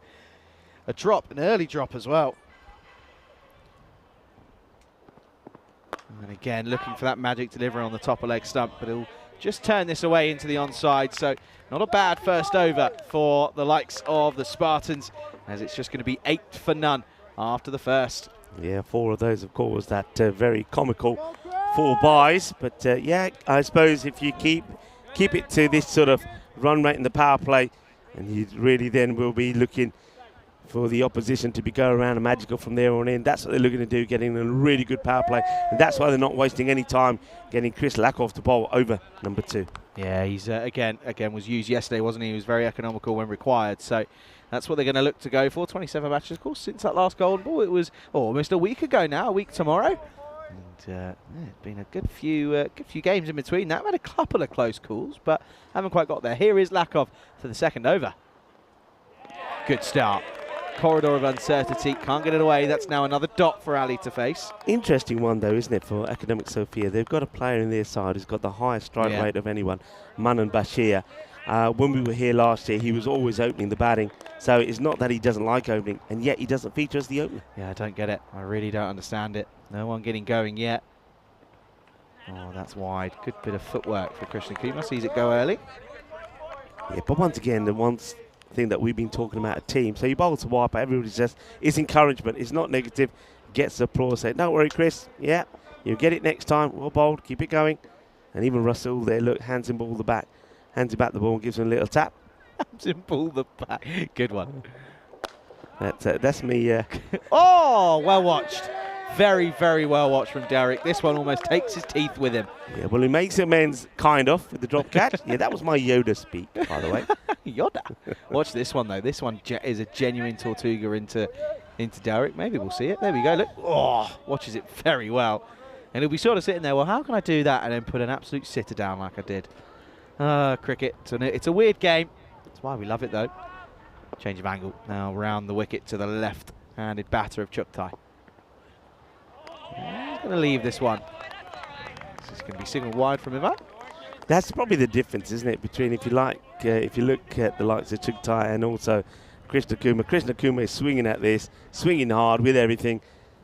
a drop, an early drop as well. And again, looking for that magic delivery on the top of leg stump, but he'll just turn this away into the onside. So not a bad first over for the likes of the Spartans, as it's just going to be 8 for none after the first.
Yeah, 4 of those, of course, that very comical 4 byes. But yeah, I suppose if you keep it to this sort of run rate in the power play, and you really then will be looking for the opposition to be going around and magical from there on in. That's what they're looking to do, getting a really good power play. And that's why they're not wasting any time getting Chris Lakoff to bowl over number 2.
Yeah, he's again was used yesterday, wasn't he? He was very economical when required. So that's what they're going to look to go for. 27 matches, of course, since that last golden ball. It was almost a week ago now, a week tomorrow. And yeah, it's been a good few games in between that. We've had a couple of close calls, but haven't quite got there. Here is Lakoff for the second over. Good start. corridor of uncertainty. Can't get it away. That's now another dot for Ali to face.
Interesting one, though, isn't it, for Academic Sofia? They've got a player in their side who's got the highest strike rate of anyone, Manan Bashir. When we were here last year, he was always opening the batting. So it's not that he doesn't like opening, and yet he doesn't feature as the opener.
Yeah, I don't get it. I really don't understand it. No one getting going yet. Oh, that's wide. Good bit of footwork for Krishna Kumar. Sees it go early.
Yeah, but once again, the one thing that we've been talking about, a team. So you bowl to wipe, everybody says it's encouragement. It's not negative. Gets the applause. Say, don't worry, Chris. Yeah, you'll get it next time. Well bowled. Keep it going. And even Russell there, look, hands him ball the back. Hands him back the ball and gives him a little tap.
Hands him ball the back. Good one.
That's me.
Oh, well watched. Very, very well watched from Derek. This one almost takes his teeth with him.
Yeah, well, he makes amends, kind of, with the drop catch. Yeah, that was my Yoda speak, by the way.
Yoda. Watch this one, though. This one is a genuine Tortuga into Derek. Maybe we'll see it. There we go. Look. Oh, watches it very well. And he'll be sort of sitting there, well, how can I do that and then put an absolute sitter down like I did? Cricket. It's a weird game. That's why we love it, though. Change of angle. Now round the wicket to the left-handed batter of Chuktai. He's going to leave this one. This is going to be signalled wide from him.
That's probably the difference, isn't it, between if you look at the likes of Chuktai and also Krishna Kumar. Krishna Kumar is swinging at this, swinging hard with everything,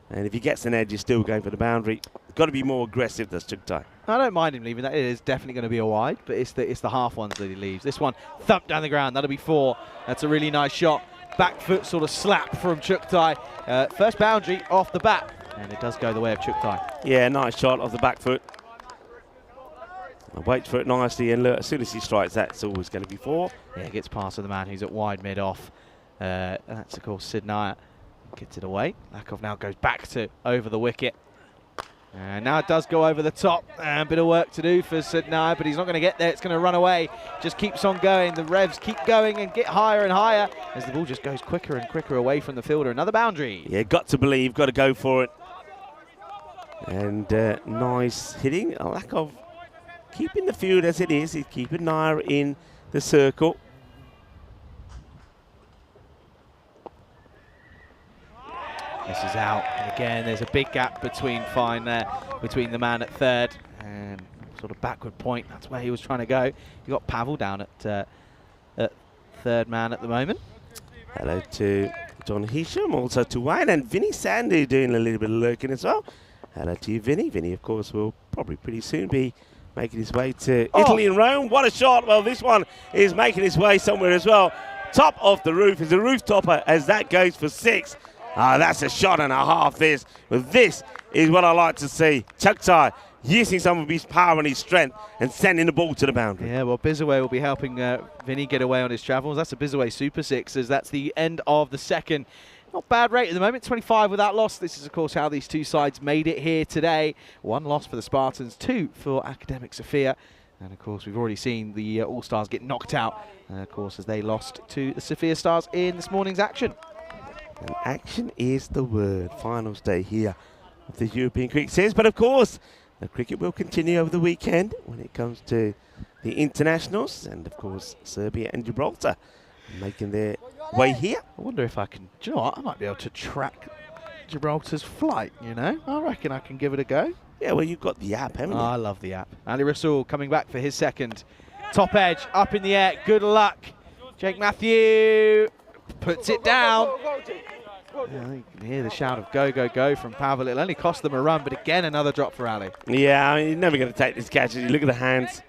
and if he gets an edge, he's still going for the boundary. Got to be more aggressive than Chuktai.
I don't mind him leaving that. It is definitely going to be a wide, but it's the half ones that he leaves. This one, thump down the ground. That'll be 4. That's a really nice shot. Back foot sort of slap from Chuktai. First boundary off the bat. And it does go the way of Chuktai.
Yeah, nice shot off the back foot. Waits for it nicely, and look, as soon as he strikes that, it's always going to be 4.
Yeah, gets past the man who's at wide mid-off. And that's, of course, Sid Nair. Gets it away. Lakov now goes back to over the wicket. And now it does go over the top. A bit of work to do for Sid Nair, but he's not going to get there. It's going to run away. Just keeps on going. The revs keep going and get higher and higher as the ball just goes quicker and quicker away from the fielder. Another boundary.
Yeah, got to believe, got to go for it. And nice hitting. A lack of keeping the field as it is. He's keeping Nair in the circle.
This is out. And again, there's a big gap between Fine there, between the man at third and sort of backward point. That's where he was trying to go. You got Pavel down at third man at the moment.
Hello to John Hisham, also to Wayne, and Vinny Sandy doing a little bit of lurking as well. Hello to you, Vinny. Vinny, of course, will probably pretty soon be making his way to Italy and Rome. What a shot. Well, this one is making his way somewhere as well. Top of the roof is a roof topper as that goes for 6. That's a shot and a half, this. But this is what I like to see. Chuktai using some of his power and his strength and sending the ball to the boundary.
Yeah, well, Bizaway will be helping Vinny get away on his travels. That's a Bizaway Super 6 as that's the end of the second. Not bad rate at the moment, 25 without loss. This is, of course, how these two sides made it here today. 1 loss for the Spartans, 2 for Academic Sofia. And, of course, we've already seen the All-Stars get knocked out, of course, as they lost to the Sofia Stars in this morning's action.
And action is the word. Finals day here of the European Cricket Series. But, of course, the cricket will continue over the weekend when it comes to the internationals. And, of course, Serbia and Gibraltar making their way here.
I wonder if I can, do you know what? I might be able to track Gibraltar's flight, you know? I reckon I can give it a go.
Yeah, well, you've got the app, haven't you?
I love the app. Ali Rasool coming back for his second. Top edge, up in the air. Good luck. Jake Matthew puts it down. Yeah, you can hear the shout of go, go, go from Pavel. It'll only cost them a run, but again, another drop for Ali.
Yeah, I mean, he's never going to take this catch. You look at the hands.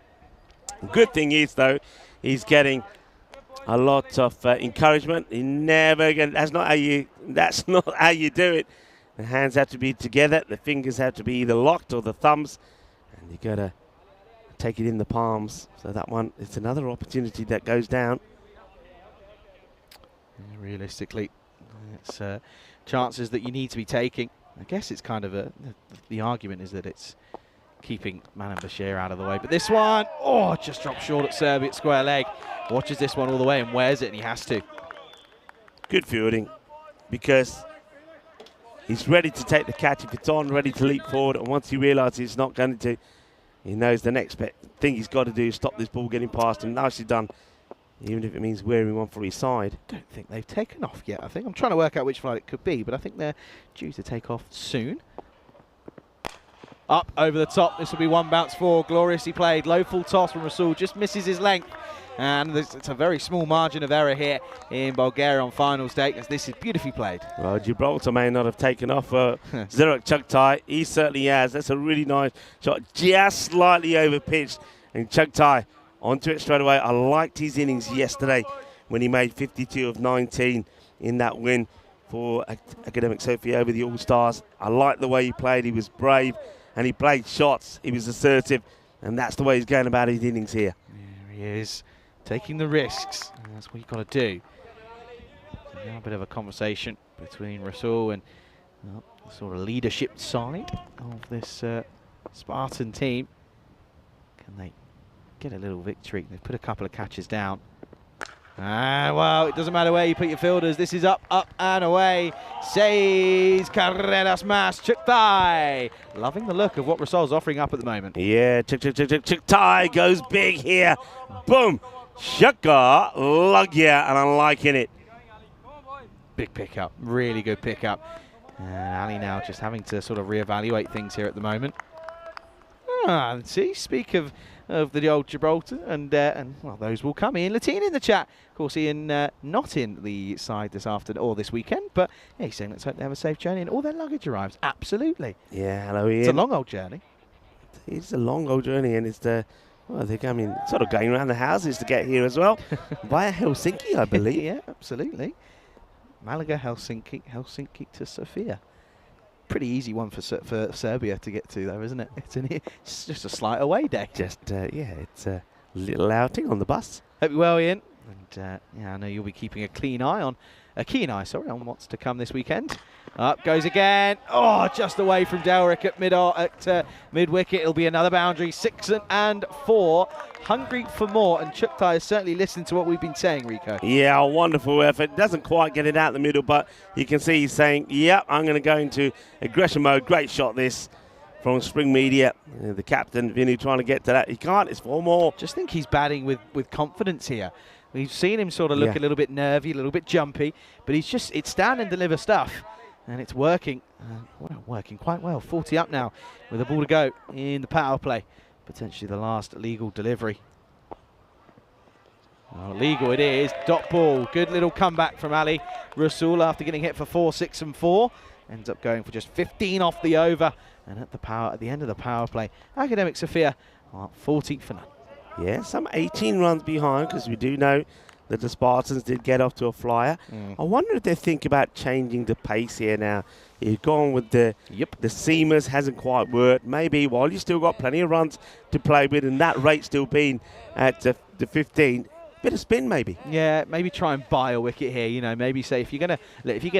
Good thing is, though, he's getting a lot of encouragement. He never going. That's not how you do it. The hands have to be together. The fingers have to be either locked or the thumbs, and you got to take it in the palms. So that one, it's another opportunity that goes down.
Yeah, realistically, it's chances that you need to be taking. I guess it's kind of the argument is that it's keeping Manan Bashir out of the way. But this one, just dropped short at Serbia square leg. Watches this one all the way and wears it, and he has to.
Good fielding, because he's ready to take the catch if it's on, ready to leap forward. And once he realises it's not going to, he knows the next thing he's got to do is stop this ball getting past him. Nicely done. even if it means wearing one for his side.
Don't think they've taken off yet. I think I'm trying to work out which flight it could be, but I think they're due to take off soon. Up over the top. This will be one bounce for. Gloriously played. Low full toss from Rasul. Just misses his length. And it's a very small margin of error here in Bulgaria on finals day, as this is beautifully played.
Well, Gibraltar may not have taken off Zurek Chugtai. He certainly has. That's a really nice shot. Just slightly over pitched. And Chugtai onto it straight away. I liked his innings yesterday when he made 52 of 19 in that win for Academic Sofia over the All-Stars. I liked the way he played. He was brave and he played shots. He was assertive. And that's the way he's going about his innings here.
There he is. Taking the risks, and that's what you've got to do. So now a bit of a conversation between Rasul and the sort of leadership side of this Spartan team. Can they get a little victory? They've put a couple of catches down. Well, it doesn't matter where you put your fielders. This is up, up and away. Says Carreras Mas Chuktai. Loving the look of what Rasul's offering up at the moment.
Yeah, Chuktai goes big here. Boom. Shaka Lugya, and I'm liking it.
Big pickup, really good pickup. And Ali now just having to sort of reevaluate things here at the moment. See, speak of the old Gibraltar, and well, those will come. Ian Latine in the chat. Of course, Ian not in the side this afternoon or this weekend, but yeah, he's saying let's hope they have a safe journey and all their luggage arrives. Absolutely.
Yeah, hello Ian.
It's a long old journey.
It's a long old journey, and it's well, they're coming, sort of going around the houses to get here as well. Via Helsinki, I believe.
Yeah, absolutely. Malaga, Helsinki to Sofia. Pretty easy one for Serbia to get to, though, isn't it? It's just a slight away day.
Just, yeah, it's a little outing on the bus.
Hope you're well, Ian. And yeah, I know you'll be keeping a keen eye on what's to come this weekend. Up goes again. Oh, just away from Delric at mid-wicket. It'll be another boundary. 6 and 4. Hungry for more. And Chuktai has certainly listened to what we've been saying, Rico.
Yeah, a wonderful effort. Doesn't quite get it out the middle, but you can see he's saying, yeah, I'm going to go into aggression mode. Great shot this from Spring Media. The captain, Vinny, trying to get to that. He can't. It's 4 more.
Just think he's batting with confidence here. We've seen him sort of look a little bit nervy, a little bit jumpy, but it's stand and deliver stuff. And it's working, working quite well. 40 up now with a ball to go in the power play. Potentially the last legal delivery. Oh, legal it is. Dot ball. Good little comeback from Ali Rasul after getting hit for 4, 6 and 4. Ends up going for just 15 off the over. And at the end of the power play, Academic Sofia are 40 for none.
Yeah, some 18 runs behind, because we do know that the Spartans did get off to a flyer. I wonder if they think about changing the pace here now. You've gone with the seamers, hasn't quite worked. Maybe while you've still got plenty of runs to play with, and that rate still being at the 15, bit of spin maybe.
Yeah, maybe try and buy a wicket here. You know, maybe say if you get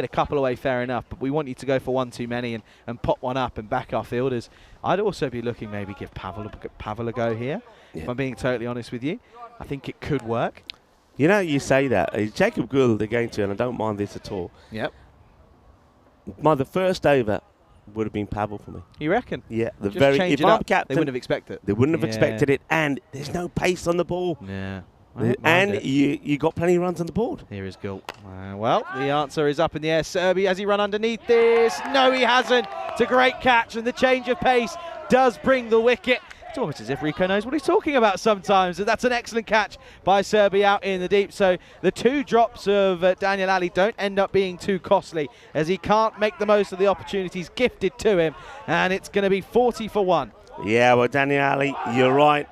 a couple away, fair enough, but we want you to go for 1 too many and pop one up and back our fielders. I'd also be looking maybe give Pavel a go here. Yeah. If I'm being totally honest with you, I think it could work.
You know, you say that. Jacob Gould they're going to, and I don't mind this at all.
Yep.
The first over would have been Pavel for me.
You reckon?
Yeah.
If I'm captain, they wouldn't have expected it.
They wouldn't have expected it, and there's no pace on the ball.
Yeah.
And you got plenty of runs on the board.
Here is Gould. Well, the answer is up in the air. Serbi, has he run underneath this? No, he hasn't. It's a great catch, and the change of pace does bring the wicket. It's almost as if Rico knows what he's talking about sometimes. And that's an excellent catch by Serbi out in the deep. So the 2 drops of Daniel Ali don't end up being too costly, as he can't make the most of the opportunities gifted to him. And it's going to be 40 for 1.
Yeah, well, Daniel Ali, you're right.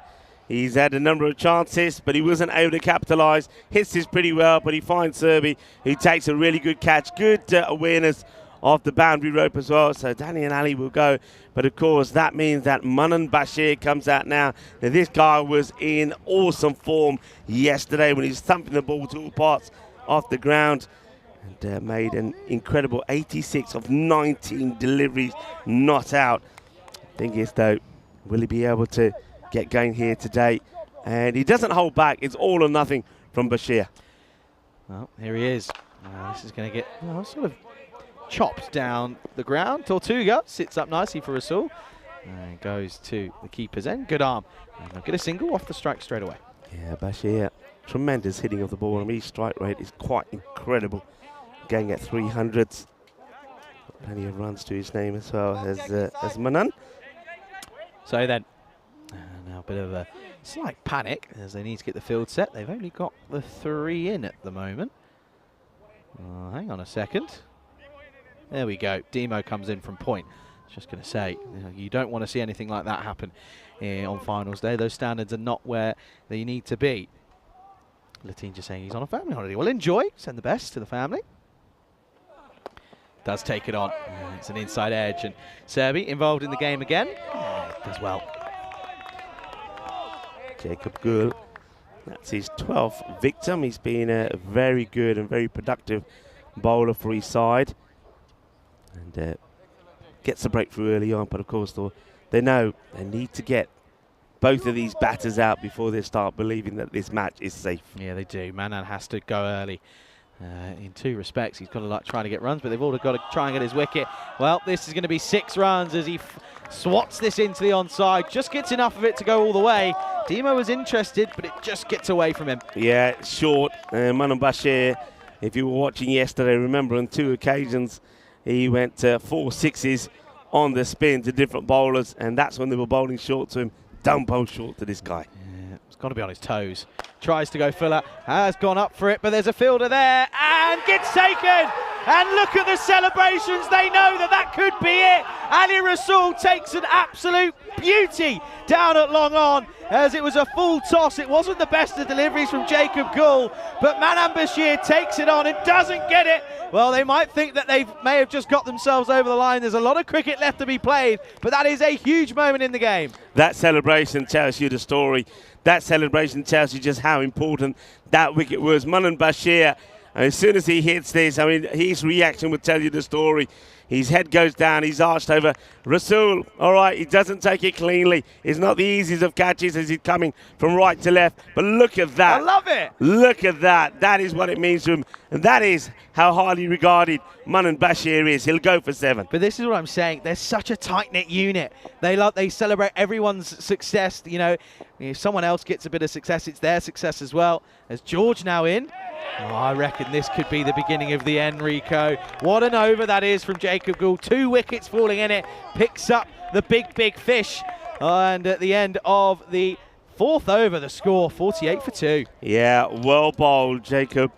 He's had a number of chances, but he wasn't able to capitalise. Hits this pretty well, but he finds Serbi, who takes a really good catch. Good awareness of the boundary rope as well. So Daniel Ali will go. But, of course, that means that Manan Bashir comes out now. Now, this guy was in awesome form yesterday when he's thumping the ball to all parts off the ground. And made an incredible 86 of 19 deliveries not out. Thing is, though, will he be able to get going here today? And he doesn't hold back. It's all or nothing from Bashir.
Well, here he is. This is going to get sort of chopped down the ground. Tortuga sits up nicely for Rasul. And goes to the keeper's end. Good arm. And they'll get a single off the strike straight away.
Yeah, Bashir tremendous hitting of the ball. I mean, his strike rate is quite incredible. Going at 300s. Plenty of runs to his name as well as Manan.
So then, now a bit of a slight panic as they need to get the field set. They've only got the 3 in at the moment. Hang on a second. There we go. Demo comes in from point. Just going to say, you don't want to see anything like that happen on finals day. Those standards are not where they need to be. Latin just saying he's on a family holiday. Well, enjoy. Send the best to the family. Does take it on. It's an inside edge, and Serbi involved in the game again. Does well.
Jacob Gul, that's his 12th victim. He's been a very good and very productive bowler for his side. And gets the breakthrough early on, but of course they know they need to get both of these batters out before they start believing that this match is safe.
Yeah, they do. Manan has to go early. In 2 respects, he's got to like trying to get runs, but they've all got to try and get his wicket. Well, this is going to be 6 runs as he swats this into the onside. Just gets enough of it to go all the way. Demo was interested, but it just gets away from him.
Yeah, short. Manan Bashir, if you were watching yesterday, remember on 2 occasions he went 4 sixes on the spin to different bowlers, and that's when they were bowling short to him. Don't bowl short to this guy.
Yeah, he's got to be on his toes. Tries to go fuller, has gone up for it, but there's a fielder there and gets taken. And look at the celebrations. They know that that could be it. Ali Rasool takes an absolute beauty down at long on as it was a full toss. It wasn't the best of deliveries from Jacob Gul, but Manan Bashir takes it on and doesn't get it. Well, they might think that they may have just got themselves over the line. There's a lot of cricket left to be played, but that is a huge moment in the game.
That celebration tells you the story. That celebration tells you just how important that wicket was. Manan Bashir, as soon as he hits this, I mean, his reaction would tell you the story. His head goes down, he's arched over. Rasool, all right, he doesn't take it cleanly. It's not the easiest of catches as he's coming from right to left. But look at that.
I love it.
Look at that. That is what it means to him. And that is how highly regarded Manan Bashir is. He'll go for 7.
But this is what I'm saying. They're such a tight-knit unit. They celebrate everyone's success. You know, if someone else gets a bit of success, it's their success as well. As George now in. Oh, I reckon this could be the beginning of the end, Rico. What an over that is from Jacob Gul. 2 wickets falling in it. Picks up the big fish. And at the end of the 4th over, the score 48 for 2.
Yeah, well bowled, Jacob.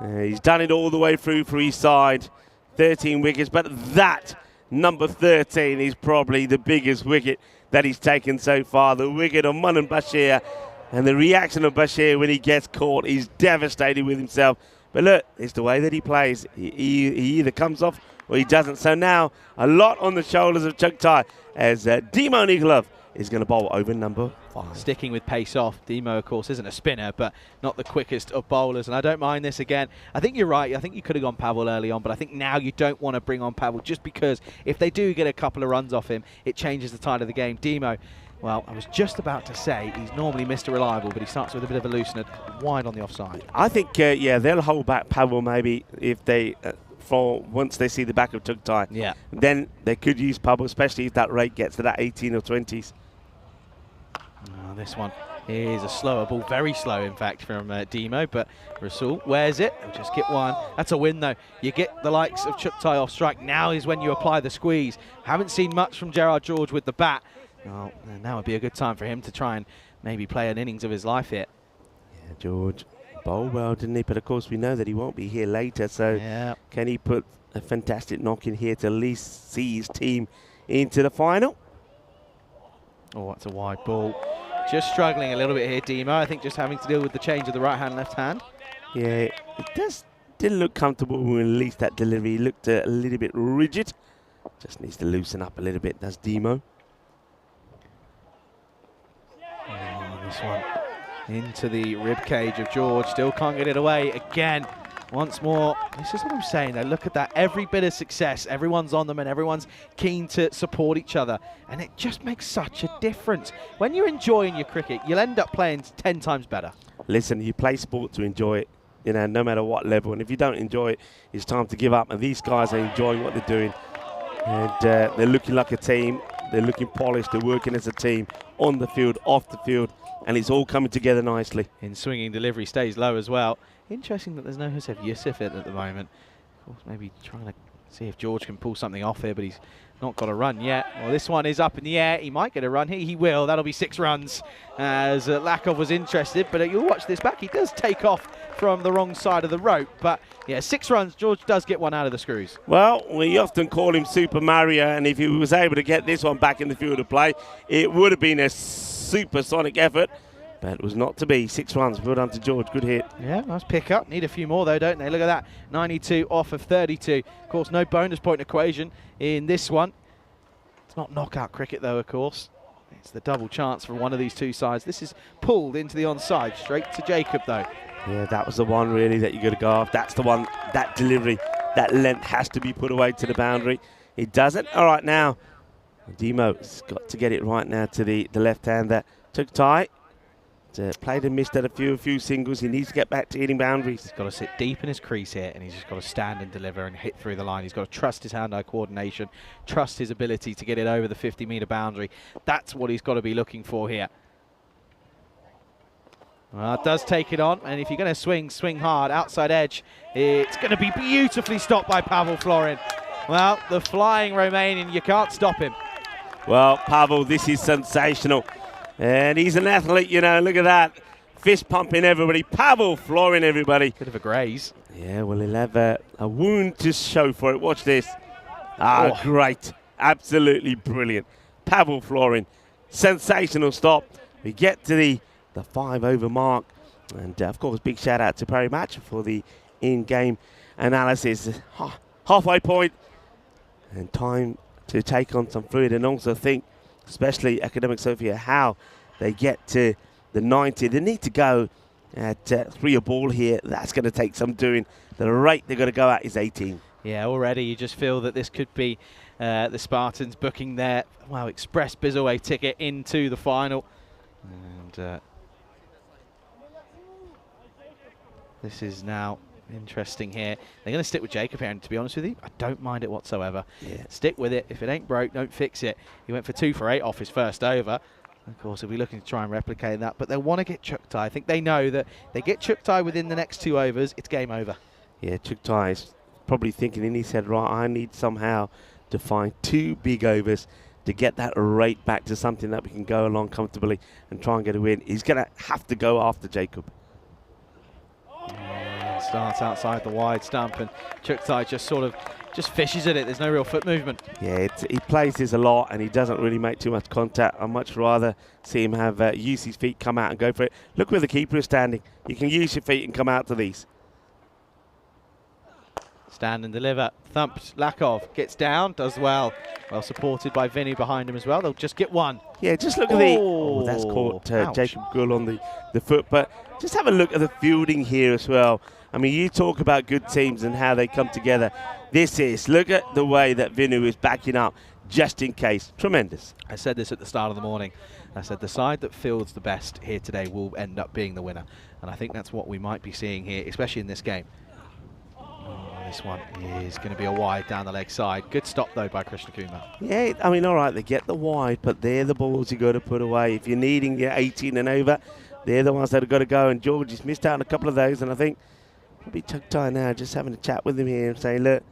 He's done it all the way through for his side. 13 wickets, but that number 13 is probably the biggest wicket that he's taken so far. The wicket of Manan Bashir. And the reaction of Bashir when he gets caught, he's devastated with himself. But look, it's the way that he plays. He either comes off or he doesn't. So now a lot on the shoulders of Chugtai as Demo Nikolov is going to bowl over number 5.
Sticking with pace off. Demo, of course, isn't a spinner, but not the quickest of bowlers. And I don't mind this again. I think you're right. I think you could have gone Pavel early on, but I think now you don't want to bring on Pavel just because if they do get a couple of runs off him, it changes the tide of the game. Demo, well, I was just about to say he's normally Mr. Reliable, but he starts with a bit of a loosener, wide on the offside.
I think, yeah, they'll hold back Pavel maybe if they, for once they see the back of Chugtai.
Yeah.
Then they could use Pavel, especially if that rate gets to that 18 or 20s.
Oh, this one is a slower ball, very slow, in fact, from Demo, but Rasool wears it. He'll just get one. That's a win, though. You get the likes of Chugtai off strike. Now is when you apply the squeeze. Haven't seen much from Gerard George with the bat. Well, now would be a good time for him to try and maybe play an innings of his life here.
Yeah, George bowled well, didn't he? But of course we know that he won't be here later, so
yeah.
Can he put a fantastic knock in here to at least see his team into the final?
Oh, that's a wide ball. Just struggling a little bit here, Demo. I think just having to deal with the change of the right hand, left hand.
Yeah, it didn't look comfortable when we released that delivery. He looked a little bit rigid. Just needs to loosen up a little bit, does Demo.
This one into the rib cage of George. Still can't get it away again. Once more, this is what I'm saying though. Look at that. Every bit of success. Everyone's on them and everyone's keen to support each other. And it just makes such a difference. When you're enjoying your cricket, you'll end up playing 10 times better.
Listen, you play sport to enjoy it, you know, no matter what level. And if you don't enjoy it, it's time to give up. And these guys are enjoying what they're doing. And they're looking like a team. They're looking polished. They're working as a team on the field, off the field, and it's all coming together nicely.
In swinging delivery, stays low as well. Interesting that there's no Josef Yusuf in at the moment. Of course, maybe trying to see if George can pull something off here, but he's not got a run yet. Well, this one is up in the air. He might get a run here. He will. That'll be 6 runs, as Lakov was interested. But you'll watch this back. He does take off from the wrong side of the rope. But yeah, 6 runs. George does get one out of the screws.
Well, we often call him Super Mario, and if he was able to get this one back in the field of play, it would have been a supersonic effort. But it was not to be. 6 runs. Well done to George. Good hit.
Yeah, nice pick up. Need a few more, though, don't they? Look at that. 92 off of 32. Of course, no bonus point equation in this one. It's not knockout cricket, though, of course. It's the double chance for one of these two sides. This is pulled into the onside. Straight to Jacob, though.
Yeah, that was the one, really, that you got to go off. That's the one, that delivery, that length has to be put away to the boundary. It doesn't. All right, now, Demo's got to get it right now to the left hand that took tight. Played and missed at a few singles. He needs to get back to hitting boundaries.
He's got to sit deep in his crease here, and he's just got to stand and deliver and hit through the line. He's got to trust his hand-eye coordination, trust his ability to get it over the 50-metre boundary. That's what he's got to be looking for here. Well, it does take it on, and if you're going to swing hard, outside edge. It's going to be beautifully stopped by Pavel Florin. Well, the flying Romanian, you can't stop him.
Well, Pavel, this is sensational. And he's an athlete, you know, look at that. Fist pumping everybody. Pavel Florin, everybody.
Bit of a graze.
Yeah, well, he'll have a wound to show for it. Watch this. Ah, oh. Great. Absolutely brilliant. Pavel Florin. Sensational stop. We get to the 5-over mark. And, of course, big shout-out to Perry Match for the in-game analysis. Halfway point. And time to take on some fluid and also think, especially Academic Sofia, how they get to the 90. They need to go at 3 a ball here. That's going to take some doing. The rate they're going to go at is 18.
Yeah, already you just feel that this could be the Spartans booking their express Bizaway ticket into the final. And this is now interesting here. They're going to stick with Jacob here, and to be honest with you, I don't mind it whatsoever. Yeah. Stick with it. If it ain't broke, don't fix it. He went for 2 for 8 off his first over. Of course, he'll be looking to try and replicate that, but they'll want to get Chuktai. I think they know that they get Chuktai within the next 2 overs, it's game over. Yeah,
Chuktai is probably thinking in his head, right, I need somehow to find 2 big overs to get that rate back to something that we can go along comfortably and try and get a win. He's going to have to go after Jacob.
Starts outside the wide stump, and Chuktai just fishes at it. There's no real foot movement.
Yeah, he plays this a lot, and he doesn't really make too much contact. I'd much rather see him have use his feet, come out and go for it. Look where the keeper is standing. You can use your feet and come out to these.
Stand and deliver. Thumped. Lakov gets down, does well. Well supported by Vinny behind him as well. They'll just get 1.
Yeah, just look at the... Oh, that's caught Jacob Gull on the foot. But just have a look at the fielding here as well. I mean, you talk about good teams and how they come together. Look at the way that Vinu is backing up just in case. Tremendous.
I said this at the start of the morning. I said the side that fields the best here today will end up being the winner. And I think that's what we might be seeing here, especially in this game. This one is going to be a wide down the leg side. Good stop, though, by Krishna Kumar.
Yeah, I mean, all right, they get the wide, but they're the balls you got to put away. If you're needing your 18 and over, they're the ones that have got to go. And George has missed out on a couple of those, and I think probably Chuktai now just having a chat with him here and saying, look,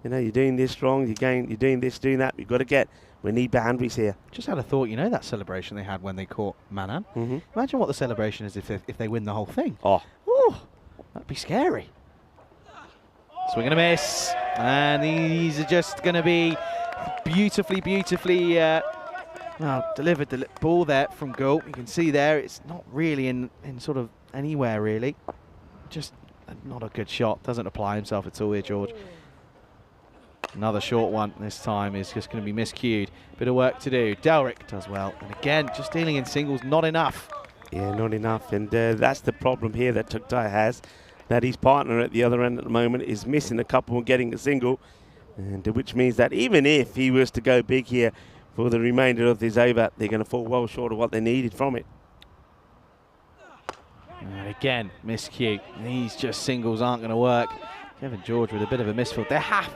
you know, you're doing this wrong, you're doing this, doing that. We've got to we need boundaries here.
Just had a thought, you know that celebration they had when they caught Manan? Mm-hmm. Imagine what the celebration is if they win the whole thing.
Oh.
Ooh, that'd be scary. Swing and a miss, and these are just going to be beautifully delivered the ball there from goal. You can see there it's not really in sort of anywhere really. Just not a good shot. Doesn't apply himself at all here, George. Another short one this time is just going to be miscued. Bit of work to do. Delric does well, and again just dealing in singles, not enough.
Yeah, not enough, and that's the problem here that Chuktai has. That his partner at the other end at the moment is missing a couple and getting a single, and which means that even if he was to go big here for the remainder of this over, they're going to fall well short of what they needed from it.
And again, miscue. These just singles aren't going to work. Kevin George with a bit of a misfield.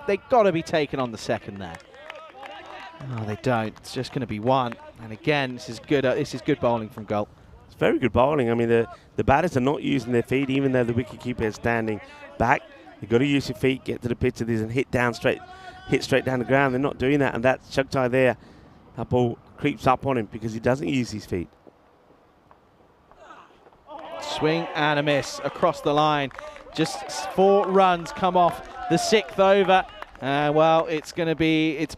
They've got to be taken on the second there. Oh, they don't. It's just going to be one. And again, this is good bowling from Galt.
It's very good bowling. I mean, the batters are not using their feet, even though the wicketkeeper is standing back. You've got to use your feet, get to the pitch of this and hit straight down the ground. They're not doing that, and that's Chugtai there. That ball creeps up on him because he doesn't use his feet.
Swing and a miss across the line. Just 4 runs come off the 6th over. Well, it's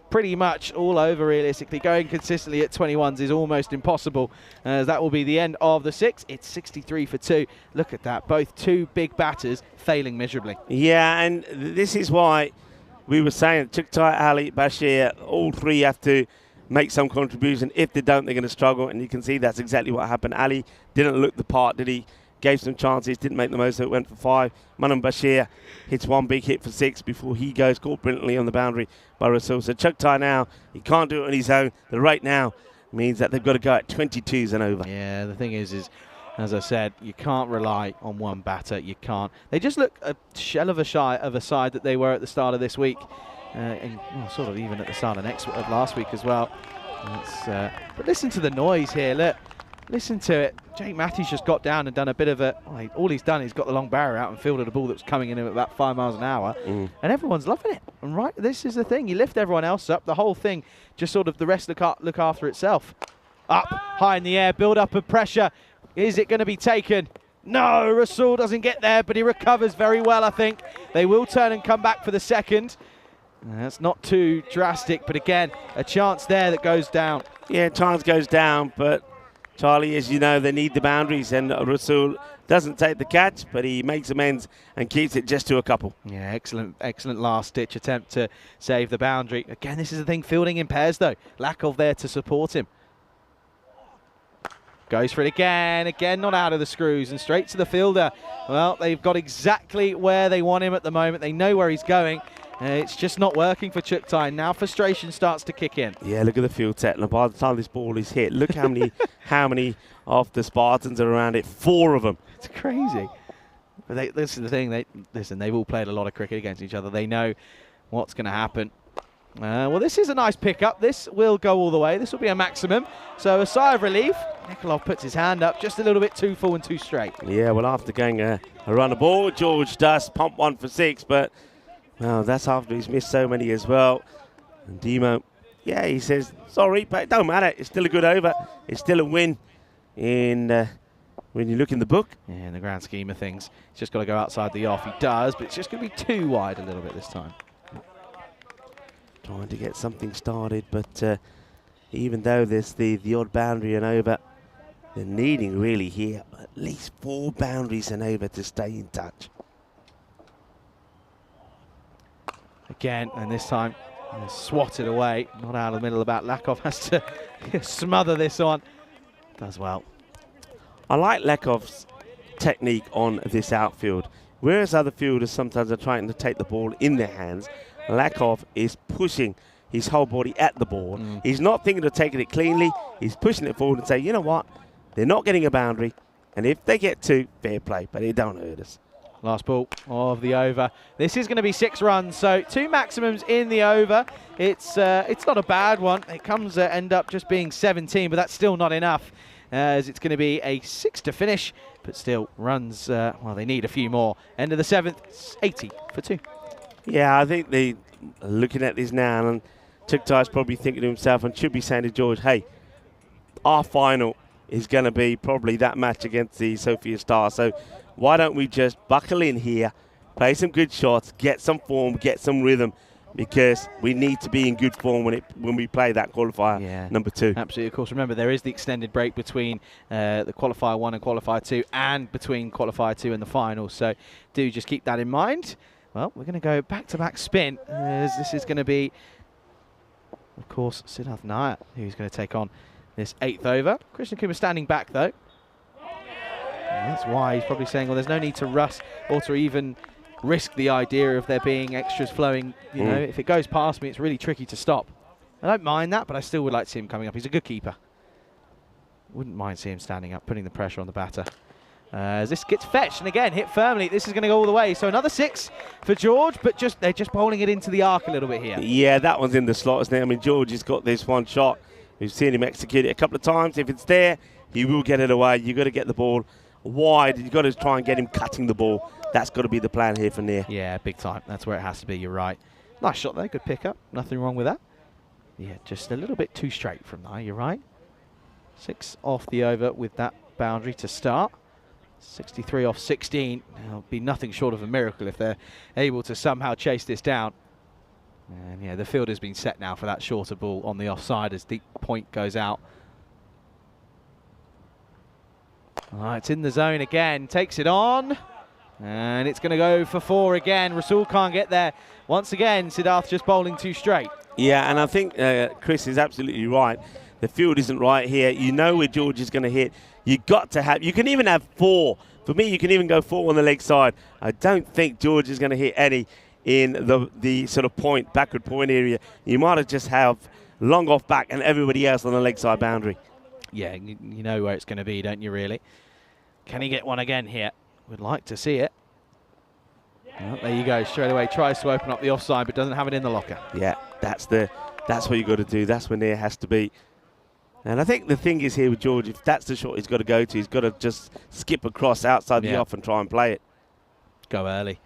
pretty much all over realistically. Going consistently at 21s is almost impossible, as that will be the end of the 6th. It's 63 for 2. Look at that, both 2 big batters failing miserably.
Yeah, and this is why we were saying Chugtai, Ali, Bashir, all 3 have to make some contribution. If they don't, they're going to struggle, and you can see that's exactly what happened. Ali didn't look the part, did he? Gave some chances, didn't make the most of it, went for 5. Manam Bashir hits 1 big hit for 6 before he goes, caught brilliantly on the boundary by Rasul. So Chugtai now, he can't do it on his own. The rate now means that they've got to go at 22s and over.
Yeah, the thing is as I said, you can't rely on one batter. You can't. They just look a shell of a side that they were at the start of this week, and sort of even at the start of last week as well. But listen to the noise here. Look. Listen to it. Jake Matthews just got down and done a bit of all he's done is got the long barrier out and fielded a ball that was coming in at about 5 miles an hour. And everyone's loving it. And right, this is the thing. You lift everyone else up. The whole thing, just sort of the rest look after itself. Up, high in the air, build up of pressure. Is it going to be taken? No, Rasul doesn't get there, but he recovers very well, I think. They will turn and come back for the 2nd. That's not too drastic, but again, a chance there that goes down.
Yeah, chance goes down, but Charlie, as you know, they need the boundaries, and Rasul doesn't take the catch, but he makes amends and keeps it just to a couple.
Yeah, excellent last-ditch attempt to save the boundary. Again, this is the thing, fielding in pairs, though. Lack of there to support him. Goes for it again, not out of the screws, and straight to the fielder. Well, they've got exactly where they want him at the moment. They know where he's going. It's just not working for Chugtai. Now frustration starts to kick in. Yeah,
look at the field set. And by the time this ball is hit, look how many of the Spartans are around it. 4 of them.
It's crazy. But this is the thing. They've all played a lot of cricket against each other. They know what's going to happen. Well, this is a nice pickup. This will go all the way. This will be a maximum. So a sigh of relief. Nikolov puts his hand up just a little bit too full and too straight.
Yeah, well, after going a run the ball, George does pump 1 for 6, but well, that's after he's missed so many as well. And Demo, yeah, he says, sorry, but it don't matter. It's still a good over. It's still a win when you look in the book.
Yeah, in the grand scheme of things, he's just got to go outside the off. He does, but it's just going to be too wide a little bit this time.
Trying to get something started, but even though there's the odd boundary and over, they're needing really here at least 4 boundaries and over to stay in touch.
Again, and this time swatted away, not out of the middle of the bat. Lakov has to smother this on. Does well.
I like Lakov's technique on this outfield. Whereas other fielders sometimes are trying to take the ball in their hands, Lakov is pushing his whole body at the ball. He's not thinking of taking it cleanly. He's pushing it forward and saying, you know what, they're not getting a boundary, and if they get 2, fair play, but it don't hurt us.
Last ball of the over. This is going to be 6 runs, so 2 maximums in the over. It's not a bad one. It comes end up just being 17, but that's still not enough, as it's going to be a 6 to finish, but still runs, well, they need a few more. End of the 7th, it's 80 for 2.
Yeah, I think they looking at this now, and Chugtai's probably thinking to himself and should be saying to George, hey, our final is going to be probably that match against the Sophia Stars, so why don't we just buckle in here, play some good shots, get some form, get some rhythm, because we need to be in good form when we play that qualifier number 2.
Absolutely, of course. Remember, there is the extended break between the Qualifier 1 and Qualifier 2, and between Qualifier 2 and the final, so do just keep that in mind. Well, we're going to go back-to-back spin, as this is going to be, of course, Siddharth Nair, who's going to take on this 8th over. Krishna Kumar standing back, though. And that's why he's probably saying, well, there's no need to rush or to even risk the idea of there being extras flowing. You know, if it goes past me, it's really tricky to stop. I don't mind that, but I still would like to see him coming up. He's a good keeper. Wouldn't mind seeing him standing up, putting the pressure on the batter. As this gets fetched and again hit firmly, this is going to go all the way. So another 6 for George, but they're just bowling it into the arc a little bit here.
Yeah, that one's in the slot, isn't it? I mean, George has got this one shot. We've seen him execute it a couple of times. If it's there, he will get it away. You've got to get the ball wide. You've got to try and get him cutting the ball. That's got to be the plan here from there.
Yeah, big time. That's where it has to be. You're right. Nice shot there. Good pick up. Nothing wrong with that. Yeah, just a little bit too straight from there. You're right. 6 off the over with that boundary to start. 63 off 16. It'll be nothing short of a miracle if they're able to somehow chase this down. And yeah, the field has been set now for that shorter ball on the offside as the point goes out. It's in the zone again. Takes it on. And it's going to go for 4 again. Rasul can't get there. Once again, Siddharth just bowling too straight.
Yeah, and I think Chris is absolutely right. The field isn't right here. You know where George is going to hit. You got to have. You can even have 4. For me, you can even go 4 on the leg side. I don't think George is going to hit any in the sort of backward point area. You might have just have long off back and everybody else on the leg side boundary.
Yeah, you know where it's going to be, don't you, really? Can he get one again here? We'd like to see it. Well, there you go, straight away. Tries to open up the offside, but doesn't have it in the locker.
Yeah, that's what you got to do. That's when there has to be. And I think the thing is here with George, if that's the shot he's got to go to, he's got to just skip across outside the off and try and play it.
Go early.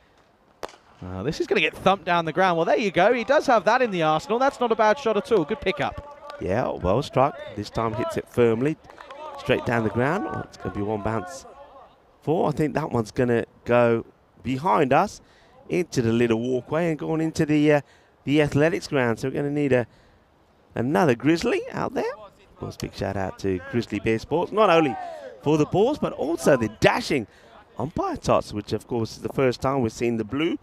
This is going to get thumped down the ground. Well, there you go. He does have that in the arsenal. That's not a bad shot at all. Good pickup.
Yeah, well struck. This time hits it firmly. Straight down the ground. Oh, it's going to be one bounce. 4. I think that one's going to go behind us into the little walkway and going into the athletics ground. So we're going to need another Grizzly out there. Of course, big shout out to Grizzly Bear Sports, not only for the balls, but also the dashing umpire tots, which of course is the first time we've seen the blue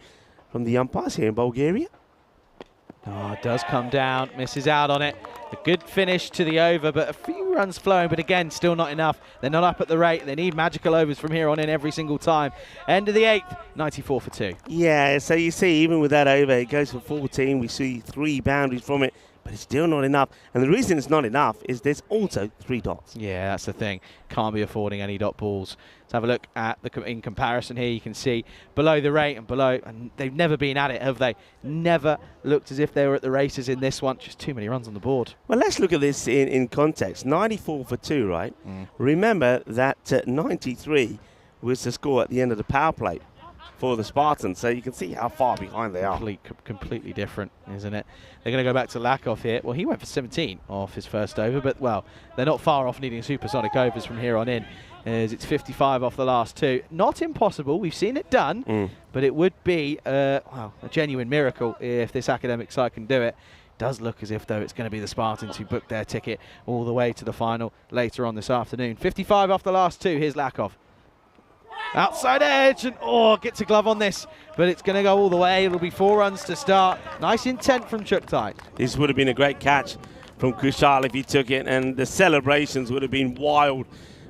from the umpires here in Bulgaria.
Oh, it does come down, misses out on it. A good finish to the over, but a few runs flowing, but again, still not enough. They're not up at the rate. They need magical overs from here on in every single time. End of the 8th, 94 for 2.
Yeah, so you see, even with that over, it goes for 14. We see 3 boundaries from it, but it's still not enough. And the reason it's not enough is there's also 3 dots.
Yeah, that's the thing. Can't be affording any dot balls. Let's have a look at in comparison here. You can see below the rate and below, and they've never been at it, have they? Never looked as if they were at the races in this one. Just too many runs on the board.
Well, let's look at this in context. 94 for 2, right? Remember that 93 was the score at the end of the power play for the Spartans, so you can see how far behind they are.
Completely different, isn't it? They're going to go back to Lakov here. Well, he went for 17 off his first over, but, well, they're not far off needing supersonic overs from here on in, as it's 55 off the last 2. Not impossible. We've seen it done, but it would be a genuine miracle if this academic side can do it. Does look as if, though, it's going to be the Spartans who booked their ticket all the way to the final later on this afternoon. 55 off the last 2. Here's Lakov. Outside edge, and gets a glove on this, but it's going to go all the way. It'll be 4 runs to start. Nice intent from Chuktai.
This would have been a great catch from Kushal if he took it, and the celebrations would have been wild.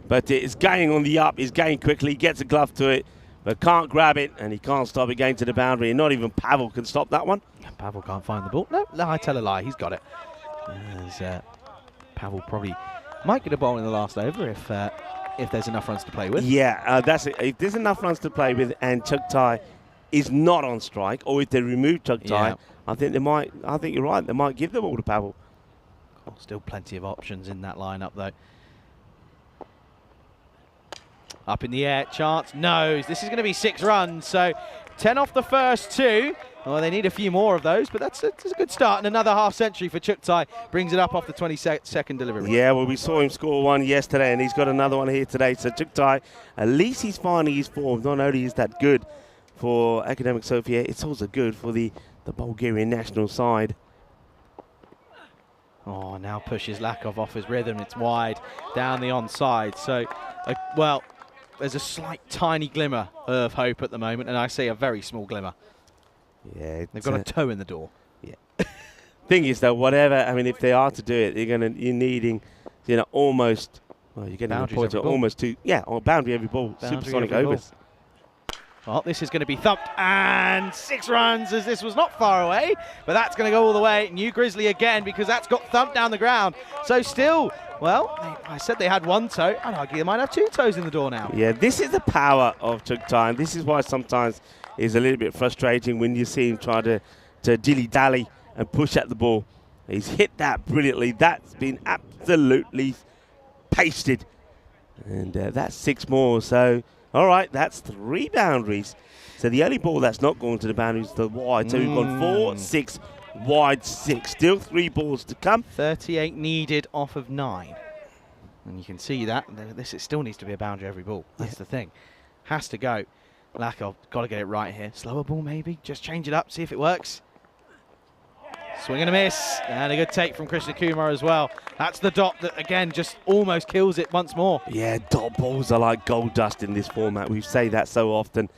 But it's going on the up. He's going quickly, gets a glove to it, but can't grab it, and he can't stop it going to the boundary. And not even Pavel can stop that one.
Yeah, Pavel can't find the ball. No, I tell a lie. He's got it. As Pavel probably might get a ball in the last over if there's enough runs to play with.
Yeah, that's it. If there's enough runs to play with and Chuktai is not on strike, or if they remove Chuktai, I think you're right. They might give the ball to Pavel.
Still plenty of options in that lineup, though. Up in the air, chance, no. This is going to be 6 runs, so 10 off the first 2. Well, they need a few more of those, but that's a good start. And another half century for Chuktai brings it up off the 22nd delivery.
Yeah, well, we saw him score 1 yesterday, and he's got another one here today. So Chuktai, at least he's finding his form. Not only is that good for Academic Sofia, it's also good for the Bulgarian national side.
Now pushes Lakov off his rhythm. It's wide down the onside. So, well, there's a slight, tiny glimmer of hope at the moment, and I say a very small glimmer.
Yeah,
they've got a toe in the door.
Yeah. Thing is, though, whatever. I mean, if they are to do it, you're needing, almost. Well, you're getting the points almost 2. Yeah, or boundary every ball. Supersonic overs.
Well, this is going to be thumped, and 6 runs, as this was not far away, but that's going to go all the way. New Grizzly again, because that's got thumped down the ground. So still, well, I said they had one toe. I'd argue they might have 2 toes in the door now.
Yeah, this is the power of Chuktai, and this is why sometimes it's a little bit frustrating when you see him try to dilly-dally and push at the ball. He's hit that brilliantly. That's been absolutely pasted. And that's 6 more. So, all right, that's 3 boundaries. So the only ball that's not going to the boundary is the wide. So we've got 4, 6, wide 6. Still 3 balls to come.
38 needed off of 9. And you can see that. This still needs to be a boundary every ball. That's the thing. Has to go. Lakov, got to get it right here. Slower ball maybe. Just change it up, see if it works. Swing and a miss. And a good take from Krishna Kumar as well. That's the dot that, again, just almost kills it once more.
Yeah, dot balls are like gold dust in this format. We say that so often.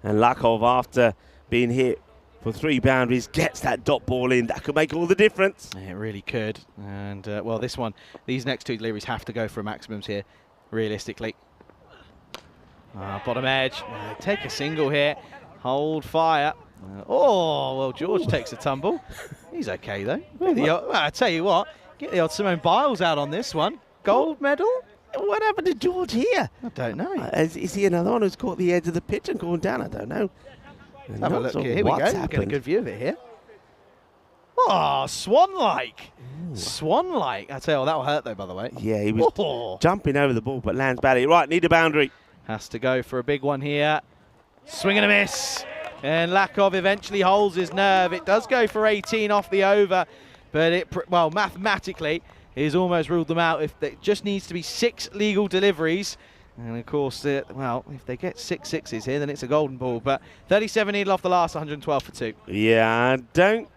And Lakov, after being hit for 3 boundaries, gets that dot ball in. That could make all the difference.
It really could. And, well, these next 2 deliveries have to go for maximums here, realistically. Bottom edge. Take a single here. Hold fire. Well, George takes a tumble. He's okay, though. I tell you what, get the old Simone Biles out on this one. Gold medal?
What happened to George here?
I don't know.
Is he another one who's caught the edge of the pitch and gone down? I don't know.
Have a look here. Here we go.
Happened.
Get a good view of it here. Oh, swan-like. Swan-like. I tell you what, that'll hurt, though, by the way.
Yeah, he was jumping over the ball, but lands badly. Right, need a boundary.
Has to go for a big one here. Swing and a miss. And Lakov eventually holds his nerve. It does go for 18 off the over, but mathematically, he's almost ruled them out. If it just needs to be 6 legal deliveries, and of course, if they get 6 sixes here, then it's a golden ball. But 37 needle off the last, 112 for 2.
Yeah, I don't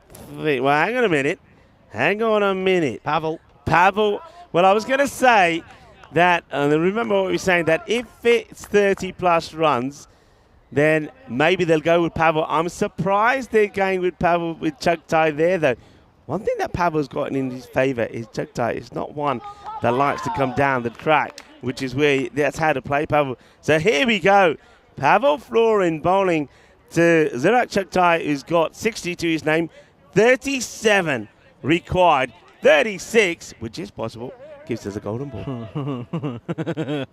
think. Well, hang on a minute. Pavel. Well, I was going to say that, remember what we were saying, that if it's 30 plus runs, then maybe they'll go with Pavel. I'm surprised they're going with Pavel with Chuktai there, though. One thing that Pavel's got in his favour is Chuktai is not one that likes to come down the track, which is that's how to play Pavel. So here we go. Pavel Florin bowling to Zirak Chuktai, who's got 60 to his name, 37 required, 36, which is possible. Gives us a golden ball.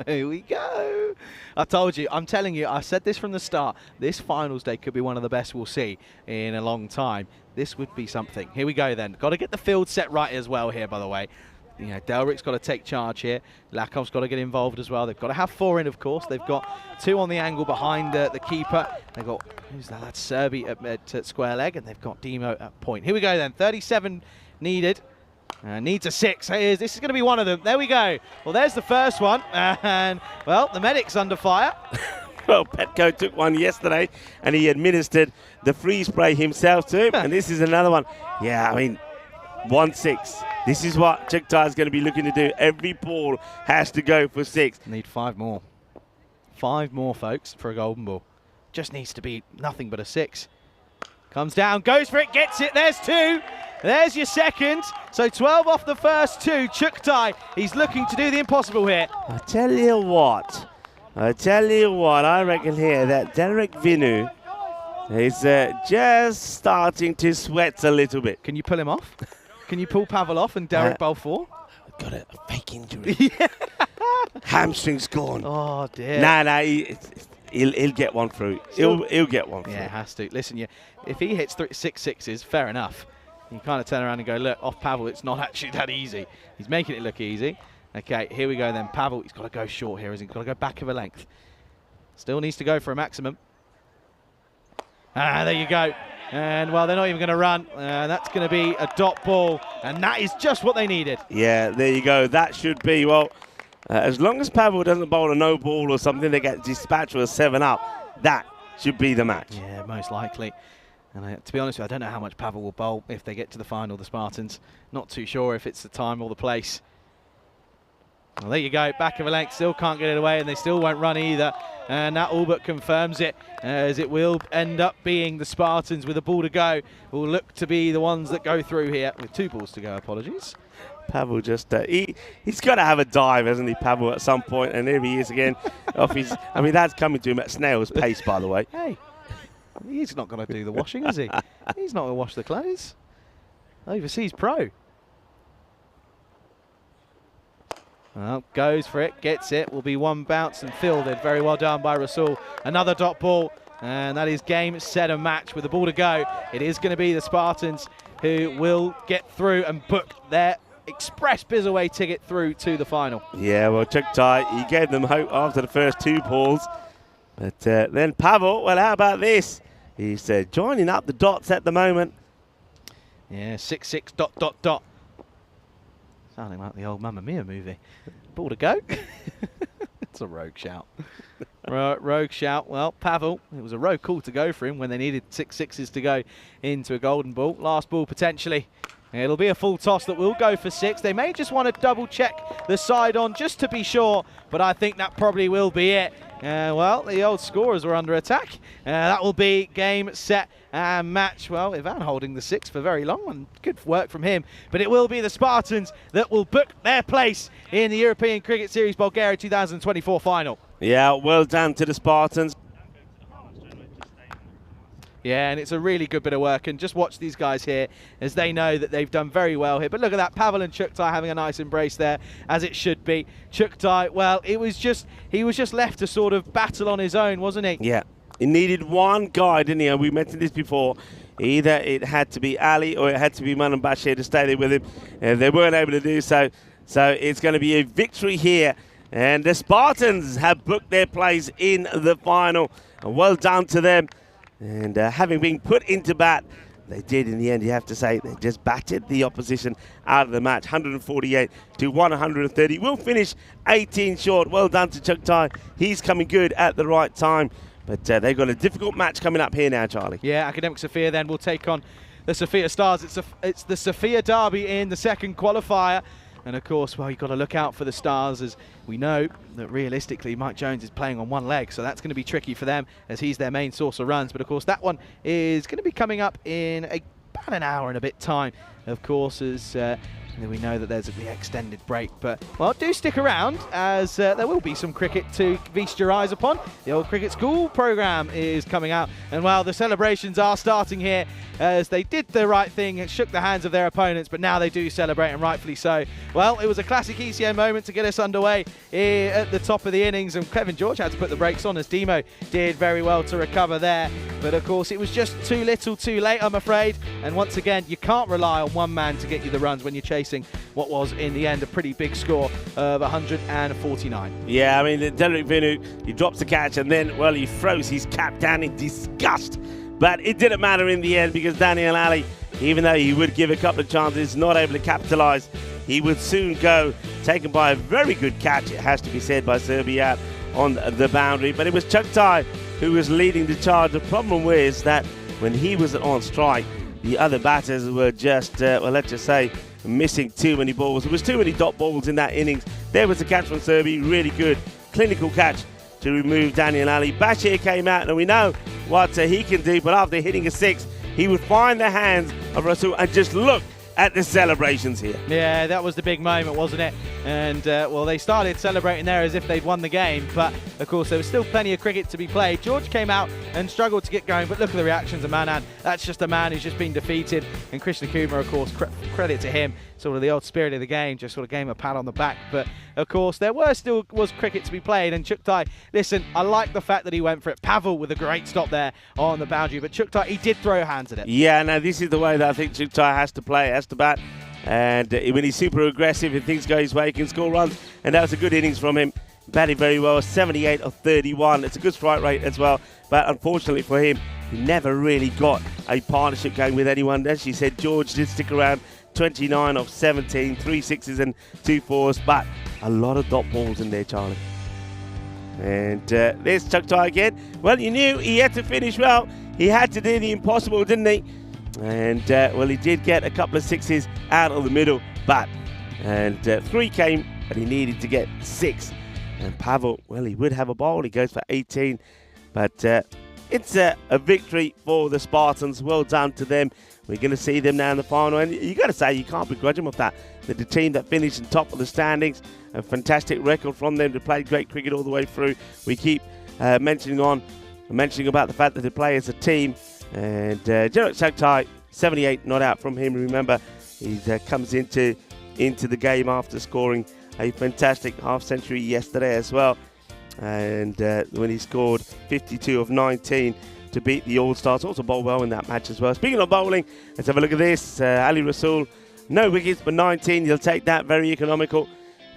Here we go. I told you, I'm telling you, I said this from the start. This finals day could be one of the best we'll see in a long time. This would be something. Here we go then. Got to get the field set right as well here, by the way. You know, Delric's got to take charge here. Lakov's got to get involved as well. They've got to have 4 in, of course. They've got 2 on the angle behind the keeper. They've got, who's that? That's Serbi at square leg, and they've got Demo at point. Here we go then. 37 needed. Needs a 6. This is going to be one of them. There we go. Well, there's the first one. And, well, the medic's under fire.
Well, Petco took one yesterday, and he administered the freeze spray himself too. And this is another one. Yeah, I mean, 1-6. This is what Chuktai is going to be looking to do. Every ball has to go for 6.
Need 5 more. 5 more, folks, for a golden ball. Just needs to be nothing but a 6. Comes down, goes for it, gets it. There's 2. There's your second. So 12 off the first 2. Chuktai, he's looking to do the impossible here.
I tell you what, I reckon here that Derek Vinu is just starting to sweat a little bit.
Can you pull him off? Can you pull Pavel off and Derek bowl 4?
Got a fake injury. Hamstring's gone.
Oh, dear.
Nah, he'll get one through. He'll get one through.
Yeah, has to. Listen, if he hits 6 sixes, fair enough. You kind of turn around and go, look, off Pavel, it's not actually that easy. He's making it look easy. Okay, here we go then. Pavel, he's got to go short here, isn't he? Got to go back of a length. Still needs to go for a maximum. There you go. And, well, they're not even going to run. That's going to be a dot ball. And that is just what they needed.
Yeah, there you go. That should be, well, as long as Pavel doesn't bowl a no ball or something, they get dispatched with a 7 up. That should be the match.
Yeah, most likely. And to be honest with you, I don't know how much Pavel will bowl if they get to the final, the Spartans. Not too sure if it's the time or the place. Well, there you go, back of a length, still can't get it away, and they still won't run either. And that all but confirms it, as it will end up being the Spartans with a ball to go. Will look to be the ones that go through here, with 2 balls to go, apologies.
Pavel just, he's got to have a dive, hasn't he, Pavel, at some point, and here he is again. Off his, I mean, that's coming to him at snail's pace, by the way.
Hey. He's not going to do the washing, is he? He's not going to wash the clothes. Overseas pro. Well, goes for it, gets it, will be one bounce and fielded. Very well done by Rasul. Another dot ball, and that is game, set, and match. With the ball to go, it is going to be the Spartans who will get through and book their express Bizaway ticket through to the final.
Yeah, well, Chuktai, he gave them hope after the first 2 balls. But then Pavel, well, how about this? He's joining up the dots at the moment.
Yeah, 6-6, dot, dot, dot. Sounding like the old Mamma Mia movie. Ball to go. It's a rogue shout. Rogue shout. Well, Pavel, it was a rogue call to go for him when they needed 6 sixes to go into a golden ball. Last ball potentially. It'll be a full toss that will go for 6. They may just want to double check the side on just to be sure, but I think that probably will be it. Well, the old scorers were under attack. That will be game, set, and match. Well, Ivan holding the 6 for very long, and good work from him. But it will be the Spartans that will book their place in the European Cricket Series Bulgaria 2024 final.
Yeah, well done to the Spartans.
Yeah, and it's a really good bit of work. And just watch these guys here as they know that they've done very well here. But look at that, Pavel and Chuktai having a nice embrace there, as it should be. Chuktai, well, he was just left to sort of battle on his own, wasn't he?
Yeah, he needed one guy, didn't he? And we mentioned this before. Either it had to be Ali or it had to be Manan Bashir to stay there with him. And they weren't able to do so. So it's going to be a victory here. And the Spartans have booked their place in the final. And well done to them. And having been put into bat, they did in the end, you have to say, they just batted the opposition out of the match, 148 to 130. We'll finish 18 short. Well done to Chuktai. He's coming good at the right time. But they've got a difficult match coming up here now, Charlie.
Yeah, Academic Sofia then will take on the Sofia Stars. It's the Sofia derby in the second qualifier. And of course, well, you've got to look out for the Stars, as we know that realistically Mike Jones is playing on one leg, so that's going to be tricky for them as he's their main source of runs. But of course, that one is going to be coming up in about an hour and a bit time, of course, as we know that there's the extended break. But, well, do stick around, as there will be some cricket to feast your eyes upon. The old cricket school programme is coming out, and, well, the celebrations are starting here, as they did the right thing and shook the hands of their opponents, but now they do celebrate, and rightfully so. Well, it was a classic ECS moment to get us underway at the top of the innings, and Kevin George had to put the brakes on, as Demo did very well to recover there. But, of course, it was just too little too late, I'm afraid. And once again, you can't rely on one man to get you the runs when you're chasing what was, in the end, a pretty big score of 149.
Yeah, I mean, Derek Vinu, he drops the catch, and then, well, he throws his cap down in disgust. But it didn't matter in the end, because Daniel Ali, even though he would give a couple of chances, not able to capitalise, he would soon go, taken by a very good catch, it has to be said, by Serbia on the boundary. But it was Chuktai who was leading the charge. The problem was that when he was on strike, the other batters were just, well, let's just say, missing too many balls. There was too many dot balls in that innings. There was a catch from Serbia, really good, clinical catch to remove Daniel Ali. Bashir came out, and we know what he can do, but after hitting a 6, he would find the hands of Rasul, and just look at the celebrations here.
Yeah, that was the big moment, wasn't it? And, well, they started celebrating there as if they'd won the game, but, of course, there was still plenty of cricket to be played. George came out and struggled to get going, but look at the reactions of Manan. That's just a man who's just been defeated. And Krishna Kumar, of course, credit to him, sort of the old spirit of the game, just sort of gave him a pat on the back. But, of course, there still was cricket to be played. And Chuktai, listen, I like the fact that he went for it. Pavel with a great stop there on the boundary, but Chuktai, he did throw hands at it.
Yeah, now this is the way that I think Chuktai has to play, has to bat. And when he's super aggressive, if things go his way, he can score runs. And that was a good innings from him. Batted very well, 78 of 31. It's a good strike rate as well. But unfortunately for him, he never really got a partnership going with anyone. As you said, George did stick around, 29 of 17, 3 sixes and 2 fours. But a lot of dot balls in there, Charlie. And there's Chuktai again. Well, you knew he had to finish well. He had to do the impossible, didn't he? And, well, he did get a couple of 6s out of the middle, but 3 came, but he needed to get 6. And Pavel, well, he would have a bowl. He goes for 18, but it's a victory for the Spartans. Well done to them. We're going to see them now in the final, and you got to say, you can't begrudge them of that. The team that finished in top of the standings, a fantastic record from them to play great cricket all the way through. We keep mentioning about the fact that they play as a team. And Gerard Chuktai, 78 not out from him. Remember, he comes into into the game after scoring a fantastic half-century yesterday as well. And when he scored 52 of 19 to beat the All-Stars. Also bowled well in that match as well. Speaking of bowling, let's have a look at this. Ali Rasool, no wickets but 19. He'll take that, very economical.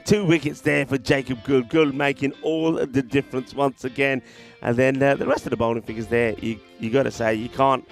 2 wickets there for Jacob Gould. Gould making all the difference once again. And then the rest of the bowling figures there, you got to say, you can't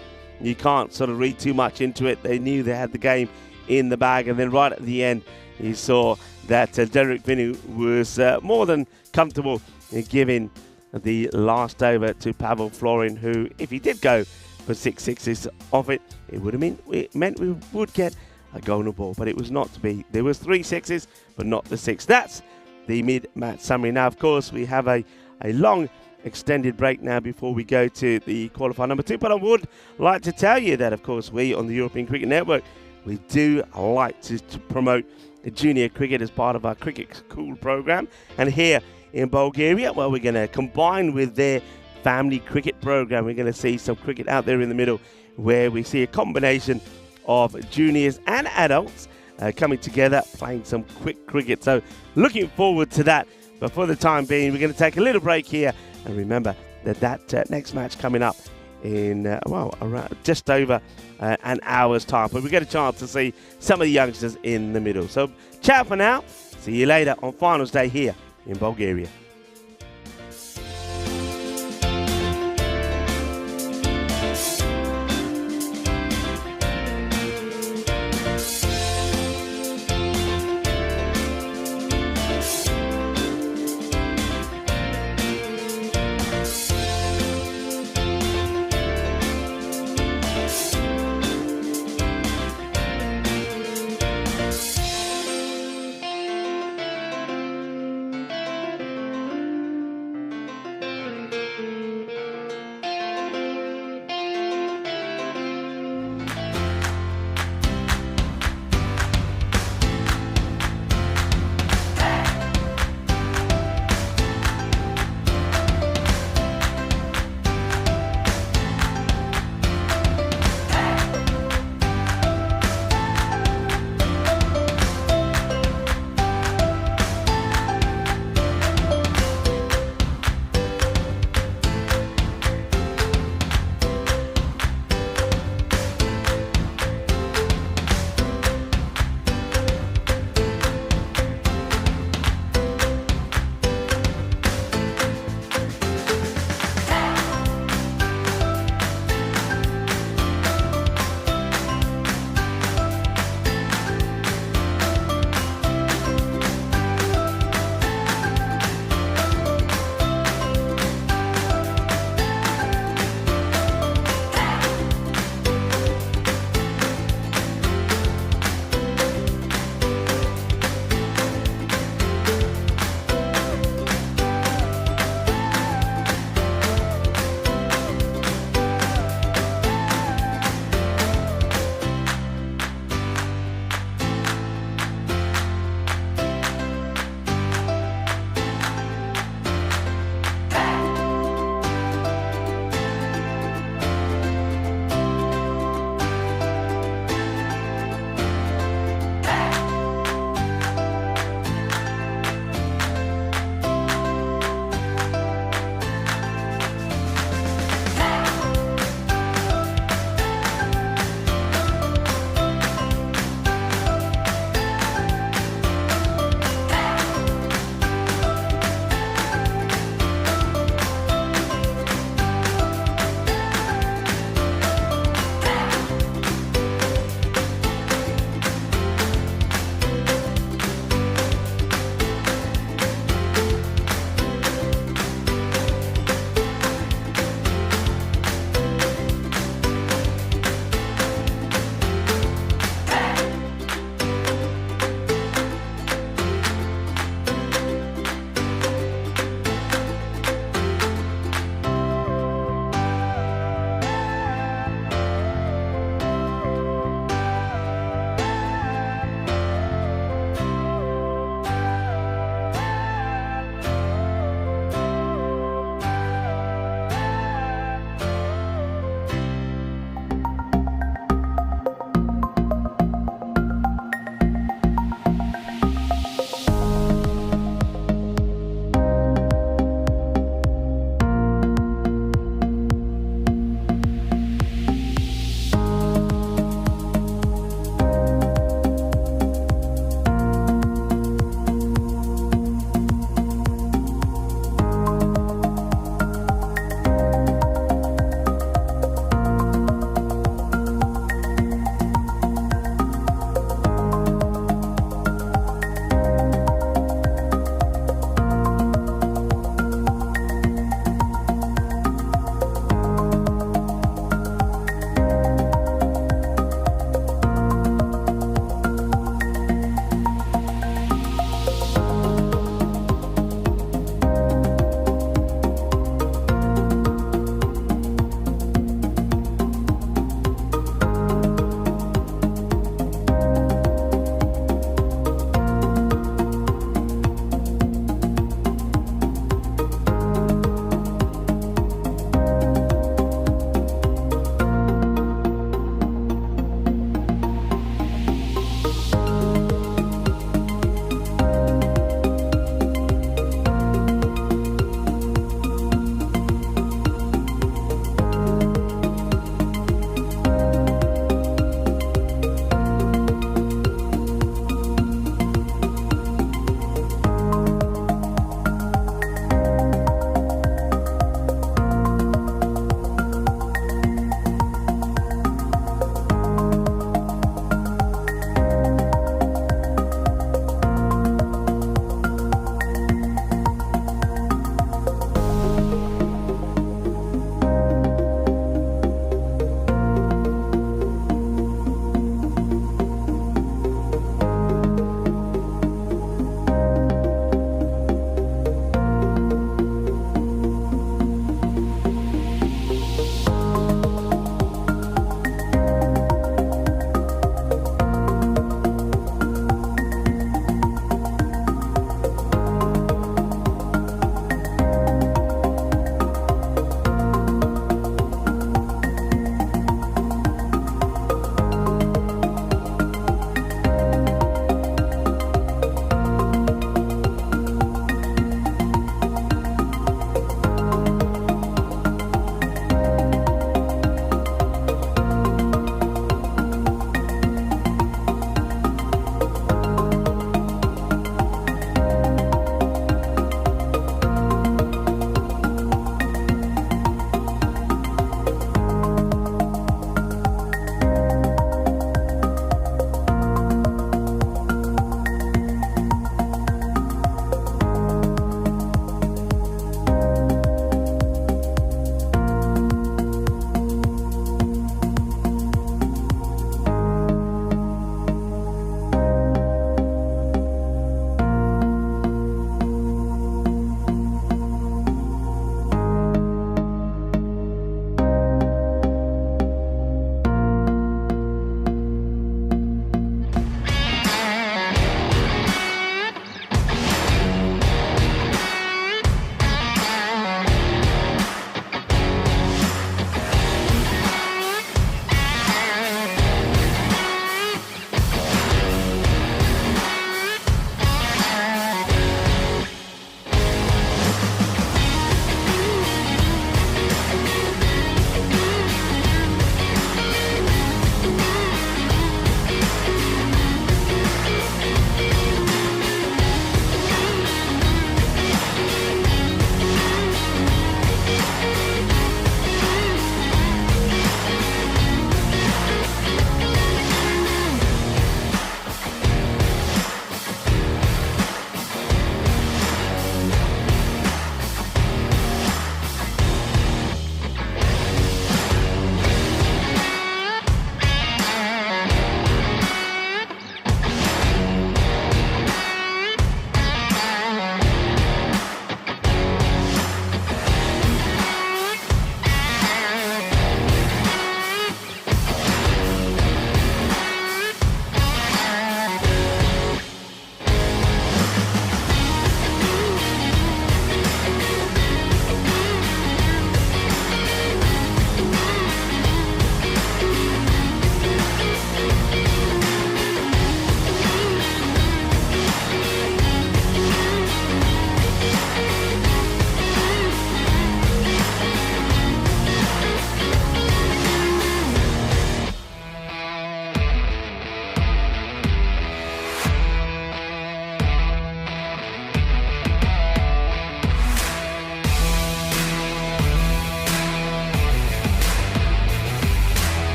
sort of read too much into it. They knew they had the game in the bag. And then right at the end, you saw that Derek Vinnu was more than comfortable in giving the last over to Pavel Florin, who, if he did go for 6 sixes off it, it would have meant we would get a golden ball, but it was not to be. There was 3 sixes, but not the 6. That's the mid-match summary. Now, of course, we have a long extended break now before we go to the qualifier number 2, but I would like to tell you that, of course, we on the European Cricket Network, we do like to promote junior cricket as part of our Cricket School program. And here in Bulgaria, well, we're going to combine with their family cricket program. We're going to see some cricket out there in the middle where we see a combination of juniors and adults coming together, playing some quick cricket. So looking forward to that. But for the time being, we're going to take a little break here. And remember that next match coming up in, around just over an hour's time. But we get a chance to see some of the youngsters in the middle. So ciao for now. See you later on finals day here in Bulgaria.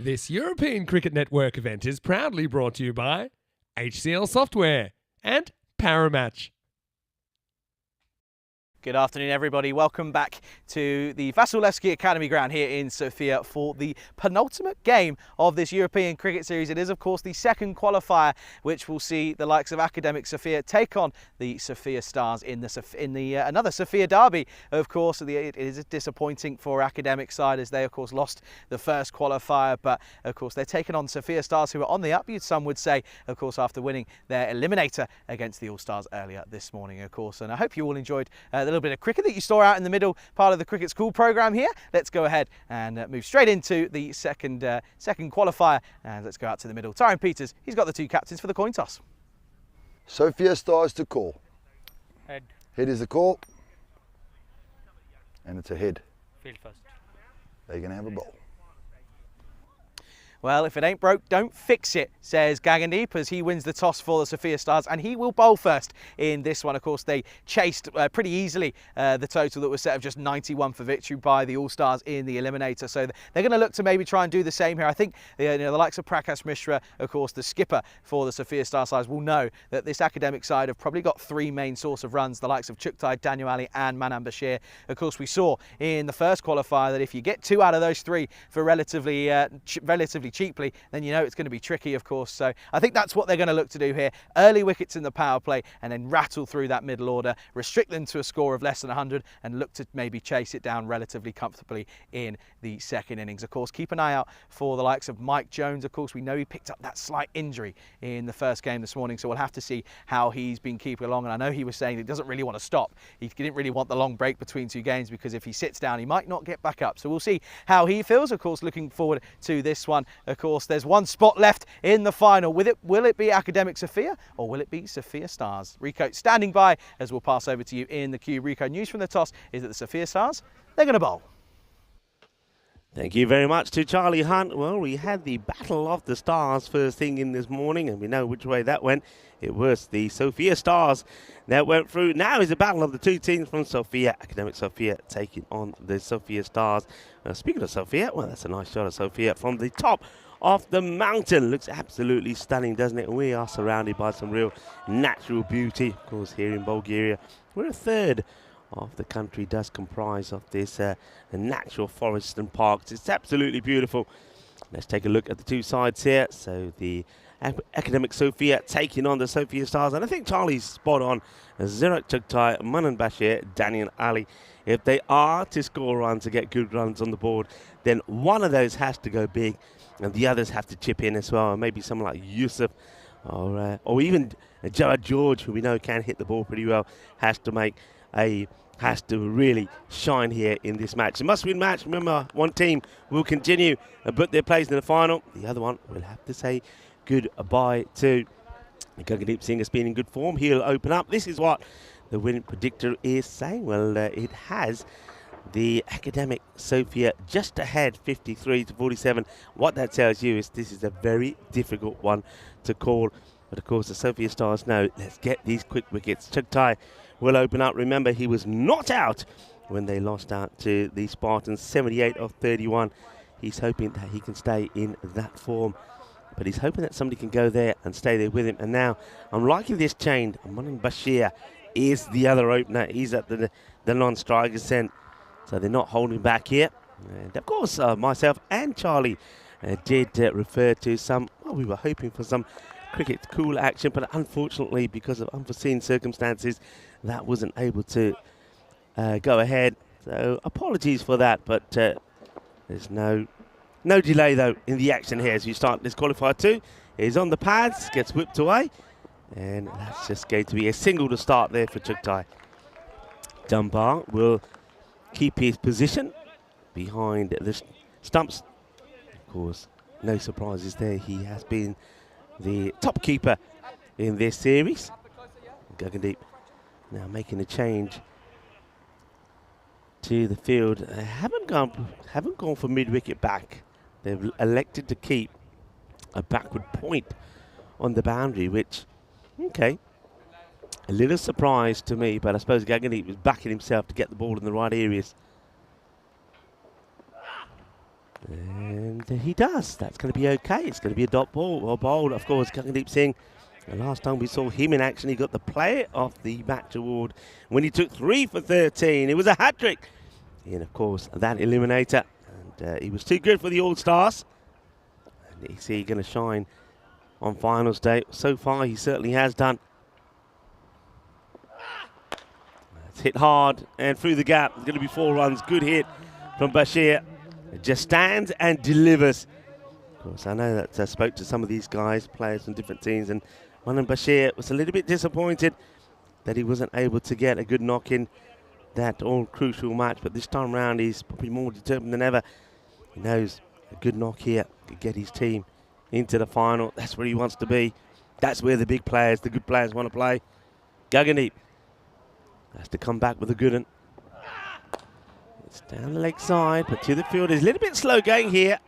This European Cricket Network event is proudly brought to you by HCL Software and Paramatch.
Good afternoon, everybody. Welcome back to the Vasilevsky Academy ground here in Sofia for the penultimate game of this European Cricket Series. It is, of course, the second qualifier, which will see the likes of Academic Sofia take on the Sofia Stars in the another Sofia derby. Of course, it is disappointing for Academic side as they, of course, lost the first qualifier, but of course they're taking on Sofia Stars, who are on the up, some would say, of course, after winning their eliminator against the All Stars earlier this morning, of course. And I hope you all enjoyed the little bit of cricket that you saw out in the middle part of the Cricket School program here. Let's go ahead and move straight into the second qualifier, and let's go out to the middle. Tyrone Peters, he's got the two captains for the coin toss.
Sofia Stars to call.
Head.
Head is the call. And it's a head.
Field first.
They're going to have a bowl.
Well, if it ain't broke, don't fix it, says Gagandeep as he wins the toss for the Sofia Stars, and he will bowl first in this one. Of course, they chased pretty easily the total that was set of just 91 for victory by the All-Stars in the eliminator. So they're going to look to maybe try and do the same here. I think the likes of Prakash Mishra, of course, the skipper for the Sofia Star sides, will know that this Academic side have probably got three main source of runs, the likes of Chuktai, Daniel Ali and Manan Bashir. Of course, we saw in the first qualifier that if you get two out of those three for relatively cheaply, then you know it's going to be tricky, of course. So I think that's what they're going to look to do here. Early wickets in the power play and then rattle through that middle order, restrict them to a score of less than 100 and look to maybe chase it down relatively comfortably in the second innings. Of course, keep an eye out for the likes of Mike Jones. Of course, we know he picked up that slight injury in the first game this morning, so we'll have to see how he's been keeping along. And I know he was saying he doesn't really want to stop. He didn't really want the long break between two games because if he sits down, he might not get back up. So we'll see how he feels. Of course, looking forward to this one. Of course, there's one spot left in the final. Will it be Academic Sofia or will it be Sofia Stars? Rico standing by as we'll pass over to you in the queue. Rico, news from the toss is that the Sofia Stars, they're going to bowl.
Thank you very much to Charlie Hunt. Well, we had the Battle of the Stars first thing in this morning, and we know which way that went. It was the Sofia Stars that went through. Now is the battle of the two teams from Sofia. Academic Sofia taking on the Sofia Stars. Speaking of Sofia, well, that's a nice shot of Sofia from the top of the mountain. Looks absolutely stunning, doesn't it? We are surrounded by some real natural beauty. Of course, here in Bulgaria, we're a third of the country does comprise of this natural forests and parks. It's absolutely beautiful. Let's take a look at the two sides here. So the Academic Sofia taking on the Sofia Stars, and I think Charlie's spot on. Zirak Chugtai, Manan Bashir, Daniel Ali. If they are to score runs and get good runs on the board, then one of those has to go big and the others have to chip in as well. Maybe someone like Yusuf or even Jawad George, who we know can hit the ball pretty well, has to really shine here in this match. A must-win match. Remember, one team will continue and put their place in the final. The other one will have to say goodbye to. Gagandeep Singh has been in good form. He'll open up. This is what the winning predictor is saying. Well, it has the Academic Sofia just ahead, 53 to 47. What that tells you is this is a very difficult one to call. But of course, the Sofia Stars know, let's get these quick wickets. Chugtai will open up. Remember, he was not out when they lost out to the Spartans, 78 of 31. He's hoping that he can stay in that form. But he's hoping that somebody can go there and stay there with him. And now, I'm liking this chain. Manan Bashir is the other opener. He's at the non-striker's end. So they're not holding back here. And of course, myself and Charlie did refer to some, well, we were hoping for some cricket cool action, but unfortunately, because of unforeseen circumstances, that wasn't able to go ahead. So apologies for that, but there's no delay though in the action here as we start this Qualifier 2. He's on the pads, gets whipped away, and that's just going to be a single to start there for Chugtai. Dunbar will keep his position behind the stumps. Of course, no surprises there. He has been the top keeper in this series. Gagandeep now making a change to the field. Haven't gone for mid-wicket back. They've elected to keep a backward point on the boundary, which, okay, a little surprise to me, but I suppose Gagandeep was backing himself to get the ball in the right areas. And he does. That's going to be okay. It's going to be a dot ball. Well bowled, of course, Gagandeep Singh. The last time we saw him in action, he got the Player of the Match award when he took 3 for 13. It was a hat-trick. And, of course, that eliminator. And he was too good for the All-Stars. And is he going to shine on finals day? So far, he certainly has done. It's hit hard and through the gap. It's going to be 4 runs. Good hit from Bashir. It just stands and delivers. Of course, I know that I spoke to some of these guys, players from different teams, and Manan Bashir was a little bit disappointed that he wasn't able to get a good knock in that all-crucial match. But this time round, he's probably more determined than ever. He knows a good knock here could get his team into the final. That's where he wants to be. That's where the big players, the good players, want to play. Gagandeep has to come back with a good one. It's down the leg side, but to the field. He's a little bit slow going here,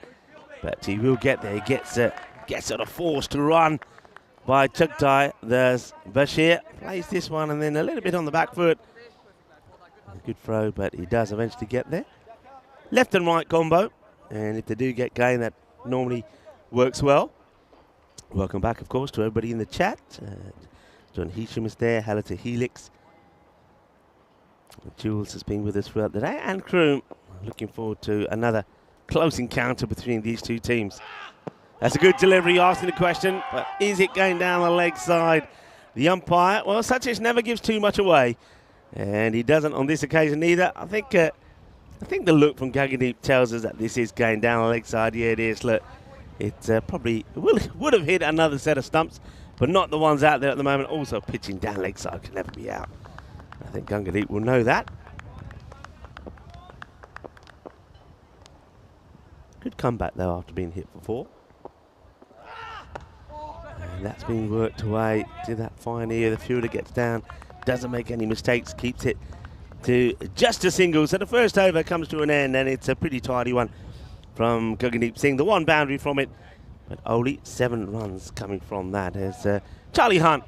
but he will get there. He gets on a force to run by Chugtai. There's Bashir. Plays this one and then a little bit on the back foot. A good throw, but he does eventually get there. Left and right combo. And if they do get going, that normally works well. Welcome back, of course, to everybody in the chat. John Heesham is there. Hello to Helix. Jules has been with us throughout the day, and Kroom. Looking forward to another close encounter between these two teams. That's a good delivery, asking the question, but is it going down the leg side? The umpire, well, Sachich never gives too much away, and he doesn't on this occasion either. I think the look from Gagandeep tells us that this is going down the leg side. Yeah, it is. Look, it probably would have hit another set of stumps, but not the ones out there at the moment. Also, pitching down leg side can never be out. I think Gagandeep will know that. Good comeback, though, after being hit for 4. And that's been worked away to that fine ear. The fielder gets down, doesn't make any mistakes, keeps it to just a single. So the first over comes to an end, and it's a pretty tidy one from Gagandeep Singh. The one boundary from it, but only 7 runs coming from that as Charlie Hunt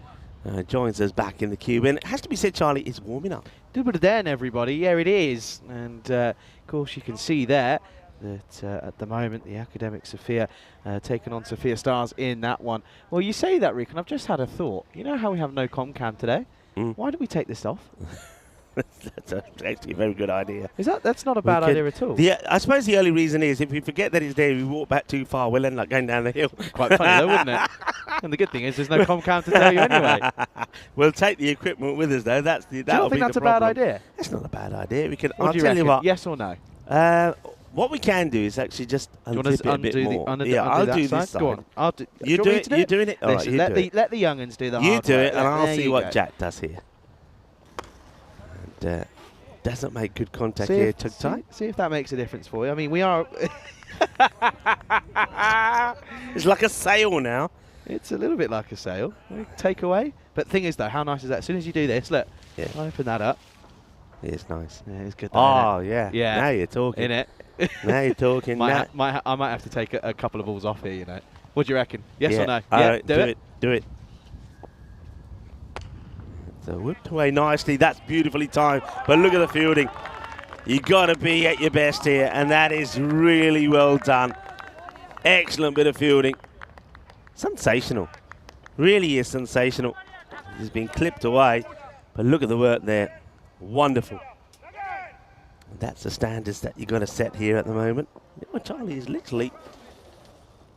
joins us back in the cube. And it has to be said, Charlie is warming up.
Do a bit of den, everybody. Yeah, it is. And, of course, you can see there that at the moment the Academic Sophia taking on Sophia Stars in that one. Well, you say that, Rick, and I've just had a thought. You know how we have no comcam today? Why do we take this off?
That's actually a very good idea.
That's not a bad idea at all?
I suppose the only reason is if we forget that it's there, we walk back too far, we'll end up going down the hill.
Quite funny though, wouldn't it? And the good thing is there's no comcam to tell you anyway.
We'll take the equipment with us though. Do you not
think that's a bad idea?
That's not a bad idea. We can.
What do you reckon? Yes or no?
What we can do is actually just unzip it a bit more.
I'll
do this side.
Go on.
You do it. You're doing it. All right,
let the young'uns do the hard
work. You do it, and I'll
there
see what Jack does here. And doesn't make good contact here, Chugtai.
See if that makes a difference for you. I mean, we are.
It's like a sail now.
It's a little bit like a sail. Take away. But thing is, though, how nice is that? As soon as you do this, look, open that up.
It's nice.
Yeah, it's good.
Oh, yeah. Now you're talking.
In it.
Now you're talking.
I might have to take a couple of balls off here, you know. What do you reckon? Yes or no?
Right, do it. Do it. So whipped away nicely. That's beautifully timed. But look at the fielding. You got to be at your best here, and that is really well done. Excellent bit of fielding. Sensational. Really is sensational. He's been clipped away, but look at the work there. Wonderful. And that's the standards that you've got to set here at the moment. Charlie is literally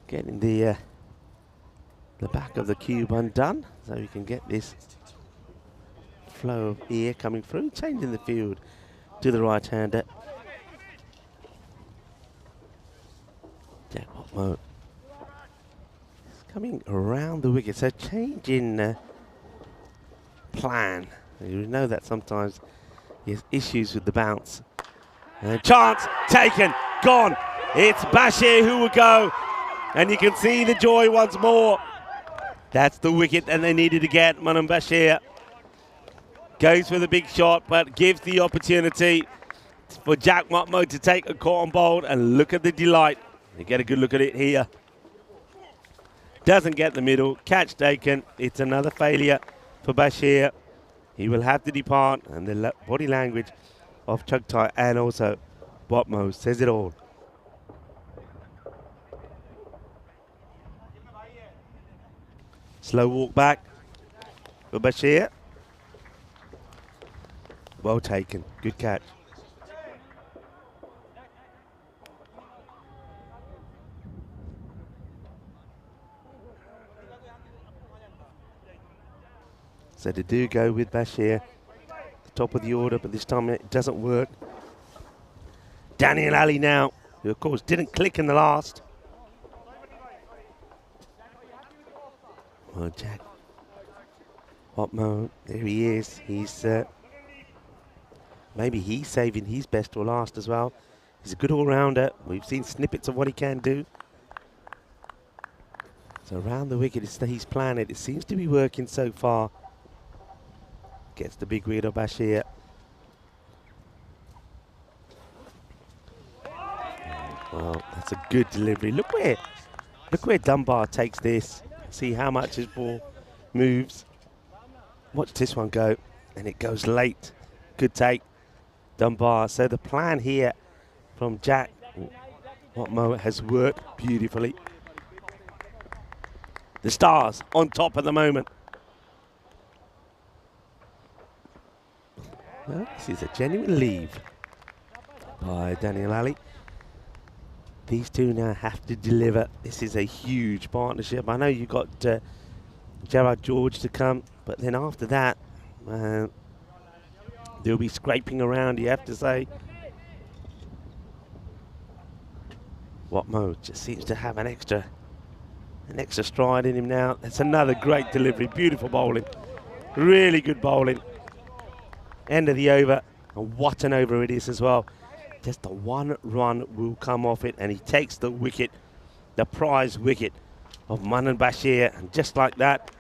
getting the back of the cube undone, so we can get this flow of air coming through, changing the field to the right-hander. Jack Watmo is coming around the wicket, so change in plan. You know that sometimes he has issues with the bounce. And chance taken, gone. It's Bashir who will go, and you can see the joy once more. That's the wicket that they needed to get. Manan Bashir goes for the big shot, but gives the opportunity for Jack Watmo to take a cotton bolt, and look at the delight. You get a good look at it here. Doesn't get the middle, catch taken. It's another failure for Bashir. He will have to depart, and the body language of Chugtai and also Watmo says it all. Slow walk back for Bashir. Well taken. Good catch. So they do go with Bashir, the top of the order, but this time it doesn't work. Daniel Ali now, who of course didn't click in the last. Well, Jack Hotmo, there he is. He's maybe he's saving his best for last as well. He's a good all-rounder. We've seen snippets of what he can do. So around the wicket, he's planned it. It seems to be working so far. Gets the big read of Bashir. Well, that's a good delivery. Look where Dunbar takes this. See how much his ball moves. Watch this one go, and it goes late. Good take, Dunbar. So the plan here from Jack Watmo has worked beautifully. The Stars on top at the moment. Well, this is a genuine leave by Daniel Ali. These two now have to deliver. This is a huge partnership. I know you got Gerard George to come, but then after that, they'll be scraping around, you have to say. Watmo just seems to have an extra stride in him now. That's another great delivery. Beautiful bowling. Really good bowling. End of the over. And what an over it is as well. Just the one run will come off it, and he takes the wicket, the prize wicket of Manan Bashir. And just like that,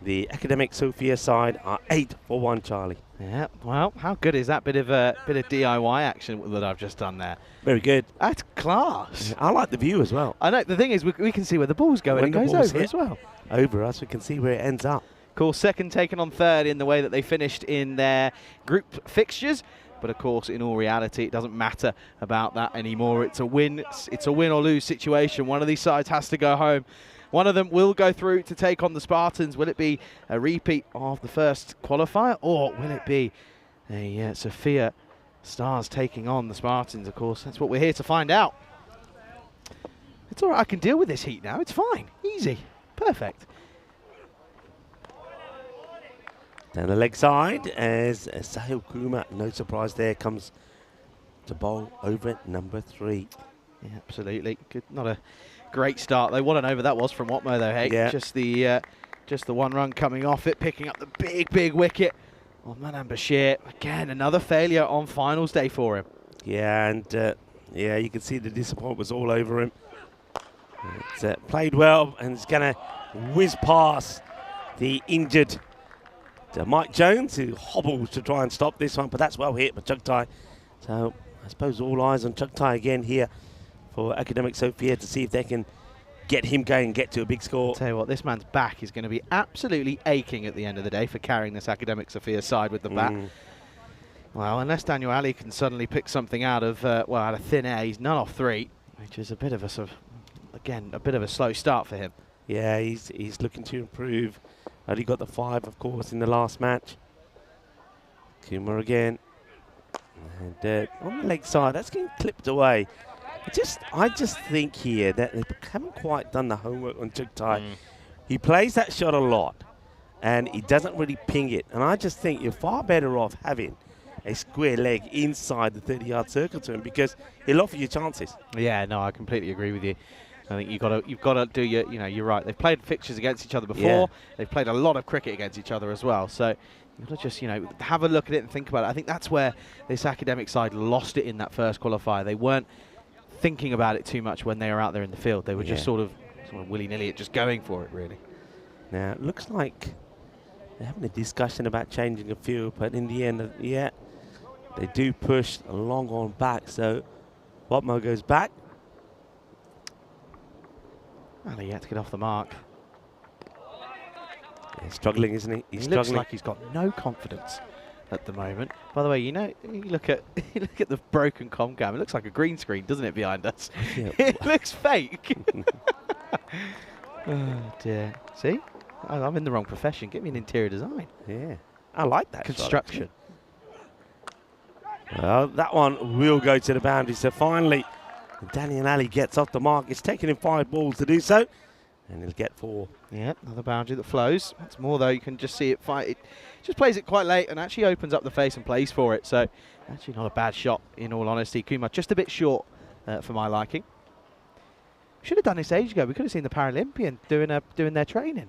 the Academic Sofia side are 8 for 1, Charlie.
Yeah, well, how good is that bit of DIY action that I've just done there?
Very good.
That's class.
I like the view as well.
I know. The thing is, we can see where the ball's going. It goes over as well.
Over us, we can see where it ends up.
Of course, second taken on third in the way that they finished in their group fixtures. But of course, in all reality, it doesn't matter about that anymore. It's a win. It's a win or lose situation. One of these sides has to go home. One of them will go through to take on the Spartans. Will it be a repeat of the first qualifier, or will it be a Sofia Stars taking on the Spartans? Of course, that's what we're here to find out. It's all right. I can deal with this heat now. It's fine. Easy. Perfect.
Down the leg side as Sahil Kumar, no surprise there, comes to bowl over at number 3.
Yeah, absolutely. Good. Not a great start. They won an over that was from Watmo though. Hey,
yeah.
Just the one run coming off it, picking up the big wicket on Manan Bashir. Again, another failure on finals day for him.
Yeah, and yeah, you can see the disappointment was all over him. It's played well, and it's going to whiz past the injured Mike Jones, who hobbles to try and stop this one, but that's well hit by Chugtai. So I suppose all eyes on Chugtai again here for Academic Sofia to see if they can get him going and get to a big score.
I'll tell you what, this man's back is going to be absolutely aching at the end of the day for carrying this Academic Sofia side with the bat. Well, unless Daniel Ali can suddenly pick something out of out of thin air, he's none off 3, which is a bit of a sort of, again, a bit of a slow start for him.
Yeah, he's looking to improve. Only got the 5, of course, in the last match. Kumar again. And on the leg side, that's getting clipped away. I just think here that they haven't quite done the homework on Chugtai. He plays that shot a lot, and he doesn't really ping it. And I just think you're far better off having a square leg inside the 30-yard circle to him, because he'll offer you chances.
Yeah, no, I completely agree with you. I think you've got to do you're right. They've played fixtures against each other before. Yeah. They've played a lot of cricket against each other as well. So you've got to just, have a look at it and think about it. I think that's where this Academic side lost it in that first qualifier. They weren't thinking about it too much when they were out there in the field. They were just sort of willy-nilly just going for it, really.
Now, it looks like they're having a discussion about changing a few, but in the end, they do push a long on back. So Watmo goes back.
And he had to get off the mark.
He's struggling, isn't he?
He looks like he's got no confidence at the moment. By the way, you look at the broken comcam. It looks like a green screen, doesn't it, behind us? Yeah. It looks fake. Oh dear. See? I'm in the wrong profession. Get me an interior design.
Yeah, I like that.
Construction.
Well, that one will go to the boundary. So finally, Daniel Ali gets off the mark. It's taken him 5 balls to do so, and he'll get 4.
Yeah, another boundary that flows. Once more, though, you can just see it fight. It just plays it quite late and actually opens up the face and plays for it. So actually not a bad shot, in all honesty. Kuma just a bit short for my liking. Should have done this ages ago. We could have seen the Paralympian doing their training.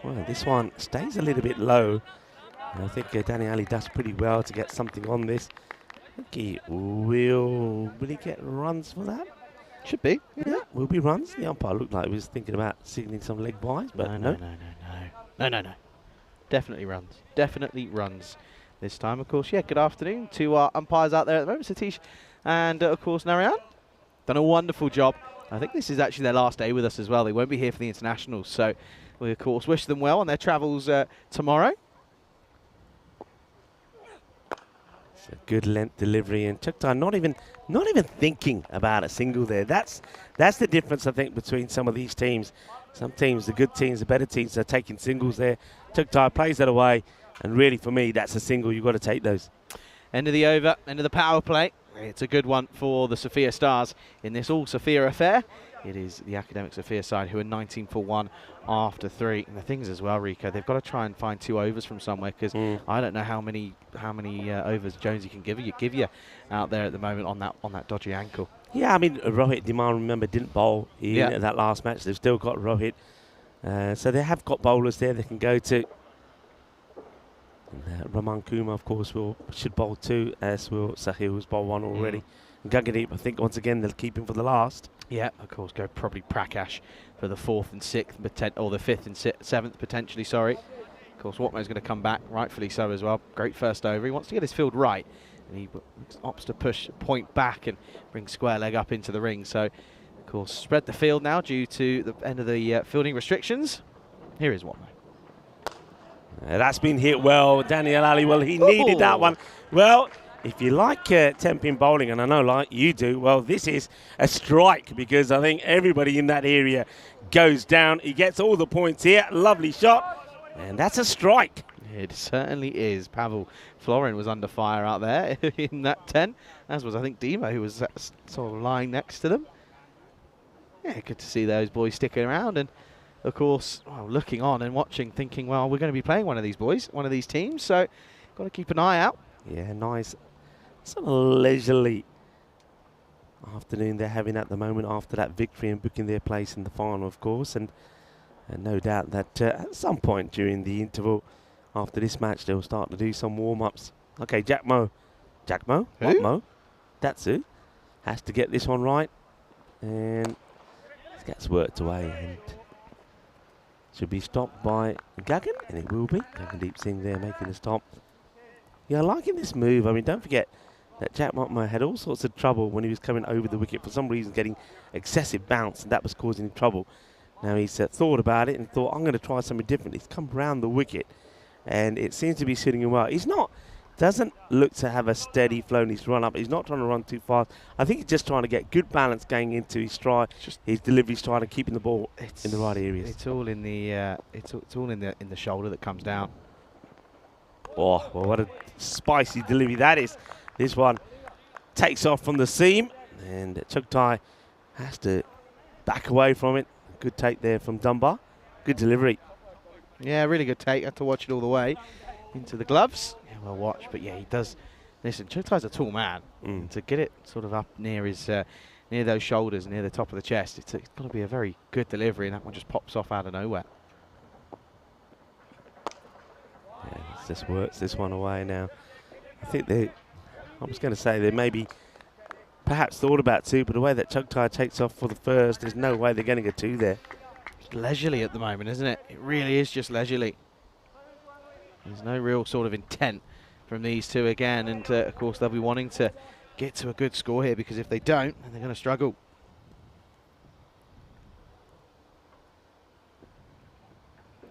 Well, this one stays a little bit low. I think Daniel Ali does pretty well to get something on this. I think he will he get runs for that?
Should be.
Yeah, will be runs. The umpire looked like he was thinking about signaling some leg buys, but no.
No. Definitely runs. Definitely runs this time. Of course, yeah, good afternoon to our umpires out there at the moment, Satish and, of course, Narayan. Done a wonderful job. I think this is actually their last day with us as well. They won't be here for the internationals, so we, of course, wish them well on their travels tomorrow.
It's a good length delivery, and Chuktai not even thinking about a single there. That's the difference, I think, between some of these teams. Some teams, the good teams, the better teams, are taking singles there. Chuktai plays that away, and really for me, that's a single. You've got to take those.
End of the over, end of the power play. It's a good one for the Sophia Stars in this all-Sophia affair. It is the Academic Sophia side who are 19 for 1 after 3. And the things as well, Rico, they've got to try and find 2 overs from somewhere, because I don't know how many overs Jonesy can give you out there at the moment on that dodgy ankle.
Yeah, I mean, Rohit Dhiman, remember, didn't bowl in that last match. They've still got Rohit. So they have got bowlers there they can go to. And, Raman Kumar, of course, should bowl 2, as will Sahil, who's bowled 1 already. And Gaggandeep, I think, once again, they'll keep him for the last.
Yeah, of course, go probably Prakash for the 4th and 6th, or the 5th and 7th, potentially, sorry. Of course, Watmo's going to come back, rightfully so as well. Great first over. He wants to get his field right, and he opts to push point back and bring square leg up into the ring. So, of course, spread the field now due to the end of the fielding restrictions. Here is Watmo.
That's been hit well. Daniel Ali, well, he needed that one. Well, if you like 10-pin bowling, and I know like you do, well, this is a strike, because I think everybody in that area goes down. He gets all the points here. Lovely shot. And that's a strike.
It certainly is. Pavel Florin was under fire out there in that 10, as was, I think, Demo, who was sort of lying next to them. Yeah, good to see those boys sticking around. And, of course, well, looking on and watching, thinking, well, we're going to be playing one of these boys, one of these teams, so got to keep an eye out.
Yeah, nice. Sort of leisurely afternoon they're having at the moment after that victory and booking their place in the final, of course. And no doubt that at some point during the interval after this match, they'll start to do some warm-ups. Okay, Jack Mo. Jack Mo?
Who?
What Mo? That's who. Has to get this one right. And it gets worked away. And should be stopped by Gagan, and it will be. Gaggandeep Singh there making the stop. Yeah, liking this move. I mean, don't forget that Jack Motmo had all sorts of trouble when he was coming over the wicket. For some reason, getting excessive bounce, and that was causing him trouble. Now he's thought about it and thought, I'm going to try something different. He's come round the wicket, and it seems to be suiting him well. He's not, doesn't look to have a steady flow in his run up. He's not trying to run too fast. I think he's just trying to get good balance going into his stride, his delivery stride, and keeping the ball in the right areas.
It's all in the it's all in the shoulder that comes down.
Oh, well, what a spicy delivery that is. This one takes off from the seam, and Chuktai has to back away from it. Good take there from Dunbar. Good delivery.
Yeah, really good take. Had to watch it all the way into the gloves. Yeah, well watched, but yeah, he does. Listen, Chuktai's a tall man. To get it sort of up near his near those shoulders, near the top of the chest, it's got to be a very good delivery, and that one just pops off out of nowhere.
Yeah, it just works this one away now. I think I was going to say they maybe perhaps thought about 2, but the way that Chuktai takes off for the first, there's no way they're getting a 2 there.
It's leisurely at the moment, isn't it? It really is just leisurely. There's no real sort of intent from these two again, and of course they'll be wanting to get to a good score here, because if they don't, then they're going to struggle.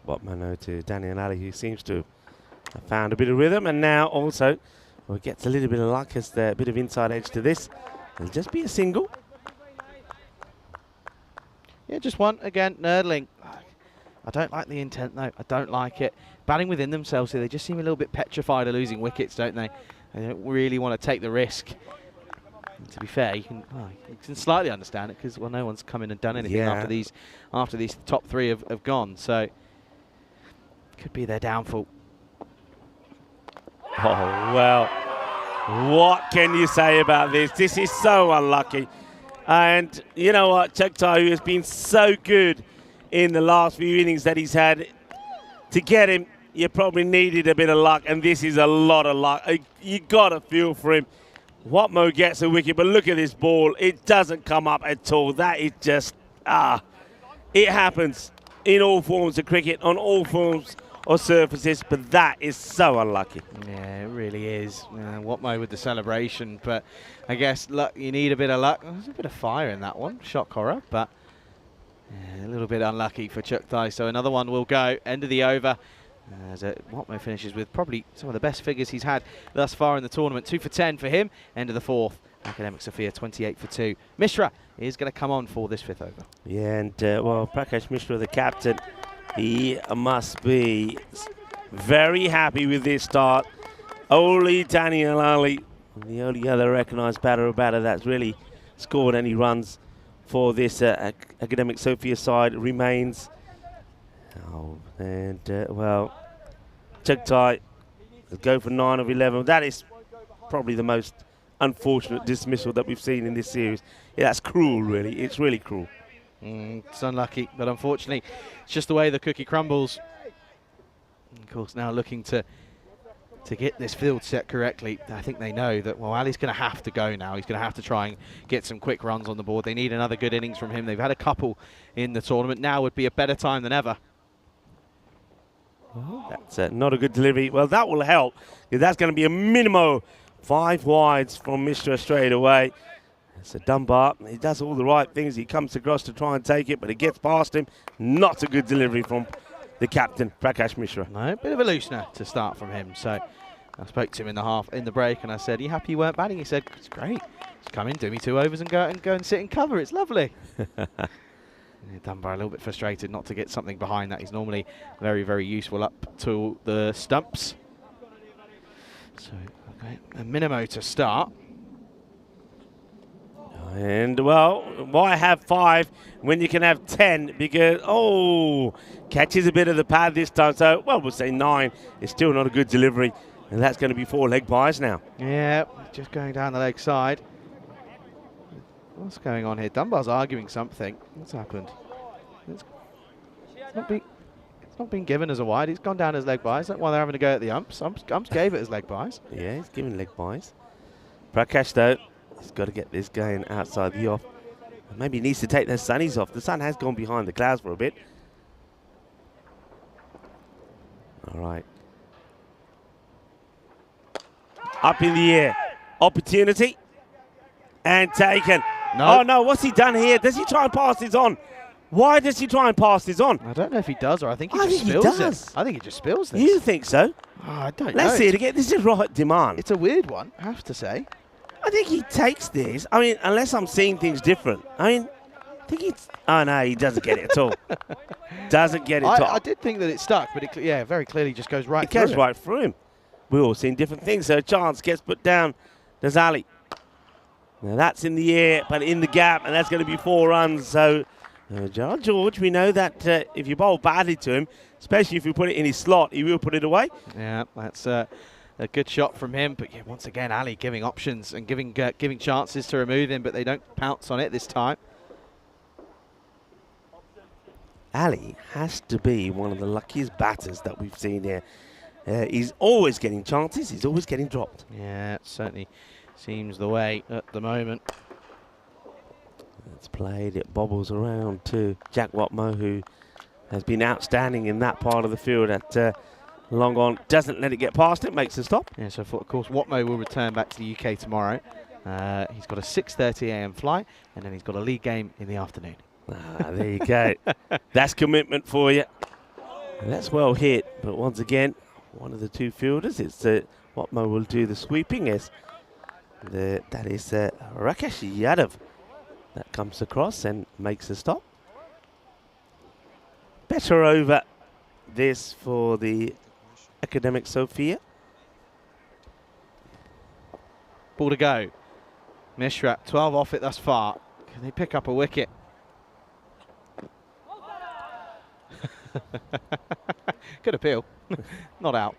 Watmano to Daniel Ali, who seems to have found a bit of rhythm, and now also gets a little bit of luck as a bit of inside edge to this. It'll just be a single.
Yeah, just one again, nurdling. I don't like the intent, though. I don't like it. Batting within themselves here, they just seem a little bit petrified of losing wickets, don't they? They don't really want to take the risk. And to be fair, you can slightly understand it because, well, no one's come in and done anything after these top three have gone. So, could be their downfall.
Oh, well, what can you say about this? This is so unlucky. And you know what? Chugtai, who has been so good in the last few innings that he's had, to get him, you probably needed a bit of luck, and this is a lot of luck. You got to feel for him. Watmo gets a wicket, but look at this ball. It doesn't come up at all. That is just, it happens in all forms of cricket, on all forms or surfaces, but that is so unlucky.
Yeah, it really is. Watmo with the celebration, but I guess luck. You need a bit of luck. There's a bit of fire in that one, shock horror, but a little bit unlucky for Chugtai. So another one will go. End of the over. As Watmo finishes with probably some of the best figures he's had thus far in the tournament. 2 for 10 for him. End of the fourth. Academic Sophia 28 for 2. Mishra is going to come on for this fifth over.
Yeah, and well, Prakash Mishra, the captain, he must be very happy with this start. Only Daniel Ali, the only other recognised batter that's really scored any runs for this Academic Sophia side, remains. Oh, and well, Chugtai will go for 9 of 11. That is probably the most unfortunate dismissal that we've seen in this series. Yeah, that's cruel, really. It's really cruel.
It's unlucky, but unfortunately, it's just the way the cookie crumbles. And of course, now looking to get this field set correctly, I think they know that, well, Ali's going to have to go now. He's going to have to try and get some quick runs on the board. They need another good innings from him. They've had a couple in the tournament. Now would be a better time than ever.
That's not a good delivery. Well, that will help, because that's going to be a minimum 5 wides from Mishra straight away. It's a Dunbar. He does all the right things. He comes across to try and take it, but it gets past him. Not a good delivery from the captain, Prakash Mishra.
No, a bit of a loosener to start from him. So I spoke to him in the break, and I said, "Are you happy you weren't batting?" He said, "It's great. Just come in, do me 2 overs, and go and sit in cover. It's lovely." Dunbar a little bit frustrated not to get something behind that. He's normally very, very useful up to the stumps. So, okay, a minimo to start.
And, well, why have 5 when you can have 10? Because, catches a bit of the pad this time. So, well, we'll say 9. It's still not a good delivery. And that's going to be 4 leg byes now.
Yeah, just going down the leg side. What's going on here? Dunbar's arguing something. What's happened? It's not been given as a wide. It's gone down as leg byes. That's why they're having to go at the umps. Umps gave it as leg byes.
Yeah, he's giving leg byes. Prakash, though, he's got to get this going outside the off. Maybe he needs to take those sunnies off. The sun has gone behind the clouds for a bit. All right. Up in the air. Opportunity. And taken.
No.
Oh, no, what's he done here? Does he try and pass this on? Why does he try and pass this on?
I don't know if he does, or I think he just spills it. I think he just spills this.
You think so?
Oh, I don't know.
Let's see it again. This is right demand.
It's a weird one, I have to say.
I think he takes this. I mean, unless I'm seeing things different. I mean, I think it's... Oh, no, he doesn't get it at all. Doesn't get it at all.
I did think that it stuck, but it, very clearly just goes right through
It goes right through him. We've all seen different things. So a chance gets put down. There's Ali. Now that's in the air, but in the gap, and that's going to be 4 runs. So, George, we know that if you bowl badly to him, especially if you put it in his slot, he will put it away.
Yeah, that's a good shot from him. But yeah, once again, Ali giving options and giving chances to remove him, but they don't pounce on it this time.
Ali has to be one of the luckiest batters that we've seen here. He's always getting chances. He's always getting dropped.
Yeah, it certainly seems the way at the moment.
It's played. It bobbles around to Jack Watmo, who has been outstanding in that part of the field at long on. Doesn't let it get past it. Makes a stop.
Yeah, so of course Watmo will return back to the UK tomorrow. He's got a 6:30 a.m. flight, and then he's got a league game in the afternoon.
There you go. That's commitment for you. That's well hit, but once again, one of the 2 fielders. It's Watmo will do the sweeping. That is Rakesh Yadav that comes across and makes a stop. better over this for the Academic Sophia.
Ball to go. Mishra, 12 off it thus far. Can they pick up a wicket? Good appeal. Not out.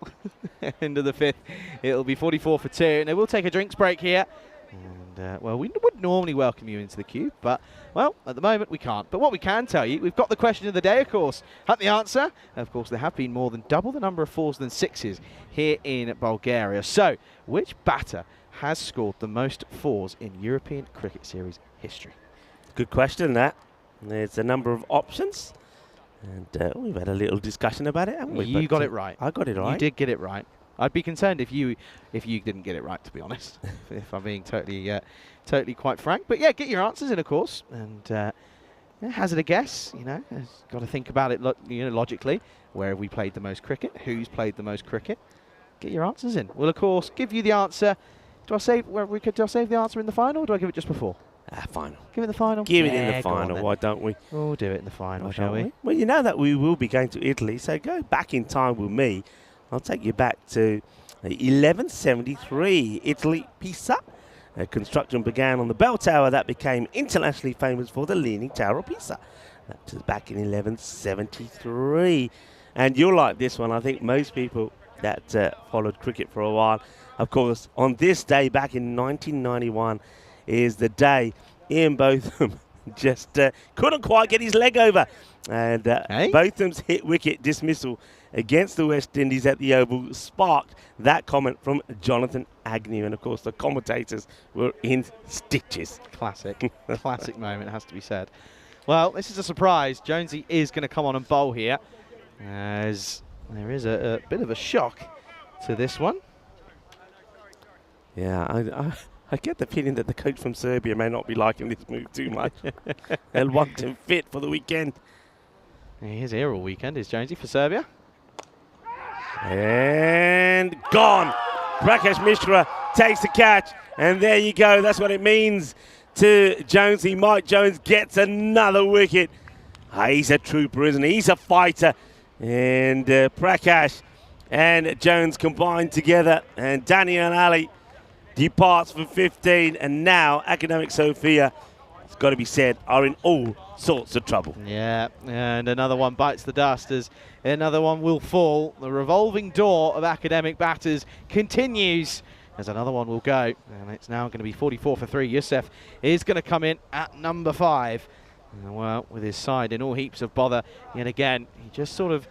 Into the 5th. It'll be 44 for 2. And they will take a drinks break here. And, well, we would normally welcome you into the queue, but, well, at the moment we can't. But what we can tell you, we've got the question of the day, of course. And the answer, of course, there have been more than double the number of 4s than 6s here in Bulgaria. So, which batter has scored the most 4s in European Cricket Series history?
Good question, that. There's a number of options. And we've had a little discussion about it, haven't we?
You got it right.
I got it right.
You did get it right. I'd be concerned if you didn't get it right, to be honest, if I'm being totally quite frank. But yeah, get your answers in, of course, and yeah, hazard a guess. You know, got to think about it, logically. Where have we played the most cricket? Who's played the most cricket? Get your answers in. We'll of course give you the answer. Do I save the answer in the final, or do I give it just before?
Final.
Give it the final.
Give it in the final. Why don't we?
We'll do it in the final, shall we?
Well, you know that we will be going to Italy, so go back in time with me. I'll take you back to 1173, Italy, Pisa. Construction began on the bell tower that became internationally famous for the Leaning Tower of Pisa. That was back in 1173. And you'll like this one. I think most people that followed cricket for a while, of course, on this day back in 1991 is the day Ian Botham just couldn't quite get his leg over. And Botham's hit wicket dismissal against the West Indies at the Oval sparked that comment from Jonathan Agnew. And, of course, the commentators were in stitches.
Classic. Classic moment, it has to be said. Well, this is a surprise. Jonesy is going to come on and bowl here, as there is a bit of a shock to this one.
Yeah, I get the feeling that the coach from Serbia may not be liking this move too much. They'll want him fit for the weekend.
He's here all weekend, is Jonesy, for Serbia.
And gone. Prakash Mishra takes the catch. And there you go. That's what it means to Jonesy. Mike Jones gets another wicket. He's a trooper, isn't he? He's a fighter. And Prakash and Jones combined together. And Daniel Ali departs for 15. And now Academic Sophia, it's got to be said, are in all sorts of trouble.
Yeah, and another one bites the dust as another one will fall. The revolving door of academic batters continues as another one will go. And it's now going to be 44 for 3. Youssef is going to come in at number 5. And well, with his side in all heaps of bother yet again, he just sort of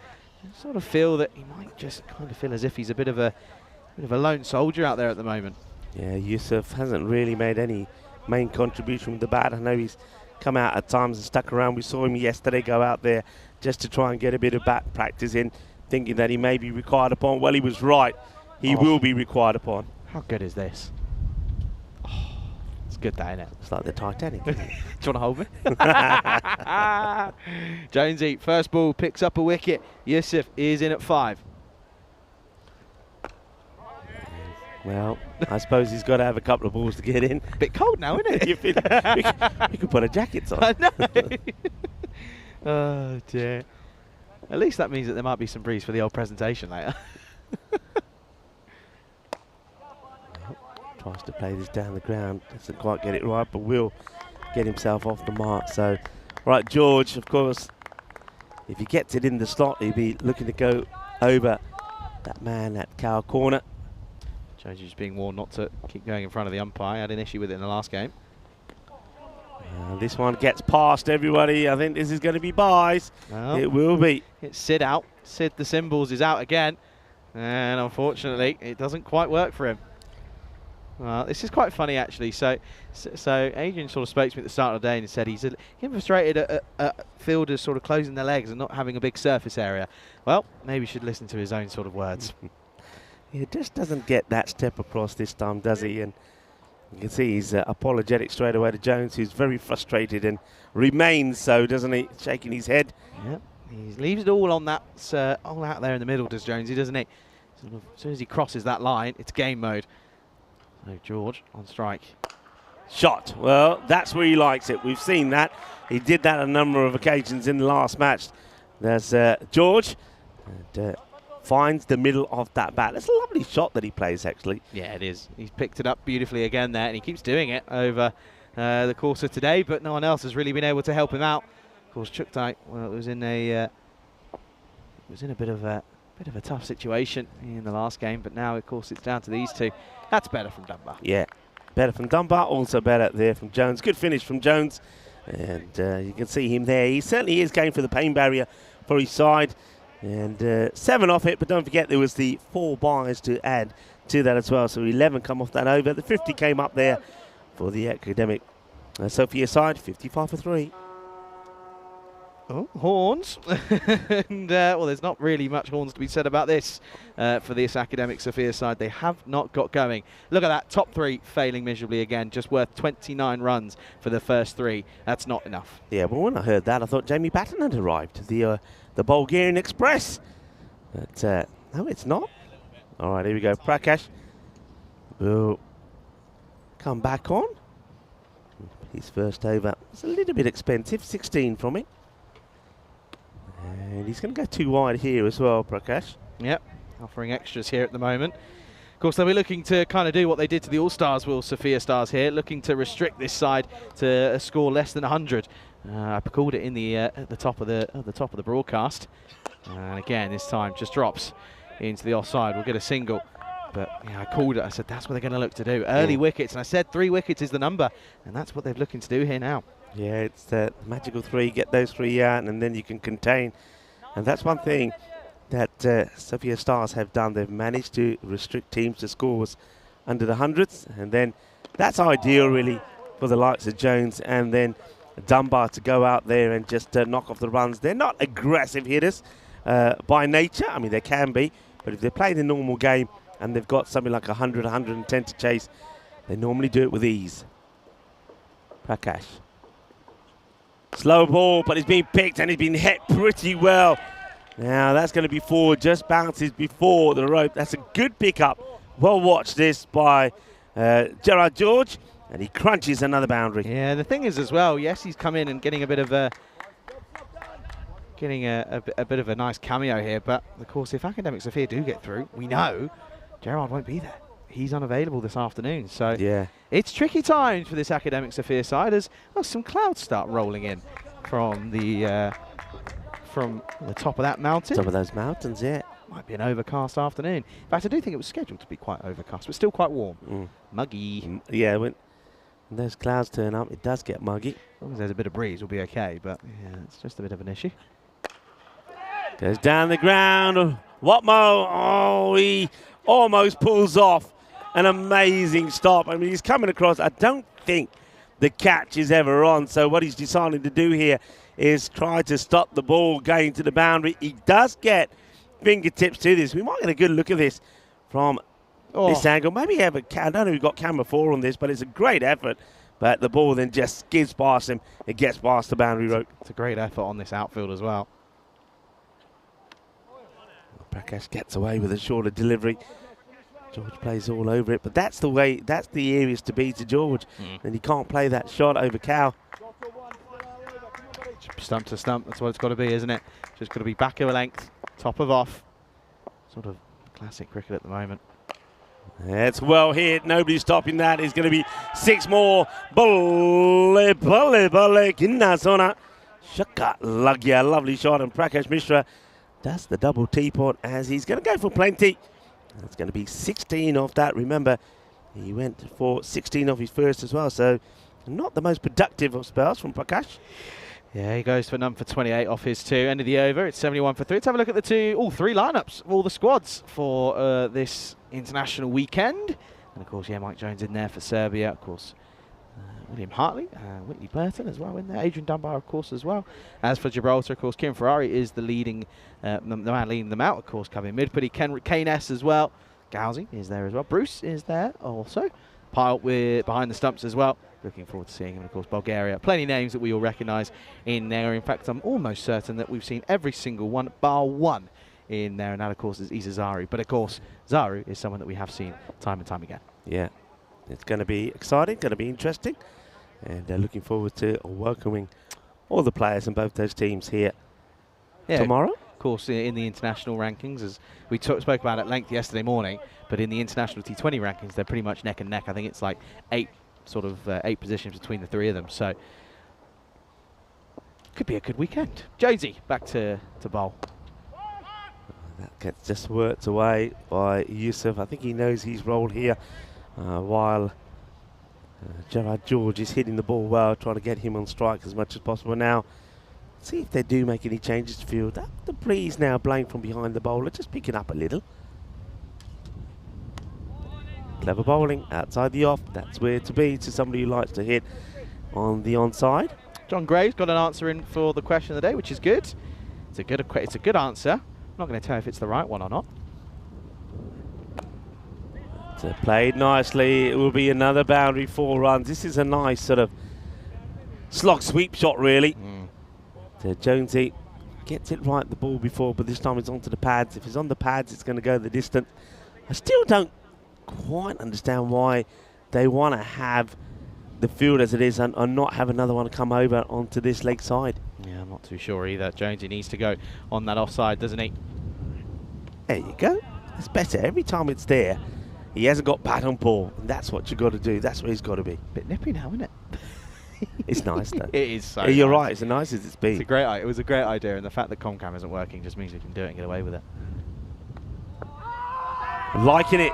feel that he might just kind of feel as if he's a bit of a lone soldier out there at the moment.
Yeah, Youssef hasn't really made any main contribution with the bat. I know he's come out at times and stuck around. We saw him yesterday go out there just to try and get a bit of bat practice in, thinking that he may be required upon. Well, he was right. He will be required upon.
How good is this? Oh, it's good, that, isn't it?
It's like the Titanic.
Do you want to hold me? Jonesy, first ball, picks up a wicket. Youssef is in at 5.
Well, I suppose he's got to have a couple of balls to get in.
Bit cold now, isn't it?
we could put a jacket on.
I know. Oh, dear. At least that means that there might be some breeze for the old presentation later.
Tries to play this down the ground. Doesn't quite get it right, but will get himself off the mark. So, right, George, of course, if he gets it in the slot, he'll be looking to go over that man at cow corner.
Jones is being warned not to keep going in front of the umpire. Had an issue with it in the last game.
This one gets past everybody. I think this is going to be buys.
Well,
it will be.
It's Sid out. Sid the Symbols is out again. And unfortunately, it doesn't quite work for him. Well, this is quite funny, actually. So Adrian sort of spoke to me at the start of the day and said he's frustrated at fielders sort of closing their legs and not having a big surface area. Well, maybe you should listen to his own sort of words.
He just doesn't get that step across this time, does he? And you can see he's apologetic straight away to Jones, who's very frustrated and remains so, doesn't he? Shaking his head.
Yep, he leaves it all on that, all out there in the middle, does Jonesy, doesn't he? Sort of, as soon as he crosses that line, it's game mode. So George on strike.
Shot. Well, that's where he likes it. We've seen that. He did that a number of occasions in the last match. There's George. And, finds the middle of that bat. That's a lovely shot that he plays, actually.
Yeah, it is. He's picked it up beautifully again there, and he keeps doing it over the course of today, but no one else has really been able to help him out. Of course, Chuktai, well, it was in a bit of a tough situation in the last game, but now, of course, it's down to these two. That's better from Dunbar.
Yeah, better from Dunbar, also better there from Jones. Good finish from Jones, and you can see him there. He certainly is going for the pain barrier for his side, and 7 off it, but don't forget there was the 4 buys to add to that as well, so 11 come off that over. The 50 came up there for the academic Sophia side, 55 for 3.
Oh, horns. And, well, there's not really much horns to be said about this for this academic Sophia side. They have not got going. Look at that, top 3 failing miserably again, just worth 29 runs for the first 3. That's not enough.
Yeah, well, when I heard that, I thought Jamie Patton had arrived, the Bulgarian Express. But no, it's not. All right, here we go. Prakash will come back on. His first over. It's a little bit expensive, 16 from it. And he's going to go too wide here as well, Prakash.
Yep, offering extras here at the moment. Of course, they'll be looking to kind of do what they did to the All-Stars, will Sophia Stars here, looking to restrict this side to a score less than 100. I called it in the at the top of the broadcast, and again this time just drops into the offside. We'll get a single, but yeah, I called it. I said that's what they're going to look to do. Early wickets, and I said 3 wickets is the number, and that's what they're looking to do here now.
Yeah, it's the magical 3. Get those 3 out, and then you can contain. And that's one thing that Sophia Stars have done. They've managed to restrict teams to scores under the hundreds, and then that's ideal really for the likes of Jones and then Dunbar to go out there and just knock off the runs. They're not aggressive hitters by nature. I mean, they can be, but if they're playing a normal game and they've got something like 100, 110 to chase, they normally do it with ease. Prakash. Slow ball, but he's been picked and he's been hit pretty well. Now that's going to be forward, just bounces before the rope. That's a good pickup. Well watched this by Gerard George, and he crunches another boundary.
Yeah, the thing is as well, yes, he's come in and getting a bit of a nice cameo here, but of course if Academic Sophia do get through, we know Gerard won't be there. He's unavailable this afternoon, so
yeah,
it's tricky times for this Academic Sophia side as some clouds start rolling in from the top of that mountain.
Some of those mountains, yeah.
Might be an overcast afternoon. In fact, I do think it was scheduled to be quite overcast, but still quite warm. Muggy.
Yeah, when those clouds turn up, it does get muggy.
As long as there's a bit of breeze, we'll be okay, but yeah, it's just a bit of an issue.
Goes down the ground. Watmo, oh, he almost pulls off. An amazing stop. I mean, he's coming across. I don't think the catch is ever on. So what he's deciding to do here is try to stop the ball going to the boundary. He does get fingertips to this. We might get a good look at this from this angle. Maybe have a I don't know who got camera 4 on this, but it's a great effort. But the ball then just skids past him. It gets past the boundary rope.
It's a great effort on this outfield as well.
Prakash gets away with a shorter delivery. George plays all over it, but that's the way, that's the areas to be to George. And he can't play that shot over Cal.
Stump to stump, that's what it's got to be, isn't it? Just got to be back of a length, top of off. Sort of classic cricket at the moment.
It's well hit, nobody's stopping that. It's going to be 6 more. Bulle, Kinnasona. Shaka Lagya, lovely shot, and Prakash Mishra does the double teapot as he's going to go for plenty. It's going to be 16 off that. Remember, he went for 16 off his first as well, so not the most productive of spells from Prakash.
Yeah, he goes for none for 28 off his 2. End of the over, it's 71 for 3. Let's have a look at the all 3 lineups of all the squads for this international weekend. And of course, yeah, Mike Jones in there for Serbia. Of course, William Hartley, Whitley Burton as well in there. Adrian Dunbar, of course, as well. As for Gibraltar, of course, Kieran Ferrari is the leading, the man leading them out, of course, coming mid-putty. Kane S as well. Gowsey is there as well. Bruce is there also. Pyle with behind the stumps as well. Looking forward to seeing him, of course, Bulgaria. Plenty of names that we all recognise in there. In fact, I'm almost certain that we've seen every single one, bar one, in there. And that, of course, is Isa Zaru. But, of course, Zaru is someone that we have seen time and time again.
Yeah, it's going to be exciting, going to be interesting. And looking forward to welcoming all the players in both those teams here tomorrow?
Of course, in the international rankings, as we spoke about at length yesterday morning, but in the international T20 rankings, they're pretty much neck and neck. I think it's like 8 positions between the three of them. So could be a good weekend. Josie, back to bowl.
That gets just worked away by Yusuf. I think he knows his role here, while Gerard George is hitting the ball well, trying to get him on strike as much as possible. Now, see if they do make any changes to field. The breeze now blowing from behind the bowler, just picking up a little. Clever bowling outside the off. That's where to be to somebody who likes to hit on the onside.
John Gray's got an answer in for the question of the day, which is good. It's a good answer. I'm not going to tell if it's the right one or not.
So played nicely. It will be another boundary, 4 runs. This is a nice sort of slog sweep shot, really. So Jonesy gets it right the ball before, but this time it's onto the pads. If it's on the pads, it's going to go the distance. I still don't quite understand why they want to have the field as it is and not have another one come over onto this leg side.
Yeah, I'm not too sure either. Jonesy needs to go on that offside, doesn't he?
There you go. It's better. Every time it's there, he hasn't got bat on ball, and that's what you've got to do. That's where he's got to be.
Bit nippy now, isn't it?
It's nice, though.
It is so
You're
nice.
right. It's the nicest it's been.
It was a great idea, and the fact that Comcam isn't working just means we can do it and get away with it.
Liking it.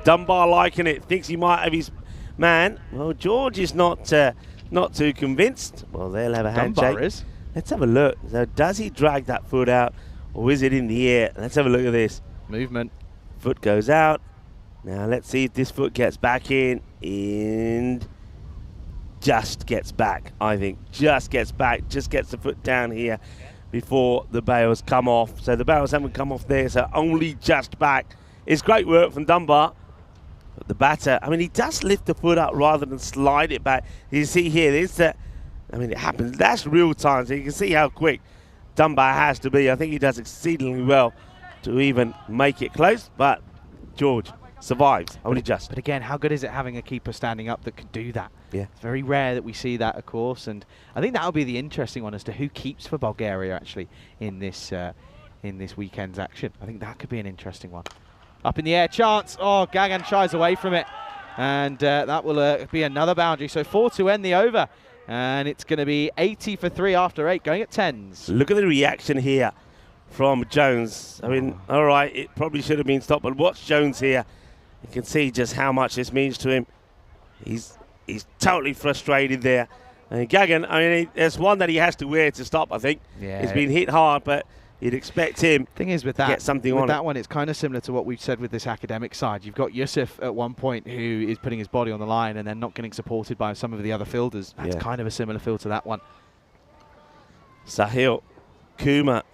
Dunbar liking it. Thinks he might have his man. Well, George is not too convinced. Well, they'll have a handshake.
Dunbar is.
Let's have a look. So does he drag that foot out, or is it in the air? Let's have a look at this.
Movement.
Foot goes out. Now let's see if this foot gets back in, and just gets back, I think. Just gets back, just gets the foot down here before the bails come off. So the bails haven't come off there, so only just back. It's great work from Dunbar. But the batter, I mean, he does lift the foot up rather than slide it back. You see here, it happens. That's real time, so you can see how quick Dunbar has to be. I think he does exceedingly well to even make it close, but George survives, only just.
But again, how good is it having a keeper standing up that can do that?
Yeah.
It's very rare that we see that, of course, and I think that'll be the interesting one as to who keeps for Bulgaria actually in this weekend's action. I think that could be an interesting one. Up in the air, chance. Oh, Gagan shies away from it, and that will be another boundary. So 4 to end the over, and it's going to be 80 for 3 after 8, going at 10s.
Look at the reaction here from Jones. I mean, all right, it probably should have been stopped, but watch Jones here. You can see just how much this means to him. He's totally frustrated there. And Gagan, I mean, there's one that he has to wear to stop, I think.
Yeah.
He's been hit hard, but you'd expect him
Thing is, with
to
that,
get something
with
on
that
it.
one, it's kind of similar to what we've said with this academic side. You've got Yusuf at one point who is putting his body on the line and then not getting supported by some of the other fielders. That's kind of a similar feel to that one.
Sahil Kumar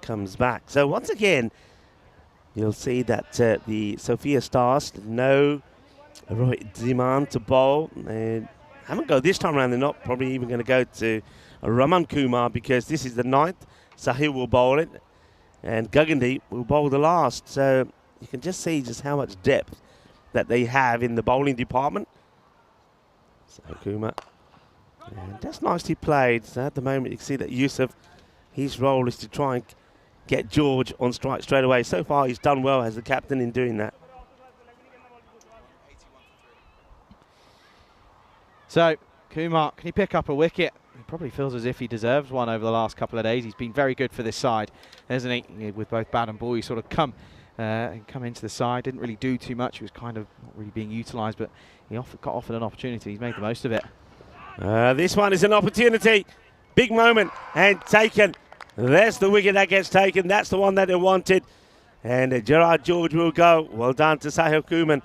comes back. So once again, you'll see that the Sophia Stars no demand to bowl. They haven't go this time around. They're not probably even going to go to Raman Kumar because this is the 9th. Sahil will bowl it, and Gagandeep will bowl the last. So you can just see just how much depth that they have in the bowling department. Sahil Kumar. And that's nicely played. So at the moment, you can see that Yusuf, his role is to try and get George on strike straight away. So far, he's done well as the captain in doing that.
So, Kumar, can he pick up a wicket? He probably feels as if he deserves one over the last couple of days. He's been very good for this side, hasn't he? With both bat and ball, he sort of come into the side. Didn't really do too much. He was kind of not really being utilised, but he got offered an opportunity. He's made the most of it.
This one is an opportunity. Big moment and taken. There's the wicket that gets taken. That's the one that they wanted. And Gerard George will go. Well done to Sahil Kumar.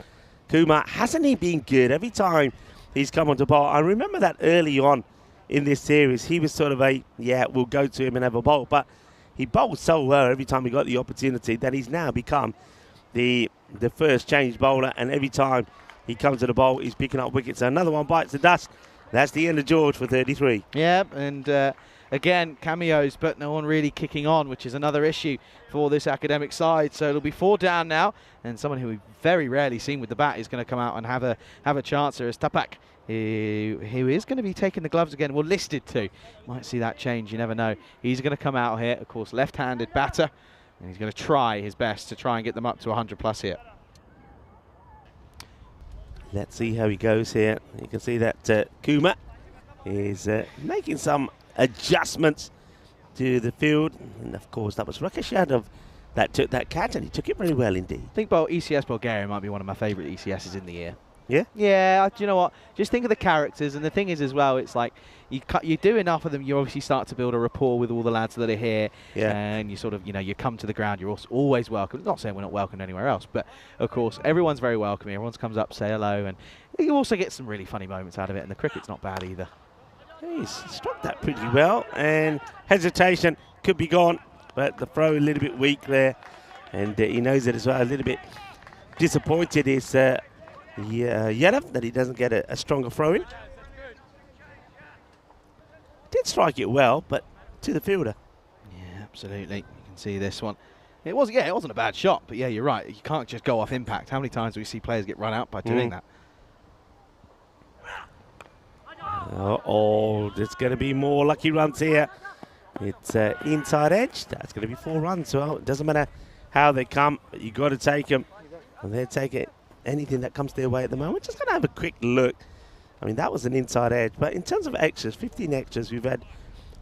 Kumar, hasn't he been good every time he's come onto bowl? I remember that early on in this series, he was sort of we'll go to him and have a bowl. But he bowled so well every time he got the opportunity that he's now become the first change bowler. And every time he comes to the bowl, he's picking up wickets. So another one bites the dust. That's the end of George for 33.
Yeah, and again, cameos, but no one really kicking on, which is another issue for this academic side. So it'll be 4 down now, and someone who we've very rarely seen with the bat is going to come out and have a chance. There is Tapak, who is going to be taking the gloves again. Well, listed to. Might see that change, you never know. He's going to come out here, of course, left-handed batter, and he's going to try his best to try and get them up to 100 plus here.
Let's see how he goes here. You can see that Kuma is making some adjustments to the field. And of course, that was Rakashadov that took that catch, and he took it very well indeed.
I think ECS Bulgaria might be one of my favourite ECSs in the year.
Yeah?
Yeah, do you know what? Just think of the characters, and the thing is as well, it's like you do enough of them, you obviously start to build a rapport with all the lads that are here, and you sort of, you come to the ground, you're also always welcome. Not saying we're not welcome anywhere else, but of course, everyone's very welcoming. Everyone comes up, say hello, and you also get some really funny moments out of it, and the cricket's not bad either.
He's struck that pretty well, and hesitation could be gone, but the throw a little bit weak there, and he knows it as well. A little bit disappointed is Yadav that he doesn't get a stronger throw in. Did strike it well, but to the fielder.
Yeah, absolutely. You can see this one. It wasn't a bad shot, but yeah, you're right. You can't just go off impact. How many times do we see players get run out by doing that?
There's going to be more lucky runs here. It's inside edge. That's going to be 4 runs. Well, it doesn't matter how they come, but you got to take them. And they're taking anything that comes their way at the moment. Just going to have a quick look. I mean, that was an inside edge. But in terms of extras, 15 extras, we've had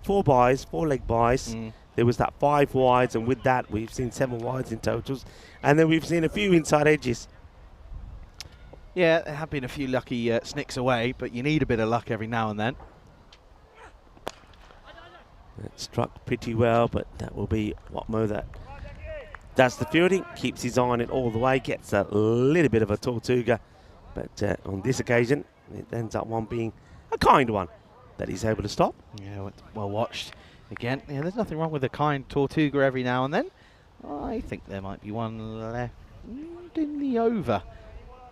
4 byes, 4 leg byes. There was that 5 wides, and with that, we've seen 7 wides in totals. And then we've seen a few inside edges.
Yeah, there have been a few lucky snicks away, but you need a bit of luck every now and then.
It struck pretty well, but that will be Watmo that does the fielding, keeps his eye on it all the way, gets a little bit of a Tortuga, but on this occasion, it ends up one being a kind one that he's able to stop.
Yeah, well watched. Again, yeah, there's nothing wrong with a kind Tortuga every now and then. I think there might be one left in the over,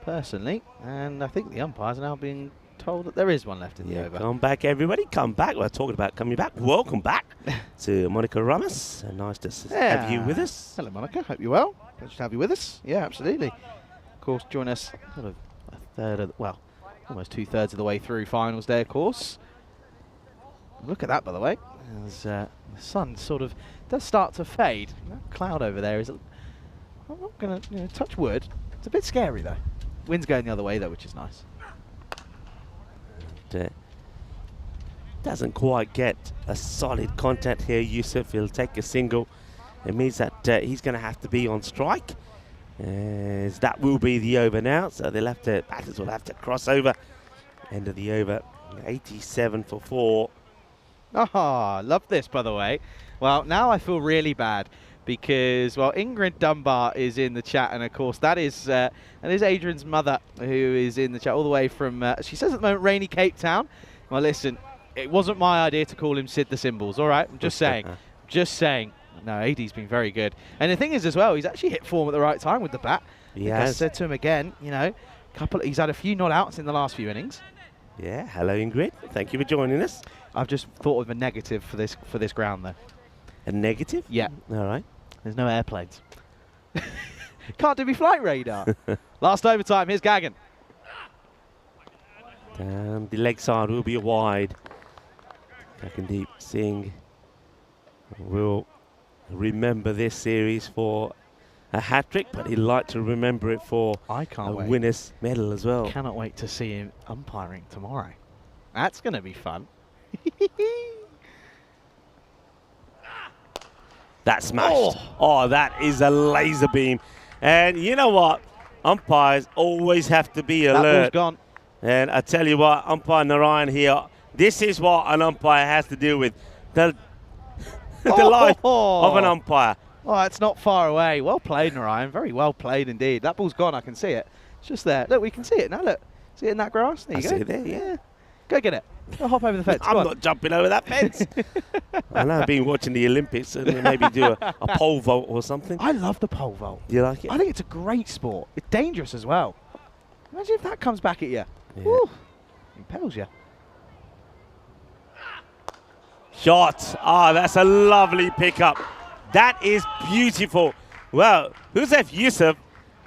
personally, and I think the umpires are now being told that there is one left in the over.
Come back, everybody. Come back. We're talking about coming back. Welcome back to Monica Ramos. Nice to have you with us.
Hello, Monica. Hope you're well. Pleasure to have you with us. Yeah, absolutely. Of course, join us sort of a third of, almost 2/3 of the way through finals day, of course. Look at that, by the way. As the sun sort of does start to fade. That cloud over there is, I'm not going to touch wood. It's a bit scary, though. Wind's going the other way, though, which is nice.
Doesn't quite get a solid contact here, Yusuf. He'll take a single. It means that he's going to have to be on strike, as that will be the over now. So batters will have to cross over. End of the over, 87 for 4.
Ah, love this, by the way. Well, now I feel really bad because, Ingrid Dunbar is in the chat, and of course that is Adrian's mother, who is in the chat all the way from, she says at the moment, rainy Cape Town. Well, listen, it wasn't my idea to call him Sid the Symbols, all right? I'm just saying. Just saying. No, AD's been very good. And the thing is as well, he's actually hit form at the right time with the bat.
Yeah.
I said to him again, he's had a few not outs in the last few innings.
Yeah, hello Ingrid. Thank you for joining us.
I've just thought of a negative for this ground, though.
A negative?
Yeah.
All right.
There's no airplanes. Can't do me flight radar. Last overtime, here's Gagan.
Down the leg side will be a wide. Gagandeep Singh will remember this series for a hat-trick, but he'd like to remember it for a winner's medal as well.
Cannot wait to see him umpiring tomorrow. That's going to be fun.
That smashed. Oh, that is a laser beam. And you know what? Umpires always have to be alert.
That ball's gone.
And I tell you what, umpire Narayan here, this is what an umpire has to deal with. The life of an umpire.
Oh, it's not far away. Well played, Narayan. Very well played indeed. That ball's gone. I can see it. It's just there. Look, we can see it now. Look. See it in that grass? There you go.
See it there, yeah.
Go get it. Go hop over the fence.
I'm not jumping over that fence. I know I've been watching the Olympics and maybe do a pole vault or something.
I love the pole vault.
Do you like it?
I think it's a great sport. It's dangerous as well. Imagine if that comes back at you.
Yeah.
Woo. Impels you.
shot. Ah, that's a lovely pickup. That is beautiful. Well, Husef Yusuf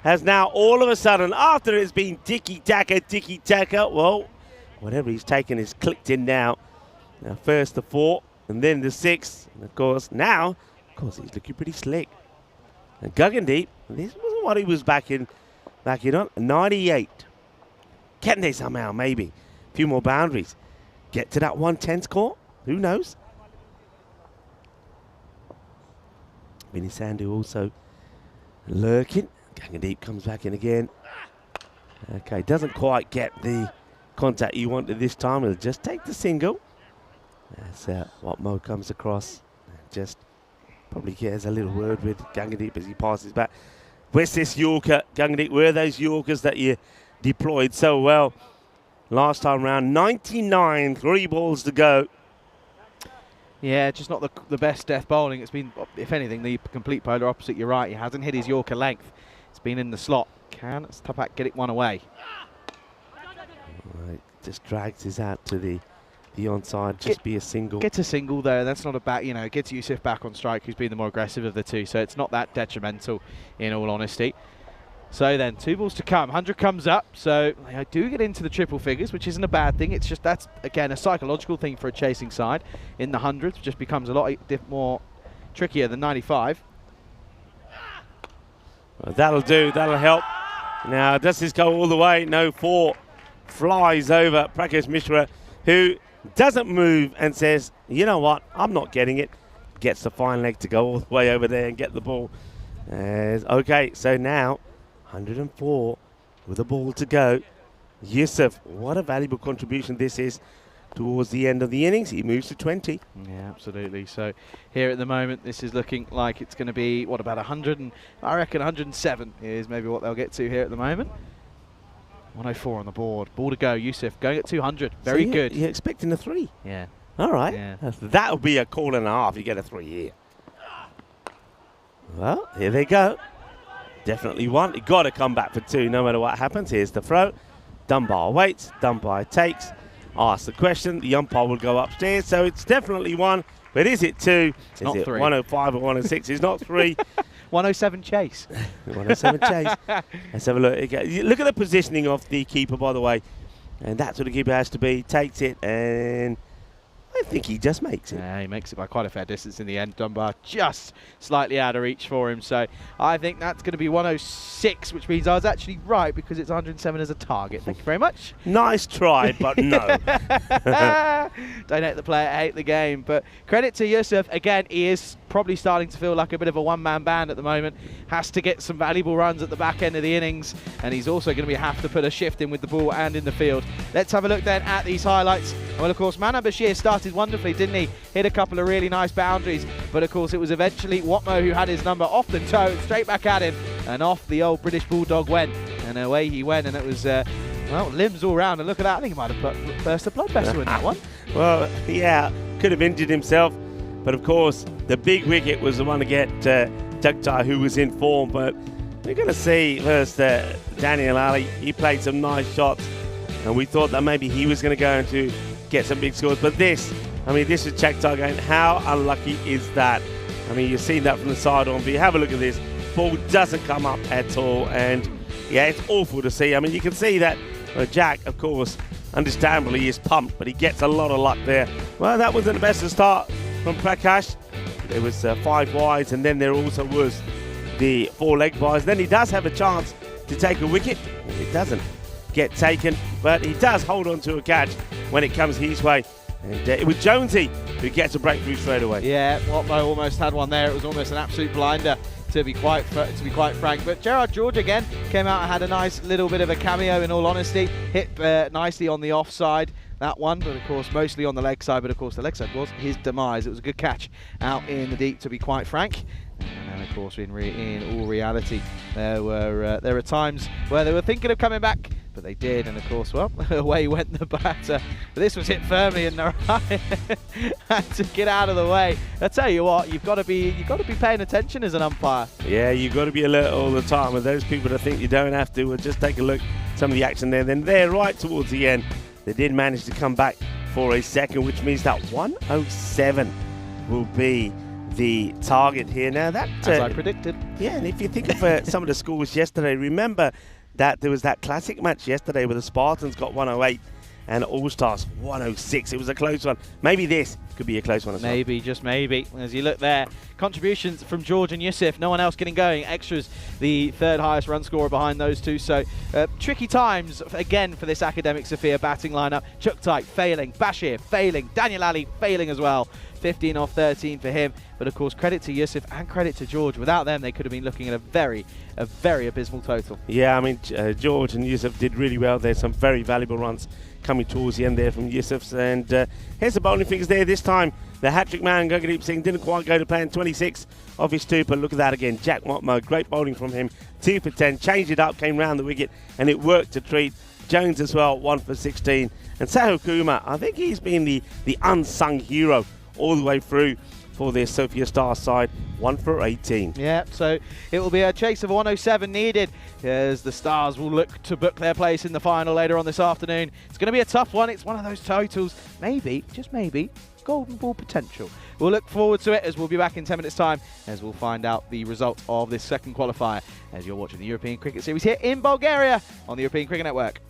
has now all of a sudden, after it's been tiki-taka, well, whatever he's taken is clicked in now. Now first the 4, and then the 6. And of course, now, he's looking pretty slick. And Guggendeep, this wasn't what he was back in on. 98. Can they somehow, maybe, a few more boundaries, get to that 110 score? Who knows? Vinny Sandhu also lurking. Guggendeep comes back in again. Okay, doesn't quite get the contact you wanted this time. He'll just take the single. That's what Mo comes across. Just probably has a little word with Guggendeep as he passes back. Where's this Yorker, Guggendeep? Where are those Yorkers that you deployed so well last time round? 99, 3 balls to go.
Yeah, just not the best death bowling. It's been, if anything, the complete polar opposite. You're right, he hasn't hit his Yorker length. It's been in the slot. Can Tapak get it one away?
Right, just drags his out to the onside, just be a single.
Gets a single though, that's not a bad, gets Yusuf back on strike, who's been the more aggressive of the two, so it's not that detrimental in all honesty. So then, 2 balls to come, 100 comes up, so I do get into the triple figures, which isn't a bad thing. It's just that's, again, a psychological thing for a chasing side. In the hundreds, just becomes a lot more trickier than 95.
Well, that'll do, that'll help. Now, does this go all the way? No, 4 flies over Prakash Mishra, who doesn't move and says, you know what, I'm not getting it. Gets the fine leg to go all the way over there and get the ball. Okay, so now 104 with a ball to go. Yusuf, what a valuable contribution this is towards the end of the innings. He moves to 20.
Yeah, absolutely. So here at the moment, this is looking like it's going to be, what, about 100? And I reckon 107 is maybe what they'll get to here at the moment. 104 on the board. Ball to go. Yusuf going at 200. Very
so
good.
You're expecting a 3?
Yeah.
All right.
Yeah.
That'll be a call and a half. You get a 3 here. Well, here they go. Definitely one. You've got to come back for 2 no matter what happens. Here's the throw. Dunbar waits. Dunbar takes. Asks the question. The umpire will go upstairs. So it's definitely 1. But is it 2?
It's not 3.
105 or 106? It's not 3.
107 chase.
107 chase. Let's have a look. Look at the positioning of the keeper, by the way. And that's what the keeper has to be. Takes it, and I think he just makes it.
Yeah, he makes it by quite a fair distance in the end. Dunbar just slightly out of reach for him. So I think that's going to be 106, which means I was actually right because it's 107 as a target. Thank you very much.
Nice try, but no.
Don't hate the player, hate the game. But credit to Yusuf. Again, he is probably starting to feel like a bit of a one-man band at the moment. Has to get some valuable runs at the back end of the innings. And he's also going to have to put a shift in with the ball and in the field. Let's have a look then at these highlights. Well, of course, Manan Bashir started wonderfully, didn't he? Hit a couple of really nice boundaries. But, of course, it was eventually Watmo who had his number off the toe, straight back at him. And off the old British Bulldog went. And away he went. And it was, well, limbs all round. And look at that. I think he might have burst a blood vessel in that one.
Well, yeah, could have injured himself. But, of course, the big wicket was the one to get Jagtar, who was in form. But we're going to see first Daniel Ali. He played some nice shots. And we thought that maybe he was going to go into get some big scores. But this is Jagtar going, how unlucky is that? I mean, you've seen that from the side on. But you have a look at this. Ball doesn't come up at all. And, yeah, it's awful to see. I mean, you can see that Jack, of course, understandably is pumped. But he gets a lot of luck there. Well, that wasn't the best to start from Prakash. There was 5 wides, and then there also was the 4 leg byes. Then he does have a chance to take a wicket. It doesn't get taken, but he does hold on to a catch when it comes his way. And it was Jonesy who gets a breakthrough straight away.
Yeah, Watmo almost had one there. It was almost an absolute blinder, to be quite frank. But Gerard George again came out and had a nice little bit of a cameo, in all honesty. Hit nicely on the offside, that one, but of course mostly on the leg side. But of course the leg side was his demise. It was a good catch out in the deep, to be quite frank. And of course, in all reality, there were times where they were thinking of coming back, but they did, and of course, well, away went the batter. But this was hit firmly, and Narayan had to get out of the way. I tell you what, you've got to be paying attention as an umpire.
Yeah, you've got to be alert all the time. With those people that think you don't have to, well, just take a look at some of the action there. Then there, right towards the end, they did manage to come back for a second, which means that 107 will be the target here. Now that
As I predicted.
yeah, and if you think of some of the scores yesterday, remember that there was that classic match yesterday where the Spartans got 108 and All Stars 106. It was a close one. Maybe this could be a close one as well.
Maybe, just maybe. As you look there, contributions from George and Yusuf. No one else getting going. Extras, the third highest run scorer behind those two. So tricky times again for this Academic Sophia batting lineup. Chuktai failing, Bashir failing, Daniel Ali failing as well. 15 off 13 for him. But of course, credit to Yusuf and credit to George. Without them, they could have been looking at a very abysmal total.
Yeah, I mean, George and Yusuf did really well. There's some very valuable runs coming towards the end there from Yusuf's. And here's the bowling figures there. This time, the hat-trick man, Gagdeep Singh, didn't quite go to plan. 26 off his two, but look at that again. Jack Motmo, great bowling from him. 2 for 10, changed it up, came round the wicket, and it worked to treat. Jones as well, 1 for 16. And Sahil Kumar, I think he's been the unsung hero all the way through for this Sophia Stars side, 1 for 18.
Yeah, so it will be a chase of 107 needed as the Stars will look to book their place in the final later on this afternoon. It's going to be a tough one. It's one of those totals, maybe, just maybe, golden ball potential. We'll look forward to it as we'll be back in 10 minutes' time as we'll find out the result of this second qualifier as you're watching the European Cricket Series here in Bulgaria on the European Cricket Network.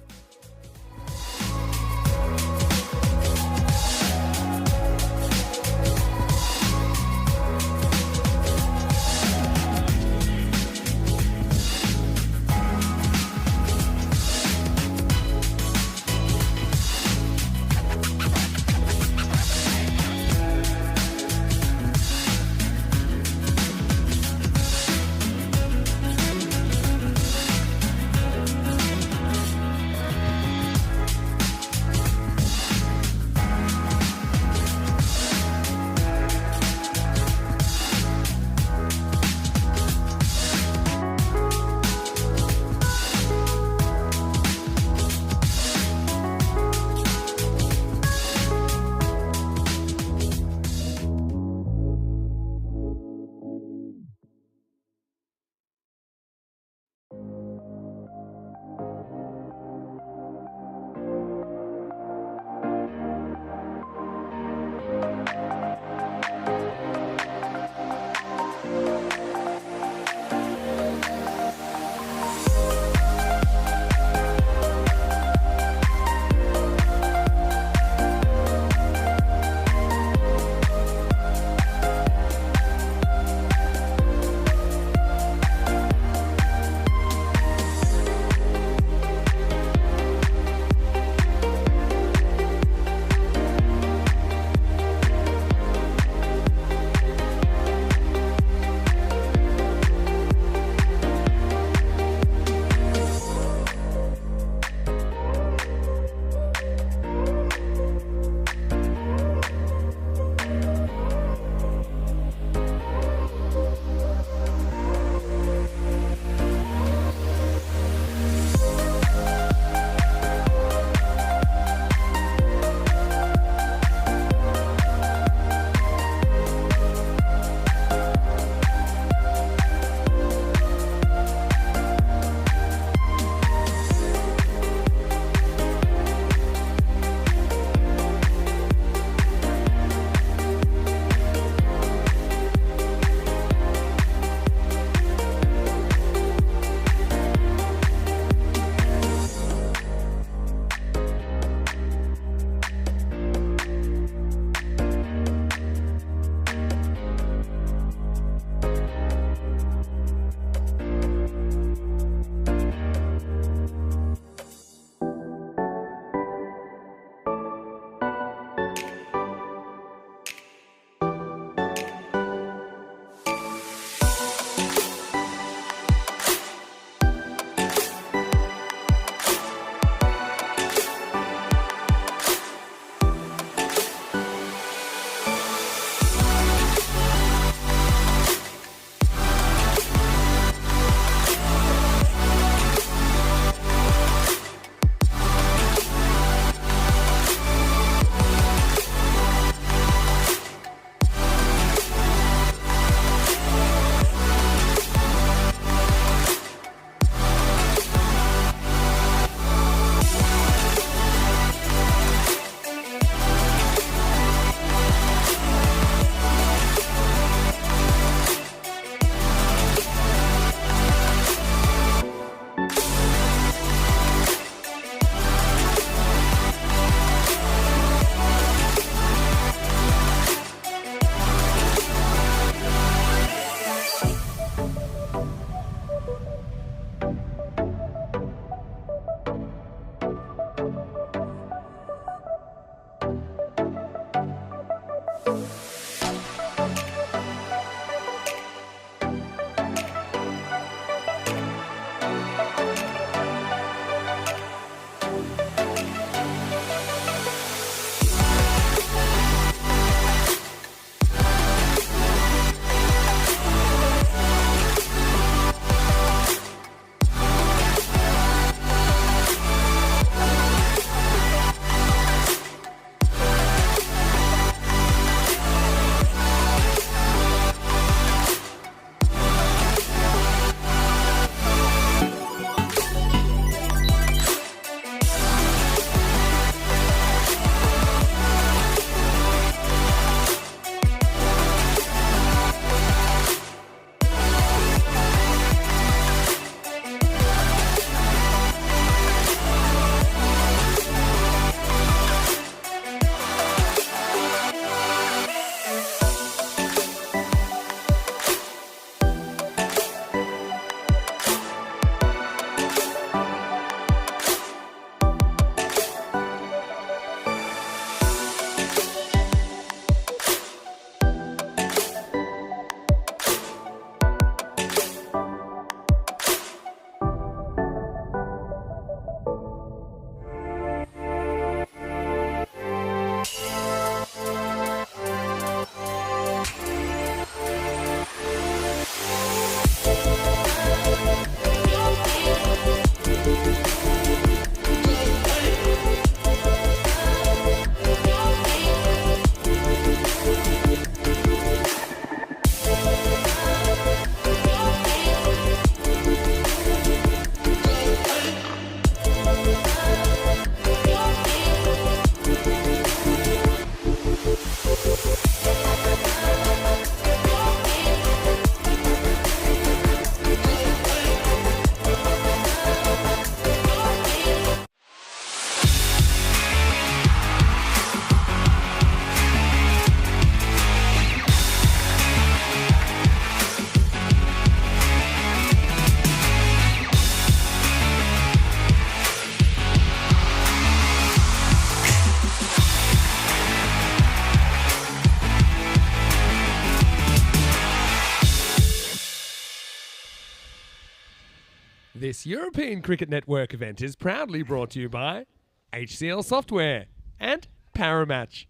This European Cricket Network event is proudly brought to you by HCL Software and Paramatch.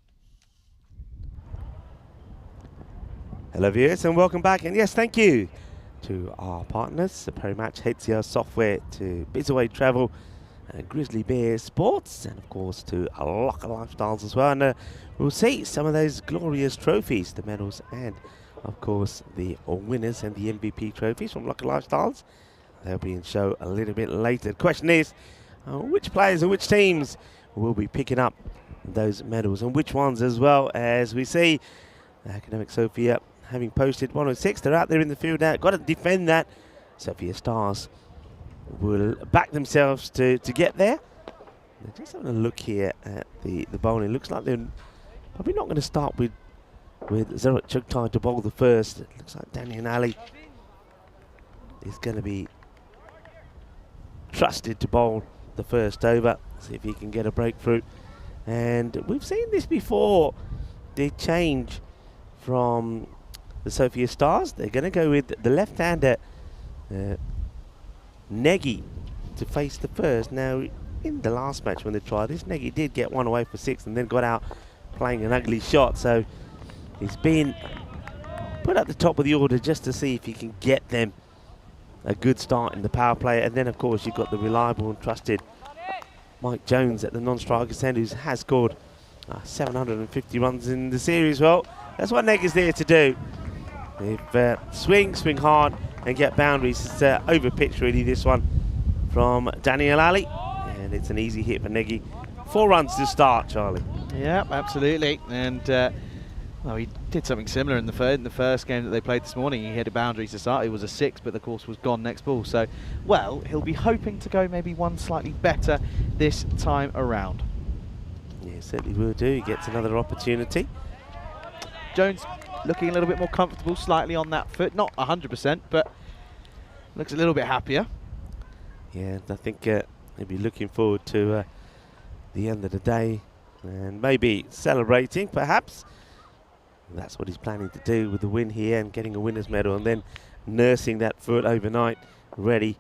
Hello viewers and welcome back, and yes, thank you to our partners, the Paramatch, HCL Software, to Bizaway Travel, Grizzly Bear Sports, and of course to Locker Lifestyles as well. And we'll see some of those glorious trophies, the medals, and of course the winners and the MVP trophies from Locker Lifestyles. They'll be in show a little bit later. The question is, which players and which teams will be picking up those medals, and which ones as well? As we see, Academic Sofia having posted 106, they're out there in the field now, got to defend that. Sofia Stars will back themselves to get there. They're just having a look here at the bowling. Looks like they're probably not going to start with Zarek Chugtai to bowl the first. It looks like Daniel Ali is going to be trusted to bowl the first over, see if he can get a breakthrough. And we've seen this before. They change from the Sofia Stars. They're going to go with the left-hander Negi to face the first. Now, in the last match when they tried this, Negi did get one away for 6 and then got out playing an ugly shot. So he's been put at the top of the order just to see if he can get them a good start in the power play. And then, of course, you've got the reliable and trusted Mike Jones at the non-striker stand, who has scored 750 runs in the series. Well, that's what Negi's there to do. If swing hard and get boundaries. It's over pitch really, this one from Daniel Ali, and it's an easy hit for Negi. 4 runs to start, Charlie.
Yeah, absolutely. And well, he did something similar in the first game that they played this morning. He hit a boundary to start. It was a 6, but of course was gone next ball. So, well, he'll be hoping to go maybe one slightly better this time around.
Yeah, certainly will do. He gets another opportunity.
Jones looking a little bit more comfortable, slightly on that foot. Not 100%, but looks a little bit happier.
Yeah, I think he'll be looking forward to the end of the day and maybe celebrating, perhaps. That's what he's planning to do with the win here and getting a winner's medal, and then nursing that foot overnight, ready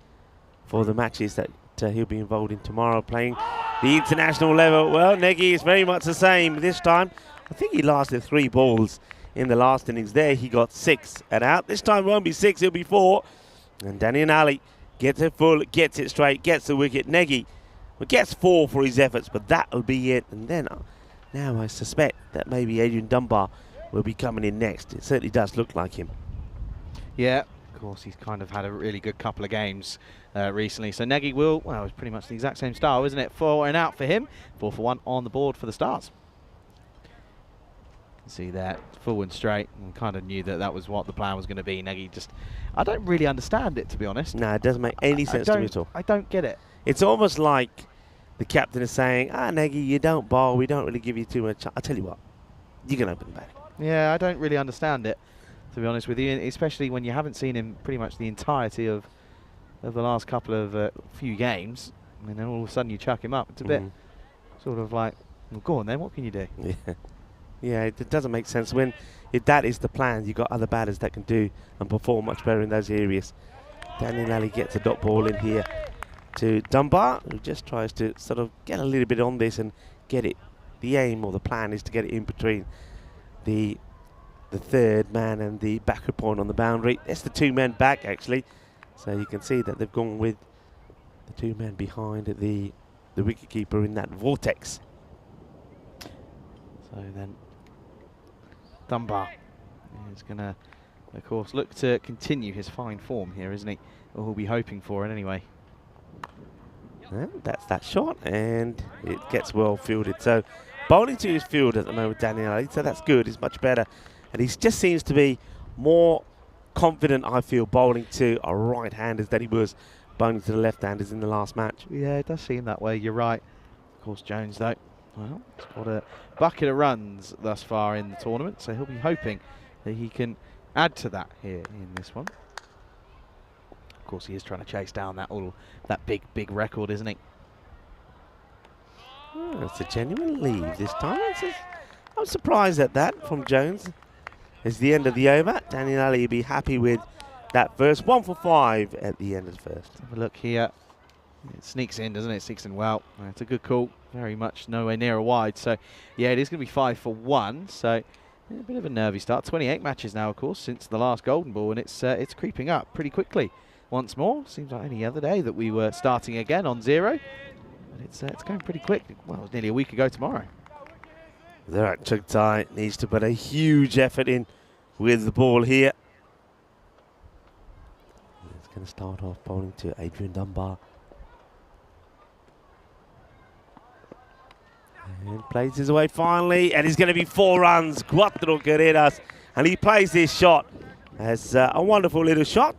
for the matches that he'll be involved in tomorrow, playing the international level. Well, Negi is very much the same this time. I think he lasted 3 balls in the last innings. There he got 6 and out. This time won't be 6, it'll be 4. And Daniel Ali gets it full, gets it straight, gets the wicket. Negi gets 4 for his efforts, but that'll be it. And then now I suspect that maybe Adrian Dunbar will be coming in next. It certainly does look like him.
Yeah, of course, he's kind of had a really good couple of games recently. So Negi will, well, it's pretty much the exact same style, isn't it? 4 and out for him. 4 for 1 on the board for the Stars. See that, full and straight, and kind of knew that was what the plan was going to be. Negi just, I don't really understand it, to be honest.
No, it doesn't make any sense to me at all.
I don't get it.
It's almost like the captain is saying, Negi, you don't bowl, we don't really give you too much. I'll tell you what, you can open the bat.
Yeah, I don't really understand it, to be honest with you, especially when you haven't seen him pretty much the entirety of the last couple of few games, and then all of a sudden you chuck him up. It's a bit sort of like, well, go on then, what can you do?
Yeah. Yeah, it doesn't make sense. When if that is the plan, you've got other batters that can do and perform much better in those areas. Daniel Ali gets a dot ball in here to Dunbar, who just tries to sort of get a little bit on this and get it. The aim or the plan is to get it in between the third man and the backward point on the boundary. That's the 2 men back, actually. So you can see that they've gone with the 2 men behind the wicketkeeper in that vortex.
So then Dunbar is going to, of course, look to continue his fine form here, isn't he? Or he'll be hoping for it anyway.
And that's that shot, and it gets well fielded. So bowling to his field at the moment, Daniel Ali, so that's good. He's much better. And he just seems to be more confident, I feel, bowling to a right-handers than he was bowling to the left-handers in the last match.
Yeah, it does seem that way. You're right. Of course, Jones, though, well, he's got a bucket of runs thus far in the tournament, so he'll be hoping that he can add to that here in this one. Of course, he is trying to chase down that big record, isn't he?
Oh, it's a genuine leave this time. I'm surprised at that from Jones. It's the end of the over. Daniel Ali will be happy with that first. 1 for 5 at the end of the first.
Have a look here. It sneaks in, doesn't it? It sneaks in well. It's a good call. Very much nowhere near a wide. So, yeah, it is going to be 5 for 1. So, yeah, a bit of a nervy start. 28 matches now, of course, since the last Golden Ball, and it's creeping up pretty quickly. Once more, seems like any other day that we were starting again on 0. But it's going pretty quick. Well, it was nearly a week ago tomorrow.
There, Chugtai needs to put a huge effort in with the ball here. He's going to start off bowling to Adrian Dunbar. And plays his way finally, and he's going to be 4 runs. Cuatro carreras, and he plays this shot as a wonderful little shot.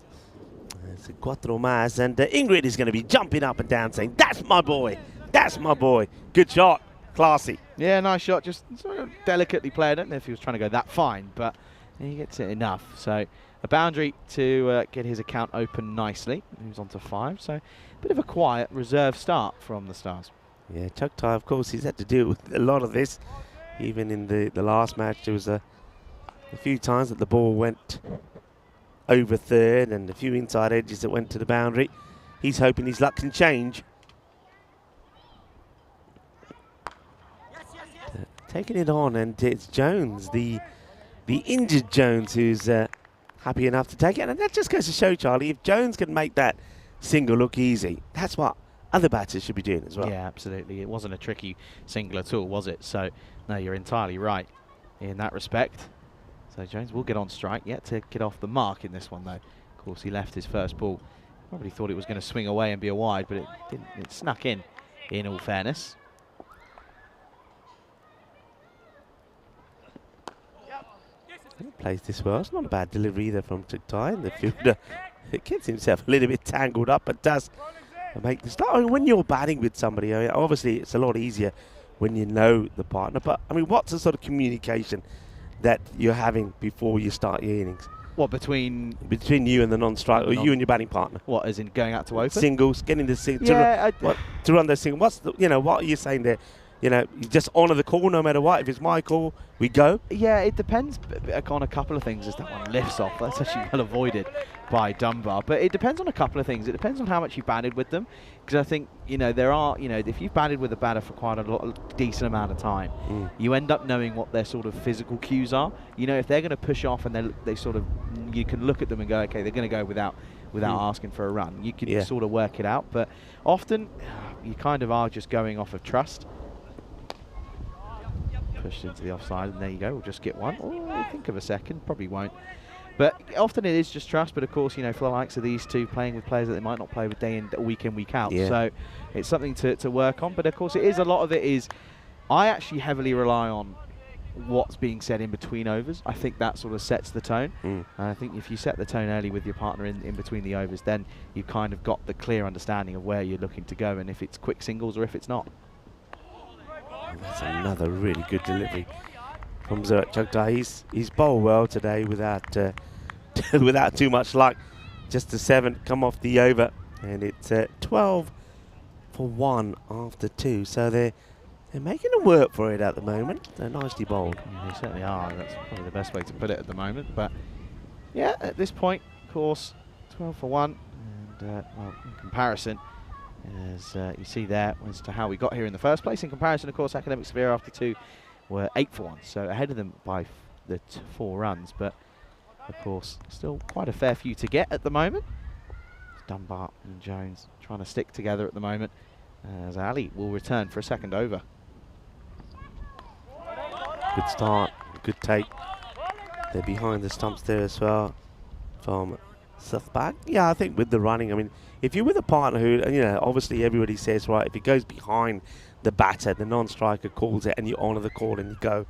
It's a cuatro más, and Ingrid is going to be jumping up and down saying, "That's my boy, that's my boy." Good shot, classy.
Yeah, nice shot, just sort of delicately played. I don't know if he was trying to go that fine, but he gets it enough. So a boundary to get his account open nicely. Moves on to 5, so a bit of a quiet, reserved start from the Stars.
Yeah, Chugtai, of course, he's had to deal with a lot of this. Even in the last match, there was a few times that the ball went over third and a few inside edges that went to the boundary. He's hoping his luck can change. Taking it on, and it's Jones, the injured Jones, who's happy enough to take it. And that just goes to show, Charlie, if Jones can make that single look easy, that's what other batters should be doing as well.
Yeah, absolutely. It wasn't a tricky single at all, was it? So, no, you're entirely right in that respect. So Jones will get on strike, yet to get off the mark in this one, though. Of course, he left his first ball. Probably thought it was going to swing away and be a wide, but it didn't. It snuck in all fairness.
He plays this well. It's not a bad delivery either from Chugtai, and the fielder it gets himself a little bit tangled up, but does make the start. I mean, when you're batting with somebody, obviously it's a lot easier when you know the partner, but I mean, what's the sort of communication that you're having before you start your innings?
What, between
you and the non-strike, or you and your batting partner?
What, as in going out to open?
Singles, getting the singles.
Yeah,
to run those singles. What's the, what are you saying there? You just honour the call no matter what. If it's my call, we go.
Yeah, it depends on a couple of things as that one lifts off. That's actually well avoided by Dunbar. But it depends on a couple of things. It depends on how much you batted with them. Because I think, there are, if you've batted with a batter for quite a decent amount of time, you end up knowing what their sort of physical cues are. If they're going to push off and they sort of, you can look at them and go, okay, they're going to go without asking for a run. You can sort of work it out. But often, you kind of are just going off of trust. Pushed into the offside, and there you go. We'll just get one. Oh, think of a second. Probably won't. But often it is just trust. But of course, for the likes of these two, playing with players that they might not play with day in, week in, week out.
Yeah.
So it's something to work on. But of course, a lot of it is. I actually heavily rely on what's being said in between overs. I think that sort of sets the tone. And I think if you set the tone early with your partner in between the overs, then you've kind of got the clear understanding of where you're looking to go, and if it's quick singles or if it's not.
That's another really good delivery from Chugtai. He's bowled well today without without too much luck. Just a 7 come off the over, and it's 12 for 1 after 2. So they're making them work for it at the moment. They're nicely bowled.
Yeah, they certainly are. That's probably the best way to put it at the moment. But yeah, at this point, of course, 12 for 1, and well, in comparison, as you see there, as to how we got here in the first place. In comparison, of course, Academic Severe after 2 were 8 for 1, so ahead of them by the 4 runs. But of course, still quite a fair few to get at the moment. Dunbar and Jones trying to stick together at the moment, as Ali will return for a second over.
Good start, good take. They're behind the stumps there as well from Southback. Yeah, I think with the running, I mean, if you're with a partner who, obviously everybody says, right, if it goes behind the batter, the non-striker calls it and you honour the call and you go.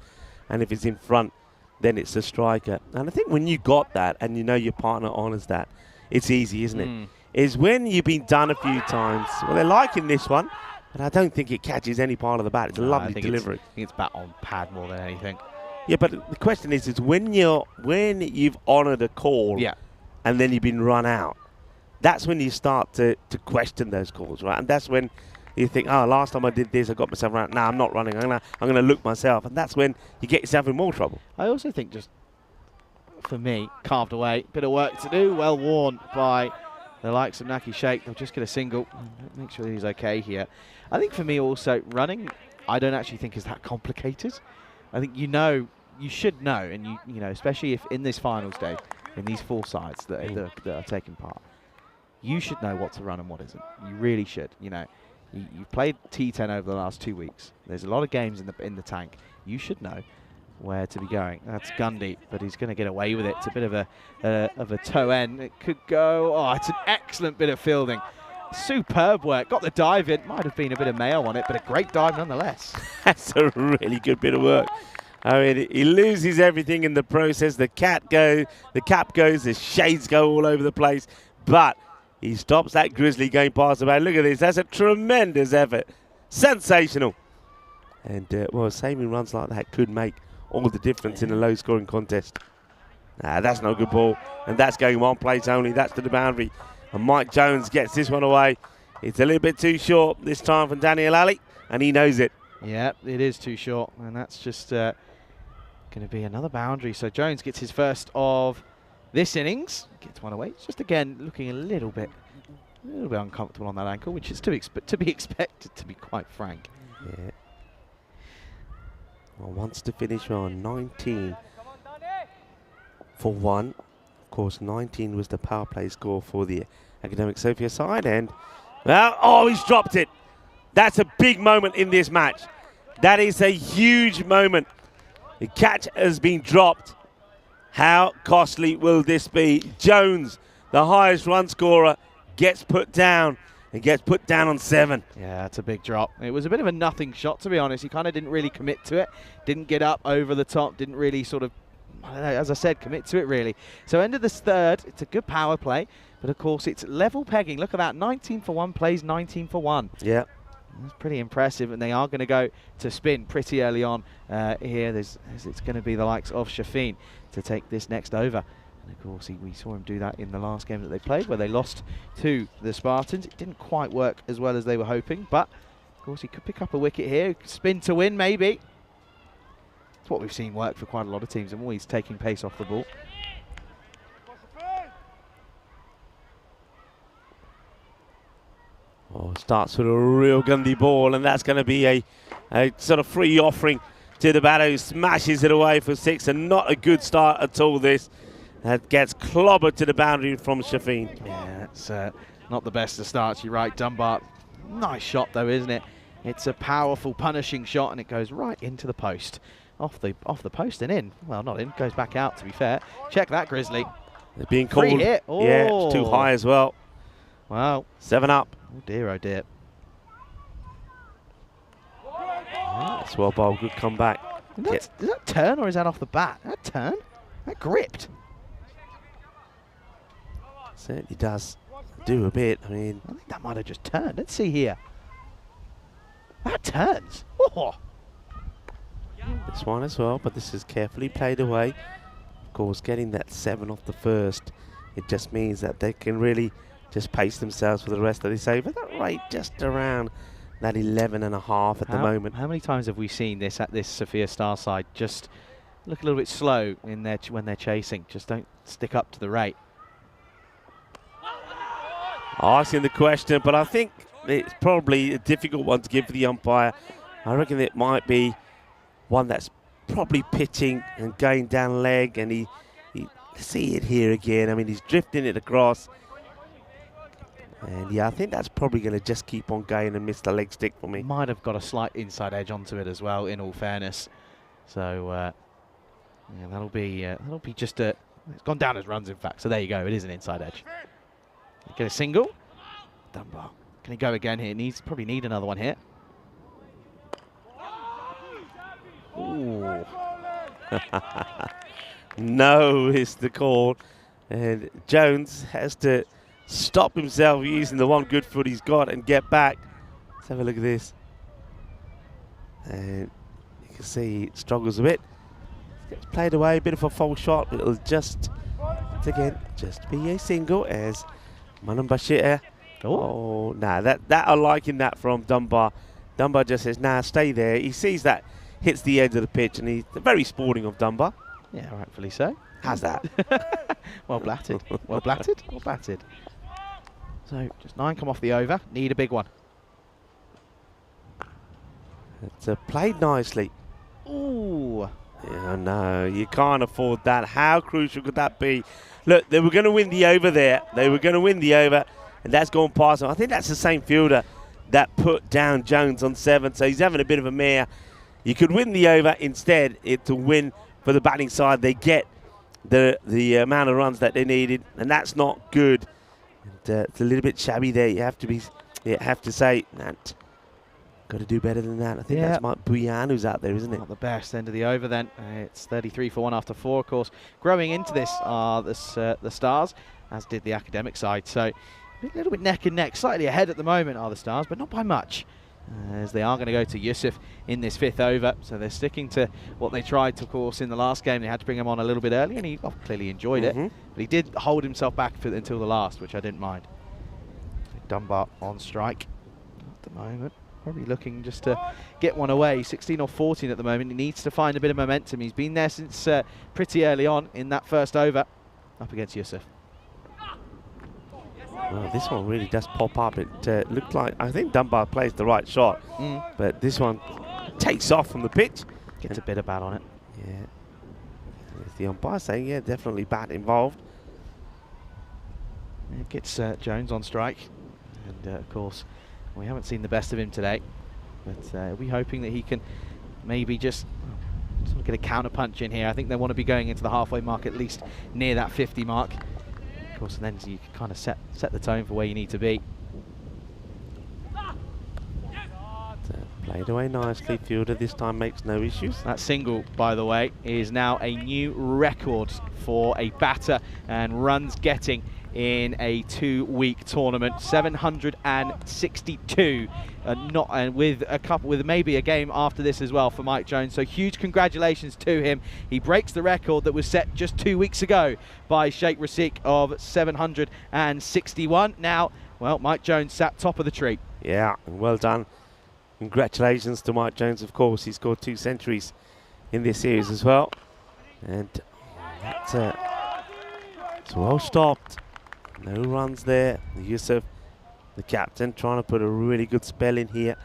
And if it's in front, then it's the striker. And I think when you got that and your partner honours that, it's easy, isn't it? Is when you've been done a few times. Well, they're liking this one, but I don't think it catches any part of the bat. It's a lovely delivery.
I think it's bat on pad more than anything.
Yeah, but the question is when you've honoured a call, and then you've been run out, that's when you start to question those calls, right? And that's when you think, oh, last time I did this, I got myself around. Nah, I'm not running. I'm gonna look myself, and that's when you get yourself in more trouble.
I also think just for me, carved away. Bit of work to do, well worn by the likes of Naki Sheikh. They'll just get a single. Make sure that he's okay here. I think for me also, running, I don't actually think is that complicated. I think you should know, and you know, especially if in this finals day, in these 4 sides that are taking part, you should know what to run and what isn't. You really should. You know, you've played T10 over the last 2 weeks. There's a lot of games in the tank. You should know where to be going. That's Gundy, but he's going to get away with it. It's a bit of a toe end. It could go. Oh, it's an excellent bit of fielding. Superb work. Got the dive in. Might have been a bit of mayo on it, but a great dive nonetheless.
That's a really good bit of work. I mean, he loses everything in the process. The cap goes, the shades go all over the place, but he stops that grizzly going past the bat. Look at this. That's a tremendous effort. Sensational. And, well, saving runs like that could make all the difference in a low-scoring contest. That's no good ball. And that's going 1 place only. That's to the boundary. And Mike Jones gets this one away. It's a little bit too short this time from Daniel Ali, and he knows it.
Yeah, it is too short. And that's just going to be another boundary. So Jones gets his first of this innings. Gets one away. It's just, again, looking a little bit uncomfortable on that ankle, which is to be expected, to be quite frank.
Yeah. Well, wants to finish on 19 for 1. Of course, 19 was the power play score for the Academic Sofia side. And, well, oh, he's dropped it. That's a big moment in this match. That is a huge moment. The catch has been dropped. How costly will this be? Jones, the highest run scorer, gets put down. And gets put down on 7.
Yeah, it's a big drop. It was a bit of a nothing shot, to be honest. He kind of didn't really commit to it. Didn't get up over the top. Didn't really sort of, I don't know, as I said, commit to it, really. So end of this third. It's a good power play. But, of course, it's level pegging. Look at that. 19 for 1 plays 19 for 1.
Yeah.
That's pretty impressive. And they are going to go to spin pretty early on here. It's going to be the likes of Shafin to take this next over. And of course, we saw him do that in the last game that they played, where they lost to the Spartans. It didn't quite work as well as they were hoping, but of course he could pick up a wicket here. Spin to win, maybe. It's what we've seen work for quite a lot of teams, and always taking pace off the ball.
Oh, starts with a real Gundy ball, and that's going to be a sort of free offering to the batter, who smashes it away for 6, and not a good start at all, this. That gets clobbered to the boundary from Shafin.
Yeah, it's not the best of starts. You're right, Dunbar. Nice shot, though, isn't it? It's a powerful, punishing shot, and it goes right into the post. Off the post and in. Well, not in. Goes back out, to be fair. Check that, Grizzly.
They're being called.
Free hit. Oh.
Yeah, it's too high as well.
Wow.
7 up.
Oh, dear, oh, dear.
That's well bowled. Good comeback.
Is that turn or is that off the bat? That turn? That gripped.
Certainly does do a bit. I mean,
I think that might have just turned. Let's see here. That turns. Oh.
This one as well, but this is carefully played away. Of course, getting that 7 off the first, it just means that they can really just pace themselves for the rest of this over. That rate just around that 11.5 at the moment.
How many times have we seen this at this Sofia Star side just look a little bit slow in their when they're chasing? Just don't stick up to the rate.
Asking the question, but I think it's probably a difficult one to give for the umpire. I reckon it might be one that's probably pitching and going down leg, and he see it here again. I mean, he's drifting it across. And yeah, I think that's probably going to just keep on going and miss the leg stick for me.
Might have got a slight inside edge onto it as well, in all fairness. So yeah, that'll be just a. It's gone down as runs, in fact. So there you go. It is an inside edge. Get a single. Dunbar. Can he go again here? Probably need another one here. Ooh.
No is the call. And Jones has to stop himself using the one good foot he's got and get back. Let's have a look at this. And you can see he struggles a bit. Gets played away, a bit of a false shot, but it'll just be a single as Manan Bashir. Oh, nah, that I'm liking that from Dunbar. Dunbar just says, nah, stay there. He sees that hits the edge of the pitch, and he's very sporting of Dunbar.
Yeah, rightfully so.
How's that?
Well blatted. Well blatted. Well batted. So just 9 come off the over. Need a big one.
It's played nicely.
Ooh.
Yeah, no, you can't afford that. How crucial could that be? Look, they were going to win the over there. They were going to win the over, and that's gone past them. I think that's the same fielder that put down Jones on 7, so he's having a bit of a mare. You could win the over. Instead, to win for the batting side. They get the amount of runs that they needed, and that's not good. And, it's a little bit shabby there. You have to say that. Got to do better than that. I think that's Mike Buyan who's out there, isn't it?
Not the best end of the over then. It's 33 for 1 after 4, of course. Growing into this are the Stars, as did the academic side. So a little bit neck and neck. Slightly ahead at the moment are the Stars, but not by much. As they are going to go to Yusuf in this 5th over. So they're sticking to what they tried to, of course, in the last game. They had to bring him on a little bit early, and he clearly enjoyed it. But he did hold himself back until the last, which I didn't mind. Dunbar on strike at the moment. Probably looking just to get one away. 16 or 14 at the moment. He needs to find a bit of momentum. He's been there since pretty early on in that first over. Up against Yusuf.
Well, this one really does pop up. It looked like, I think Dunbar plays the right shot, but this one takes off from the pitch.
Gets a bit of bat on it.
Yeah. There's the umpire saying, yeah, definitely bat involved.
It gets Jones on strike. And, of course, we haven't seen the best of him today. But we're hoping that he can maybe just sort of get a counter punch in here. I think they want to be going into the halfway mark, at least near that 50 mark. Of course, and then you can kind of set the tone for where you need to be.
Played away nicely. Fielder this time makes no issues.
That single, by the way, is now a new record for a batter and runs getting in a 2-week tournament. 762, with maybe a game after this as well for Mike Jones. So huge congratulations to him. He breaks the record that was set just 2 weeks ago by Sheikh Rasik of 761. Now, well, Mike Jones sat top of the tree.
Yeah, well done. Congratulations to Mike Jones, of course. He scored 2 centuries in this series as well. And that's it's well stopped. No runs there. Yusuf, the captain, trying to put a really good spell in here.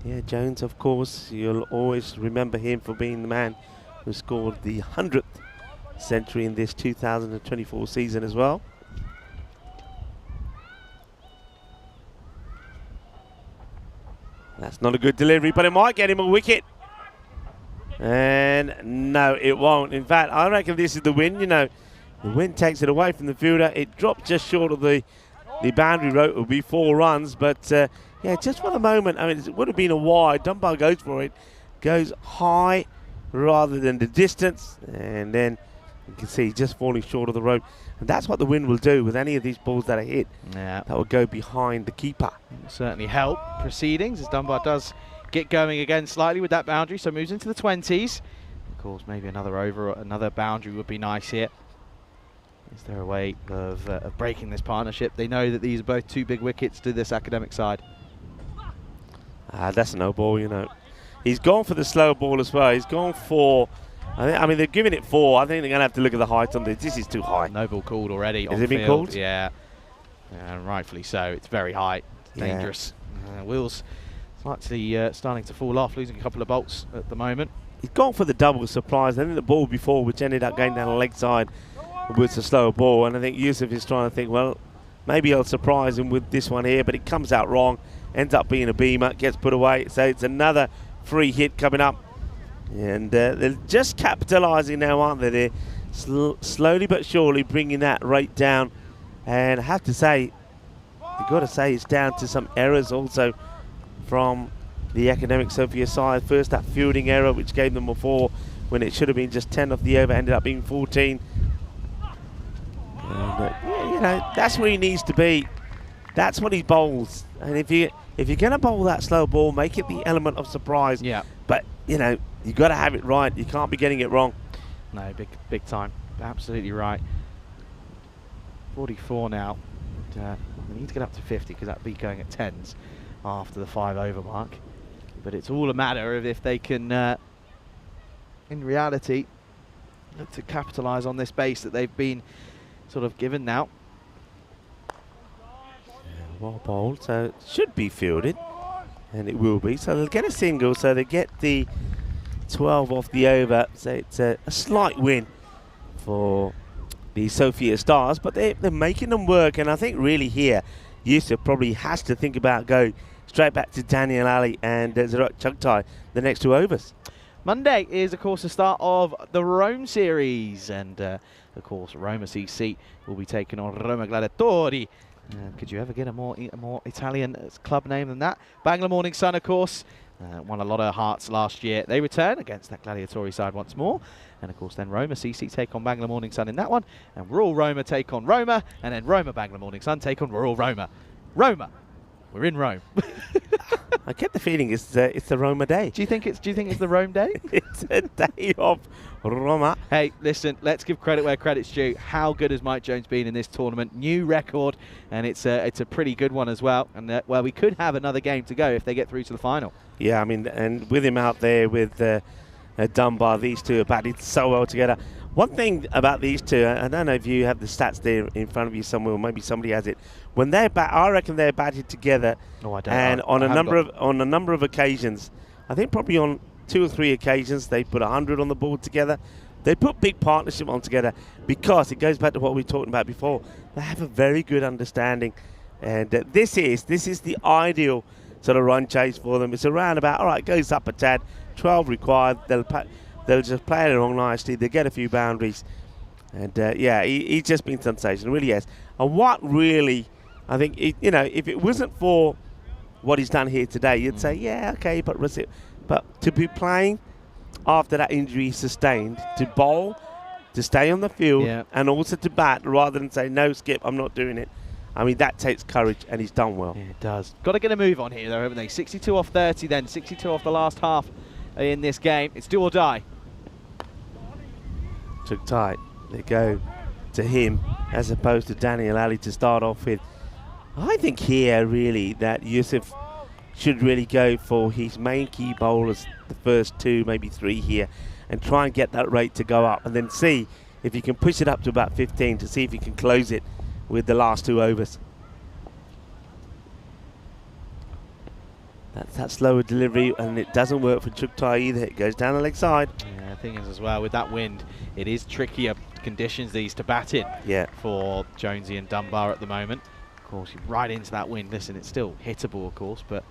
Yeah, Jones, of course, you'll always remember him for being the man who scored the 100th century in this 2024 season as well. That's not a good delivery, but it might get him a wicket. And no, it won't. In fact, I reckon this is the win. You know, the wind takes it away from the fielder. It dropped just short of the boundary rope. It will be 4 runs, but yeah, just for the moment, I mean, it would have been a wide. Dunbar goes for it, goes high rather than the distance, and then you can see just falling short of the rope. And that's what the wind will do with any of these balls that are hit. Yeah, that will go behind the keeper.
Will certainly help proceedings as Dunbar does get going again slightly with that boundary, so moves into the 20s. Of course, maybe another over, another boundary would be nice here. Is there a way of breaking this partnership? They know that these are both 2 big wickets to this academic side.
That's a no ball, you know. He's gone for the slow ball as well. He's gone for, I mean, they're giving it 4. I think they're going to have to look at the height on this. This is too high.
No ball called already.
Has it been called?
Yeah. Rightfully so. It's very high. It's dangerous. Wheels slightly starting to fall off, losing a couple of bolts at the moment.
He's gone for the double surprise. I think the ball before, which ended up going down the leg side, was a slower ball. And I think Yusuf is trying to think, well, maybe I'll surprise him with this one here, but it comes out wrong. Ends up being a beamer, gets put away. So it's another free hit coming up. And they're just capitalising now, aren't they? They're slowly but surely bringing that rate down. And I have to say, you've got to say it's down to some errors also from the academic Sophia side. First, that fielding error, which gave them a 4 when it should have been just 10 off the over, ended up being 14. And, yeah, you know, that's where he needs to be. That's what he bowls. And if you're going to bowl that slow ball, make it the element of surprise.
Yeah.
But, you know, you've got to have it right. You can't be getting it wrong.
No, big time. Absolutely right. 44 now. We need to get up to 50 because that'd be going at 10s after the 5 over mark. But it's all a matter of if they can, in reality, look to capitalise on this base that they've been sort of given now.
Well bowled, so it should be fielded, and it will be. So they'll get a single, so they get the 12 off the over. So it's a slight win for the Sophia Stars, but they're making them work. And I think really here, Yusuf probably has to think about going straight back to Daniel Ali and Zarak Chugtai the next 2 overs.
Monday is, of course, the start of the Rome series, and of course, Roma CC will be taking on Roma Gladiatori. Could you ever get a more Italian club name than that? Bangla Morning Sun, of course, won a lot of hearts last year. They return against that Gladiatori side once more. And, of course, then Roma CC take on Bangla Morning Sun in that one. And Rural Roma take on Roma. And then Roma Bangla Morning Sun take on Rural Roma. Roma. We're in Rome.
I get the feeling it's the Roma day.
Do you think it's the Rome day?
It's a day of Roma.
Hey, listen, let's give credit where credit's due. How good has Mike Jones been in this tournament? New record, and it's a pretty good one as well. And well, we could have another game to go if they get through to the final.
Yeah, I mean, and with him out there with Dunbar, these two have batted so well together. One thing about these two, I don't know if you have the stats there in front of you somewhere, or maybe somebody has it. When they're I reckon they're batted together.
No, I don't.
And on a number of occasions, I think probably on 2 or 3 occasions, they put 100 on the board together. They put big partnership on together because it goes back to what we were talking about before. They have a very good understanding, and this is the ideal sort of run chase for them. It's around about, all right, goes up a tad, 12 required. They'll just play it along nicely. They get a few boundaries, and yeah, he's just been sensational, really has. And what really, I think, if it wasn't for what he's done here today, you'd say, yeah, okay, but to be playing after that injury he sustained, to bowl, to stay on the field, and also to bat, rather than say, no, Skip, I'm not doing it. I mean, that takes courage, and he's done well.
Yeah, it does. Got to get a move on here, though, haven't they? 62 off 30 then, 62 off the last half in this game. It's do or die.
Took tight. They go to him as opposed to Daniel Ali to start off with. I think here, really, that Yusuf should really go for his main key bowlers, the first 2, maybe 3 here, and try and get that rate to go up, and then see if he can push it up to about 15 to see if he can close it with the last 2 overs. That's that slower delivery, and it doesn't work for Chugtai either. It goes down the leg side.
Yeah, the thing is as well, with that wind, it is trickier conditions these to bat in for Jonesy and Dunbar at the moment. Of course, you're right into that wind. Listen, it's still hittable, of course, but,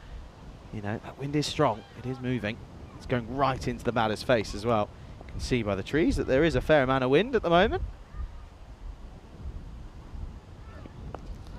you know, that wind is strong. It is moving. It's going right into the batter's face as well. You can see by the trees that there is a fair amount of wind at the moment.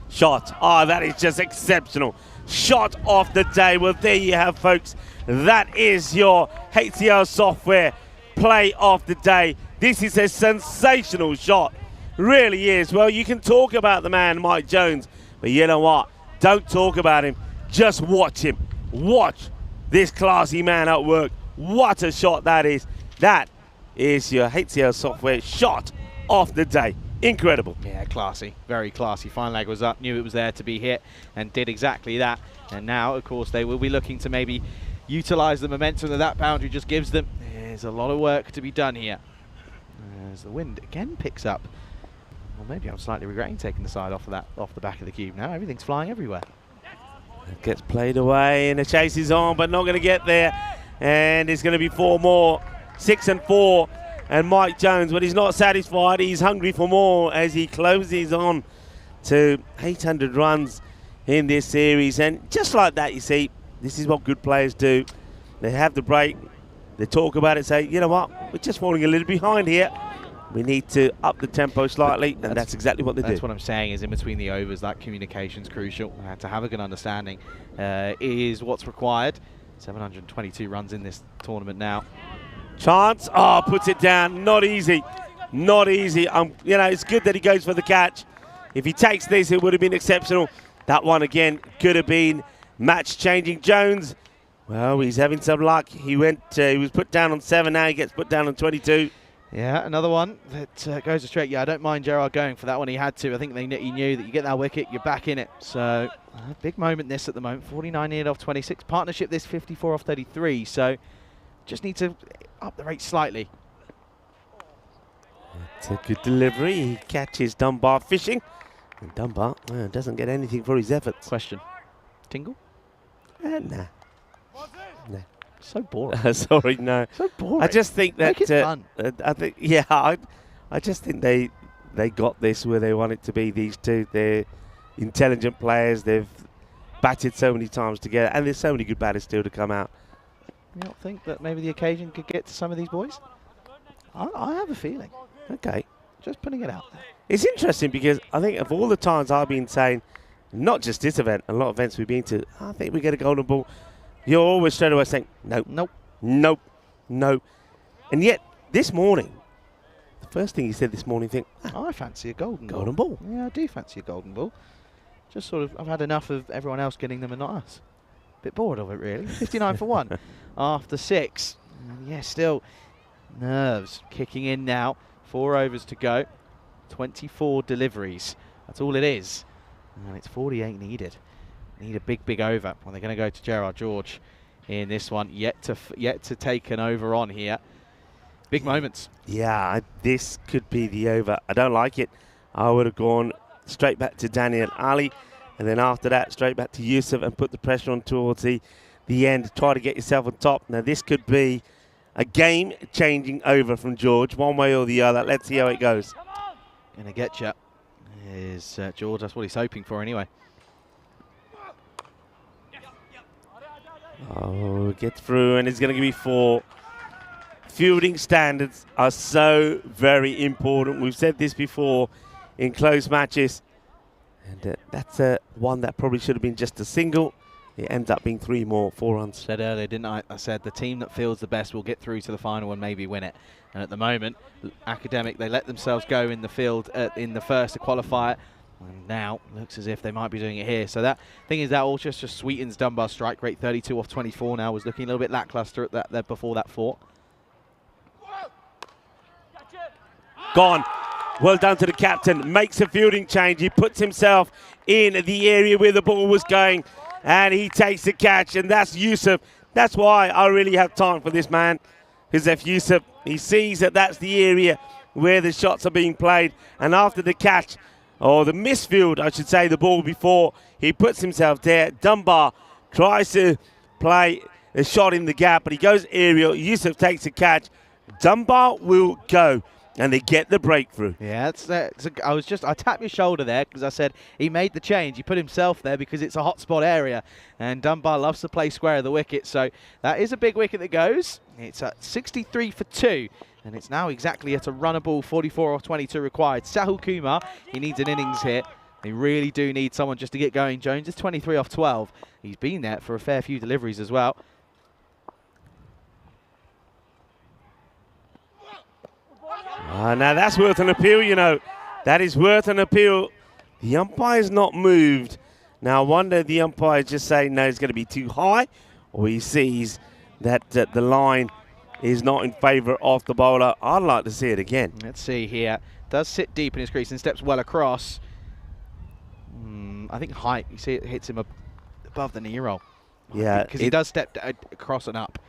Shot. Oh, that is just exceptional. Shot of the day. Well, there you have, folks. That is your HCL software play of the day. This is a sensational shot. Really is. Well, you can talk about the man, Mike Jones, but you know what? Don't talk about him. Just watch him. Watch this classy man at work. What a shot that is. That is your HCL software shot of the day. Incredible. Yeah,
classy. Very classy. Fine leg was up, knew it was there to be hit, and did exactly that. And now, of course, they will be looking to maybe utilise the momentum that boundary just gives them. There's a lot of work to be done here. As the wind again picks up. Well, maybe I'm slightly regretting taking the side off the back of the cube now. Everything's flying everywhere.
It gets played away, and the chase is on, but not going to get there. And it's going to be 4 more. 6 and 4. And Mike Jones, when he's not satisfied, he's hungry for more as he closes on to 800 runs in this series. And just like that, you see, this is what good players do. They have the break, they talk about it, say, you know what, we're just falling a little behind here. We need to up the tempo slightly, and that's exactly what they do.
That's what I'm saying, is in between the overs, that communication's crucial. To have a good understanding is what's required. 722 runs in this tournament now.
Chance, puts it down. Not easy, not easy. You know, it's good that he goes for the catch. If he takes this, it would have been exceptional. That one again could have been match-changing. Jones, well, he's having some luck. He was put down on 7. Now he gets put down on 22.
Yeah, another one that goes straight. Yeah, I don't mind Gerard going for that one. He had to. I think he knew that you get that wicket, you're back in it. So big moment this at the moment. 49 needed off 26. Partnership this 54 off 33. So just need to up the rate slightly.
It's a good delivery. He catches Dunbar fishing. And Dunbar doesn't get anything for his efforts.
Question. Tingle?
Nah.
So boring.
Sorry, no.
So boring.
I just think that...
Make it fun.
I just think they got this where they want it to be, these two. They're intelligent players. They've batted so many times together. And there's so many good batters still to come out.
You don't think that maybe the occasion could get to some of these boys? I have a feeling.
Okay.
Just putting it out there.
It's interesting because I think of all the times I've been saying, not just this event, a lot of events we've been to, I think we get a golden ball. You're always straight away saying, nope,
Nope.
nope, nope. And yet, this morning, the first thing he said this morning,
I fancy a golden
ball.
Yeah, I do fancy a golden ball. Just sort of, I've had enough of everyone else getting them and not us. Bit bored of it, really. 59 for 1 after 6. And yeah, still nerves kicking in now. 4 overs to go. 24 deliveries. That's all it is. And it's 48 needed. Need a big over. Well, they're going to go to Gerard George in this one. Yet to take an over on here. Big moments.
Yeah, this could be the over. I don't like it. I would have gone straight back to Daniel Ali, and then after that, straight back to Yusuf and put the pressure on towards the end. Try to get yourself on top. Now, this could be a game-changing over from George, one way or the other. Let's see how it goes.
Gonna get you. Is George. That's what he's hoping for anyway.
Oh, gets through, and it's going to give me 4. Fielding standards are so very important. We've said this before in close matches. And that's one that probably should have been just a single. It ends up being 3 more, 4 runs.
Said earlier, didn't I? I said the team that fields the best will get through to the final and maybe win it. And at the moment, Academic, they let themselves go in the field in the first qualifier. And now looks as if they might be doing it here. So that thing is that all just sweetens Dunbar's strike rate. 32 off 24 now. Was looking a little bit lackluster at that before that 4.
Gone. Well done to the captain. Makes a fielding change. He puts himself in the area where the ball was going. And he takes the catch. And that's Yusuf. That's why I really have time for this man. Joseph Yusuf. He sees that that's the area where the shots are being played. And after the catch, or the misfield, I should say, the ball before, he puts himself there. Dunbar tries to play a shot in the gap, but he goes aerial. Yusuf takes the catch. Dunbar will go, and they get the breakthrough.
Yeah, I tapped your shoulder there because I said he made the change. He put himself there because it's a hot spot area, and Dunbar loves to play square of the wicket. So that is a big wicket that goes. It's at 63 for 2. And it's now exactly at a runnable 44 off 22 required. Sahil Kumar, he needs an innings hit. They really do need someone just to get going. Jones is 23 off 12. He's been there for a fair few deliveries as well.
Now that's worth an appeal, you know. That is worth an appeal. The umpire's not moved. Now I wonder if the umpire just saying no, it's going to be too high, or he sees that the line is not in favour of the bowler. I'd like to see it again.
Let's see here. Does sit deep in his crease and steps well across. I think height, you see it hits him above the knee roll.
Yeah.
Because he does step across and up.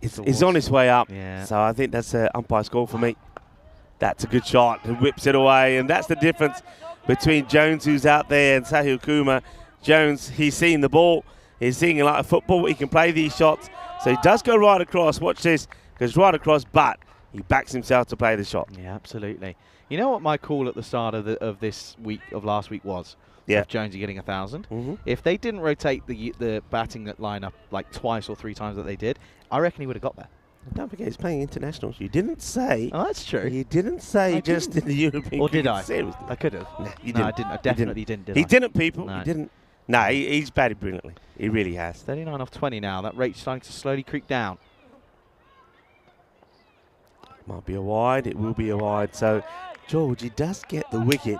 It's on his way up.
Yeah.
So I think that's an umpire's call for me. That's a good shot. He whips it away. And that's the difference between Jones, who's out there, and Sahil Kumar. Jones, he's seeing the ball. He's seeing it like a football. He can play these shots. So he does go right across. Watch this. Goes right across, but he backs himself to play the shot.
Yeah, absolutely. You know what my call at the start of this week, of last week was?
Yeah.
Of Jonesy getting 1,000. If they didn't rotate the batting lineup like twice or 3 times that they did, I reckon he would have got there.
Don't forget, he's playing internationals. You didn't say.
Oh, that's true.
You didn't say just in the European.
Or did I?
Series.
I could have.
No, you
No,
didn't.
I didn't. I definitely didn't.
He
I?
didn't, people.
No.
He didn't. No, he's batted brilliantly. He really has.
39 off 20 now. That rate's starting to slowly creep down.
Might be a wide. It will be a wide. So George, he does get the wicket,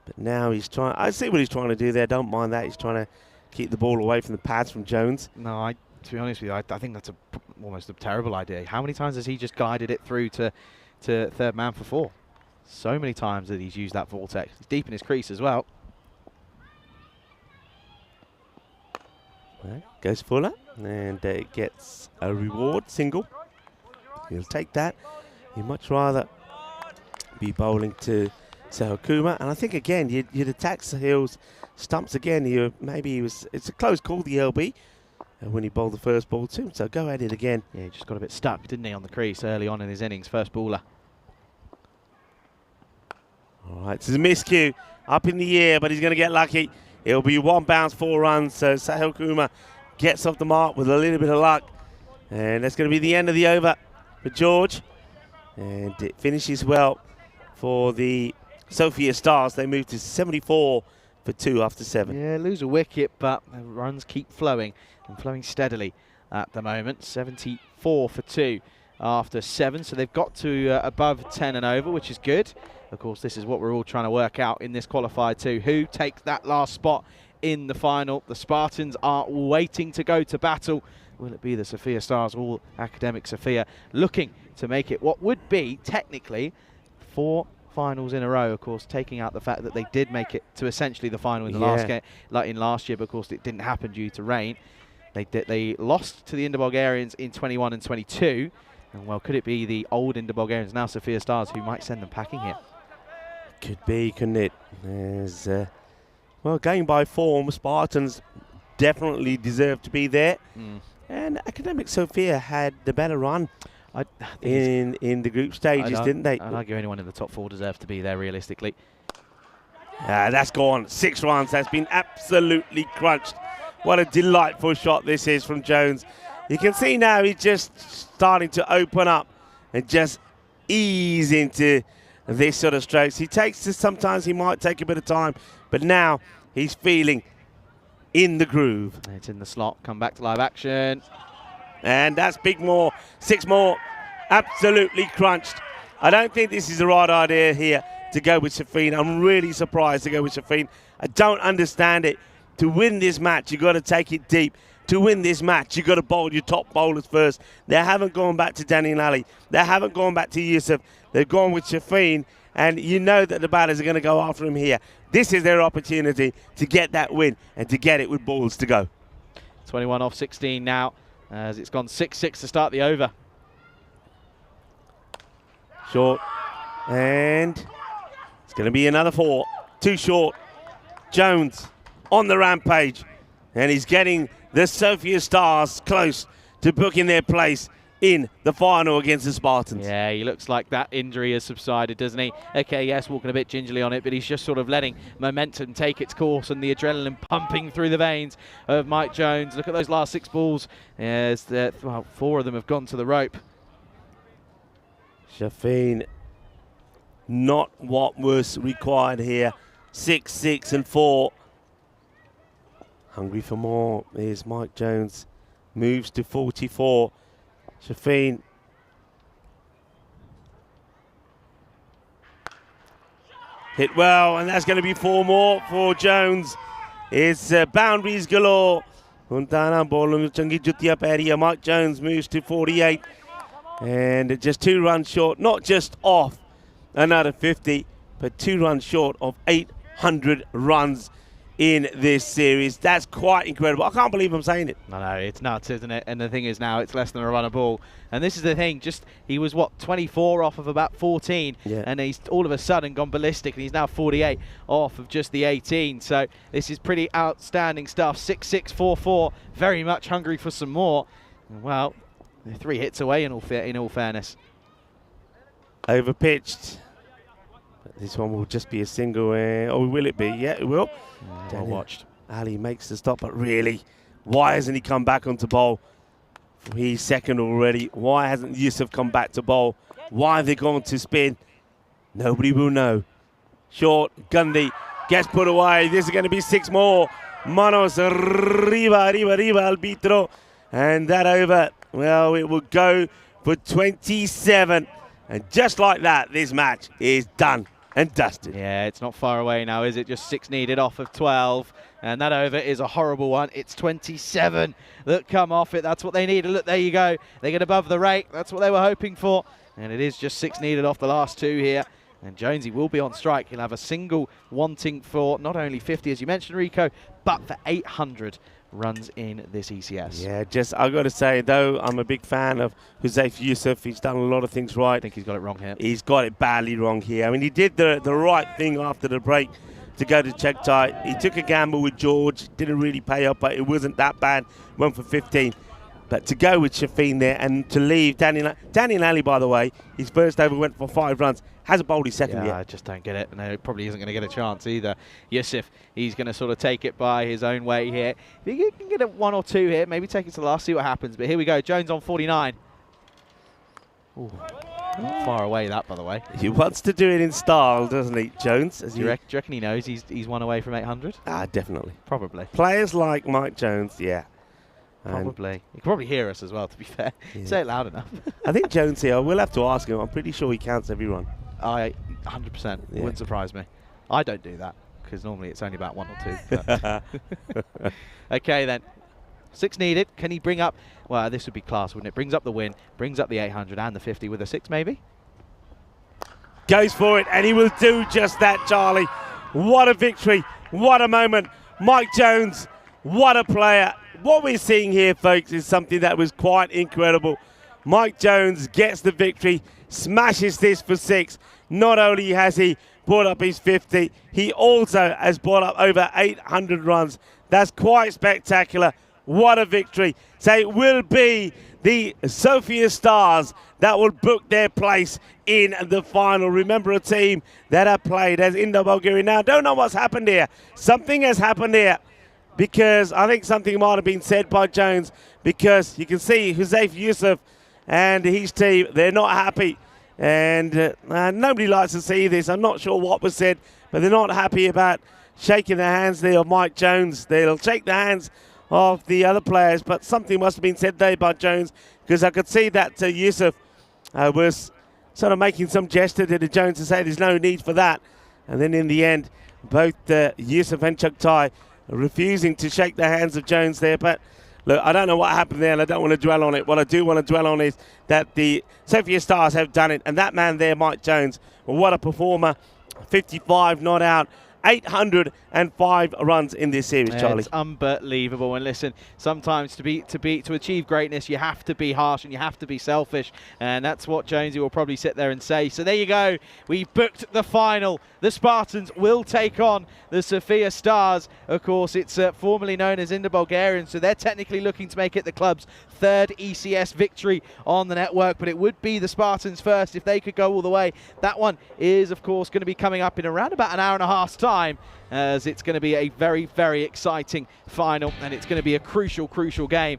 but now he's trying. I see what he's trying to do there. Don't mind that. He's trying to keep the ball away from the pads from Jones.
No, to be honest with you, I think that's almost a terrible idea. How many times has he just guided it through to third man for 4? So many times that he's used that vortex. He's deep in his crease as well.
Goes Fuller, and gets a reward single. He'll take that. He'd much rather be bowling to Sahokuma. And I think, again, you'd attack Sahil's stumps again. It's a close call, the LB, when he bowled the first ball to him. So go at it again.
Yeah, he just got a bit stuck, didn't he, on the crease early on in his innings, first baller.
All right, this is a miscue. Up in the air, but he's going to get lucky. It'll be 1 bounce, 4 runs. So Sahil Kumar gets off the mark with a little bit of luck. And that's going to be the end of the over for George. And it finishes well for the Sophia Stars. They move to 74 for 2 after 7.
Yeah, lose a wicket, but the runs keep flowing and flowing steadily at the moment. 74 for 2 after 7. So they've got to above 10 and over, which is good. Of course, this is what we're all trying to work out in this Qualifier Two. Who takes that last spot in the final? The Spartans are waiting to go to battle. Will it be the Sophia Stars or Academic Sophia looking to make it what would be technically 4 finals in a row? Of course, taking out the fact that they did make it to essentially the final in the last game, like in last year, but of course it didn't happen due to rain. They lost to the Indo-Bulgarians in 21 and 22. And well, could it be the old Indo-Bulgarians, now Sophia Stars, who might send them packing here?
Could be, couldn't it? There's, well, going by form, Spartans definitely deserve to be there. And Academic Sophia had the better run in the group stages, didn't they?
I'd argue anyone in the top 4 deserves to be there, realistically.
That's gone. 6 runs. That's been absolutely crunched. What a delightful shot this is from Jones. You can see now he's just starting to open up and just ease into this sort of strokes. Sometimes he might take a bit of time, but now he's feeling in the groove.
It's in the slot. Come back to live action.
And that's big more. 6 more. Absolutely crunched. I don't think this is the right idea here to go with Shafeen. I'm really surprised to go with Shafeen. I don't understand it. To win this match, you've got to take it deep. To win this match, you've got to bowl your top bowlers first. They haven't gone back to Daniel Ali. They haven't gone back to Yusuf. They've gone with Shafeen, and you know that the batters are going to go after him here. This is their opportunity to get that win and to get it with balls to go.
21 off 16 now, as it's gone 6-6 to start the over.
Short, and it's going to be another 4. 2 short. Jones on the rampage, and he's getting the Sophia Stars close to booking their place in the final against the Spartans.
Yeah, he looks like that injury has subsided, doesn't he? Okay, yes, walking a bit gingerly on it, but he's just sort of letting momentum take its course and the adrenaline pumping through the veins of Mike Jones. Look at those last 6 balls. Yes, well, 4 of them have gone to the rope.
Shafeen, not what was required here. 6, 6 and 4. Hungry for more is Mike Jones. Moves to 44. Shafeen. Hit well, and that's going to be 4 more for Jones. It's boundaries galore. Mike Jones moves to 48. And just 2 runs short, not just off another 50, but 2 runs short of 800 runs in this series. That's quite incredible. I can't believe I'm saying it.
I know, it's nuts, isn't it? And the thing is now it's less than a run a ball. And this is the thing, he was, 24 off of about 14, and he's all of a sudden gone ballistic, and he's now 48 off of just the 18. So this is pretty outstanding stuff. 6-6, 4-4, very much hungry for some more. And well, they're 3 hits away in all fairness.
Overpitched. This one will just be a single. Oh, will it be? Yeah, it will.
Well watched.
Ali makes the stop, but really, why hasn't he come back onto bowl? He's second already. Why hasn't Yusuf come back to bowl? Why have they gone to spin? Nobody will know. Short, Gundy gets put away. This is going to be 6 more. Manos, arriba, arbitro. And that over, well, it will go for 27. And just like that, this match is done and dusted.
Yeah, it's not far away now, is it? Just 6 needed off of 12. And that over is a horrible one. It's 27 that come off it. That's what they needed. Look, there you go. They get above the rate. That's what they were hoping for. And it is just 6 needed off the last 2 here. And Jonesy will be on strike. He'll have a single wanting for not only 50, as you mentioned, Rico, but for 800 runs in this ECS.
Yeah, I've got to say, though, I'm a big fan of Huzaifa Yusuf. He's done a lot of things right.
I think he's got it wrong here.
He's got it badly wrong here. I mean, he did the right thing after the break to go to Chektai. He took a gamble with George. Didn't really pay up, but it wasn't that bad. Went for 15. But to go with Shafeen there and to leave Daniel Ali, by the way, his first over went for 5 runs. Hasn't bowled his second yet.
I just don't get it. No, it probably isn't going to get a chance either. Yusuf, he's going to sort of take it by his own way here. If he can get a 1 or 2 here, maybe take it to the last, see what happens. But here we go. Jones on 49. Ooh. Not far away that, by the way.
He wants to do it in style, doesn't he, Jones?
Do you reckon he knows he's 1 away from 800?
Definitely.
Probably.
Players like Mike Jones, yeah.
Probably. He can probably hear us as well, to be fair.
Yeah.
Say it loud enough.
I think Jones here, we'll have to ask him. I'm pretty sure he counts every run.
100%.
Yeah.
Wouldn't surprise me. I don't do that, because normally it's only about 1 or 2. But okay, then. 6 needed. Can he bring up... Well, this would be class, wouldn't it? Brings up the win, brings up the 800 and the 50 with a 6, maybe?
Goes for it, and he will do just that, Charlie. What a victory. What a moment. Mike Jones, what a player. What we're seeing here, folks, is something that was quite incredible. Mike Jones gets the victory, smashes this for 6. Not only has he brought up his 50, he also has brought up over 800 runs. That's quite spectacular. What a victory. So it will be the Sofia Stars that will book their place in the final. Remember, a team that have played as Indo Bulgaria. Now, don't know what's happened here. Something has happened here, because I think something might have been said by Jones, because you can see Huzaifa Yusuf and his team, they're not happy. And nobody likes to see this. I'm not sure what was said, but they're not happy about shaking the hands there of Mike Jones. They'll shake the hands of the other players, but something must have been said there by Jones, because I could see that Yusuf was sort of making some gesture to Jones to say there's no need for that. And then in the end, both Yusuf and Chektai refusing to shake the hands of Jones there. But look, I don't know what happened there, and I don't want to dwell on it. What I do want to dwell on is that the Sofia Stars have done it, and that man there, Mike Jones, well, what a performer. 55 not out. 805 runs in this series, Charlie.
It's unbelievable. And listen, sometimes to achieve greatness, you have to be harsh and you have to be selfish, and that's what Jonesy will probably sit there and say. So there you go. We booked the final. The Spartans will take on the Sofia Stars. Of course, it's formerly known as Indo Bulgarian, so they're technically looking to make it the club's 3rd ECS victory on the network, but it would be the Spartans first if they could go all the way. That one is, of course, going to be coming up in around about an hour and a half's time, as it's going to be a very, very exciting final, and it's going to be a crucial to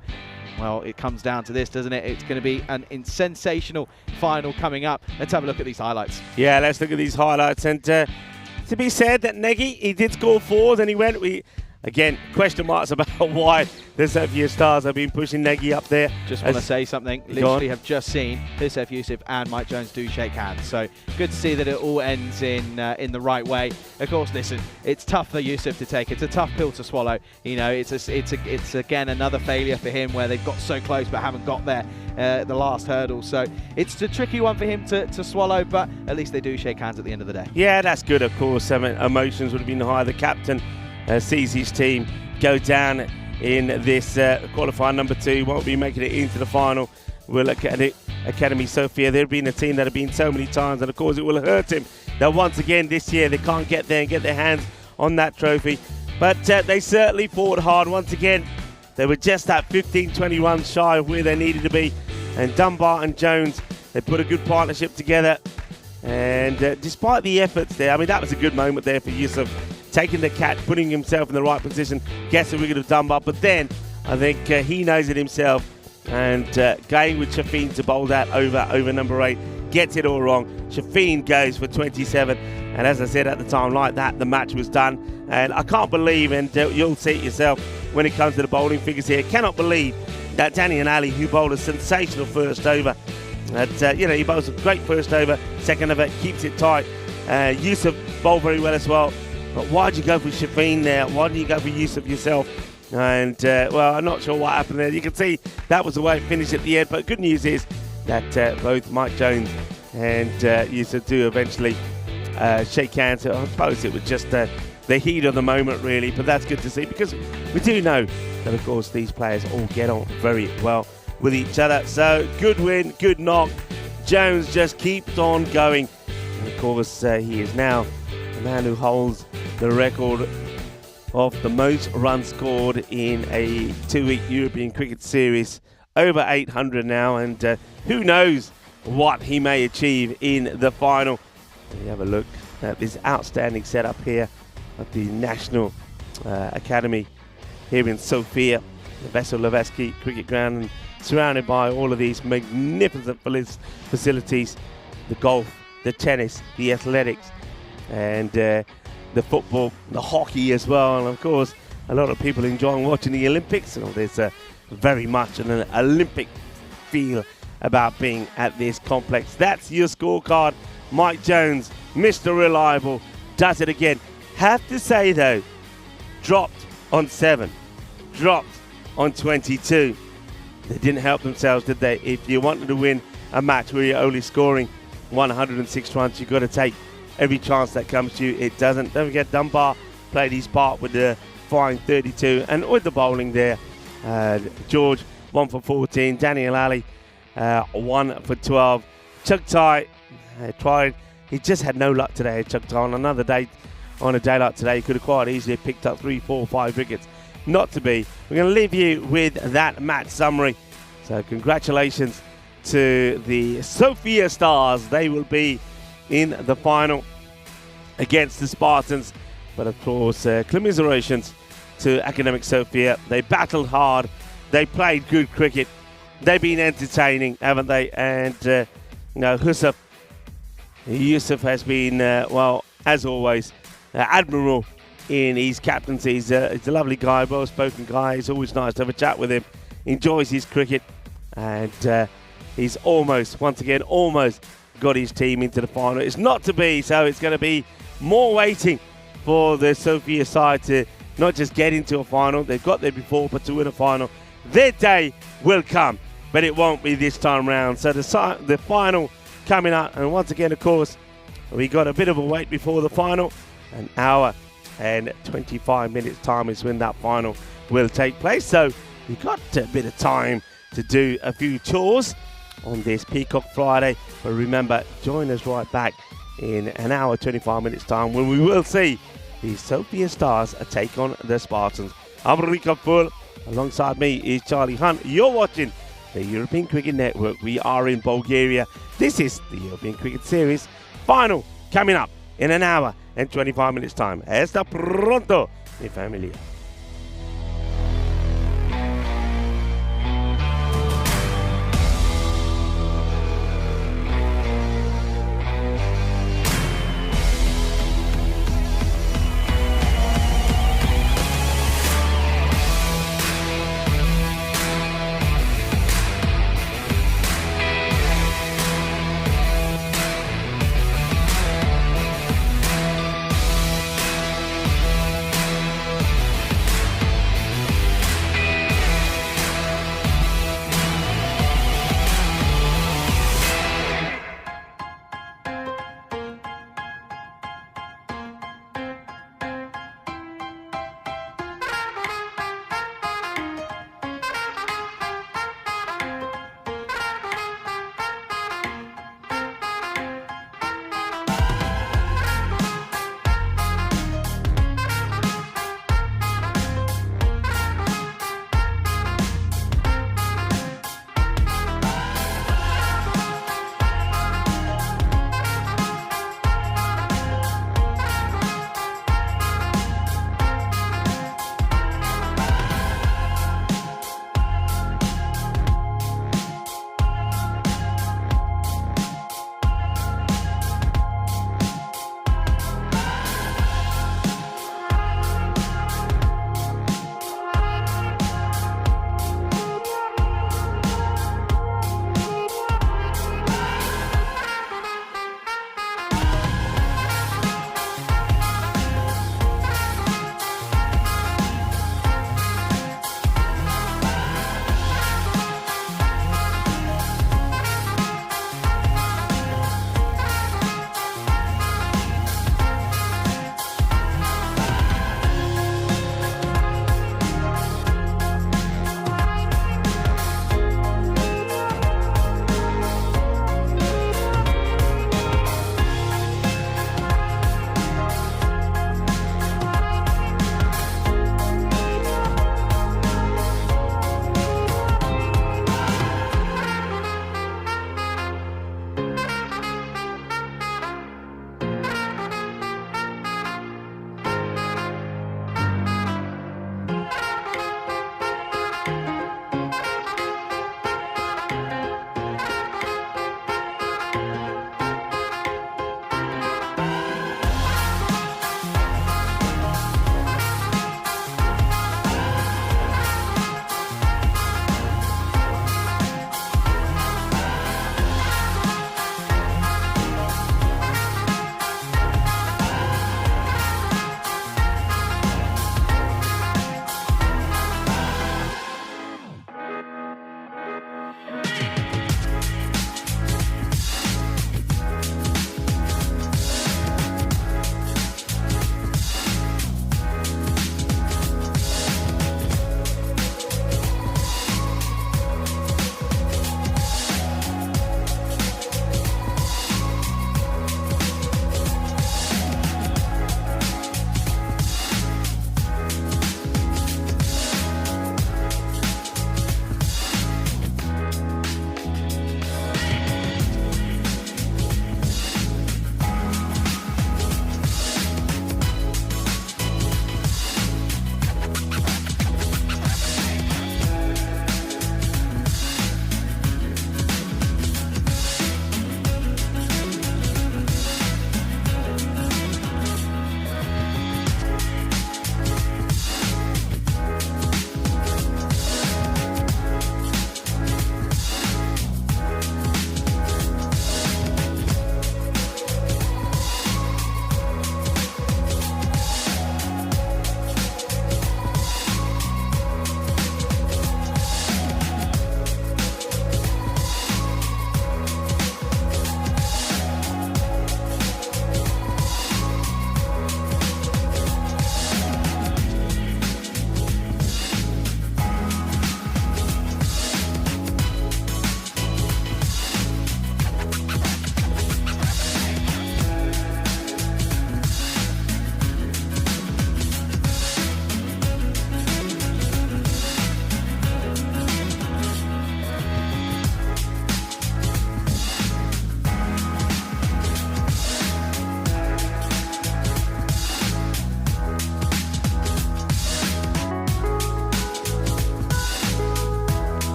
Well, it comes down to this, doesn't it? It's going to be an sensational final coming up. Let's have a look at these highlights.
Yeah, let's look at these highlights. And to be said that Negi, he did score 4s, and he went... Again, question marks about why the Sofia Stars have been pushing Negi up there.
Just want to say something. Literally have just seen Huzaifa Yusuf and Mike Jones do shake hands. So good to see that it all ends in the right way. Of course, listen, it's tough for Yusuf to take. It's a tough pill to swallow. You know, it's again another failure for him where they've got so close but haven't got there the last hurdle. So it's a tricky one for him to swallow, but at least they do shake hands at the end of the day.
Yeah, that's good, of course. I mean, emotions would have been high. The captain sees his team go down in this qualifier number 2, won't be making it into the final. We'll look at it, Academy Sofia. They've been a team that have been so many times, and of course it will hurt him that once again this year they can't get there and get their hands on that trophy. But they certainly fought hard. Once again, they were just at 15-20 runs shy of where they needed to be. And Dunbar and Jones, they put a good partnership together. And despite the efforts there, I mean, that was a good moment there for Yusuf, taking the catch, putting himself in the right position, gets a wicket of Dunbar. But then I think he knows it himself, and going with Shafeen to bowl that over number 8, gets it all wrong. Shafeen goes for 27, and as I said at the time, like that, the match was done. And I can't believe, and you'll see it yourself when it comes to the bowling figures here, cannot believe that Danny and Ali, who bowled a sensational first over, that he bowls a great first over, second over, keeps it tight. Yusuf bowled very well as well. But why'd you go for Shafeen there? Why didn't you go for Yusuf yourself? And, well, I'm not sure what happened there. You can see that was the way it finished at the end. But good news is that both Mike Jones and Yusuf do eventually shake hands. I suppose it was just the heat of the moment, really. But that's good to see, because we do know that, of course, these players all get on very well with each other. So good win, good knock. Jones just keeps on going. And of course, he is now the man who holds the record of the most runs scored in a 2-week European Cricket Series. Over 800 now, and who knows what he may achieve in the final. We have a look at this outstanding setup here at the National Academy here in Sofia, the Vasilevsky Cricket Ground, and surrounded by all of these magnificent facilities, the golf, the tennis, the athletics, and the football, the hockey as well, and of course a lot of people enjoying watching the Olympics. And there's very much an Olympic feel about being at this complex. That's your scorecard. Mike Jones, Mr. Reliable, does it again. Have to say though, dropped on 7, dropped on 22. They didn't help themselves, did they? If you wanted to win a match where you're only scoring 106 runs, you've got to take every chance that comes to you. It doesn't. Don't forget, Dunbar played his part with the flying 32, and with the bowling there, George 1 for 14, Daniel Ali 1 for 12. Chugtai tried. He just had no luck today. Chugtai on another day, on a day like today, he could have quite easily picked up 3, 4, 5 wickets. Not to be. We're going to leave you with that match summary. So congratulations to the Sofia Stars. They will be in the final against the Spartans. But of course, commiserations to Academic Sofia. They battled hard. They played good cricket. They've been entertaining, haven't they? And Yusuf has been, well, as always, admirable in his captaincy. He's a lovely guy, well-spoken guy. It's always nice to have a chat with him. Enjoys his cricket, and he's almost got his team into the final. It's not to be, so it's going to be more waiting for the Sofia side to not just get into a final. They've got there before, but to win a final. Their day will come, but it won't be this time round. So the final coming up, and once again, of course, we got a bit of a wait before the final. An hour and 25 minutes time is when that final will take place. So we've got a bit of time to do a few chores on this Peacock Friday. But remember, join us right back in an hour, 25 minutes time, when we will see the Sofia Stars take on the Spartans. I'm Rico Full. Alongside me is Charlie Hunt. You're watching the European Cricket Network. We are in Bulgaria. This is the European Cricket Series final coming up in an hour and 25 minutes time. Hasta pronto, mi familia.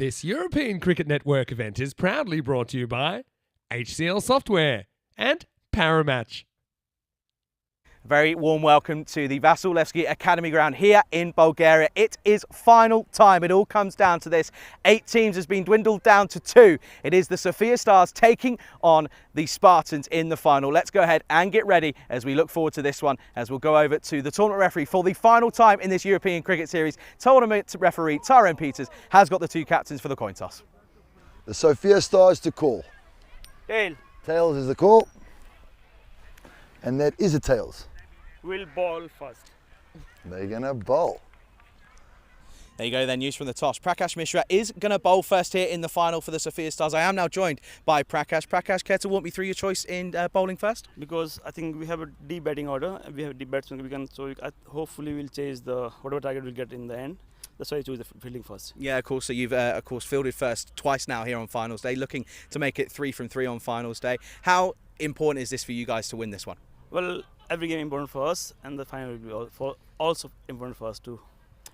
This European Cricket Network event is proudly brought to you by HCL Software and Paramatch.
Very warm welcome to the Vasilevsky Academy ground here in Bulgaria. It is final time. It all comes down to this. 8 teams has been dwindled down to 2. It is the Sofia Stars taking on the Spartans in the final. Let's go ahead and get ready as we look forward to this one, as we'll go over to the tournament referee for the final time in this European Cricket Series. Tournament referee Tyrone Peters has got the 2 captains for the coin toss.
The Sofia Stars to call.
Tail.
Tails is the call. And that is a tails.
Will ball first.
They're gonna bowl.
There you go then, news from the toss. Prakash Mishra is going to bowl first here in the final for the Sofia Stars. I am now joined by Prakash. Prakash, care to walk me through your choice in bowling first?
Because I think we have a D batting order. We have D batsmen. Hopefully we'll chase the whatever target we'll get in the end. That's why I choose the fielding first.
Yeah, of course. So you've of course fielded first twice now here on finals day, looking to make it 3 from 3 on finals day. How important is this for you guys to win this one?
Well, every game important for us, and the final will be also important for us too.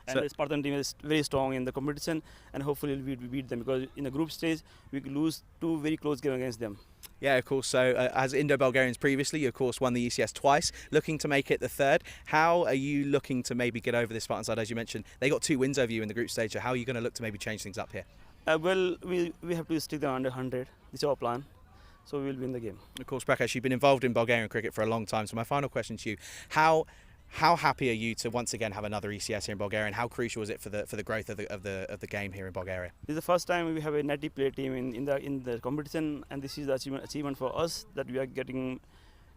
And
So-
the Spartan team is very strong in the competition, and hopefully we beat them, because in the group stage we could lose 2 very close games against them.
Yeah, of course. So as Indo-Bulgarians previously, you of course won the ECS twice, looking to make it the 3rd. How are you looking to maybe get over this Spartan side? As you mentioned, they got 2 wins over you in the group stage. So how are you going to look to maybe change things up here?
Well, we have to stick them under 100. This is our plan. So we will win the game.
Of course, Prakash, you've been involved in Bulgarian cricket for a long time. So my final question to you: How happy are you to once again have another ECS here in Bulgaria, and how crucial is it for the growth of the game here in Bulgaria?
This is the first time we have a netty play team in the competition, and this is the achievement for us, that we are getting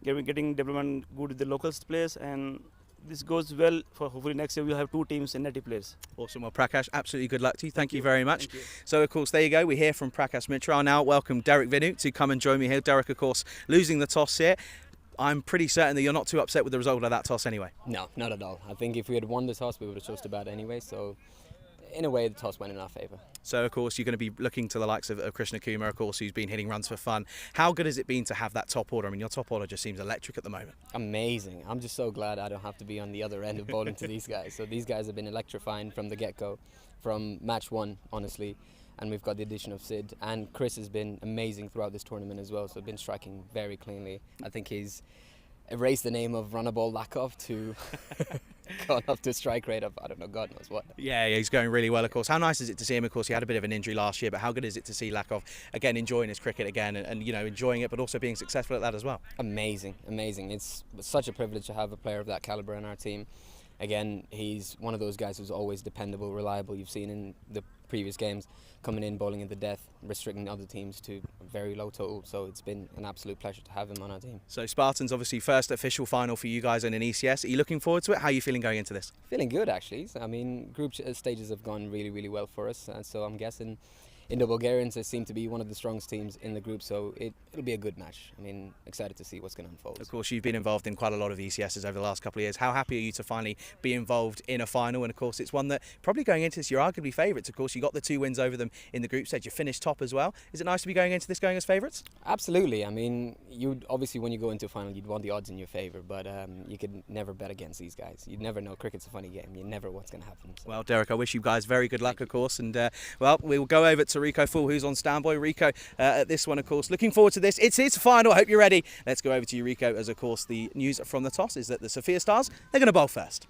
development good with the local players, and this goes well for hopefully next year we'll have 2 teams in netty players.
Awesome. Well, Prakash, absolutely good luck to you. Thank you very much.
Thank you.
So, of course, there you go. We hear from Prakash Mitra. I'll now welcome Derek Vinu to come and join me here. Derek, of course, losing the toss here. I'm pretty certain that you're not too upset with the result of that toss anyway.
No, not at all. I think if we had won the toss, we would have chose to bat anyway. So, in a way, the toss went in our favour.
So, of course, you're going to be looking to the likes of Krishna Kumar, of course, who's been hitting runs for fun. How good has it been to have that top order? I mean, your top order just seems electric at the moment.
Amazing. I'm just so glad I don't have to be on the other end of bowling to these guys. So these guys have been electrifying from the get-go, from match 1, honestly. And we've got the addition of Sid. And Chris has been amazing throughout this tournament as well. So been striking very cleanly. I think he's erased the name of Runnable Lakov to gone up to strike rate of, I don't know, God knows what.
Yeah, he's going really well, of course. How nice is it to see him? Of course, he had a bit of an injury last year, but how good is it to see Lakov again enjoying his cricket again and you know, enjoying it, but also being successful at that as well?
Amazing, amazing. It's such a privilege to have a player of that caliber in our team. Again, he's one of those guys who's always dependable, reliable. You've seen in the previous games, coming in, bowling at the death, restricting other teams to a very low total. So it's been an absolute pleasure to have him on our team.
So Spartans, obviously, first official final for you guys in an ECS. Are you looking forward to it? How are you feeling going into this?
Feeling good, actually. I mean, group stages have gone really, really well for us. And so I'm guessing Indo-Bulgarians seem to be one of the strongest teams in the group, so it'll be a good match. I mean, excited to see what's going to unfold.
Of course, you've been involved in quite a lot of ECSs over the last couple of years. How happy are you to finally be involved in a final? And of course, it's one that probably going into this, you're arguably favourites. Of course, you got the 2 wins over them in the group stage. You finished top as well. Is it nice to be going into this going as favourites?
Absolutely. I mean, you'd obviously, when you go into a final, you'd want the odds in your favour, but you could never bet against these guys. You'd never know. Cricket's a funny game. You never know what's going to happen. So.
Well, Derek, I wish you guys very good luck, of course. And, well, we'll go over to Rico Fool, who's on standby. Rico, at this one, of course, looking forward to this. It's his final. I hope you're ready. Let's go over to you, Rico, as, of course, the news from the toss is that the Sofia Stars, they're going to bowl first.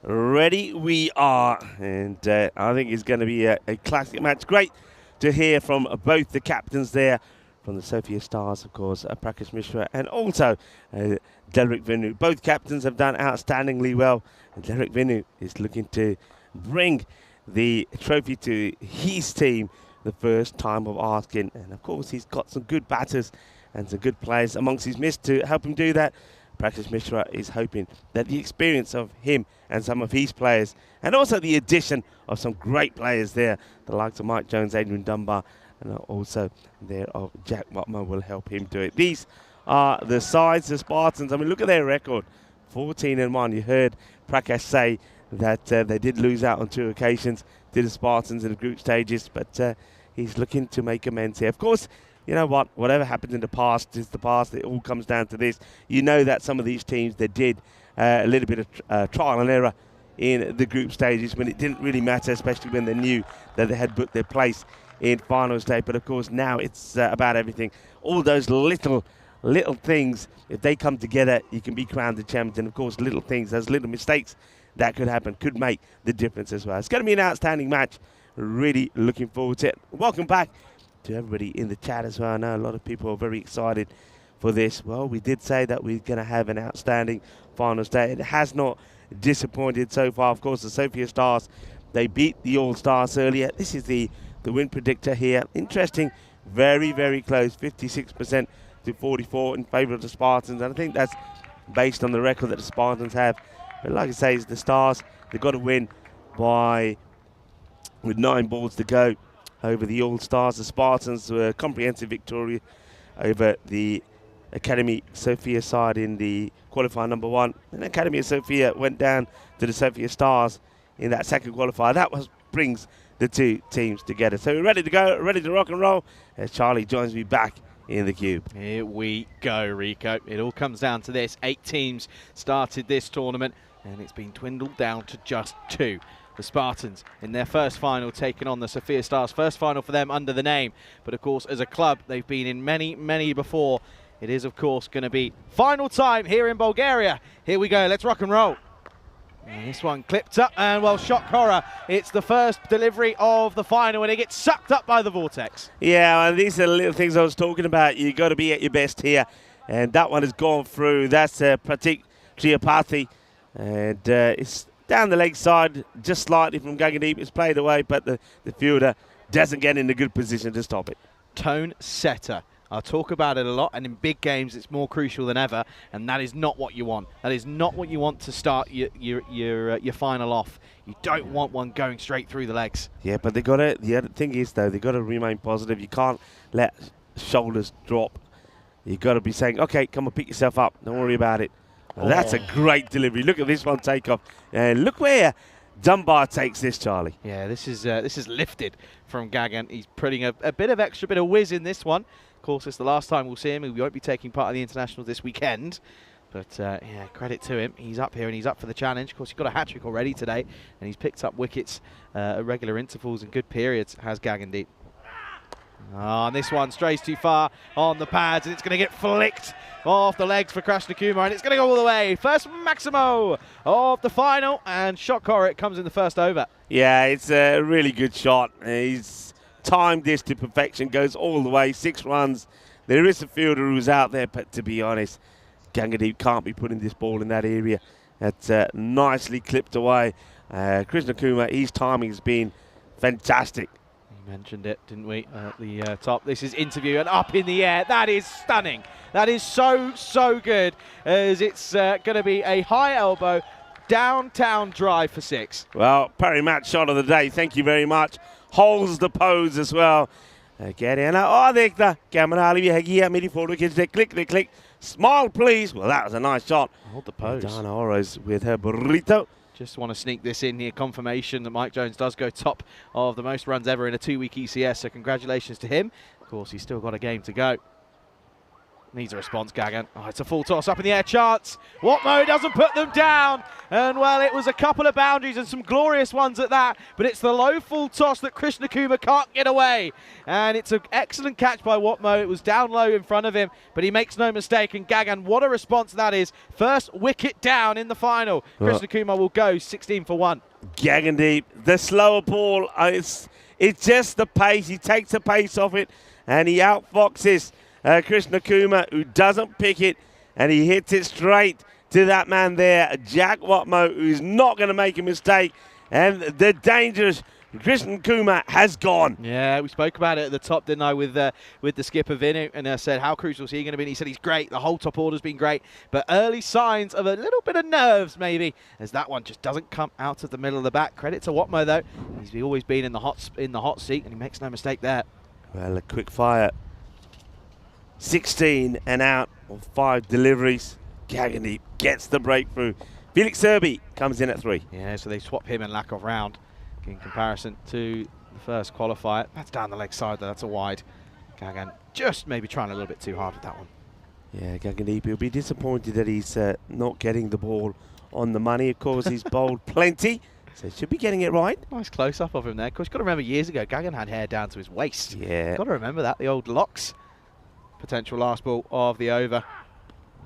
Ready we are, and I think it's going to be a classic match. Great to hear from both the captains there, from the Sofia Stars, of course, Prakash Mishra, and also Derek Vinu. Both captains have done outstandingly well, and Derek Vinu is looking to bring the trophy to his team the first time of asking, and of course he's got some good batters and some good players amongst his midst to help him do that. Prakash Mishra is hoping that the experience of him and some of his players, and also the addition of some great players there, the likes of Mike Jones, Adrian Dunbar, and also there of Jack Watmo, will help him do it. These are the sides, the Spartans. I mean, look at their record, 14-1. You heard Prakash say that they did lose out on 2 occasions to the Spartans in the group stages, but he's looking to make amends here. Of course, you know what, whatever happened in the past is the past. It all comes down to this. You know that some of these teams, they did a little bit of trial and error in the group stages when it didn't really matter, especially when they knew that they had booked their place in finals day. But of course now it's about everything. All those little things, if they come together, you can be crowned the champion. And of course, little things, those little mistakes that could happen could make the difference as well. It's going to be an outstanding match. Really looking forward to it. Welcome back to everybody in the chat as well. I know a lot of people are very excited for this. Well, we did say that we're going to have an outstanding finals day. It has not disappointed so far. Of course, the Sofia Stars, they beat the All Stars earlier. This is the win predictor here. Interesting, very, very close, 56% to 44 in favour of the Spartans. And I think that's based on the record that the Spartans have. But like I say, it's the Stars. They've got to win with 9 balls to go over the All Stars. The Spartans were a comprehensive victory over the Academy Sofia side in the qualifier number 1. And Academy Sofia went down to the Sofia Stars in that second qualifier. That brings the two teams together. So we're ready to go, ready to rock and roll, as Charlie joins me back in the cube.
Here we go, Rico. It all comes down to this. 8 teams started this tournament, and it's been dwindled down to just 2. The Spartans in their first final taking on the Sofia Stars. First final for them under the name. But of course, as a club, they've been in many, many before. It is, of course, going to be final time here in Bulgaria. Here we go. Let's rock and roll. And this one clipped up, and well, shock horror. It's the first delivery of the final, and it gets sucked up by the vortex.
Yeah, and these are the little things I was talking about. You got to be at your best here, and that one has gone through. That's Pratik Triapathi, and it's down the leg side, just slightly from Gaggandeep. It's played away, but the fielder doesn't get in a good position to stop it.
Tone setter. I'll talk about it a lot, and in big games it's more crucial than ever, and that is not what you want. That is not what you want to start your final off. You don't want one going straight through the legs.
Yeah, but they got to. The other thing is though, they got to remain positive. You can't let shoulders drop. You got to be saying, "Okay, come on, pick yourself up. Don't worry about it." Well, that's a great delivery. Look at this one take off, and look where Dunbar takes this, Charlie.
Yeah, this is lifted from Gagan. He's putting a bit of whiz in this one. Of course, it's the last time we'll see him. He won't be taking part of the internationals this weekend. But, yeah, credit to him. He's up here and he's up for the challenge. Of course, he's got a hat-trick already today, and he's picked up wickets at regular intervals and good periods, has Gaggandeep. Oh, and this one strays too far on the pads, and it's going to get flicked off the legs for Krishnakumar, and it's going to go all the way. First Maximo of the final, and shot horror, it comes in the first over.
Yeah, it's a really good shot. He's timed this to perfection, goes all the way, 6 runs. There is a fielder who's out there, but to be honest, Gaggandeep can't be putting this ball in that area. That's nicely clipped away. Krishnakumar, his timing has been fantastic.
We mentioned it, didn't we, at the top. This is interview and up in the air. That is stunning. That is so good, as it's going to be a high elbow downtown drive for 6.
Well, Perry match shot of the day. Thank you very much. Holds the pose as well. Click. Smile, please. Well, that was a nice shot.
Hold the pose.
Dana Oro's with her burrito.
Just want to sneak this in here. Confirmation that Mike Jones does go top of the most runs ever in a 2-week ECS. So congratulations to him. Of course, he's still got a game to go. Needs a response, Gagan. Oh, it's a full toss up in the air. Chance. Watmo doesn't put them down. And, well, it was a couple of boundaries and some glorious ones at that. But it's the low full toss that Krishnakumar can't get away. And it's an excellent catch by Watmo. It was down low in front of him, but he makes no mistake. And Gagan, what a response that is. First wicket down in the final. Krishnakumar will go 16 for 1.
Gaggandeep, the slower ball. It's just the pace. He takes the pace off it, and he outfoxes Krishnakumar, who doesn't pick it, and he hits it straight to that man there, Jack Watmo, who's not going to make a mistake, and the dangerous Krishnakumar has gone.
Yeah, we spoke about it at the top, didn't I, with the skipper Vinu, and I said, how crucial is he going to be? And he said he's great. The whole top order's been great, but early signs of a little bit of nerves, maybe, as that one just doesn't come out of the middle of the bat. Credit to Watmo, though. He's always been in the hot seat, and he makes no mistake there.
Well, a quick fire. 16 and out of 5 deliveries. Gaggandeep gets the breakthrough. Felix Serby comes in at 3.
Yeah, so they swap him and Lakov round in comparison to the first qualifier. That's down the leg side, though. That's a wide. Gagan just maybe trying a little bit too hard with that one.
Yeah, Gaggandeep, he'll be disappointed that he's not getting the ball on the money. Of course, he's bowled plenty, so should be getting it right.
Nice close-up of him there. Of course, you've got to remember years ago, Gagan had hair down to his waist.
Yeah.
Got to remember that, the old locks. Potential last ball of the over.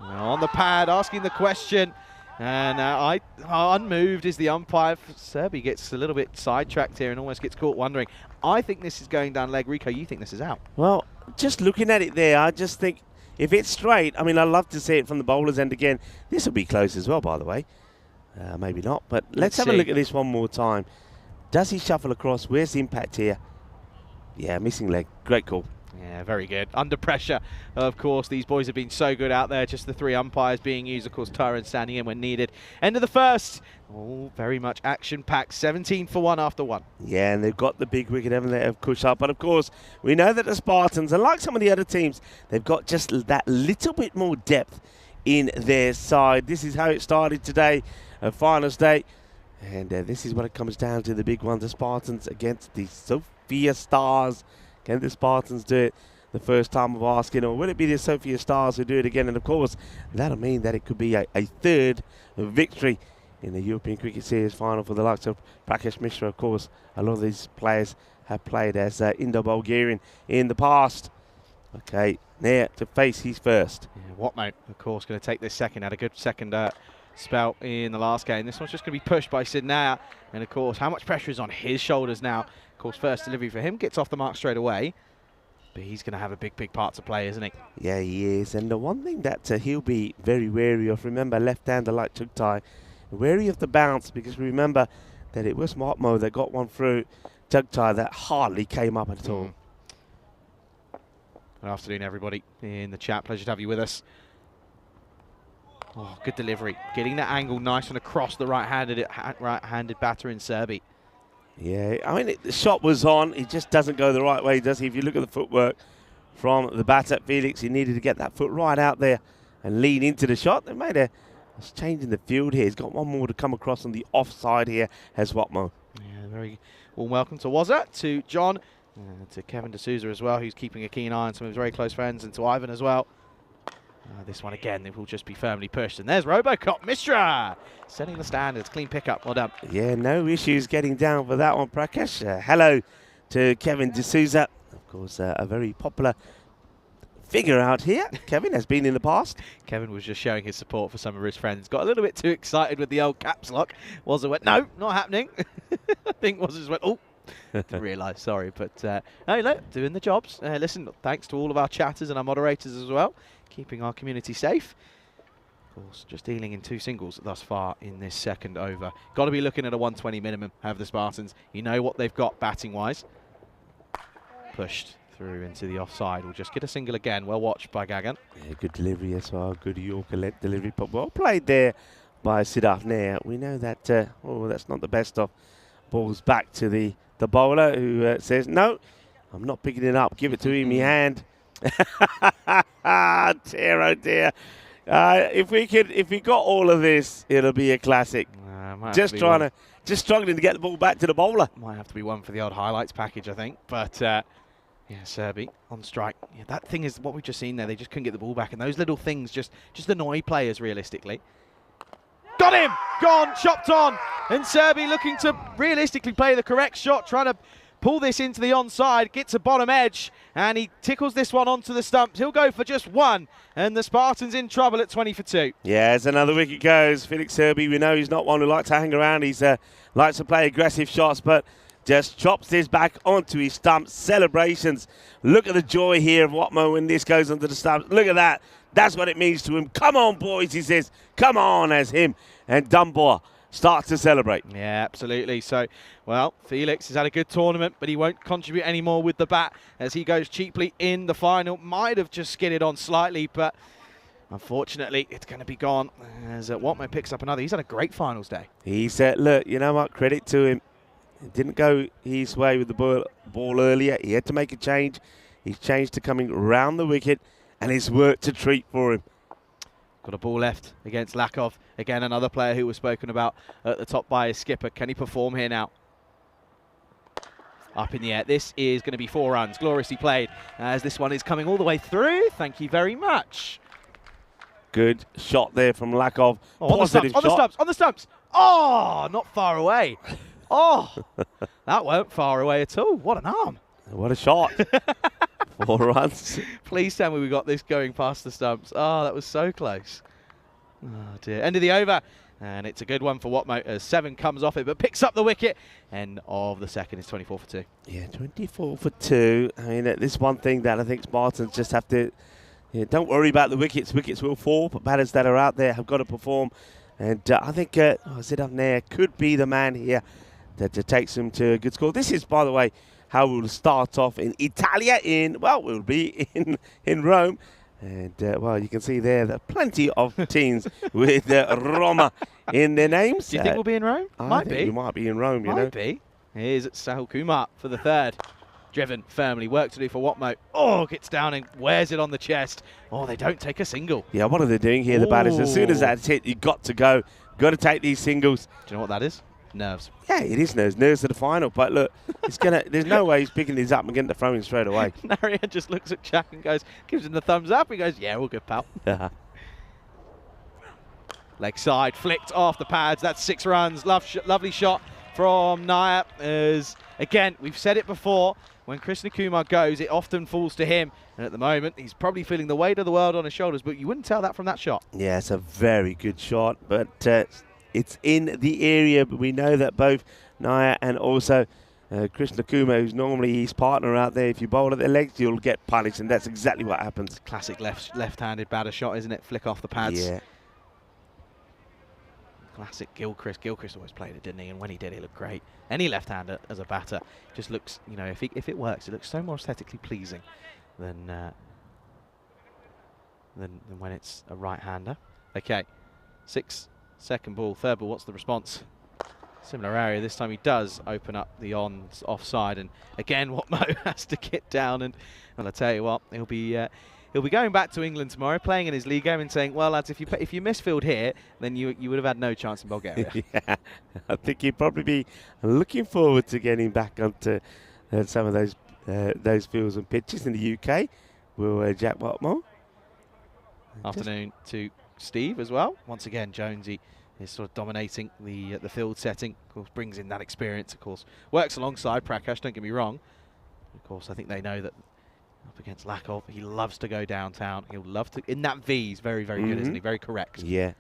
On the pad, asking the question. And unmoved is the umpire. Serbi gets a little bit sidetracked here and almost gets caught wondering. I think this is going down leg. Rico, you think this is out?
Well, just looking at it there, I just think if it's straight, I mean, I'd love to see it from the bowler's end again. This will be close as well, by the way. Maybe not, but let's have a look at this one more time. Does he shuffle across? Where's the impact here? Yeah, missing leg. Great call.
Yeah, very good. Under pressure, of course. These boys have been so good out there. Just the 3 umpires being used. Of course, Tyron standing in when needed. End of the first. Oh, very much action-packed. 17 for 1 after 1.
Yeah, and they've got the big wicket, haven't they, of Kushal. But, of course, we know that the Spartans, unlike some of the other teams, they've got just that little bit more depth in their side. This is how it started today, finals day. And this is what it comes down to, the big one, the Spartans against the Sophia Stars. Can the Spartans do it the first time of asking, or will it be the Sophia Stars who do it again? And, of course, that'll mean that it could be a third victory in the European Cricket Series final for the likes of Prakash Mishra. Of course, a lot of these players have played as Indo-Bulgarian in the past. Okay, Nair to face his first.
Yeah, Watmo, of course, going to take this second. Had a good second spell in the last game. This one's just going to be pushed by Sid Nair. And, of course, how much pressure is on his shoulders now? Of course, first delivery for him gets off the mark straight away. But he's going to have a big part to play, isn't he?
Yeah, he is. And the one thing that he'll be very wary of, remember, left-hander like Chugtai, wary of the bounce, because remember that it was Watmo that got one through Chugtai that hardly came up at all.
Good afternoon, everybody in the chat. Pleasure to have you with us. Oh, good delivery. Getting that angle nice and across the right-handed batter in Serbi.
Yeah, I mean, the shot was on. It just doesn't go the right way, does he? If you look at the footwork from the batter, Felix, he needed to get that foot right out there and lean into the shot. They made a change in the field here. He's got one more to come across on the offside here as Watmo.
Yeah, very warm welcome to Wazza, to John, to Kevin D'Souza as well, who's keeping a keen eye on some of his very close friends, and to Ivan as well. This one again, it will just be firmly pushed. And there's Robocop Mishra setting the standards. Clean pickup. Well done.
Yeah, no issues getting down for that one, Prakash. Hello to Kevin D'Souza. Of course, a very popular figure out here. Kevin has been in the past.
Kevin was just showing his support for some of his friends. Got a little bit too excited with the old caps lock. Wazza went, no, not happening. I think Wazza just went, oh. Didn't realise, sorry. But, no, look, doing the jobs. Listen, thanks to all of our chatters and our moderators as well, keeping our community safe. Of course, just dealing in 2 singles thus far in this second over. Got to be looking at a 120 minimum, have the Spartans. You know what they've got batting-wise. Pushed through into the offside. We'll just get a single again. Well watched by Gagan.
Yeah, good delivery as well. Good Yorker delivery, but well played there by Siddharth Nair. We know that, that's not the best of balls back to the bowler who says, no, I'm not picking it up. Give it to him, my hand. Dear, oh dear. If we got all of this, it'll be a classic. Just struggling to get the ball back to the bowler.
Might have to be one for the old highlights package, I think. But yeah, Serbi on strike. Yeah, that thing is what we've just seen there. They just couldn't get the ball back, and those little things just annoy players realistically. Got him! Gone, chopped on, and Serbi looking to realistically play the correct shot, trying to pull this into the onside, gets a bottom edge, and he tickles this one onto the stumps. He'll go for just 1, and the Spartans in trouble at 20 for 2.
Yeah, as another wicket goes. Felix Serbi, we know he's not one who likes to hang around. He's likes to play aggressive shots, but just chops this back onto his stumps. Celebrations. Look at the joy here of Watmo when this goes onto the stumps. Look at that. That's what it means to him. Come on, boys, he says. Come on, as him and Dunbar starts to celebrate.
Yeah, absolutely. So, well, Felix has had a good tournament, but he won't contribute anymore with the bat as he goes cheaply in the final. Might have just skidded on slightly, but unfortunately, it's going to be gone as Watmo picks up another. He's had a great finals day.
He said, look, you know what, credit to him. It didn't go his way with the ball earlier. He had to make a change. He's changed to coming round the wicket, and it's worked a treat for him.
Got a ball left against Lakov. Again, another player who was spoken about at the top by his skipper. Can he perform here now? Up in the air. This is going to be 4 runs. Gloriously played as this one is coming all the way through. Thank you very much.
Good shot there from Lakov.
Oh, on the stumps. Oh, not far away. Oh, that weren't far away at all. What an arm.
What a shot. 4 runs.
Please tell me we got this going past the stumps. Oh, that was so close. Oh, dear. End of the over. And it's a good one for Watmoe as 7 comes off it, but picks up the wicket. End of the second is 24 for 2.
Yeah, 24 for 2. I mean, this one thing that I think Spartans just have to, don't worry about the wickets. Wickets will fall, but batters that are out there have got to perform. And I think Sid Nair could be the man here that takes them to a good score. This is, by the way, how we'll start off in Italia we'll be in Rome. And, well, you can see there that plenty of teams with Roma in their names.
Do you think we'll be in Rome?
I think we might be in Rome, you know.
Might be. Here's Sahil Kumar for the 3rd. Driven firmly. Work to do for Watmoe. Oh, gets down and wears it on the chest. Oh, they don't take a single.
Yeah, what are they doing here, the batters? As soon as that's hit, you've got to go. Got to take these singles.
Do you know what that is? Nerves.
Yeah, it is nerves. Nerves to the final. But look, there's no way he's picking these up and getting the throwing straight away.
Narian just looks at Jack and gives him the thumbs up. He goes, yeah, all good, pal. Leg side, flicked off the pads. That's 6 runs. Lovely shot from Nair. As, again, we've said it before, when Krishna Kumar goes, it often falls to him. And at the moment, he's probably feeling the weight of the world on his shoulders, but you wouldn't tell that from that shot.
Yeah, it's a very good shot, but it's in the area. But we know that both Nair and also Krishna Kumar, who's normally his partner out there, if you bowl at their legs, you'll get punished, and that's exactly what happens.
Classic left-handed batter shot, isn't it? Flick off the pads.
Yeah.
Classic Gilchrist. Gilchrist always played it, didn't he? And when he did, he looked great. Any left-hander as a batter just looks, you know, if it works, it looks so more aesthetically pleasing than when it's a right-hander. Okay, 6 second ball, 3rd ball. What's the response? Similar area. This time he does open up the offside, and again, Watmoe has to get down. And I tell you what, he'll be going back to England tomorrow, playing in his league game, and saying, "Well, lads, if you misfield here, then you would have had no chance in Bulgaria."
Yeah, I think he'd probably be looking forward to getting back onto some of those fields and pitches in the UK. Will Jack Watmoe.
Afternoon to Steve as well. Once again, Jonesy is sort of dominating the field setting. Of course, brings in that experience. Of course, works alongside Prakash. Don't get me wrong. Of course, I think they know that up against Lakov, he loves to go downtown. He'll love to in that V. He's very, very good, isn't he? Very correct.
Yeah.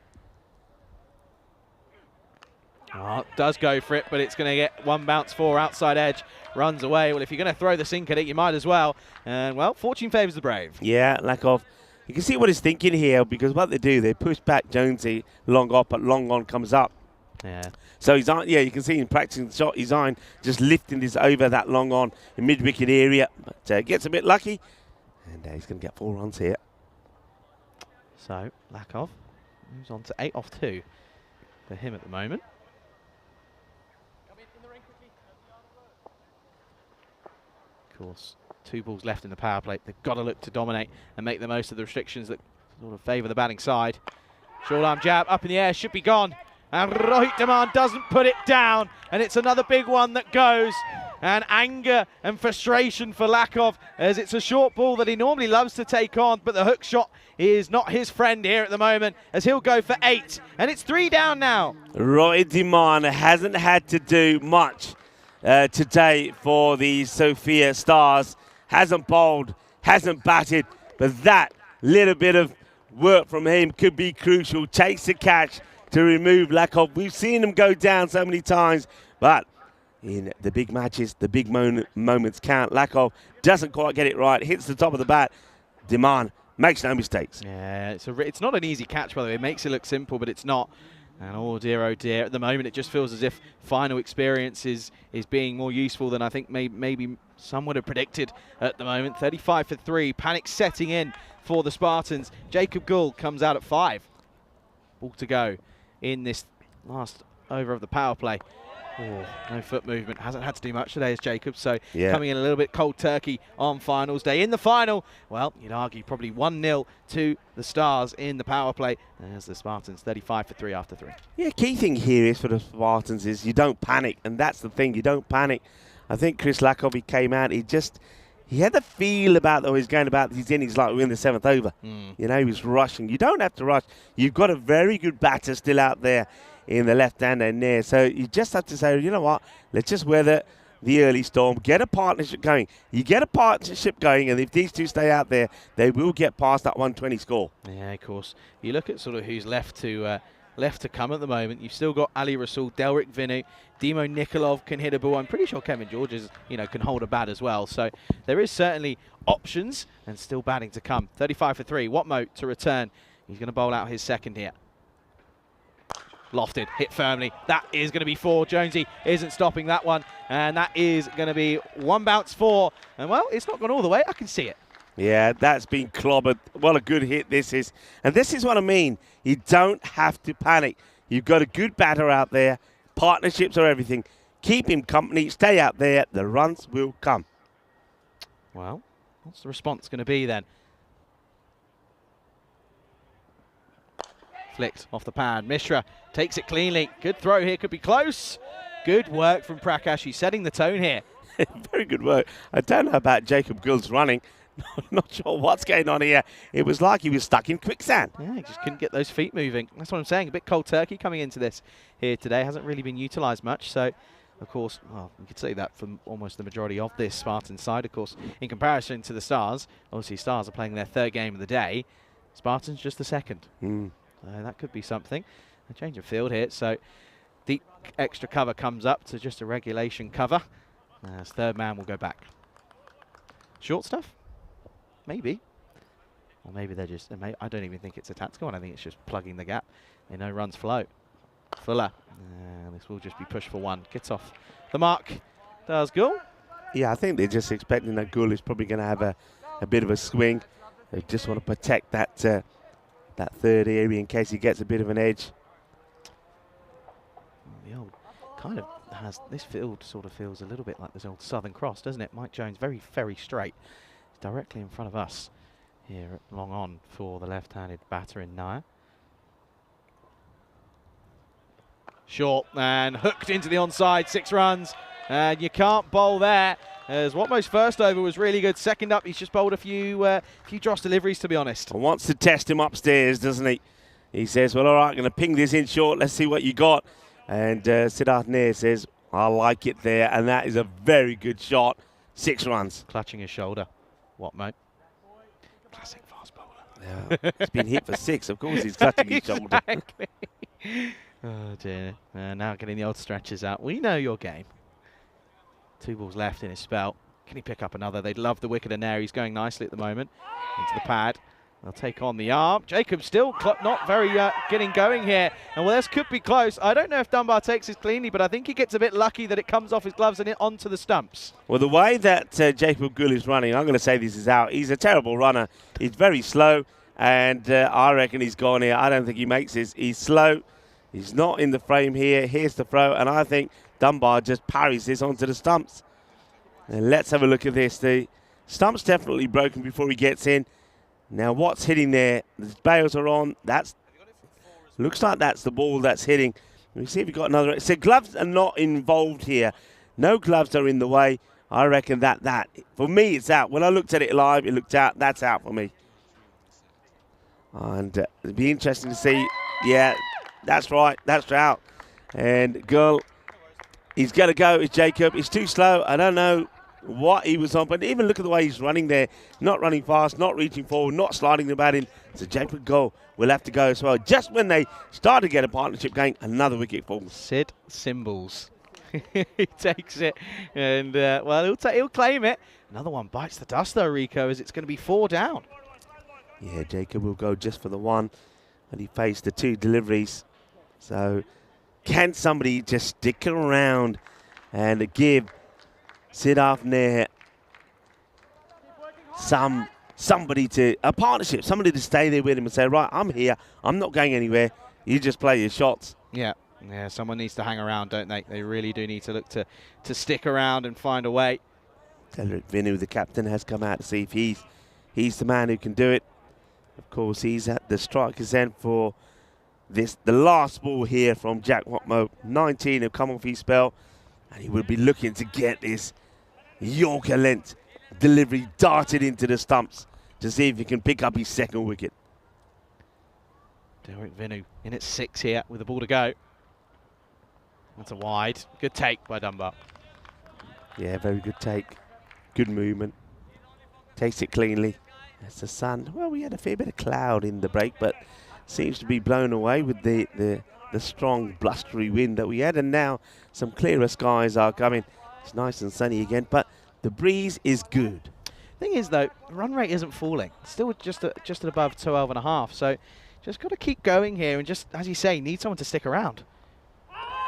Oh, does go for it, but it's going to get 1 bounce for outside edge. Runs away. Well, if you're going to throw the sink at it, you might as well. And well, fortune favours the brave.
Yeah, Lakov. You can see what he's thinking here, because what they do, they push back Jonesy long off, but long on comes up.
Yeah.
So he's on. Yeah, you can see him practicing the shot. He's on, just lifting this over that long on in mid-wicket area. But gets a bit lucky, and he's going to get 4 runs here.
So Lakov moves on to 8 off 2 for him at the moment. Of course, 2 balls left in the power play. They've got to look to dominate and make the most of the restrictions that sort of favour the batting side. Short arm jab up in the air, should be gone. And Rohit Dhaman doesn't put it down. And it's another big one that goes. And anger and frustration for Lakov, as it's a short ball that he normally loves to take on. But the hook shot is not his friend here at the moment, as he'll go for 8. And it's 3 down now.
Rohit Dhaman hasn't had to do much today for the Sofia Stars. Hasn't bowled, hasn't batted, but that little bit of work from him could be crucial. Takes the catch to remove Lakov. We've seen him go down so many times, but in the big matches, the big moments count. Lakov doesn't quite get it right, hits the top of the bat. Dhaman makes no mistakes.
Yeah, it's not an easy catch, by the way. It makes it look simple, but it's not. And oh dear, at the moment it just feels as if final experience is being more useful than I think maybe some would have predicted at the moment. 35 for 3, panic setting in for the Spartans. Jacob Gould comes out at 5. Ball to go in this last over of the power play. Oh, no foot movement. Hasn't had to do much today as Jacob, so coming in a little bit cold turkey on finals day. In the final, well, you'd argue probably 1-0 to the Stars in the power play. There's the Spartans, 35 for 3 after 3.
Yeah, key thing here is for the Spartans is you don't panic, and that's the thing, you don't panic. I think Chris Lakov, he came out, he he had the feel about he was going about his innings like we're in the 7th over. You know, he was rushing. You don't have to rush. You've got a very good batter still out there in the left-hand end there. So you just have to say, you know what, let's just weather the early storm, get a partnership going. You get a partnership going, and if these two stay out there, they will get past that 120 score.
Yeah, of course. You look at sort of who's left to come at the moment. You've still got Ali Rasul, Delric Vinu, Dimo Nikolov can hit a ball. I'm pretty sure Kevin George is, can hold a bat as well. So there is certainly options and still batting to come. 35 for 3. Watmo to return. He's going to bowl out his second here. Lofted, hit firmly. That is going to be 4. Jonesy isn't stopping that one. And that is going to be 1 bounce 4. And, well, it's not gone all the way. I can see it.
Yeah, that's been clobbered. What a good hit this is. And this is what I mean. You don't have to panic. You've got a good batter out there. Partnerships are everything. Keep him company. Stay out there. The runs will come.
Well, what's the response going to be then? Flicked off the pad. Mishra takes it cleanly. Good throw here. Could be close. Good work from Prakash. He's setting the tone here.
Very good work. I don't know about Jacob Gould's running. Not sure what's going on here. It was like he was stuck in quicksand.
Yeah, he just couldn't get those feet moving. That's what I'm saying. A bit cold turkey coming into this here today. Hasn't really been utilised much. So, of course, well, you could say that from almost the majority of this Spartan side. Of course, in comparison to the Stars, obviously Stars are playing their 3rd game of the day. Spartans just the 2nd. That could be something. A change of field here. So, deep extra cover comes up to just a regulation cover. As 3rd man will go back. Short stuff? Maybe. Or maybe they're just... I don't even think it's a tactical one. I think it's just plugging the gap. They know runs flow. Fuller. This will just be pushed for 1. Gets off the mark. Does Gould.
Yeah, I think they're just expecting that Gould is probably going to have a bit of a swing. They just want to protect that 3rd area in case he gets a bit of an edge.
The old kind of has... This field sort of feels a little bit like this old Southern Cross, doesn't it? Mike Jones, very, very straight. Directly in front of us here at long on for the left-handed batter in Naya. Short and hooked into the onside, 6 runs. And you can't bowl there, as Watmo's first over was really good. Second up, he's just bowled a few dross deliveries, to be honest.
Wants to test him upstairs, doesn't he? He says, well, all right, I'm going to ping this in short. Let's see what you got. And Siddharth Nair says, I like it there. And that is a very good shot. 6 runs.
Clutching his shoulder. Watmo. Classic fast bowler.
Yeah, he's been hit for 6. Of course he's clutching his shoulder.
Oh, dear. Now getting the old stretches out. We know your game. 2 balls left in his spell. Can he pick up another? They'd love the wicket in there. He's going nicely at the moment. Into the pad. They'll take on the arm. Jacob still not very getting going here. And well, this could be close. I don't know if Dunbar takes this cleanly, but I think he gets a bit lucky that it comes off his gloves and onto the stumps.
Well, the way that Jacob Gould is running, I'm going to say this is out. He's a terrible runner. He's very slow, and I reckon he's gone here. I don't think he makes this. He's slow. He's not in the frame here. Here's the throw, and I think Dunbar just parries this onto the stumps. And let's have a look at this. The stump's definitely broken before he gets in. Now, what's hitting there? The bails are on. Looks like that's the ball that's hitting. Let me see if we got another. So gloves are not involved here. No gloves are in the way. I reckon that for me, it's out. When I looked at it live, it looked out. That's out for me. And it'll be interesting to see. Yeah, that's right. That's out. And Girl, he's going to go. It's Jacob. He's too slow. I don't know what he was on, but even look at the way he's running there. Not running fast, not reaching forward, not sliding the bat in. So Jacob Gould will have to go as well. Just when they start to get a partnership going, another wicket falls.
Sid Symbols. He takes it, and well, he'll claim it. Another one bites the dust though, Rico, as it's going to be 4 down.
Yeah, Jacob will go just for the 1, and he faced the 2 deliveries. So can somebody just stick around and give Siddharth Nair somebody to a partnership, somebody to stay there with him and say, right, I'm here, I'm not going anywhere, you just play your shots.
Yeah, someone needs to hang around, don't they? They really do need to look to stick around and find a way.
Delric Vinu, the captain, has come out to see if he's the man who can do it. Of course, he's at the striker's end for the last ball here from Jack Watmo. 19 have come off his spell, and he would be looking to get this Yorker length delivery, darted into the stumps to see if he can pick up his second wicket.
Derek Vinu in at 6 here with the ball to go. That's a wide. Good take by Dunbar.
Yeah, very good take. Good movement. Takes it cleanly. That's the sun. Well, we had a fair bit of cloud in the break, but seems to be blown away with the strong blustery wind that we had, and now some clearer skies are coming. It's nice and sunny again, but the breeze is good.
Thing is, though, the run rate isn't falling. Still just at above 12.5. So just got to keep going here, and just, as you say, need someone to stick around.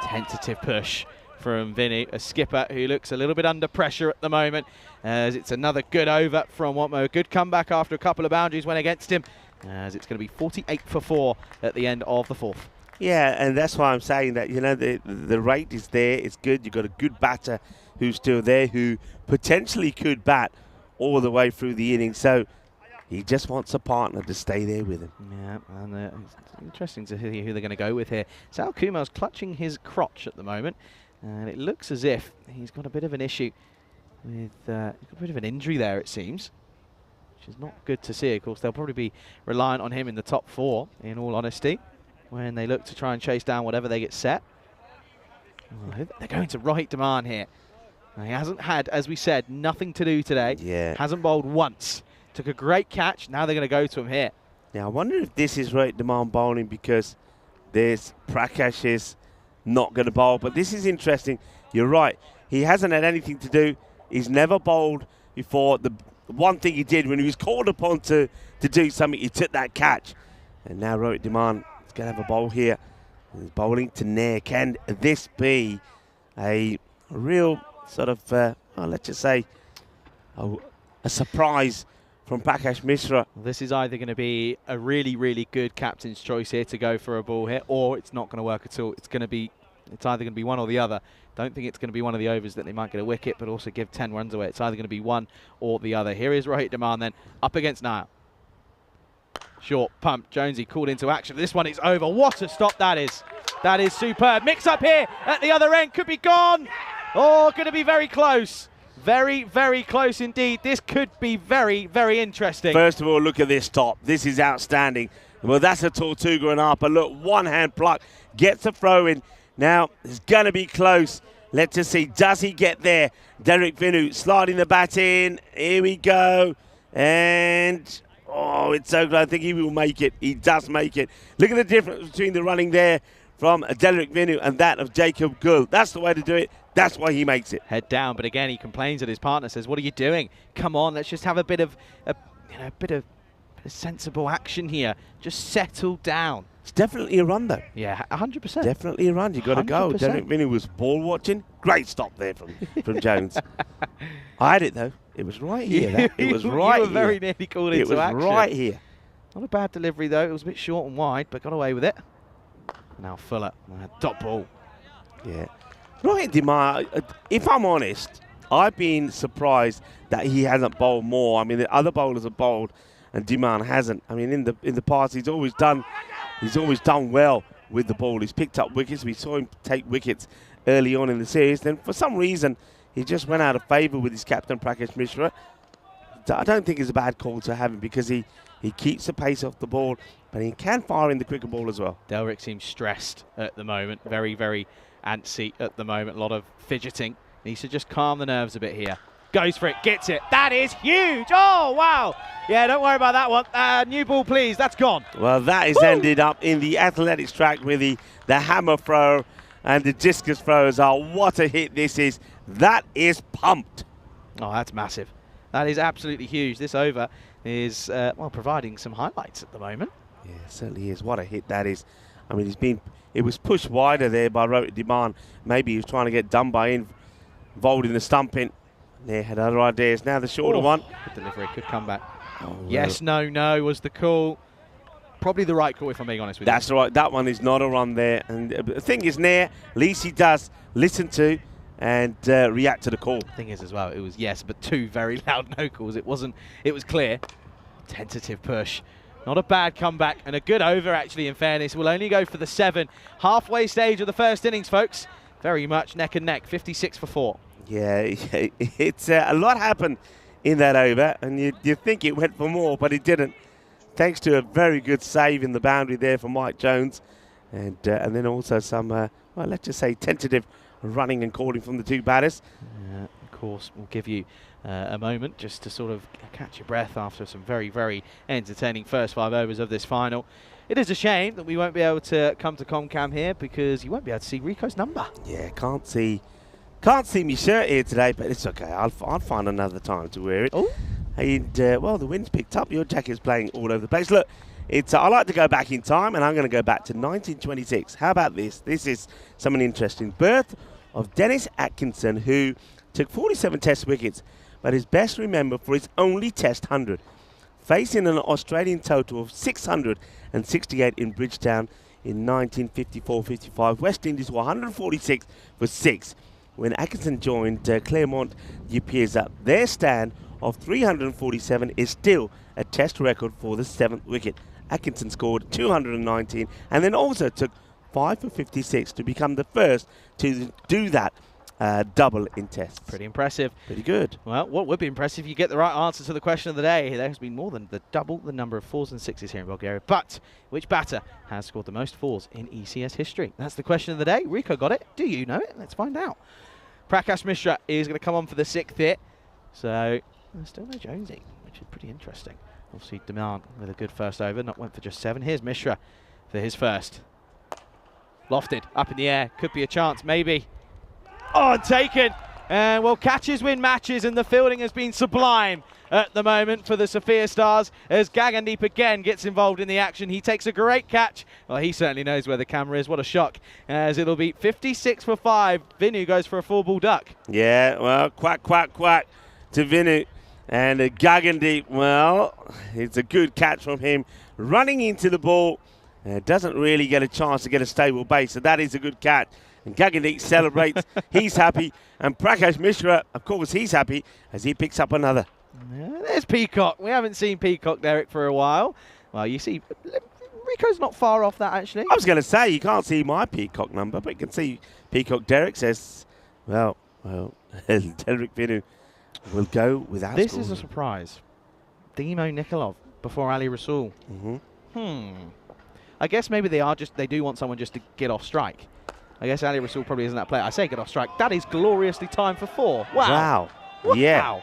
Tentative push from Vinny, a skipper who looks a little bit under pressure at the moment, as it's another good over from Watmo. Good comeback after a couple of boundaries went against him, as it's going to be 48 for 4 at the end of the 4th.
Yeah, and that's why I'm saying that, you know, the rate is there. It's good. You've got a good batter who's still there, who potentially could bat all the way through the innings. So he just wants a partner to stay there with him.
Yeah, and it's interesting to hear who they're going to go with here. Sal Kumar's clutching his crotch at the moment, and it looks as if he's got a bit of an issue with a bit of an injury there, it seems, which is not good to see. Of course, they'll probably be reliant on him in the top 4, in all honesty, when they look to try and chase down whatever they get set. Oh, they're going to Rohit Dhaman here. Now, he hasn't had, as we said, nothing to do today.
Yeah.
Hasn't bowled once. Took a great catch. Now they're going to go to him here.
Now, I wonder if this is Rohit Dhaman bowling because there's Prakash is not going to bowl. But this is interesting. You're right. He hasn't had anything to do. He's never bowled before. The one thing he did when he was called upon to do something, he took that catch. And now Rohit Dhaman is going to have a bowl here. He's bowling to Nair. Can this be a real sort of, well, let's just say, a surprise from Prakash Mishra?
This is either going to be a really, really good captain's choice here to go for a ball here, or it's not going to work at all. It's either going to be one or the other. Don't think it's going to be one of the overs that they might get a wicket, but also give 10 runs away. It's either going to be one or the other. Here is Rohit Dhaman then, up against Nair. Short pump, Jonesy called into action. This one is over. What a stop that is. That is superb. Mix up here at the other end, could be gone. Oh, going to be very close. Very, very close indeed. This could be very, very interesting.
First of all, look at this top. This is outstanding. Well, that's a Tortuga and up. But look, one-hand pluck, gets a throw in. Now, it's going to be close. Let's just see, does he get there? Derek Vinu sliding the bat in. Here we go. And, oh, it's so good. I think he will make it. He does make it. Look at the difference between the running there from Derek Vinu and that of Jacob Gul. That's the way to do it. That's why he makes it.
Head down, but again, he complains that his partner says, what are you doing? Come on, let's just have a bit of sensible action here. Just settle down.
It's definitely a run, though.
Yeah, 100%.
Definitely a run. You've got to go.
100%.
Derek Vinu was ball watching. Great stop there from Jones. I had it, though. It was right here. It was right here.
You were very nearly called into action.
It was right here.
Not a bad delivery, though. It was a bit short and wide, but got away with it. Now Fuller, dot ball.
Yeah. Rohit Dhaman, if I'm honest, I've been surprised that he hasn't bowled more. I mean, the other bowlers have bowled and Dhaman hasn't. I mean, in the past, he's always done well with the ball. He's picked up wickets. We saw him take wickets early on in the series. Then, for some reason, he just went out of favour with his captain, Prakash Mishra. I don't think it's a bad call to have him because he keeps the pace off the ball, but he can fire in the quicker ball as well.
Delrick seems stressed at the moment. Very, very antsy at the moment. A lot of fidgeting. Needs to just calm the nerves a bit here. Goes for it, gets it. That is huge. Oh, wow. Yeah, don't worry about that one. New ball, please. That's gone.
Well, that is ended up in the athletics track with the hammer throw and the discus throws are. What a hit this is. That is pumped.
Oh, that's massive. That is absolutely huge. This over is, well, providing some highlights at the moment.
Yeah, it certainly is. What a hit that is. I mean, it was pushed wider there by Rohit Dhaman. Maybe he was trying to get Dunbar involved in the stumping. They had other ideas. Now the shorter one.
Good delivery, good comeback.
Oh, well.
Yes, no was the call. Probably the right call, if I'm being honest with you.
That's right. That one is not a run there. And the thing is, Nair, at least he does listen to and react to the call.
Thing is, as well, it was yes, but two very loud no calls. It wasn't. It was clear. Tentative push. Not a bad comeback and a good over, actually, in fairness. We'll only go for the 7. Halfway stage of the first innings, folks. Very much neck and neck, 56 for 4.
Yeah, it's a lot happened in that over, and you think it went for more, but it didn't. Thanks to a very good save in the boundary there from Mike Jones, and then also some, well, let's just say tentative running and calling from the two batters.
Of course, we'll give you a moment just to sort of catch your breath after some very, very entertaining first 5 overs of this final. It is a shame that we won't be able to come to Comcam here because you won't be able to see Rico's number.
Yeah, can't see my shirt here today, but it's okay. I'll find another time to wear it.
Oh.
And, well, the wind's picked up. Your jacket's playing all over the place. Look, I like to go back in time, and I'm going to go back to 1926. How about this? This is something interesting. Birth of Dennis Atkinson, who took 47 test wickets, but is best remembered for his only test 100, facing an Australian total of 668 in Bridgetown in 1954-55. West Indies were 146 for 6. When Atkinson joined Claremont, it appears that their stand of 347 is still a test record for the 7th wicket. Atkinson scored 219 and then also took 5 for 56 to become the first to do that double in tests.
Pretty impressive.
Pretty good.
Well, what would be impressive if you get the right answer to the question of the day. There has been more than double the number of 4s and 6s here in Bulgaria. But which batter has scored the most 4s in ECS history? That's the question of the day. Rico got it. Do you know it? Let's find out. Prakash Mishra is going to come on for the 6th hit. So there's still no Jonesy, which is pretty interesting. Obviously, Demand with a good first over. Not went for just 7. Here's Mishra for his first. Lofted, up in the air. Could be a chance, maybe. Oh, and taken. And, well, catches win matches, and the fielding has been sublime at the moment for the Sophia Stars as Gagandeep again gets involved in the action. He takes a great catch. Well, he certainly knows where the camera is. What a shock. As it'll be 56 for 5. Vinu goes for a 4-ball duck.
Yeah, well, quack, quack, quack to Vinu. And Gagandeep, well, it's a good catch from him. Running into the ball. Doesn't really get a chance to get a stable base, so that is a good catch. And Gagandeep celebrates. He's happy. And Prakash Mishra, of course, he's happy as he picks up another.
Yeah, there's Peacock. We haven't seen Peacock, Derek, for a while. Well, you see, Rico's not far off that, actually.
I was going to say, you can't see my Peacock number, but you can see Peacock. Derek says, well, Derek Vinu will go without
This
scoring.
is a surprise. Demo Nikolov before Ali Rasool. I guess maybe they do want someone just to get off strike. I guess Ali Rasool probably isn't that player. I say get off strike. That is gloriously timed for 4. Wow.
Yeah.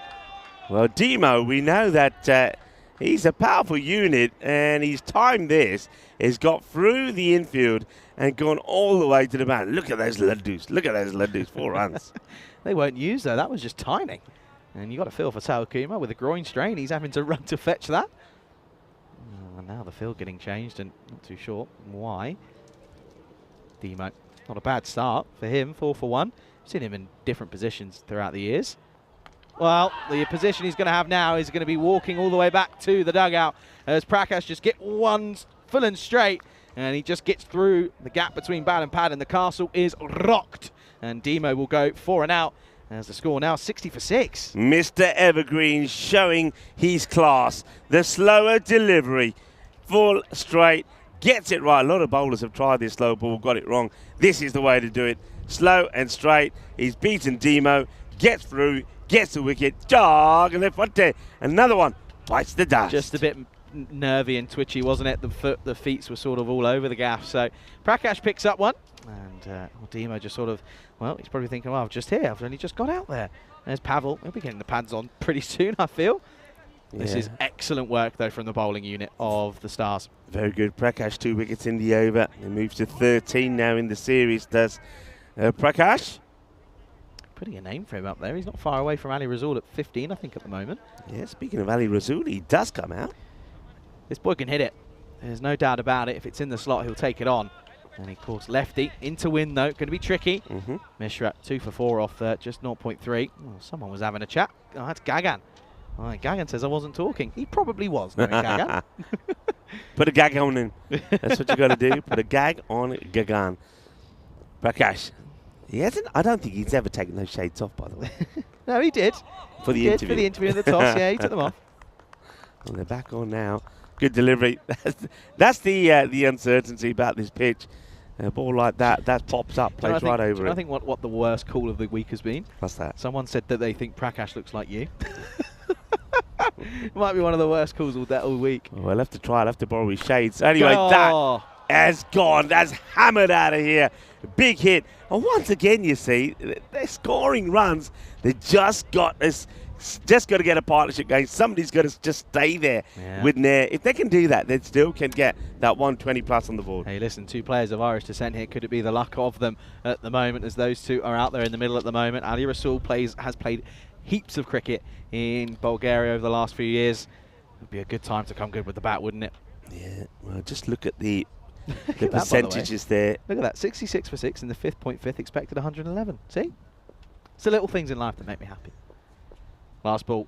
Well, Demo, we know that he's a powerful unit, and he's timed this. He's got through the infield and gone all the way to the man. Look at those Laddus. Look at those Laddus. 4 runs.
They weren't used, though. That was just timing. And you got to feel for Sal Kuma with a groin strain. He's having to run to fetch that. And now the field getting changed, and not too sure why. Demo, not a bad start for him. 4 for 1. Seen him in different positions throughout the years. Well, the position he's going to have now is going to be walking all the way back to the dugout as Prakash just get one full and straight, and he just gets through the gap between bat and pad, and the castle is rocked. And Demo will go 4 and out as the score now 60 for 6.
Mr. Evergreen showing his class. The slower delivery, full straight, gets it right. A lot of bowlers have tried this slow ball, got it wrong. This is the way to do it. Slow and straight. He's beaten Demo, gets through, gets the wicket, jog, and left foot there. Another one, bites the dust.
Just a bit nervy and twitchy, wasn't it? The feet were sort of all over the gaff. So Prakash picks up one, and Demo just sort of, well, he's probably thinking, well, I've just here, I've only just got out there. There's Pavel. He'll be getting the pads on pretty soon, I feel. Yeah. This is excellent work, though, from the bowling unit of the Stars.
Very good. Prakash, 2 wickets in the over. He moves to 13 now in the series, does Prakash.
Putting a name for him up there. He's not far away from Ali Rasool at 15, I think, at the moment.
Yeah, speaking of Ali Rasool, he does come out.
This boy can hit it. There's no doubt about it. If it's in the slot, he'll take it on. And, of course, lefty. Into win, though. Going to be tricky. Mishra, 2 for 4 off just 0.3. Oh, someone was having a chat. Oh, that's Gagan. Oh, Gagan says I wasn't talking. He probably was, knowing Gagan.
Put a gag on him. That's what you got to do. Put a gag on Gagan. Prakash. He hasn't. I don't think he's ever taken those shades off, by the way.
No, he did.
For the interview.
For the interview in the toss, yeah, he took them off.
Well, they're back on now. Good delivery. That's the uncertainty about this pitch. A ball like that pops up, plays right over it.
I think what the worst call of the week has been?
What's that?
Someone said that they think Prakash looks like you. It might be one of the worst calls all week.
Oh, I'll have to try. I'll have to borrow his shades. Anyway, that has gone. That's hammered out of here. Big hit. And once again, you see, they're scoring runs. They just got to get a partnership going. Somebody's got to just stay there with Nair. If they can do that, they still can get that 120 plus on the board.
Hey, listen, 2 players of Irish descent here. Could it be the luck of them at the moment, as those 2 are out there in the middle at the moment? Ali Rasul has played heaps of cricket in Bulgaria over the last few years. It would be a good time to come good with the bat, wouldn't it?
Yeah, well, just look at the
Look at
percentages there.
Look at that, 66 for 6 in the 5th, expected 111. See? It's the little things in life that make me happy. Last ball.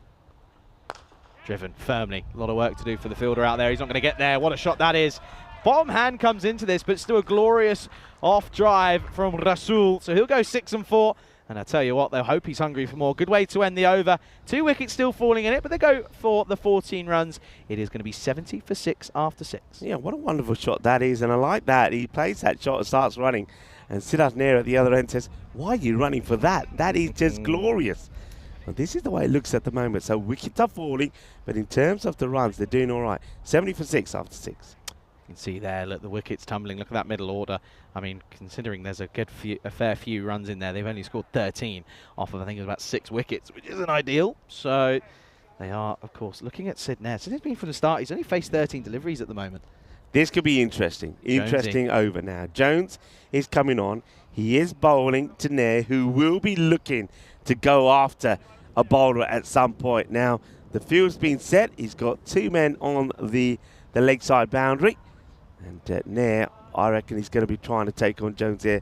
Driven firmly. A lot of work to do for the fielder out there. He's not going to get there. What a shot that is. Bottom hand comes into this, but still a glorious off drive from Rasul. So he'll go 6 and 4. And I tell you what, they'll hope he's hungry for more. Good way to end the over. 2 wickets still falling in it, but they go for the 14 runs. It is going to be 70 for 6 after 6.
Yeah, what a wonderful shot that is. And I like that. He plays that shot and starts running. And Siddharth Nair at the other end says, why are you running for that? That is just glorious. Well, this is the way it looks at the moment. So wickets are falling, but in terms of the runs, they're doing all right. 70 for 6 after 6.
You can see there, look, the wickets tumbling. Look at that middle order. I mean, considering there's a fair few runs in there, they've only scored 13 off of, I think, it was about 6 wickets, which isn't ideal. So they are, of course, looking at Sid Nair. Sid's been from the start. He's only faced 13 deliveries at the moment.
This could be interesting. Interesting
Jonesy.
over now. Jones is coming on. He is bowling to Nair, who will be looking to go after a bowler at some point. Now, the field's been set. He's got 2 men on the leg side boundary. And Nair, I reckon he's going to be trying to take on Jones here.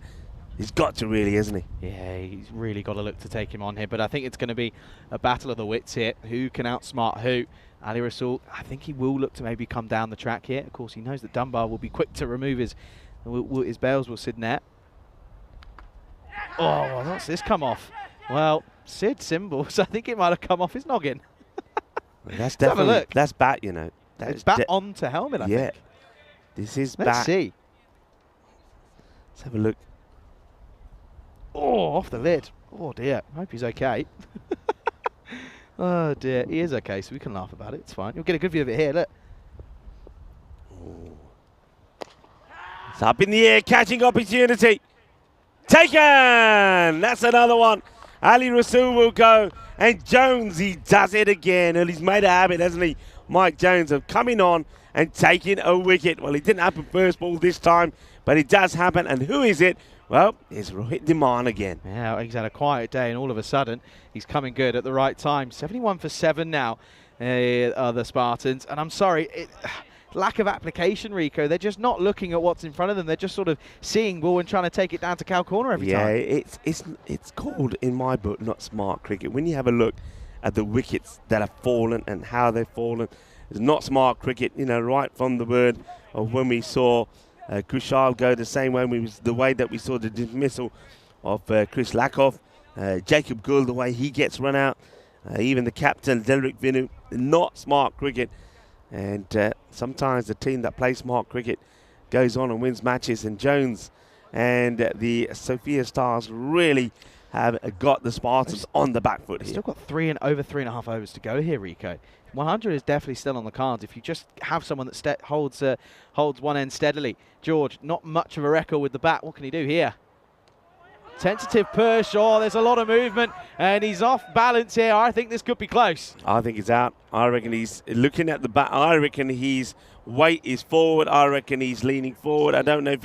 He's got to really, hasn't he?
Yeah, he's really got to look to take him on here. But I think it's going to be a battle of the wits here. Who can outsmart who? Ali Rasul, I think he will look to maybe come down the track here. Of course, he knows that Dunbar will be quick to remove his bails will Sid Nair. Oh, what's this come off? Well, Sid symbols. I think it might have come off his noggin.
That's definitely, that's bat, you know.
It's bat on to helmet, I think.
This is
Let's
bat.
see.
Let's have a look.
Oh, off the lid. Oh, dear. I hope he's okay. Oh, dear. He is okay, so we can laugh about it. It's fine. You'll get a good view of it here. Look.
Ooh. It's up in the air, catching opportunity. Taken! That's another one. Ali Rasul will go. And Jones, he does it again. And he's made a habit, hasn't he? Mike Jones of coming on and taking a wicket. Well, it didn't happen first ball this time, but it does happen. And who is it? Well, it's Rohit Dhiman again.
Yeah, he's had a quiet day, and all of a sudden, he's coming good at the right time. 71 for 7 now, the Spartans. And I'm sorry, lack of application, Rico. They're just not looking at what's in front of them. They're just sort of seeing ball and trying to take it down to cow corner every time.
Yeah, it's called, in my book, not smart cricket. When you have a look at the wickets that have fallen and how they've fallen, it's not smart cricket, you know, right from the word of when we saw Kushal go the same way, the way that we saw the dismissal of Chris Lakoff, Jacob Gould, the way he gets run out, even the captain, Delrick Vinu, not smart cricket. And sometimes the team that plays smart cricket goes on and wins matches. And Jones and the Sophia Stars really have got the Spartans on the back foot here.
Still got over 3.5 overs to go here, Rico. 100 is definitely still on the cards if you just have someone that holds one end steadily. George, not much of a record with the bat. What can he do here? Tentative push. Oh, there's a lot of movement, and he's off balance here. I think this could be close.
I think it's out. I reckon he's looking at the bat. I reckon his weight is forward. I reckon he's leaning forward. I don't know if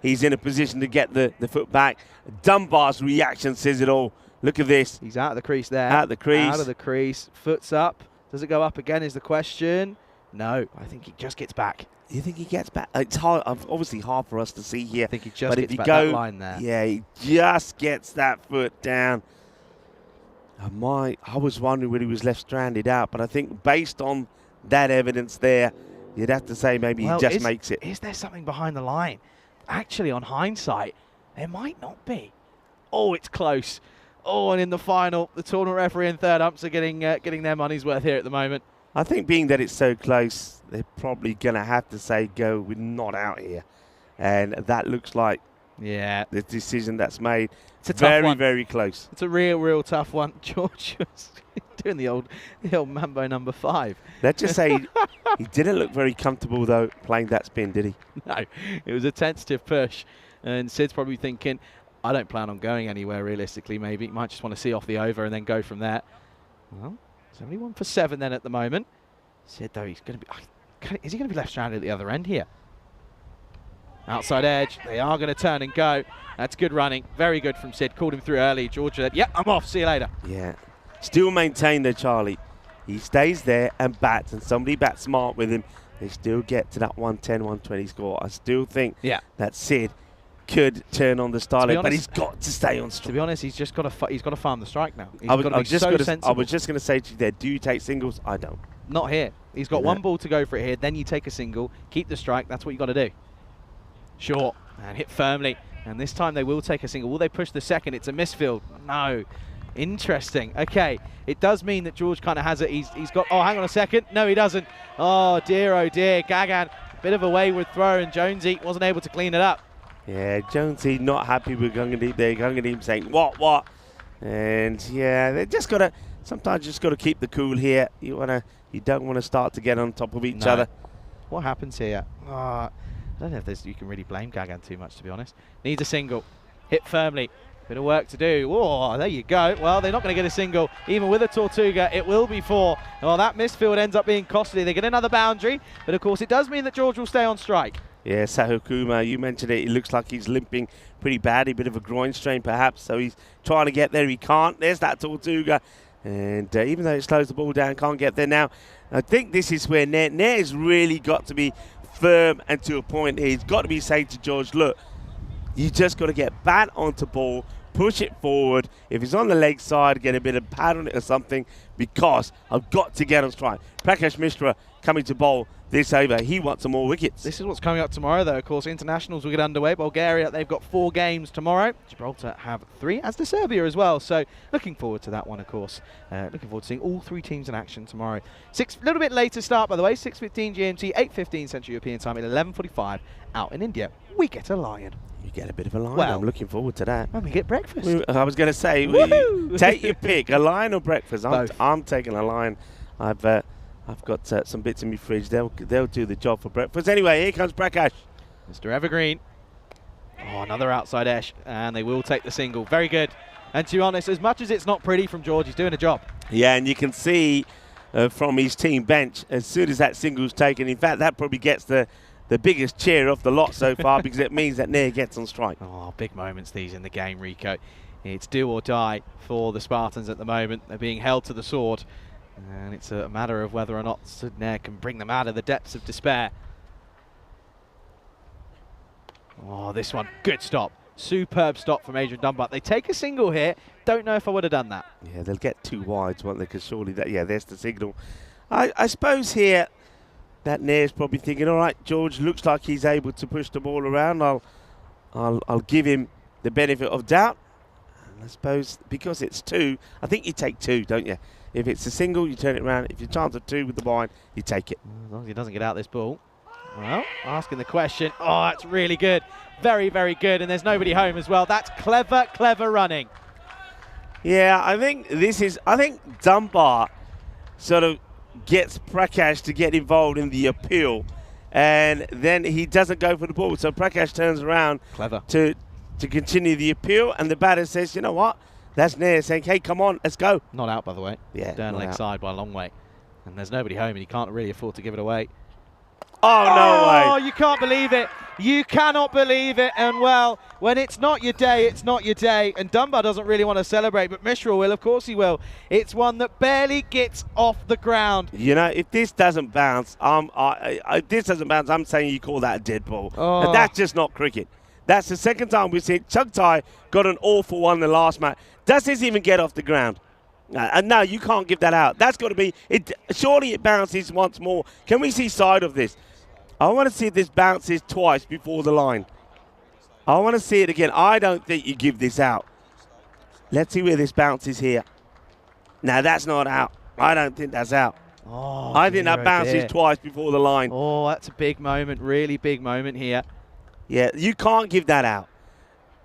he's in a position to get the foot back. Dunbar's reaction says it all. Look at this.
He's out of the crease there.
Out of the crease.
Out of the crease. Foot's up. Does it go up again is the question. No, I think he just gets back.
You think he gets back? It's hard, obviously hard for us to see here.
I think he just gets back that line there.
Yeah, he just gets that foot down. I was wondering when he was left stranded out, but I think based on that evidence there, you'd have to say maybe he just makes it.
Is there something behind the line? Actually, on hindsight, there might not be. Oh, it's close. Oh, and in the final, the tournament referee and third umps are getting their money's worth here at the moment.
I think being that it's so close, they're probably going to have to say, go, we're not out here. And that looks like
Yeah.
the decision that's made.
It's a tough one.
Very close.
It's a real tough one. George was doing the old Mambo number 5.
Let's just say he didn't look very comfortable, though, playing that spin, did he?
No, it was a tentative push. And Sid's probably thinking, I don't plan on going anywhere realistically, maybe. He might just want to see off the over and then go from there. Well, 71 for 7 then at the moment. Sid, though, he's going to be... Is he going to be left stranded at the other end here? Outside edge. They are going to turn and go. That's good running. Very good from Sid. Called him through early. George said, yeah, I'm off. See you later.
Yeah. Still maintain though, Charlie. He stays there and bats, and somebody bats smart with him. They still get to that 110, 120 score. I still think that Sid could turn on the starlight, but he's got to stay on strike.
To be honest, he's just got to farm the strike now.
I was just going to say to you there, do you take singles? I don't.
Not here. He's got one ball to go for it here. Then you take a single, keep the strike. That's what you got to do. Short and hit firmly. And this time they will take a single. Will they push the second? It's a misfield. No. Interesting. Okay. It does mean that George kind of has it. He's got... Oh, hang on a second. No, he doesn't. Oh, dear. Gagan, a bit of a wayward throw, and Jonesy wasn't able to clean it up.
Yeah, Jonesy not happy with Gungadeep there. Gungadeep saying, what? And, yeah, they just got to... Sometimes you just got to keep the cool here. You don't want to start to get on top of each other.
What happens here? I don't know if you can really blame Gagan too much, to be honest. Needs a single. Hit firmly. Bit of work to do. Oh, there you go. Well, they're not going to get a single. Even with a Tortuga, it will be 4. Well, that misfield ends up being costly. They get another boundary, but of course it does mean that George will stay on strike.
Yeah, Sahokuma, you mentioned it. It looks like he's limping pretty badly. Bit of a groin strain, perhaps. So he's trying to get there. He can't. There's that Tortuga. And even though it slows the ball down, can't get there now. I think this is where Nair's really got to be firm and to a point. He's got to be saying to George, look, you just got to get bat onto ball, push it forward. If it's on the leg side, get a bit of pad on it or something, because I've got to get on strike. Prakash Mishra coming to bowl this over. He wants some more wickets.
This is what's coming up tomorrow, though. Of course, internationals will get underway. Bulgaria, they've got 4 games tomorrow. Gibraltar have 3, as does Serbia as well. So looking forward to that one, of course. Looking forward to seeing all 3 teams in action tomorrow. A little bit later start, by the way. 6:15 GMT, 8:15 Central European Time, at 11:45 out in India. We get a lion.
You get a bit of a lion.
Well,
I'm looking forward to that.
And we get breakfast.
I was going to say, take your pick, a lion or breakfast. I'm taking a lion. I've got some bits in my fridge. They'll do the job for breakfast. Anyway, here comes Prakash.
Mr. Evergreen. Oh, another outside edge, and they will take the single. Very good. And to be honest, as much as it's not pretty from George, he's doing a job.
Yeah, and you can see from his team bench, as soon as that single's taken, in fact, that probably gets the biggest cheer of the lot so far, because it means that Nair gets on strike.
Oh, big moments these in the game, Rico. It's do or die for the Spartans at the moment. They're being held to the sword. And it's a matter of whether or not Sid Nair can bring them out of the depths of despair. Oh, this one, good stop. Superb stop from Adrian Dunbar. They take a single here. Don't know if I would have done that.
Yeah, they'll get 2 wides, won't they? Because surely there's the signal. I suppose here that Nair's probably thinking, all right, George looks like he's able to push the ball around. I'll give him the benefit of doubt. And I suppose because it's 2, I think you take 2, don't you? If it's a single, you turn it around. If you chance of 2 with the wide, you take it.
As long as he doesn't get out this ball. Well, asking the question. Oh, that's really good. Very, very good. And there's nobody home as well. That's clever running.
Yeah, I think Dunbar sort of gets Prakash to get involved in the appeal. And then he doesn't go for the ball. So Prakash turns around to continue the appeal. And the batter says, you know what? That's Nair saying, hey, come on, let's go.
Not out, by the way.
Yeah.
Down leg side by a long way. And there's nobody home, and he can't really afford to give it away.
Oh, no way.
Oh, you can't believe it. You cannot believe it. And, well, when it's not your day, it's not your day. And Dunbar doesn't really want to celebrate, but Mishra will. Of course he will. It's one that barely gets off the ground.
You know, if this doesn't bounce, I'm saying you call that a dead ball.
Oh.
And that's just not cricket. That's the second time we've seen Chugtai got an awful one in the last match. Does this even get off the ground? And no, you can't give that out. That's got to be it. Surely it bounces once more. Can we see side of this? I want to see if this bounces twice before the line. I want to see it again. I don't think you give this out. Let's see where this bounces here. Now that's not out. I don't think that's out.
Oh,
I think that bounces twice before the line.
Oh, that's a big moment. Really big moment here.
Yeah, you can't give that out.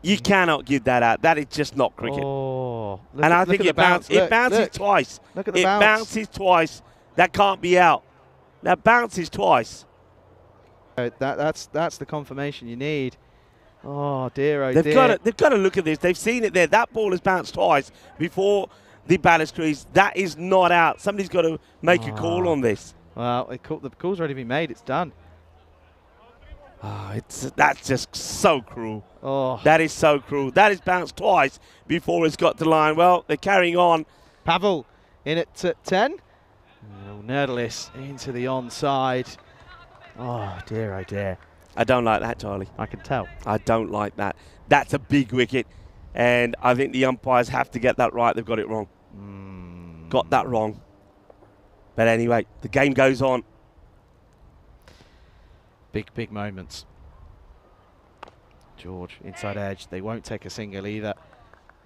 You cannot give that out. That is just not cricket.
Oh,
And I think it bounces twice.
Look at the
It
bounce.
bounces twice. That can't be out. That bounces twice.
That's the confirmation you need. Oh dear, oh
They've
dear.
got to look at this. They've seen it there. That ball has bounced twice before the batters crease. That is not out. Somebody's got to make a call on this.
Well, the call's already been made. It's done.
Oh, that's just so cruel.
Oh,
That is so cruel. That has bounced twice before it's got to line. Well, they're carrying on.
Pavel in at 10. Nerdlis into the onside. Oh dear, oh dear.
I don't like that, Charlie.
I can tell.
I don't like that. That's a big wicket, and I think the umpires have to get that right. They've got it wrong. Got that wrong. But anyway, the game goes on.
Big moments. George, inside edge. They won't take a single either.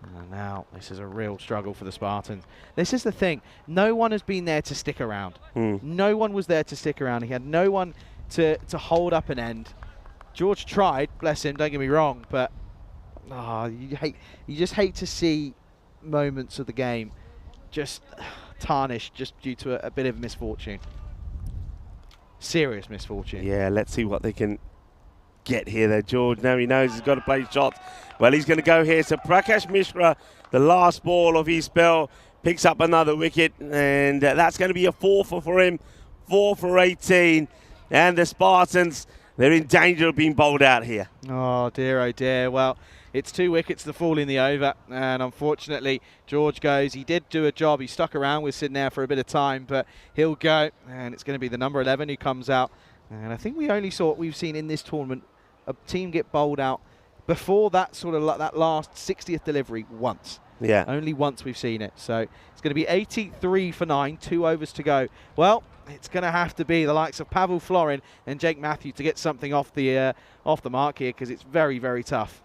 And now this is a real struggle for the Spartans. This is the thing. No one has been there to stick around. No one was there to stick around. He had no one to hold up an end. George tried, bless him, don't get me wrong, but you just hate to see moments of the game just tarnished just due to a bit of misfortune. Serious misfortune.
Yeah, let's see what they can get here there. George, now he knows he's got to play shots. Well, he's going to go here. So Prakash Mishra, the last ball of his spell, picks up another wicket, and that's going to be a 4 for him. 4 for 18. And the Spartans, they're in danger of being bowled out here.
Oh dear, oh dear. Well, it's 2 wickets to fall in the over, and unfortunately George goes. He did do a job. He stuck around with Sid there for a bit of time, but he'll go, and it's going to be the number 11 who comes out. And I think we only saw what we've seen in this tournament, a team get bowled out before that sort of like that last 60th delivery once.
Yeah.
Only once we've seen it. So it's going to be 83 for 9, 2 overs to go. Well, it's going to have to be the likes of Pavel Florin and Jake Matthew to get something off the mark here, because it's very, very tough.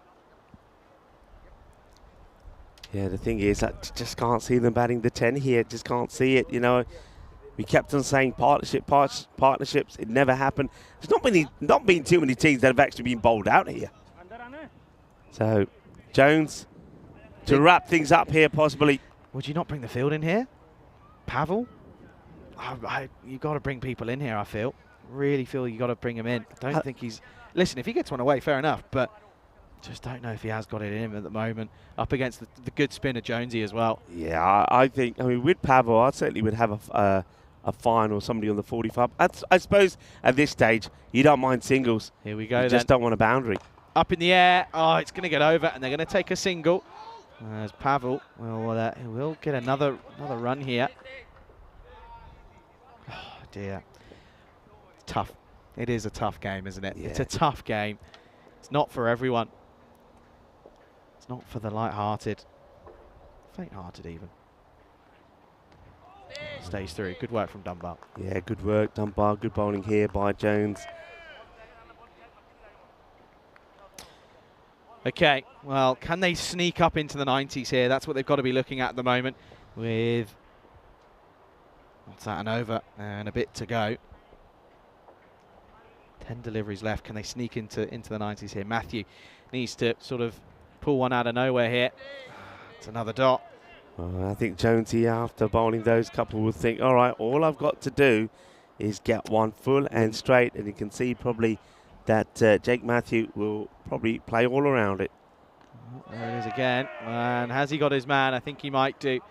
Yeah, the thing is, I just can't see them batting the 10 here. Just can't see it, you know. We kept on saying partnerships. It never happened. There's not been too many teams that have actually been bowled out here. So, Jones, to wrap things up here possibly.
Would you not bring the field in here? Pavel? You got to bring people in here, I feel. Really feel you got to bring him in. I don't think he's... Listen, if he gets one away, fair enough, but just don't know if he has got it in him at the moment. Up against the good spinner Jonesy as well.
Yeah, I think, with Pavel, I certainly would have a fine or somebody on the 45. I suppose at this stage, you don't mind singles.
Here we go
You
then.
just don't want a boundary.
Up in the air. Oh, it's going to get over, and they're going to take a single. As Pavel will get another run here. Oh, dear. It's tough. It is a tough game, isn't it?
Yeah.
It's a tough game. It's not for everyone. It's not for the light-hearted. Faint-hearted, even. Stays through. Good work from Dunbar.
Yeah, good work, Dunbar. Good bowling here by Jones.
Okay, well, can they sneak up into the 90s here? That's what they've got to be looking at the moment with, what's that, an over and a bit to go. 10 deliveries left. Can they sneak into the 90s here? Matthew needs to sort of pull one out of nowhere here. It's another dot.
I think Jonesy, after bowling those couple, will think, all right, all I've got to do is get one full and straight, and you can see probably that Jake Matthew will probably play all around it.
There it is again. And has he got his man? I think he might do.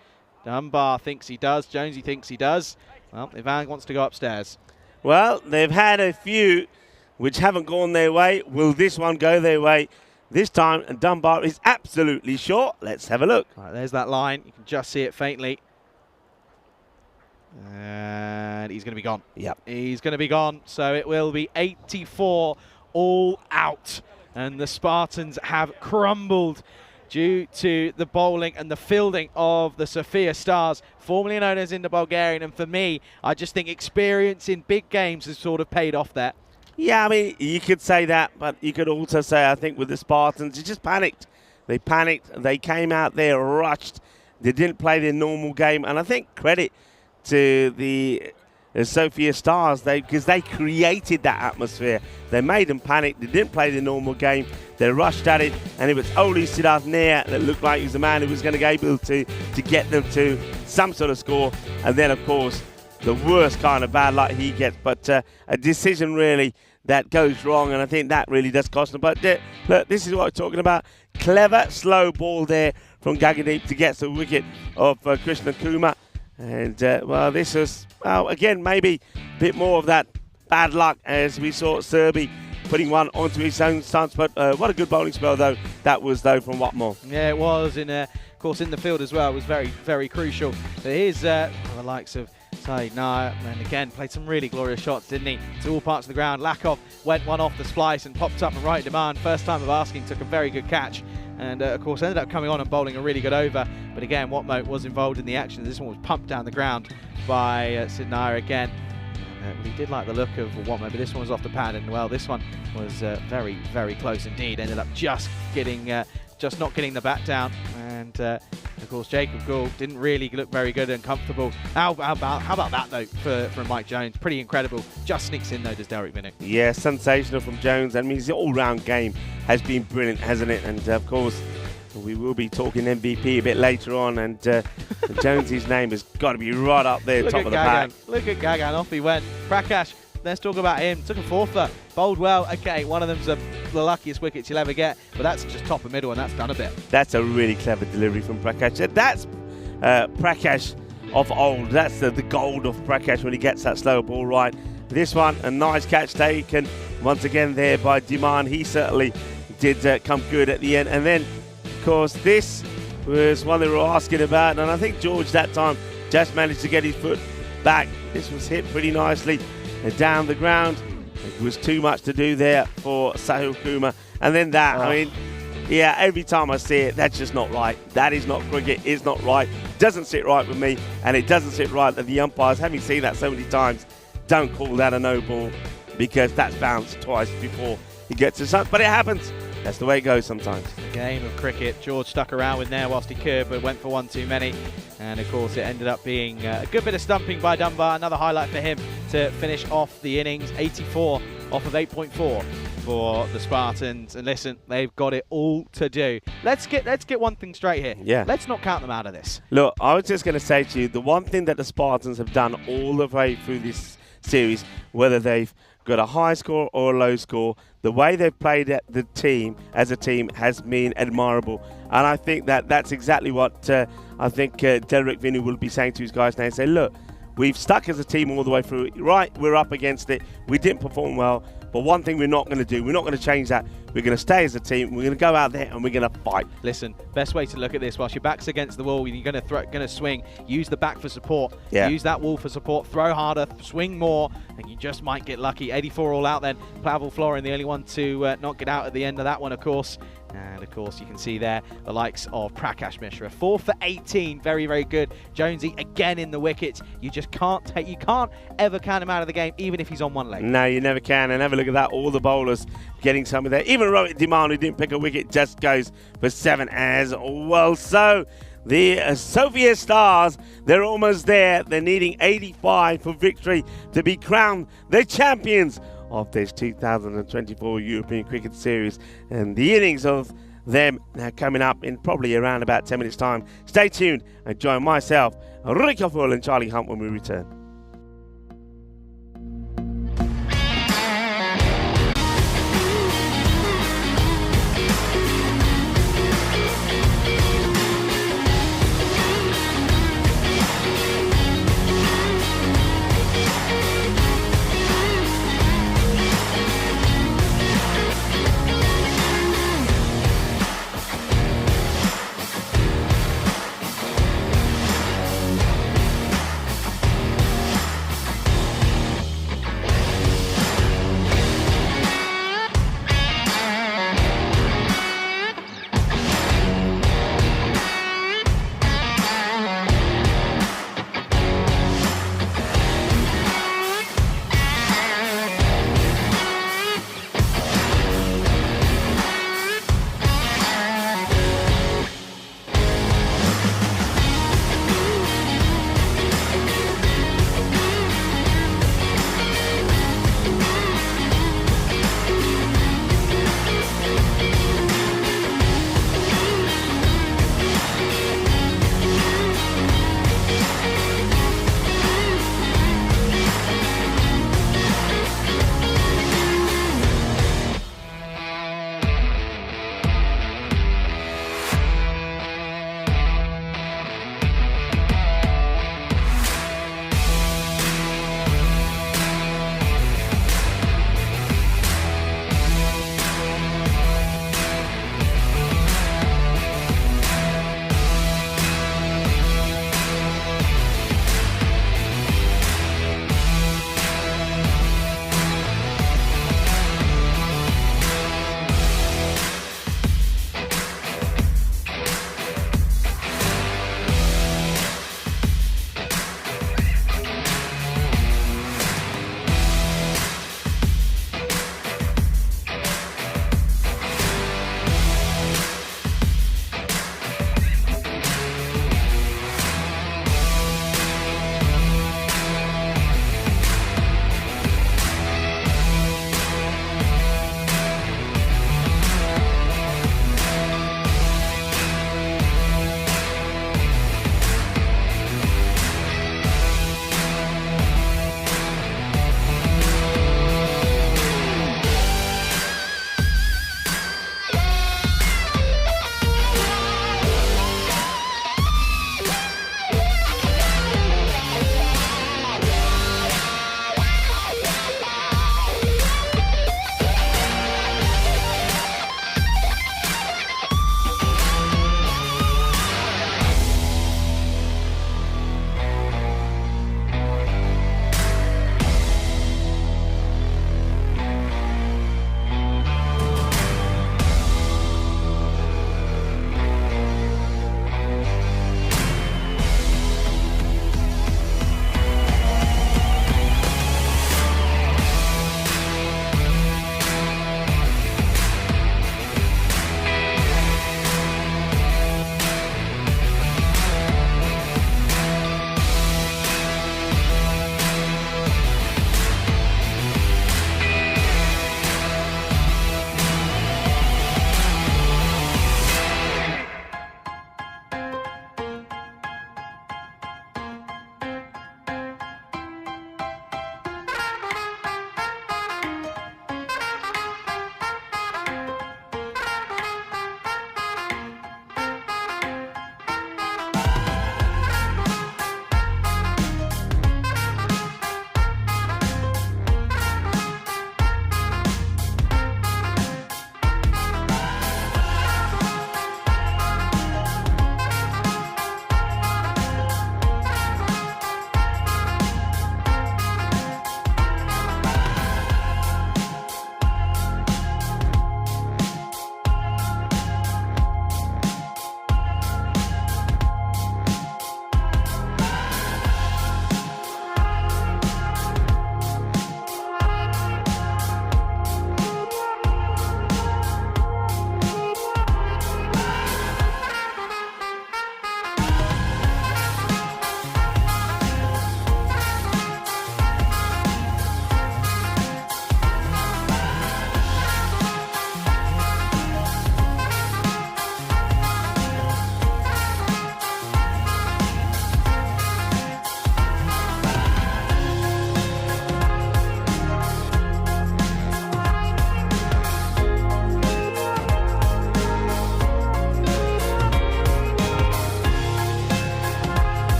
Dunbar thinks he does. Jonesy thinks he does. Well, Ivan wants to go upstairs.
Well, they've had a few which haven't gone their way. Will this one go their way? This time, Dunbar is absolutely sure. Let's have a look.
All right, there's that line. You can just see it faintly. And he's going to be gone.
Yep.
He's going to be gone. So it will be 84 all out. And the Spartans have crumbled due to the bowling and the fielding of the Sofia Stars, formerly known as in the Bulgarian. And for me, I just think experience in big games has sort of paid off there.
Yeah, I mean, you could say that, but you could also say, I think, with the Spartans, they just panicked. They panicked. They came out there rushed. They didn't play their normal game. And I think credit to the the Sofia Stars, because they created that atmosphere. They made them panic. They didn't play the normal game. They rushed at it, and it was Oli Sidharth that looked like he was the man who was going to be able to get them to some sort of score. And then, of course, the worst kind of bad luck he gets. But a decision really that goes wrong, and I think that really does cost them. But look, this is what we're talking about. Clever, slow ball there from Gaggandeep to get the wicket of Krishna Kumar. And, well, this was, well, again, maybe a bit more of that bad luck as we saw Serbi putting one onto his own stance. But what a good bowling spell, though, that was, though, from Watmore.
Yeah, it was. Of course, in the field as well. It was very, very crucial. But here's the likes of Saeed Nair, and again, played some really glorious shots, didn't he? To all parts of the ground. Lakov went one off the splice and popped up and right demand. First time of asking, took a very good catch. And, of course, ended up coming on and bowling a really good over. But, again, Watmoe was involved in the action. This one was pumped down the ground by Sid Nair again. He did like the look of Watmoe, but this one was off the pad. And, well, this one was very, very close indeed. Ended up just not getting the bat down. And, of course, Jacob Gould didn't really look very good and comfortable. How about that, though, from Mike Jones? Pretty incredible. Just sneaks in, though, does Derek Minnick.
Yeah, sensational from Jones. I mean, his all-round game has been brilliant, hasn't it? And, of course, we will be talking MVP a bit later on. And Jonesy's name has got to be right up there, top of the pack.
Look at Gagan. Off he went. Prakash. Let's talk about him. Took a fourther, bowled well. Okay, one of them's the luckiest wickets you'll ever get, but that's just top and middle, and that's done a bit. That's
a really clever delivery from Prakash. That's Prakash of old. That's the gold of Prakash when he gets that slow ball right. This one, a nice catch taken once again there by Diman. He certainly did come good at the end. And then, of course, this was one they were asking about, and I think George that time just managed to get his foot back. This was hit pretty nicely down the ground. It was too much to do there for Sahil Kumar. And then that, I mean, yeah, every time I see it, that's just not right. That is not cricket. It's not right. Doesn't sit right with me, and it doesn't sit right that the umpires, having seen that so many times, don't call that a no ball, because that's bounced twice before he gets to something. But it happens. That's the way it goes sometimes.
The game of cricket. George stuck around with there whilst he could, but went for one too many. And, of course, it ended up being a good bit of stumping by Dunbar. Another highlight for him to finish off the innings. 84 off of 8.4 for the Spartans. And listen, they've got it all to do. Let's get one thing straight here.
Yeah.
Let's not count them out of this.
Look, I was just going to say to you, the one thing that the Spartans have done all the way through this series, whether they've got a high score or a low score, the way they've played the team as a team has been admirable. And I think that's exactly what I think Derek Vinny will be saying to his guys now and say, look, we've stuck as a team all the way through. Right, we're up against it. We didn't perform well. But one thing we're not going to do, we're not going to change that. We're going to stay as a team. We're going to go out there and we're going to fight.
Listen, best way to look at this, whilst your back's against the wall, you're going to swing, use the back for support.
Yeah.
Use that wall for support, throw harder, swing more, and you just might get lucky. 84 all out then. Pavel Florin, the only one to not get out at the end of that one, of course. And, of course, you can see there the likes of Prakash Mishra. 4 for 18. Very, very good. Jonesy again in the wickets. You just can't ever count him out of the game, even if he's on one leg.
No, you never can. And have a look at that. All the bowlers getting some of that. Even Rohit Diman, who didn't pick a wicket, just goes for 7 as well. So the Sofia Stars, they're almost there. They're needing 85 for victory to be crowned the champions of this 2024 European Cricket Series. And the innings of them now coming up in probably around about 10 minutes time. Stay tuned and join myself, Rick Full and Charlie Hunt when we return.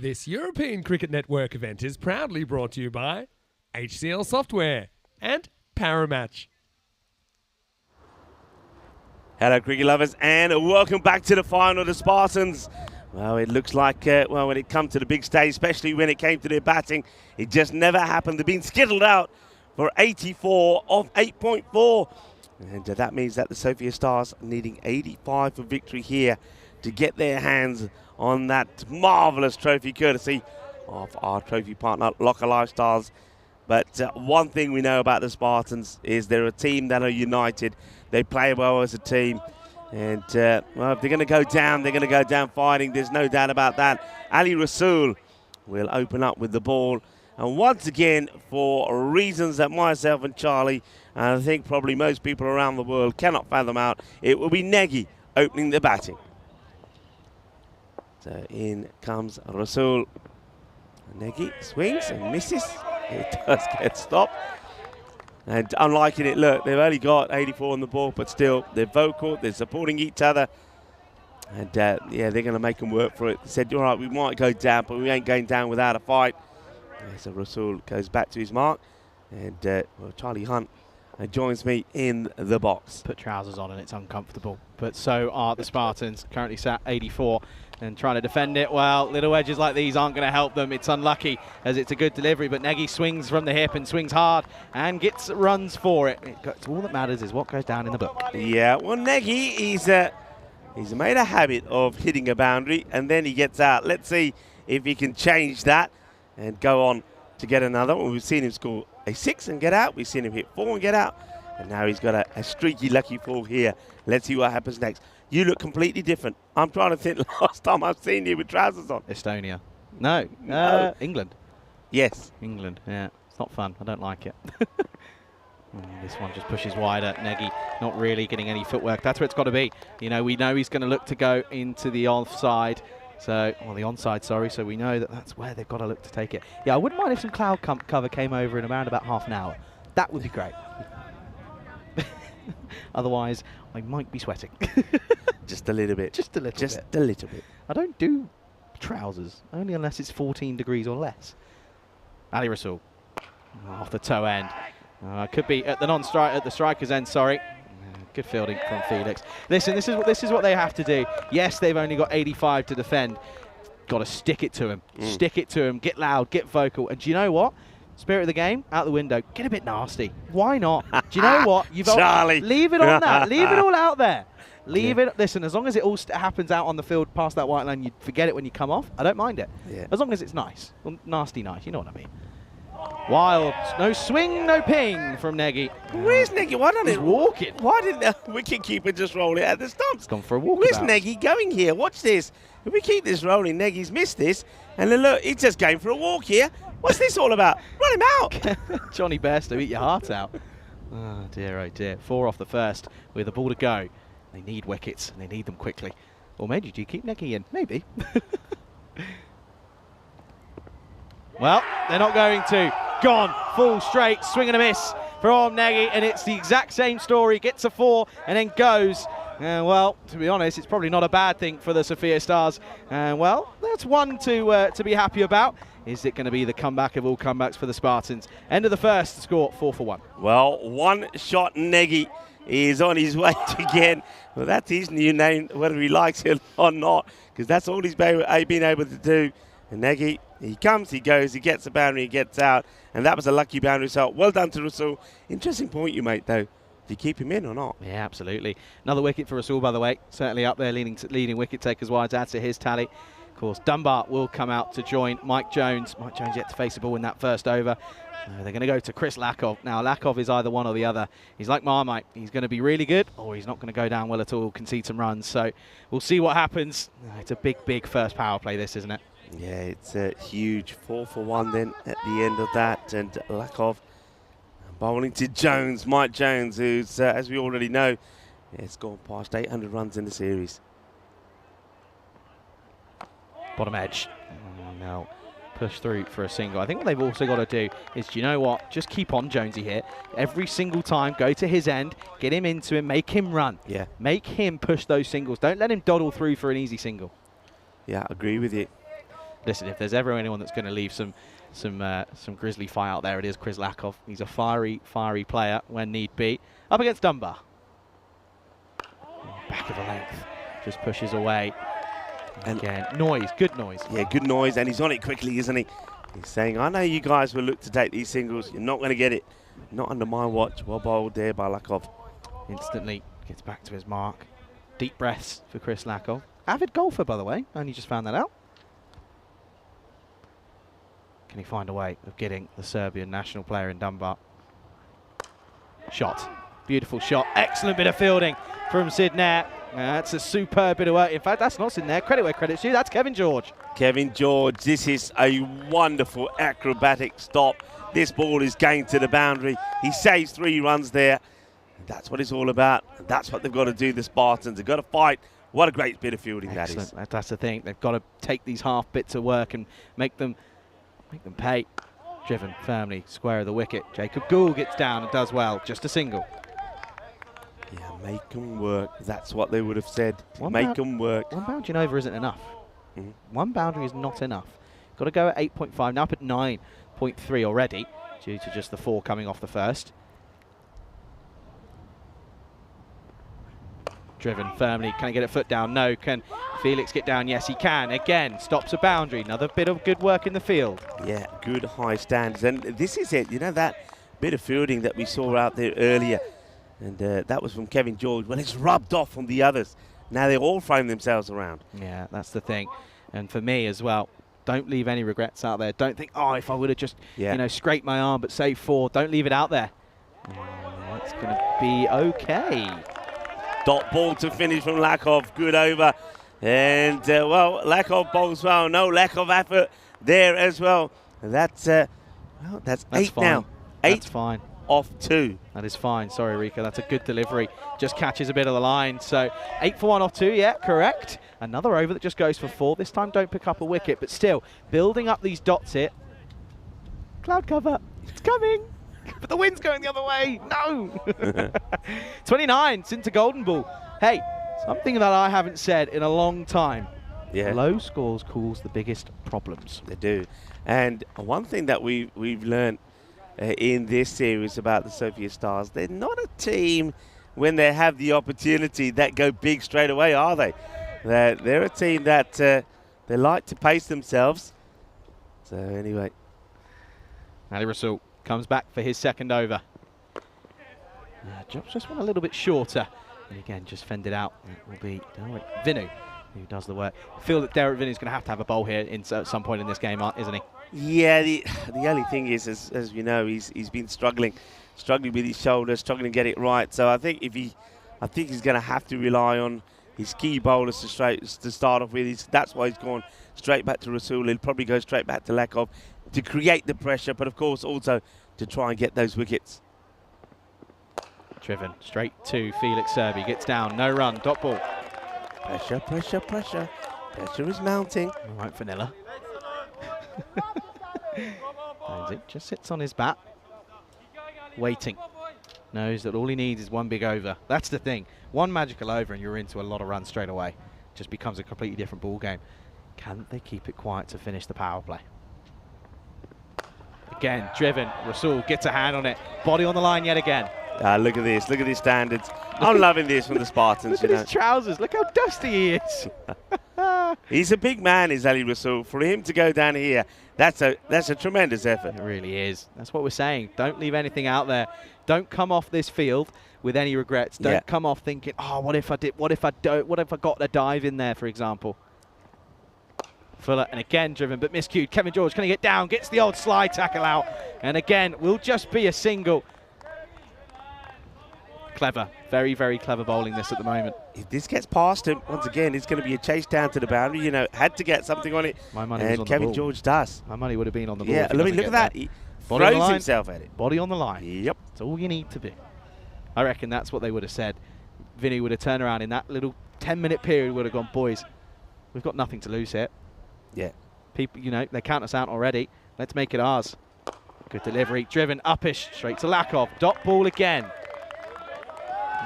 This European Cricket Network event is proudly brought to you by HCL Software and Paramatch.
Hello, cricket lovers, and welcome back to the final. The Spartans, well, it looks like, when it comes to the big stage, especially when it came to their batting, it just never happened. They've been skittled out for 84 of 8.4. And that means that the Sophia Stars needing 85 for victory here to get their hands on that marvellous trophy, courtesy of our trophy partner, Locker Lifestyles. But one thing we know about the Spartans is they're a team that are united. They play well as a team. And, well, if they're going to go down, they're going to go down fighting. There's no doubt about that. Ali Rasool will open up with the ball. And once again, for reasons that myself and Charlie, and I think probably most people around the world cannot fathom out, it will be Nagy opening the batting. So in comes Rasool. Nagy swings and misses. It does get stopped. And unliking it, look, they've only got 84 on the ball, but still, they're vocal, they're supporting each other. And, yeah, they're going to make them work for it. They said, all right, we might go down, but we ain't going down without a fight. So Rasool goes back to his mark. And, well, Charlie Hunt joins me in the box.
Put trousers on and it's uncomfortable. But so are the Spartans, currently sat 84 and trying to defend it. Well, little edges like these aren't going to help them. It's unlucky as it's a good delivery, but Nagy swings from the hip and swings hard and gets runs for it. All that matters is what goes down in the book.
Yeah, well, Nagy, he's made a habit of hitting a boundary and then he gets out. Let's see if he can change that and go on to get another. Well, we've seen him score a 6 and get out. We've seen him hit 4 and get out. And now he's got a streaky lucky 4 here. Let's see what happens next. You look completely different. I'm trying to think last time I've seen you with trousers on.
Estonia. No, England.
Yes.
England, yeah. It's not fun. I don't like it. This one just pushes wider. Nagy not really getting any footwork. That's where it's got to be. You know, we know he's going to look to go into the offside. So, well, the onside, sorry. So we know that that's where they've got to look to take it. Yeah, I wouldn't mind if some cloud cover came over in around about half an hour. That would be great. Otherwise, I might be sweating.
Just a little bit.
Just a little bit.
Just a little bit.
I don't do trousers, only unless it's 14 degrees or less. Ali Rasool off the toe end. Could be at the striker's end, sorry. Good fielding from Felix. Listen, this is what they have to do. Yes, they've only got 85 to defend. Got to stick it to him. Stick it to him. Get loud, get vocal. And do you know what? Spirit of the game, out the window. Get a bit nasty. Why not? Do you know what?
Charlie.
Leave it on that. Leave it all out there. Leave it. Listen, as long as it all happens out on the field past that white line, you forget it when you come off. I don't mind it.
Yeah.
As long as it's nice. Well, nasty nice. You know what I mean. Wild. No swing, no ping from Nagy.
Where's Nagy? Why don't
He's walking.
Why didn't the wicketkeeper just roll it at the stumps?
Gone for a walk.
Where's Nagy going here? Watch this. If we keep this rolling, Nagy's missed this. And then look, he's just going for a walk here. What's this all about? Run him out.
Johnny Bairstow, eat your heart out. Oh dear, 4 off the first with a ball to go. They need wickets and they need them quickly. Or maybe do you keep Nagy in? Maybe. Well, they're not going to. Gone, full straight, swing and a miss from Nagy, and it's the exact same story. Gets a 4 and then goes. Well, to be honest, it's probably not a bad thing for the Sophia Stars. Well, that's one to be happy about. Is it going to be the comeback of all comebacks for the Spartans? End of the first, score 4 for 1.
Well, one shot Nagy is on his way to again. Well, that's his new name, whether he likes it or not, because that's all he's been able to do. And Nagy, he comes, he goes, he gets the boundary, he gets out. And that was a lucky boundary result. Well done to Rasool. Interesting point you made, though. Do you keep him in or not?
Yeah, absolutely. Another wicket for Rasool, by the way. Certainly up there, leading wicket takers wise. Adds to his tally. Of course, Dunbar will come out to join Mike Jones. Mike Jones yet to face the ball in that first over. They're going to go to Chris Lakov. Now, Lakov is either one or the other. He's like Marmite. He's going to be really good, or he's not going to go down well at all, concede some runs. So we'll see what happens. It's a big, big first power play, this, isn't it?
Yeah, it's a huge 4 for 1 then at the end of that. And Lakov bowling to Jones, Mike Jones, who's, as we already know, has gone past 800 runs in the series.
Bottom edge. No. Push through for a single. I think what they've also got to do is, do you know what? Just keep on Jonesy here. Every single time, go to his end, get him into him, make him run.
Yeah.
Make him push those singles. Don't let him dawdle through for an easy single.
Yeah, I agree with you.
Listen, if there's ever anyone that's going to leave some grizzly fire out there, it is Krislakov. He's a fiery player when need be. Up against Dunbar. Back of the length, just pushes away. And again, noise, good noise.
Yeah, good noise, and he's on it quickly, isn't he? He's saying, I know you guys will look to take these singles. You're not going to get it. Not under my watch. Well bowled there by Lakov.
Instantly gets back to his mark. Deep breaths for Krislakov. Avid golfer, by the way. Only just found that out. Can he find a way of getting the Serbian national player in Dunbar? Shot. Beautiful shot. Excellent bit of fielding from Sid Nair. That's a superb bit of work. In fact, that's not Sid Nair. Credit where credit's due. That's Kevin George.
Kevin George, this is a wonderful acrobatic stop. This ball is going to the boundary. He saves 3 runs there. That's what it's all about. That's what they've got to do, the Spartans. They've got to fight. What a great bit of fielding
Excellent.
that is.
That's the thing. They've got to take these half bits of work and make them pay. Driven firmly, square of the wicket. Jacob Gould gets down and does well. Just a single.
Yeah, make them work. That's what they would have said.
One
Make them work.
One boundary over isn't enough. One boundary is not enough. Got to go at 8.5, now up at 9.3 already, due to just the 4 coming off the first. Driven firmly. Can he get a foot down? No. Can Felix get down? Yes, he can. Again, stops a boundary. Another bit of good work in the field.
Yeah, good high standards. And this is it. You know, that bit of fielding that we saw out there earlier, and that was from Kevin George. Well, it's rubbed off on the others. Now they all frame themselves around.
Yeah, that's the thing. And for me as well, don't leave any regrets out there. Don't think, oh, if I would have just, you know, scraped my arm but saved 4. Don't leave it out there. It's going to be okay.
Dot ball to finish from Lakov. Good over. And, well, Lakov bowls well. No lack of effort there as well. And that's 8
fine.
now. 8
That's fine.
off 2.
That is fine. Sorry, Rika. That's a good delivery. Just catches a bit of the line. So 8 for 1 off 2. Yeah, correct. Another over that just goes for 4. This time don't pick up a wicket, but still building up these dots here. Cloud cover. It's coming. But the wind's going the other way. No. 29 into golden ball. Hey, something that I haven't said in a long time.
Yeah.
Low scores cause the biggest problems.
They do. And one thing that we've learned in this series about the Sophia Stars, they're not a team when they have the opportunity that go big straight away, are they? They're a team that they like to pace themselves. So anyway.
Ali Rasul comes back for his second over. Jobs just went a little bit shorter. And again, just fended out. It will be Vinu who does the work. I feel that Derek Vinu's going to have a bowl here at some point in this game, isn't he?
Yeah, the only thing is, as you know, he's been struggling with his shoulder, struggling to get it right. So I think he's going to have to rely on his key bowlers to start off with. That's why he's gone straight back to Rasul. He'll probably go straight back to Lakov to create the pressure, but of course also to try and get those wickets.
Driven straight to Felix Serbi. Gets down, no run, dot ball.
Pressure, pressure, pressure. Pressure is mounting.
All right, Vanilla. Just sits on his bat, waiting. Knows that all he needs is one big over. That's the thing. One magical over and you're into a lot of runs straight away. Just becomes a completely different ball game. Can they keep it quiet to finish the power play? Again, Driven. Rasul gets a hand on it. Body on the line yet again.
Look at this. Look at these standards. I'm loving this from the Spartans.
Look at his trousers. Look how dusty he is.
He's a big man, is Ali Rasul. For him to go down here, that's a tremendous effort.
It really is. That's what we're saying. Don't leave anything out there. Don't come off this field with any regrets. Don't come off thinking, oh, what if I did? What if I don't? What if I got a dive in there, for example? Fuller, and again Driven, but miscued. Kevin George, can he get down? Gets the old slide tackle out. And again, will just be a single. Clever. Very, very clever bowling this at the moment.
If this gets past him, once again, it's going to be a chase down to the boundary. You know, had to get something on it.
My money was on
Kevin
the ball.
George does.
My money would have been on the ball.
Yeah, look at that. He throws himself at it.
Body on the line.
Yep.
That's all you need to be. I reckon that's what they would have said. Vinny would have turned around in that little 10-minute period, would have gone, boys, we've got nothing to lose here.
Yeah.
People, you know, they count us out already. Let's make it ours. Good delivery. Driven, uppish, straight to Lakov. Dot ball again.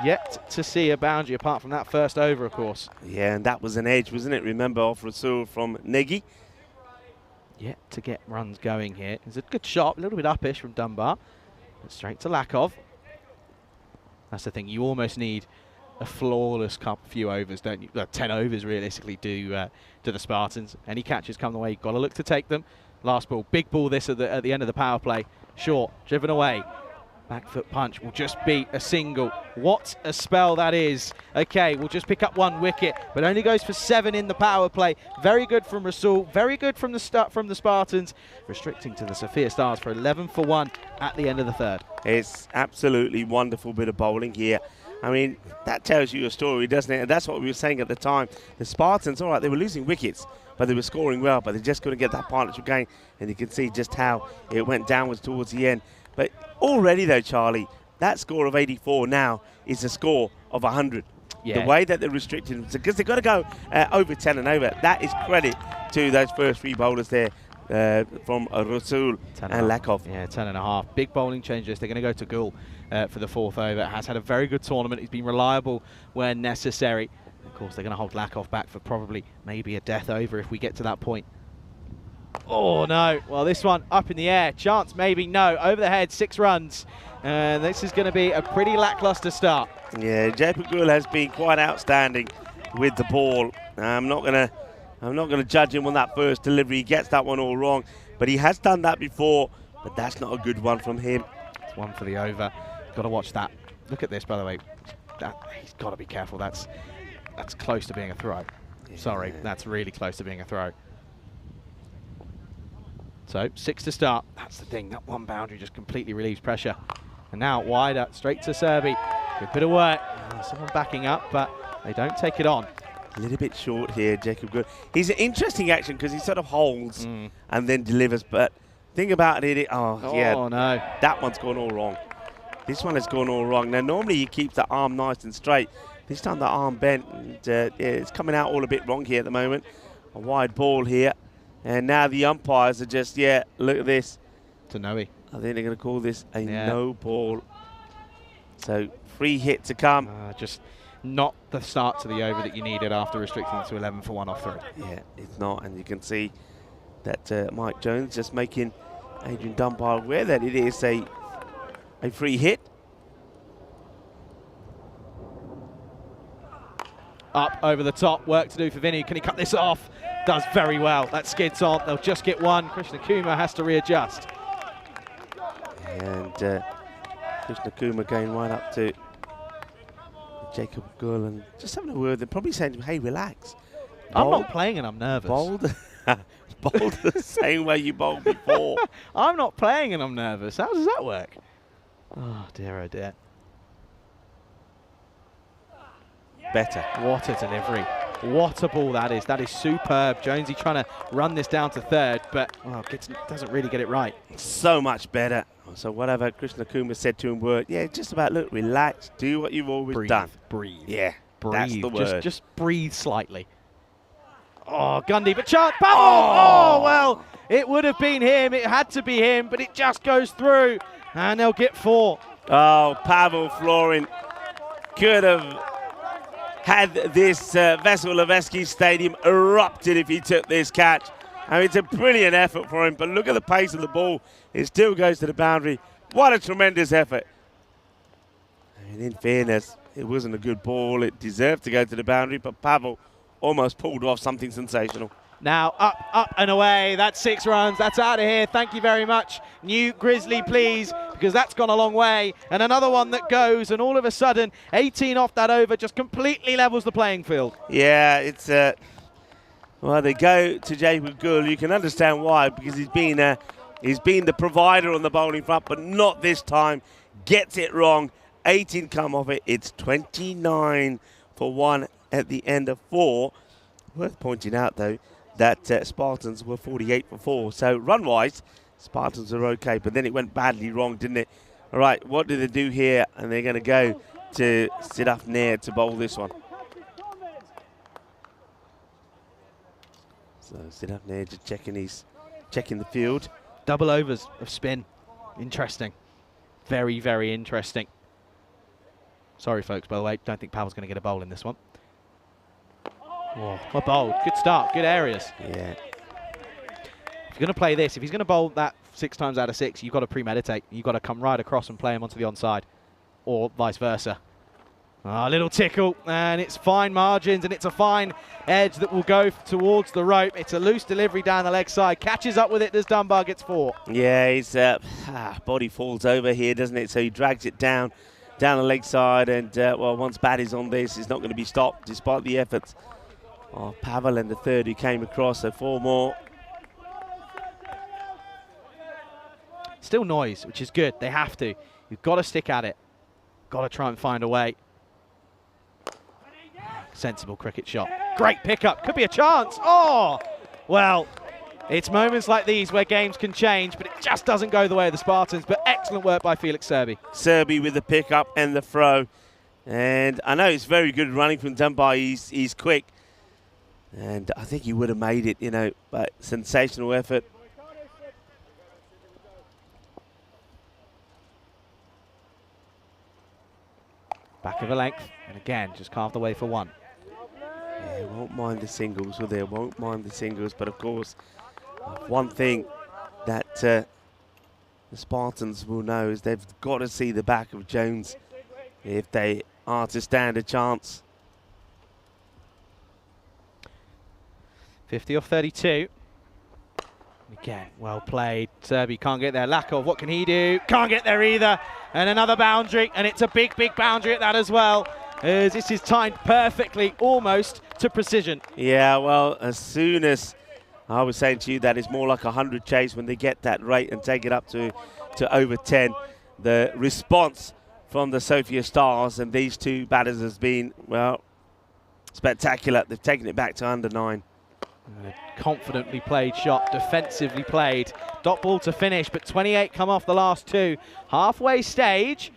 Yet to see a boundary apart from that first over, of course.
Yeah, and that was an edge, wasn't it? Remember, off Rasul from Negi.
yet to get runs going here. It's a good shot, a little bit uppish from Dunbar, but straight to Lakov. That's the thing, you almost need a flawless few overs, don't you? 10 overs realistically do the Spartans. Any catches come the way, you've got to look to take them. Last ball, big ball this at the end of the power play. Short, driven away. Back foot punch will just be a single. What a spell that is. Okay, we'll just pick up 1 wicket, but only goes for 7 in the power play. Very good from Rasul, very good from the Spartans, restricting to the Sophia Stars for 11 for 1 at the end of the third.
It's absolutely wonderful bit of bowling here. I mean, that tells you a story, doesn't it? And that's what we were saying at the time. The Spartans, all right, they were losing wickets, but they were scoring well, but they just couldn't get that partnership going. And you can see just how it went downwards towards the end. But already, though, Charlie, that score of 84 now is a score of 100.
Yeah.
The way that they're restricted, because they've got to go over 10 and over. That is credit to those first 3 bowlers there from Rasul and Lakov.
Yeah, 10.5. Big bowling changes. They're going to go to Gul for the 4th over. Has had a very good tournament. He's been reliable when necessary. Of course, they're going to hold Lakov back for probably maybe a death over if we get to that point. Oh, no. Well, this one up in the air. Chance maybe. No. Over the head. 6 runs. And this is going to be a pretty lackluster start.
Yeah, Jaipur Gul has been quite outstanding with the ball. I'm not gonna judge him on that first delivery. He gets that one all wrong, but he has done that before. But that's not a good one from him.
It's 1 for the over. Got to watch that. Look at this, by the way. He's got to be careful. That's close to being a throw.
Yeah.
Sorry, that's really close to being a throw. So 6 to start. That's the thing. That 1 boundary just completely relieves pressure. And now wider, straight to Serbi. Good bit of work. Someone backing up, but they don't take it on.
A little bit short here, Jacob Good. He's an interesting action because he sort of holds and then delivers. But think about it.
No.
That one's gone all wrong. This one has gone all wrong. Now, normally he keeps the arm nice and straight. This time the arm bent. And, it's coming out all a bit wrong here at the moment. A wide ball here. And now the umpires are just, look at this.
To Noe.
I think they're going to call this a no ball. So, free hit to come.
Just not the start to the over that you needed after restricting to 11 for 1 off 3.
Yeah, it's not. And you can see that Mike Jones just making Adrian Dunbar aware that it is a free hit.
Up over the top, work to do for Vinny. Can he cut this off? Does very well. That skids on. They'll just get 1. Krishna Kumar has to readjust.
And Krishna Kumar going right up to Jacob Gul and just having a word with him, probably saying to him, hey, relax.
I'm not playing and I'm nervous.
Bold the same way you bowled before.
I'm not playing and I'm nervous. How does that work? Oh, dear, oh, dear.
Better.
What a delivery. What a ball that is. That is superb. Jonesy trying to run this down to 3rd, but doesn't really get it right.
So much better. So whatever Krishna Kumar said to him were, just about, look, relax, do what you've always done.
Breathe.
Yeah,
breathe.
that's the word.
Just breathe slightly. Oh, Gundy, but chance. Oh, well, it would have been him. It had to be him, but it just goes through, and they'll get 4.
Oh, Pavel Florin could have had this Vasilevsky Stadium erupted if he took this catch. I mean, it's a brilliant effort for him, but look at the pace of the ball. It still goes to the boundary. What a tremendous effort. And in fairness, it wasn't a good ball. It deserved to go to the boundary, but Pavel almost pulled off something sensational.
Now up and away. That's 6 runs. That's out of here. Thank you very much. New Grizzly, please, because that's gone a long way. And another one that goes, and all of a sudden, 18 off that over just completely levels the playing field.
Yeah, it's well, they go to Jaipur Gul. You can understand why, because he's been the provider on the bowling front, but not this time. Gets it wrong. 18 come off it. It's 29 for 1 at the end of 4. Worth pointing out, though, that Spartans were 48 for 4. So run-wise, Spartans are okay, but then it went badly wrong, didn't it? All right, what do they do here? And they're going to go to Siddharth Nair to bowl this one. So Siddharth Nair just checking the field.
Double overs of spin. Interesting. Very, very interesting. Sorry, folks, by the way. Don't think Pavel's going to get a bowl in this one. Oh, what bowled. Good start. Good areas.
Yeah.
If you're going to play this, if he's going to bowl that 6 times out of 6, you've got to premeditate. You've got to come right across and play him onto the onside, or vice versa. A little tickle, and it's fine margins, and it's a fine edge that will go towards the rope. It's a loose delivery down the leg side. Catches up with it as Dunbar gets 4.
Yeah, his body falls over here, doesn't it? So he drags it down the leg side, and well, once Batty's on this, it's not going to be stopped despite the efforts of Pavel and the third who came across. So 4 more.
Still noise, which is good. They have to. You've got to stick at it. Got to try and find a way. Sensible cricket shot. Great pickup. Could be a chance. Oh, well, it's moments like these where games can change, but it just doesn't go the way of the Spartans. But excellent work by Felix Serby.
Serby with the pickup and the throw. And I know it's very good running from Dunbar. He's quick. And I think he would have made it, you know, but sensational effort.
Back of a length. And again, just carved away for 1.
Yeah, won't mind the singles, will they? Won't mind the singles, but of course, one thing that the Spartans will know is they've got to see the back of Jones if they are to stand a chance.
50 off 32. Again, well played. Serby can't get there. Lakov, what can he do? Can't get there either. And another boundary, and it's a big, big boundary at that as well. As this is timed perfectly, almost to precision.
Yeah, well, as soon as I was saying to you that it's more like 100 chase when they get that rate and take it up to over 10. The response from the Sophia Stars and these 2 batters has been, well, spectacular. They've taken it back to under 9.
Confidently played shot, defensively played. Dot ball to finish, but 28 come off the last 2. Halfway stage,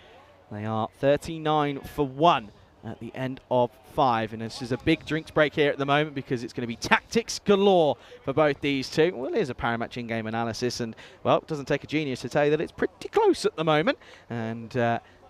they are 39 for 1 at the end of 5. And this is a big drinks break here at the moment because it's going to be tactics galore for both these 2. Well, here's a Paramatch in-game analysis, and, well, it doesn't take a genius to tell you that it's pretty close at the moment. And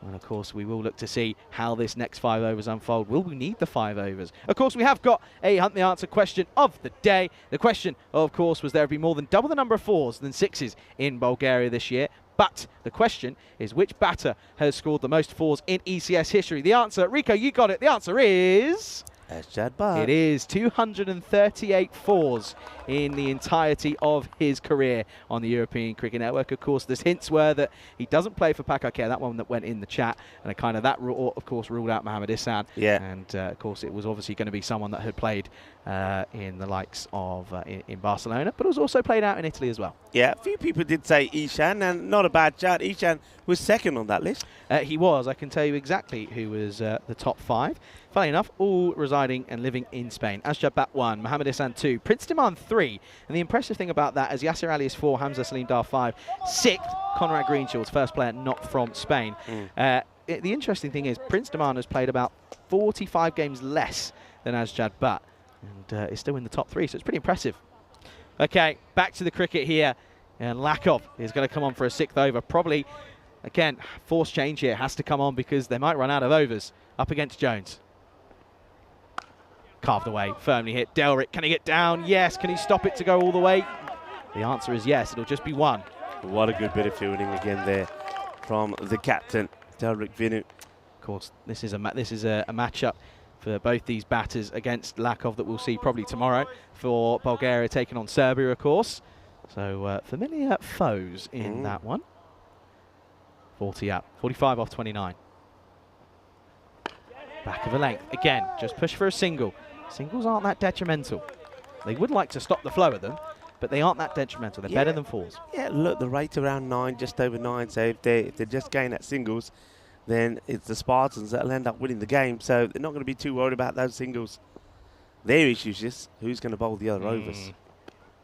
well, of course, we will look to see how this next 5 overs unfold. Will we need the 5 overs? Of course, we have got a Hunt the Answer question of the day. The question, of course, was there be more than double the number of 4s than 6s in Bulgaria this year? But the question is, which batter has scored the most 4s in ECS history? The answer, Rico, you got it. The answer is...
Ashjad Bhatt.
It is 238 4s in the entirety of his career on the European Cricket Network. Of course, the hints were that he doesn't play for Pakakare, that one that went in the chat, and kind of that, of course, ruled out Mohammad Ihsan.
Yeah.
And, of course, it was obviously going to be someone that had played in the likes of in Barcelona, but it was also played out in Italy as well.
Yeah, a few people did say Ishan, and not a bad chat. Ishan was second on that list.
He was. I can tell you exactly who was the top 5. Funnily enough, all residing and living in Spain. Ashjad Bhatt 1, Mohammad Ihsan 2, Prince Demand 3. And the impressive thing about that is Yasser Ali is 4, Hamza Salim Dar 5, 6th, Conrad Greenshield's first player not from Spain. The interesting thing is Prince Demand has played about 45 games less than Ashjad Bhatt and is still in the top 3, so it's pretty impressive. Okay, back to the cricket here. And Lakov is going to come on for a 6th over. Probably, again, force change here has to come on because they might run out of overs up against Jones. Carved away, firmly hit. Delrick, can he get down? Yes. Can he stop it to go all the way? The answer is yes. It'll just be 1.
What a good bit of fielding again there from the captain, Delrick Vinu.
Of course, this is a matchup for both these batters against Lakov that we'll see probably tomorrow for Bulgaria taking on Serbia, of course. So familiar foes in that one. 40 up, 45 off 29. Back of a length. Again, just push for a single. Singles aren't that detrimental. They would like to stop the flow of them, but they aren't that detrimental. They're better than 4s.
Yeah, look, the rate around 9, just over 9. So if they just gain at singles, then it's the Spartans that'll end up winning the game. So they're not going to be too worried about those singles. Their issue is just who's going to bowl the other overs.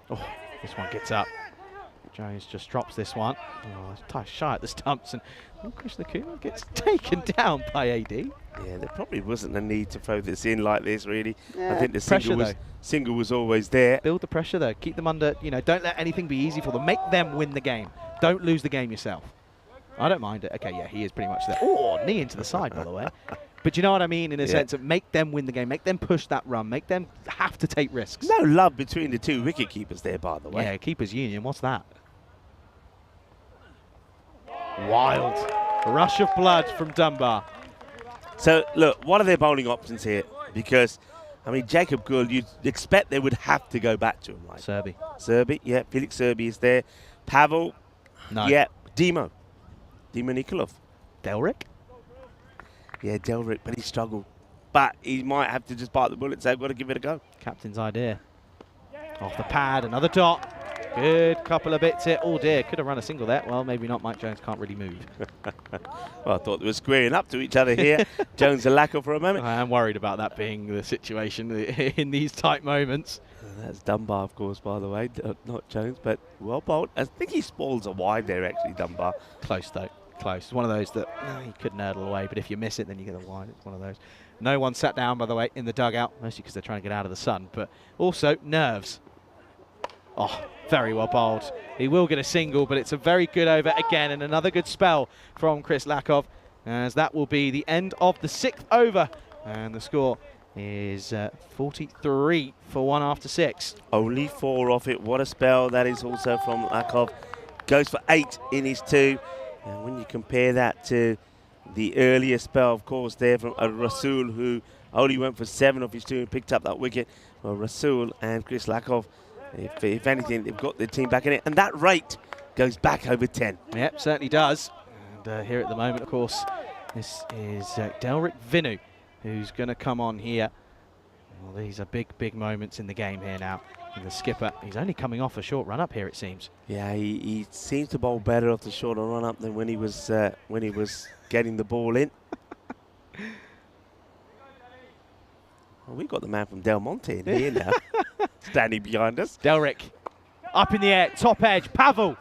Oh, this one gets up. Jones just drops this one. Oh, it's shy at the stumps, and Krishna Kumar gets taken down by AD.
Yeah, there probably wasn't a need to throw this in like this, really.
Yeah,
I think the single was always there.
Build the pressure, though. Keep them under, don't let anything be easy for them. Make them win the game. Don't lose the game yourself. I don't mind it. Okay, yeah, he is pretty much there. Oh, knee into the side, by the way. But you know what I mean, in a
Yeah.
sense of make them win the game, make them push that run, make them have to take risks.
No love between the two wicket keepers there, by the way.
Yeah, keepers union. What's that? Wild rush of blood from Dunbar.
So, look, what are their bowling options here? Because, I mean, Jacob Gould, you'd expect they would have to go back to him, right? Serbi, yeah. Felix Serbi is there. Pavel,
No.
yeah. Dimo Nikolov.
Delrick?
Yeah, Delrick, but he struggled. But he might have to just bite the bullet and say, I've got to give it a go.
Captain's idea. Off the pad, another dot. Good couple of bits here. Oh dear, could have run a single there. Well, maybe not. Mike Jones can't really move.
Well, I thought they were squaring up to each other here. Jones and Lacko for a moment.
I am worried about that being the situation in these tight moments.
That's Dunbar, of course, by the way, not Jones, but well bowled. I think he spoils a wide there, actually, Dunbar.
Close, though. Close. It's one of those that you could nurdle away, but if you miss it, then you get a wide. It's one of those. No one sat down, by the way, in the dugout, mostly because they're trying to get out of the sun, but also nerves. Oh, very well bowled. He will get a single, but it's a very good over again, and another good spell from Chris Lakov, as that will be the end of the 6th over, and the score is 43 for 1 after 6.
Only 4 off it. What a spell that is also from Lakov. Goes for 8 in his 2. And when you compare that to the earlier spell, of course, there from Rasul, who only went for 7 off his 2 and picked up that wicket. Well, Rasul and Chris Lakov, if anything, they've got their team back in it. And that rate goes back over 10.
Yep, certainly does. And here at the moment, of course, this is Delrick Vinu, who's going to come on here. Well, these are big, big moments in the game here now. And the skipper, he's only coming off a short run up here, it seems.
Yeah, he seems to bowl better off the shorter run up than when he was getting the ball in. Well, we've got the man from Del Monte in here now, standing behind us.
Delrick, up in the air, top edge, Pavel.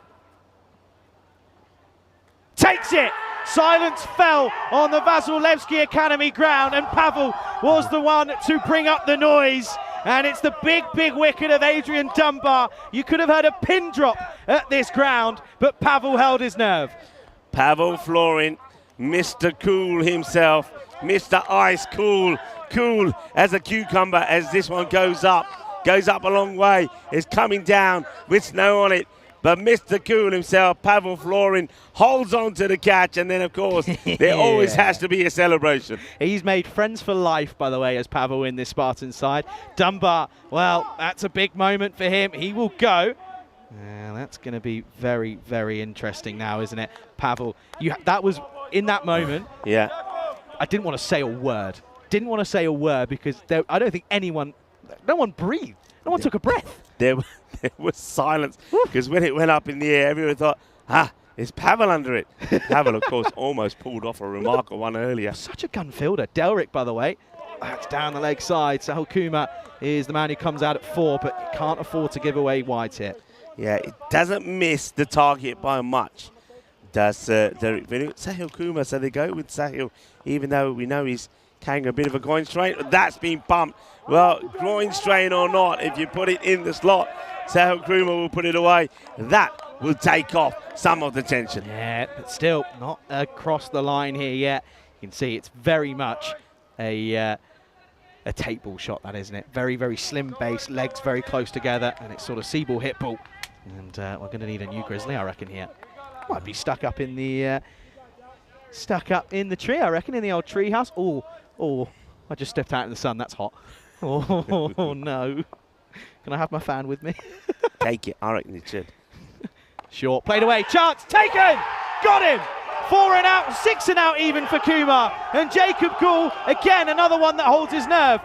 Takes it! Silence fell on the Vasilevsky Academy ground, and Pavel was the one to bring up the noise. And it's the big, big wicket of Adrian Dunbar. You could have heard a pin drop at this ground, but Pavel held his nerve.
Pavel Florin, Mr. Cool himself, Mr. Ice Cool, cool as a cucumber as this one goes up a long way. It's coming down with snow on it. But Mr. Cool himself, Pavel Florin, holds on to the catch, and then, of course, there always has to be a celebration.
He's made friends for life, by the way, as Pavel in this Spartan side. Dunbar, well, that's a big moment for him. He will go. That's going to be very, very interesting now, isn't it? Pavel, that was, in that moment,
yeah.
I didn't want to say a word. Didn't want to say a word because I don't think no one breathed. No one took a breath.
There was silence because when it went up in the air, everyone thought, is Pavel under it? Pavel, of course, almost pulled off a remarkable one earlier.
Such a gun fielder. Delrick, by the way, that's down the leg side. Sahil Kumar is the man who comes out at 4, but he can't afford to give away wides here.
Yeah, it doesn't miss the target by much. Does Derek Vinu. Sahil Kumar, so they go with Sahil, even though we know he's carrying a bit of a groin strain. That's been pumped. Well, groin strain or not, if you put it in the slot, Sahil Kumar will put it away. That will take off some of the tension.
Yeah, but still not across the line here yet. You can see it's very much a tape ball shot, that, isn't it? Very, very slim base, legs very close together, and it's sort of sea ball, hit ball. And we're going to need a new Grizzly, I reckon, here. Might be stuck up in the tree, I reckon, in the old tree house. Oh, I just stepped out in the sun. That's hot. Oh, no. Can I have my fan with me?
Take it. I reckon it should.
Short. Played away. Chance. Taken. Got him. 4 and out. 6 and out even for Kumar. And Jacob Gould, again, another one that holds his nerve.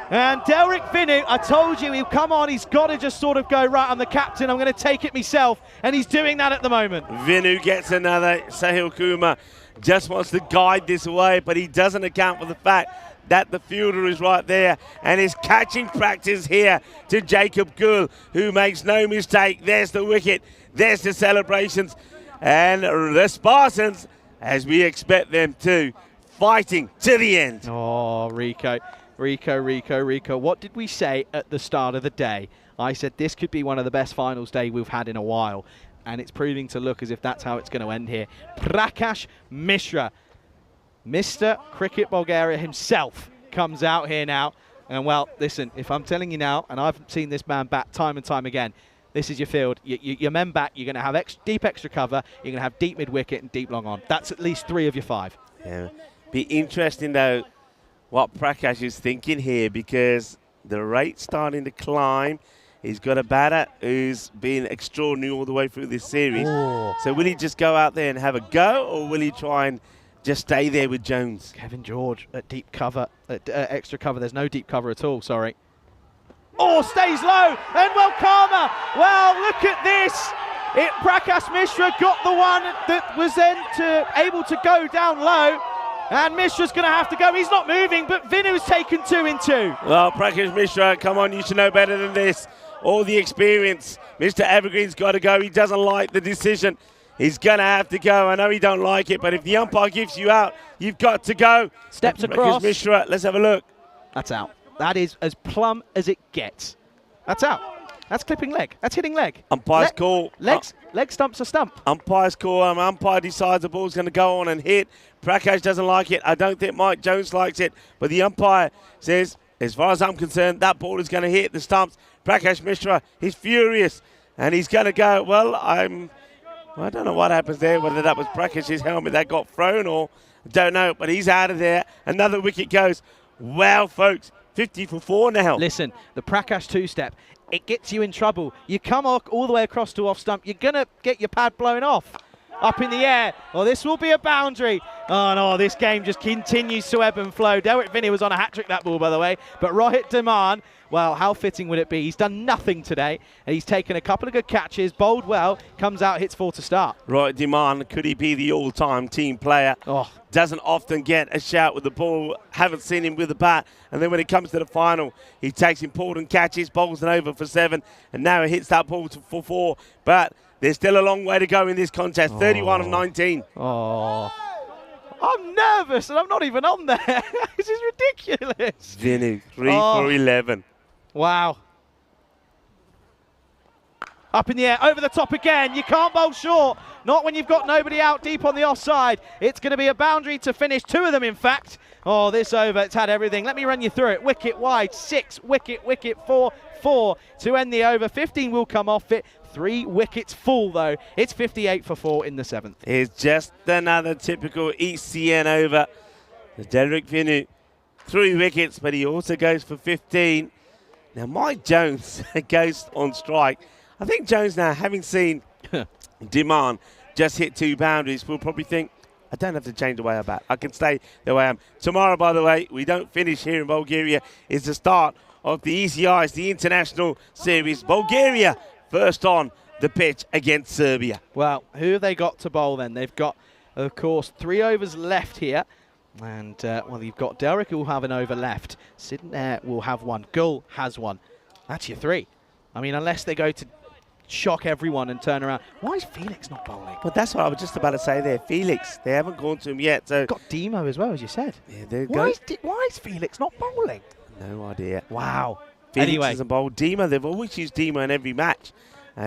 And Delrick Vinu, I told you, he'll come on. He's got to just sort of go, right, I'm the captain. I'm going to take it myself. And he's doing that at the moment.
Vinu gets another. Sahil Kumar just wants to guide this away, but he doesn't account for the fact that the fielder is right there and is catching practice here to Jacob Gould, who makes no mistake. There's the wicket. There's the celebrations. And the Spartans, as we expect them to, fighting to the end.
Oh, Rico. What did we say at the start of the day? I said this could be one of the best finals day we've had in a while. And it's proving to look as if that's how it's going to end here. Prakash Mishra Mr. Cricket Bulgaria himself comes out here now. And, well, listen, if I'm telling you now, and I've seen this man bat time and time again, this is your field. Your men bat, you're going to have deep extra cover, you're going to have deep mid-wicket and deep long on. That's at least 3 of your 5.
Yeah. Be interesting, though, what Prakash is thinking here, because the rate's starting to climb. He's got a batter who's been extraordinary all the way through this series.
Oh.
So will he just go out there and have a go, or will he try and just stay there with Jones?
Kevin George at deep cover, at extra cover. There's no deep cover at all, sorry. Oh, stays low, and well, Karma. Well, look at this. Prakash Mishra got the one that was then able to go down low. And Mishra's going to have to go. He's not moving, but Vinu's taken 2 in 2.
Well, Prakash Mishra, come on, you should know better than this. All the experience. Mr. Evergreen's got to go. He doesn't like the decision. He's going to have to go. I know he don't like it, but if the umpire gives you out, you've got to go.
Steps across.
Prakash Mishra, let's have a look.
That's out. That is as plumb as it gets. That's out. That's clipping leg. That's hitting leg.
Umpire's call.
Leg stump's a stump.
Umpire's call. Umpire decides the ball's going to go on and hit. Prakash doesn't like it. I don't think Mike Jones likes it. But the umpire says, as far as I'm concerned, that ball is going to hit the stumps. Prakash Mishra, he's furious. And he's going to go, well, I don't know what happens there, whether that was Prakash's helmet that got thrown or don't know. But he's out of there. Another wicket goes. Well, folks, 50 for 4 now.
Listen, the Prakash 2-step, it gets you in trouble. You come all the way across to off stump, you're going to get your pad blown off. Up in the air. Well, this will be a boundary. Oh, no, this game just continues to ebb and flow. Derek Vinny was on a hat-trick that ball, by the way. But Rohit Dhaman, well, how fitting would it be? He's done nothing today, and he's taken a couple of good catches, bowled well, comes out, hits 4 to start.
Rohit Dhaman, could he be the all-time team player?
Oh.
Doesn't often get a shout with the ball. Haven't seen him with the bat. And then when it comes to the final, he takes important catches, bowls an over for 7, and now he hits that ball for 4. But there's still a long way to go in this contest. 31 of 19.
Oh. I'm nervous, and I'm not even on there. This is ridiculous.
Vinu, 3 for 11.
Wow. Up in the air, over the top again. You can't bowl short. Not when you've got nobody out deep on the offside. It's going to be a boundary to finish. 2 of them, in fact. Oh, this over, it's had everything. Let me run you through it. Wicket wide, 6, wicket, 4, 4 to end the over. 15 will come off it. 3 wickets full, though. It's 58 for 4 in the 7th.
It's just another typical ECN over. Derek Vinu, 3 wickets, but he also goes for 15. Now, Mike Jones goes on strike. I think Jones now, having seen Dhaman just hit 2 boundaries, will probably think, I don't have to change the way I bat. I can stay the way I am. Tomorrow, by the way, we don't finish here in Bulgaria. It's the start of the ECS, the International Series. Bulgaria first on the pitch against Serbia.
Well, who have they got to bowl then? They've got, of course, 3 overs left here. And, well, you've got Derek who will have an over left. Sidney will have 1. Gull has 1. That's your 3. I mean, unless they go to shock everyone and turn around. Why is Felix not bowling?
Well, that's what I was just about to say there. Felix, they haven't gone to him yet. So
got Demo as well, as you said.
Yeah, there
why is Felix not bowling?
No idea.
Wow.
Felix
anyway.
hasn't bowled. Demo, they've always used Demo in every match.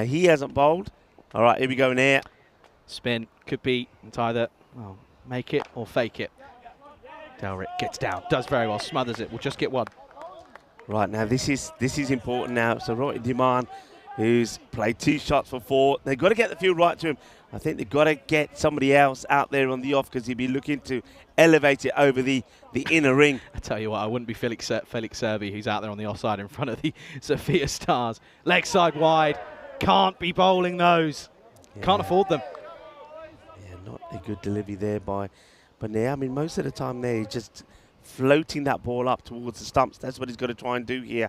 He hasn't bowled. All right, here we go in here.
Spin could be either make it or fake it. Delrick gets down, does very well, smothers it. We'll just get 1.
Right, now this is important now. So Rohit Dhaman, who's played 2 shots for 4. They've got to get the field right to him. I think they've got to get somebody else out there on the off because he'd be looking to elevate it over the inner ring. I
tell you what, I wouldn't be Felix Serby, who's out there on the offside in front of the Sophia Stars. Leg side wide, can't be bowling those. Yeah. Can't afford them.
Yeah, not a good delivery there by Banea. I mean, most of the time there, he's just floating that ball up towards the stumps. That's what he's got to try and do here.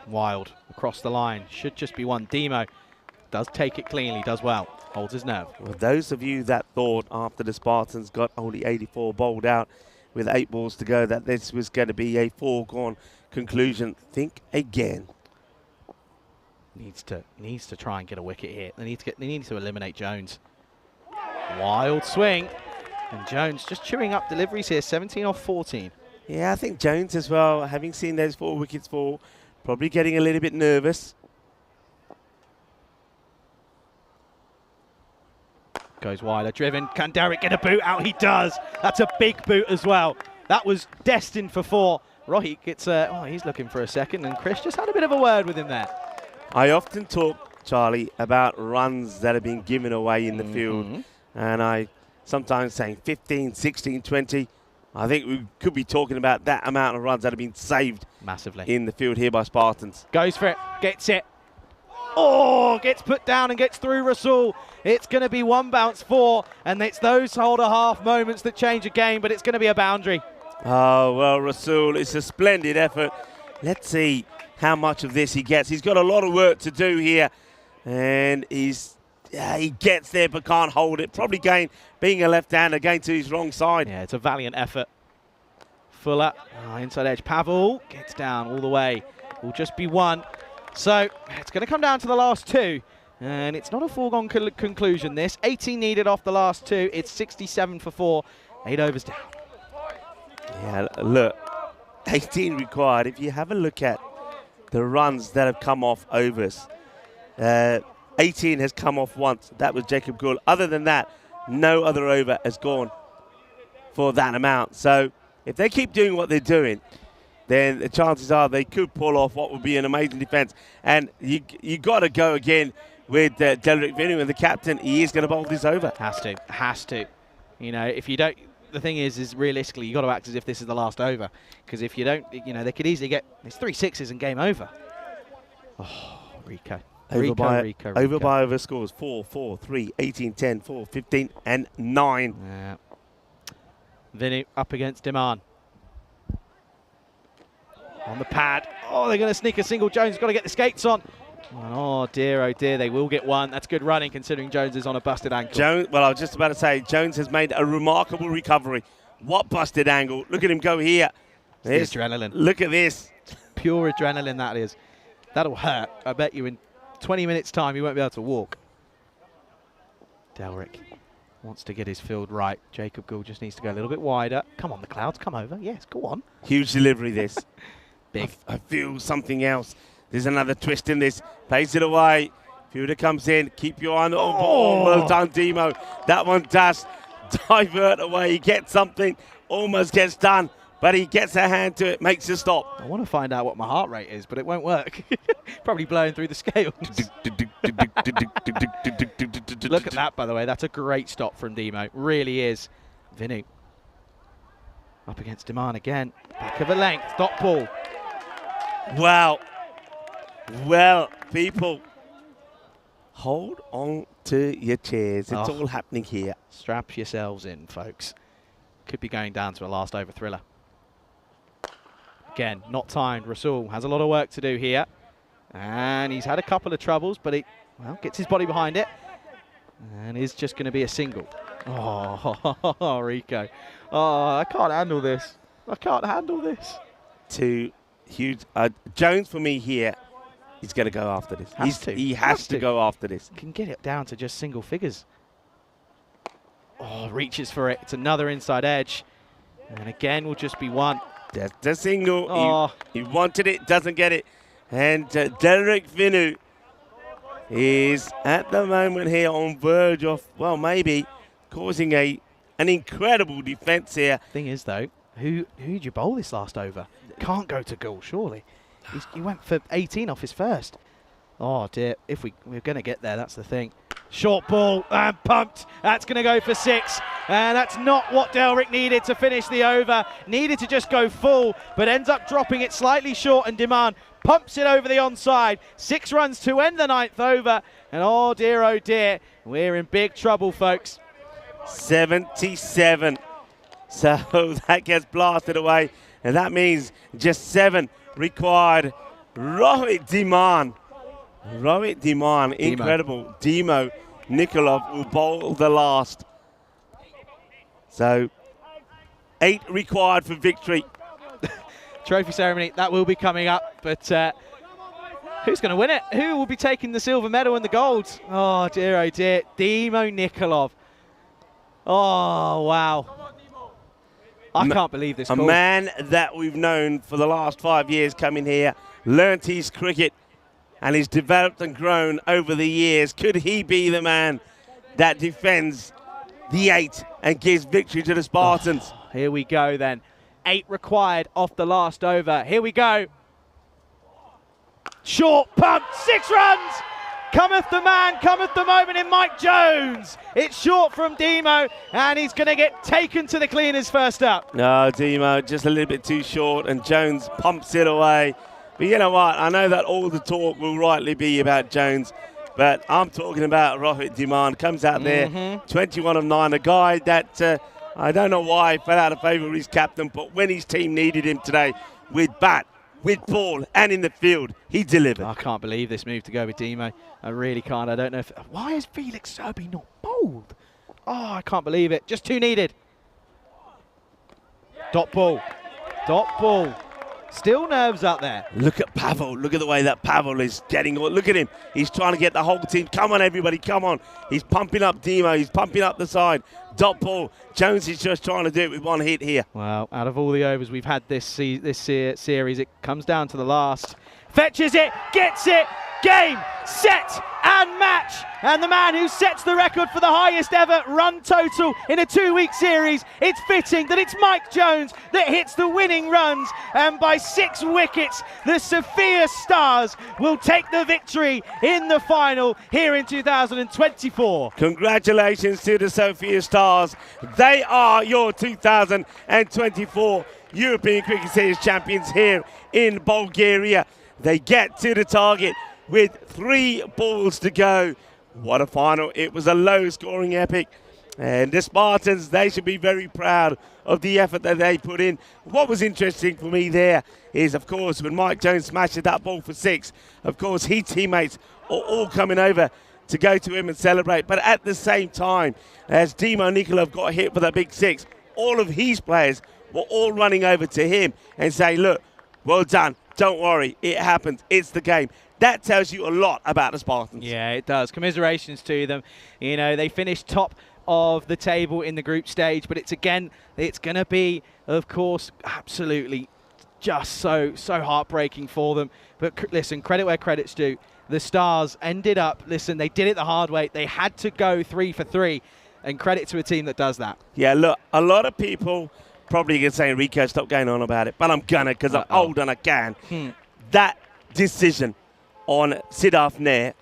Wild across the line. Should just be 1. Demo does take it cleanly, does well. Holds his nerve.
Well, those of you that thought after the Spartans got only 84 bowled out with 8 balls to go that this was going to be a foregone conclusion, think again.
Needs to try and get a wicket here. They need to eliminate Jones. Wild swing. And Jones just chewing up deliveries here, 17 off 14.
Yeah, I think Jones as well, having seen those 4 wickets fall, probably getting a little bit nervous.
goes wider. Driven. Can Derek get a boot out? He does. That's a big boot as well. That was destined for 4. Rohit gets he's looking for a second, and Chris just had a bit of a word with him there.
I often talk, Charlie, about runs that have been given away in the field, and I sometimes saying 15, 16, 20. I think we could be talking about that amount of runs that have been saved
massively
in the field here by Spartans.
Goes for it, gets it. Oh, gets put down and gets through Rasul. It's going to be 1 bounce 4, and it's those holder half moments that change a game, but it's going to be a boundary.
Oh, well, Rasul, it's a splendid effort. Let's see how much of this he gets. He's got a lot of work to do here, and he gets there but can't hold it. Probably being a left-hander, going to his wrong side.
Yeah, it's a valiant effort. Fuller, inside edge. Pavel gets down all the way. Will just be 1. So it's going to come down to the last 2. And it's not a foregone conclusion, this. 18 needed off the last 2. It's 67 for 4. 8 overs down.
Yeah, look, 18 required. If you have a look at the runs that have come off overs, 18 has come off once. That was Jacob Gould. Other than that, no other over has gone for that amount. So if they keep doing what they're doing, then the chances are they could pull off what would be an amazing defense. And you got to go again with Delrick Vinu, and the captain. He is going to bowl this over.
Has to. You know, if you don't, the thing is realistically, you got to act as if this is the last over. Because if you don't, you know, they could easily get, it's 3 6s and game over. Oh, Rico.
Over by over scores 4, 4, 3, 18, 10, 4, 15, and 9.
Yeah. Vinu up against Diman. On the pad. Oh, they're going to sneak a single. Jones has got to get the skates on. Oh dear, they will get 1. That's good running considering Jones is on a busted ankle.
Well, I was just about to say, Jones has made a remarkable recovery. What busted angle. Look at him go here.
It's the adrenaline.
Look at this.
Pure adrenaline that is. That'll hurt. I bet you in 20 minutes time you won't be able to walk. Delrick wants to get his field right. Jacob Gould just needs to go a little bit wider. Come on, the clouds, come over. Yes, go on.
Huge delivery this.
Big.
I feel something else. There's another twist in this. Plays it away. Fielder comes in. Keep your eye on the ball. Well done, Demo. That one does divert away. He gets something. Almost gets done. But he gets a hand to it. Makes a stop.
I want to find out what my heart rate is, but it won't work. Probably blowing through the scales. Look at that, by the way. That's a great stop from Demo. Really is. Vinu. Up against Diman again. Back of a length. Dot ball.
Wow. Well, people, hold on to your chairs. It's all happening here.
Strap yourselves in, folks. Could be going down to a last over thriller. Again, not timed. Rasul has a lot of work to do here. And he's had a couple of troubles, but he, well, gets his body behind it. And is just going to be a single. Oh, Rico. Oh, I can't handle this. I can't handle this.
2 huge. Jones, for me here, he's going to go after this. He has to go after this.
Can get it down to just single figures. Oh, reaches for it. It's another inside edge. And again, will just be 1.
That's the single. Oh. He wanted it, doesn't get it. And Delrick Vinu is at the moment here on verge of, well, maybe causing an incredible defence here.
Thing is, though, who'd you bowl this last over? Can't go to goal, surely. He went for 18 off his first. Oh, dear. If we're going to get there, that's the thing. Short ball and pumped. That's going to go for 6. And that's not what Delrick needed to finish the over. Needed to just go full, but ends up dropping it slightly short, and Diman pumps it over the onside. 6 runs to end the 9th over. And oh dear, we're in big trouble, folks.
77. So that gets blasted away. And that means just 7 required. Rohit Diman, incredible. Demo Nikolov will bowl the last. So 8 required for victory.
Trophy ceremony, that will be coming up. But who's going to win it? Who will be taking the silver medal and the gold? Oh, dear. Demo Nikolov. Oh, wow. I can't believe this.
A man that we've known for the last 5 years coming here, learnt his cricket, and he's developed and grown over the years. Could he be the man that defends the 8 and gives victory to the Spartans.
Here we go then. 8 required off the last over. Here we go. Short pump, 6 runs. Cometh the man, cometh the moment in Mike Jones. It's short from Demo, and he's going to get taken to the cleaners first up.
No, Demo just a little bit too short, and Jones pumps it away. But you know what? I know that all the talk will rightly be about Jones, but I'm talking about Rohit Demand. Comes out there, 21 of 9, a guy that I don't know why fell out of favour with his captain, but when his team needed him today with bat, with ball, and in the field, he delivered.
I can't believe this move to go with Demo. I really can't. I don't know if... Why is Felix Serbi not bowled? Oh, I can't believe it. Just 2 needed. Dot ball. Dot ball. Still nerves up there.
Look at Pavel. Look at the way that Pavel is getting... Look at him. He's trying to get the whole team. Come on, everybody. Come on. He's pumping up Demo. He's pumping up the side. Dot ball. Jones is just trying to do it with 1 hit here.
Well, out of all the overs we've had this series, it comes down to the last. Fetches it. Gets it. Game, set, and match. And the man who sets the record for the highest ever run total in a 2-week series, it's fitting that it's Mike Jones that hits the winning runs. And by 6 wickets, the Sophia Stars will take the victory in the final here in 2024.
Congratulations to the Sophia Stars. They are your 2024 European Cricket Series champions here in Bulgaria. They get to the target with 3 balls to go. What a final. It was a low-scoring epic. And the Spartans, they should be very proud of the effort that they put in. What was interesting for me there is, of course, when Mike Jones smashed that ball for 6, of course, his teammates are all coming over to go to him and celebrate. But at the same time, as Dimo Nikolov got hit for that big 6, all of his players were all running over to him and saying, look, well done. Don't worry, it happens. It's the game. That tells you a lot about the Spartans.
Yeah, it does. Commiserations to them. You know, they finished top of the table in the group stage, but it's going to be, of course, absolutely just so heartbreaking for them. But listen, credit where credit's due. The Stars ended up, listen, they did it the hard way. They had to go 3 for 3, and credit to a team that does that.
Yeah, look, a lot of people probably going to say, Rico, stop going on about it, but I'm going to because I'm old and I can. That decision on Siddharth Nair,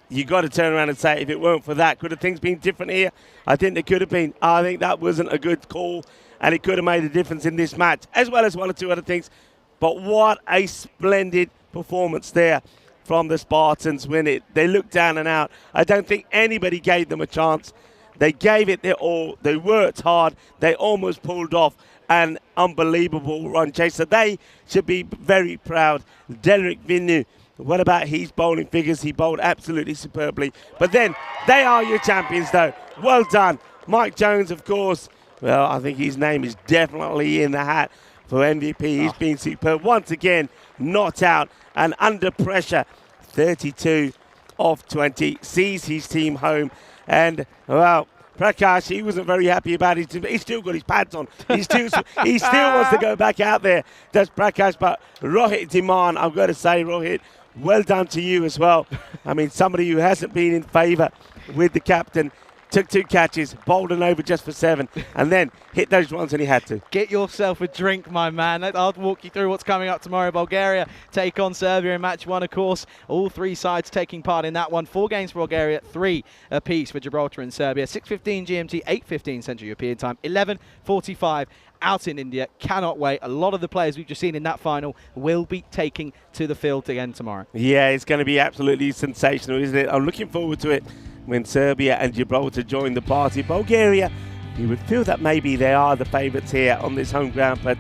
you got to turn around and say, if it weren't for that, could have things been different here? I think they could have been. I think that wasn't a good call, and it could have made a difference in this match, as well as 1 or 2 other things. But what a splendid performance there from the Spartans when they looked down and out. I don't think anybody gave them a chance. They gave it their all. They worked hard. They almost pulled off an unbelievable run chase. So they should be very proud. Derek Vinnu, what about his bowling figures? He bowled absolutely superbly. But then they are your champions, though. Well done. Mike Jones, of course. Well, I think his name is definitely in the hat for MVP. He's been superb. Once again, not out and under pressure. 32 of 20. Sees his team home. And, well, Prakash, he wasn't very happy about it. He's still got his pads on. He still wants to go back out there. That's Prakash. But Rohit Dhiman, I've got to say, Rohit, well done to you as well. I mean, somebody who hasn't been in favour with the captain. Took 2 catches, bowled an over just for 7, and then hit those ones when he had to.
Get yourself a drink, my man. I'll walk you through what's coming up tomorrow. Bulgaria take on Serbia in match 1, of course. All 3 sides taking part in that one. 4 games for Bulgaria, 3 apiece for Gibraltar and Serbia. 6:15 GMT, 8:15 Central European Time, 11:45 out in India. Cannot wait. A lot of the players we've just seen in that final will be taking to the field again tomorrow.
Yeah, it's going to be absolutely sensational, isn't it? I'm looking forward to it. When Serbia and Gibraltar join the party. Bulgaria, you would feel that maybe they are the favourites here on this home ground, but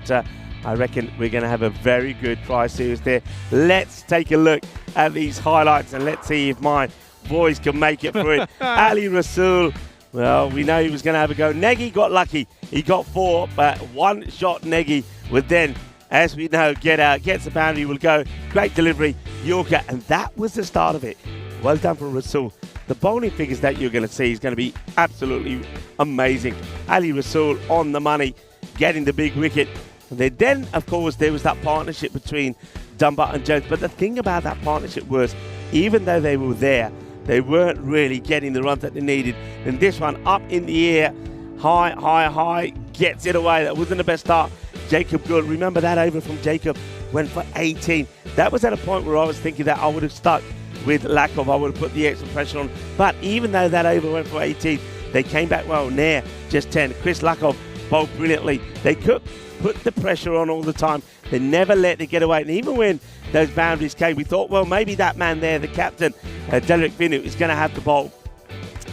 I reckon we're going to have a very good tri-series there. Let's take a look at these highlights and let's see if my boys can make it through it. Ali Rasool, well, we know he was going to have a go. Negi got lucky. He got 4, but 1 shot Negi would then, as we know, get out, gets the boundary, will go. Great delivery, Yorker, and that was the start of it. Well done for Rasool. The bowling figures that you're going to see is going to be absolutely amazing. Ali Rasool on the money, getting the big wicket. And then, of course, there was that partnership between Dunbar and Jones. But the thing about that partnership was, even though they were there, they weren't really getting the runs that they needed. And this one up in the air, high, gets it away. That wasn't the best start. Jacob Gould, remember that over from Jacob, went for 18. That was at a point where I was thinking that I would have stuck with Lakov. I would have put the extra pressure on. But even though that over went for 18, they came back well. Nair, just 10. Chris Lakov bowled brilliantly. They could put the pressure on all the time. They never let it get away. And even when those boundaries came, we thought, well, maybe that man there, the captain, Delrick Vinu, is going to have to bowl.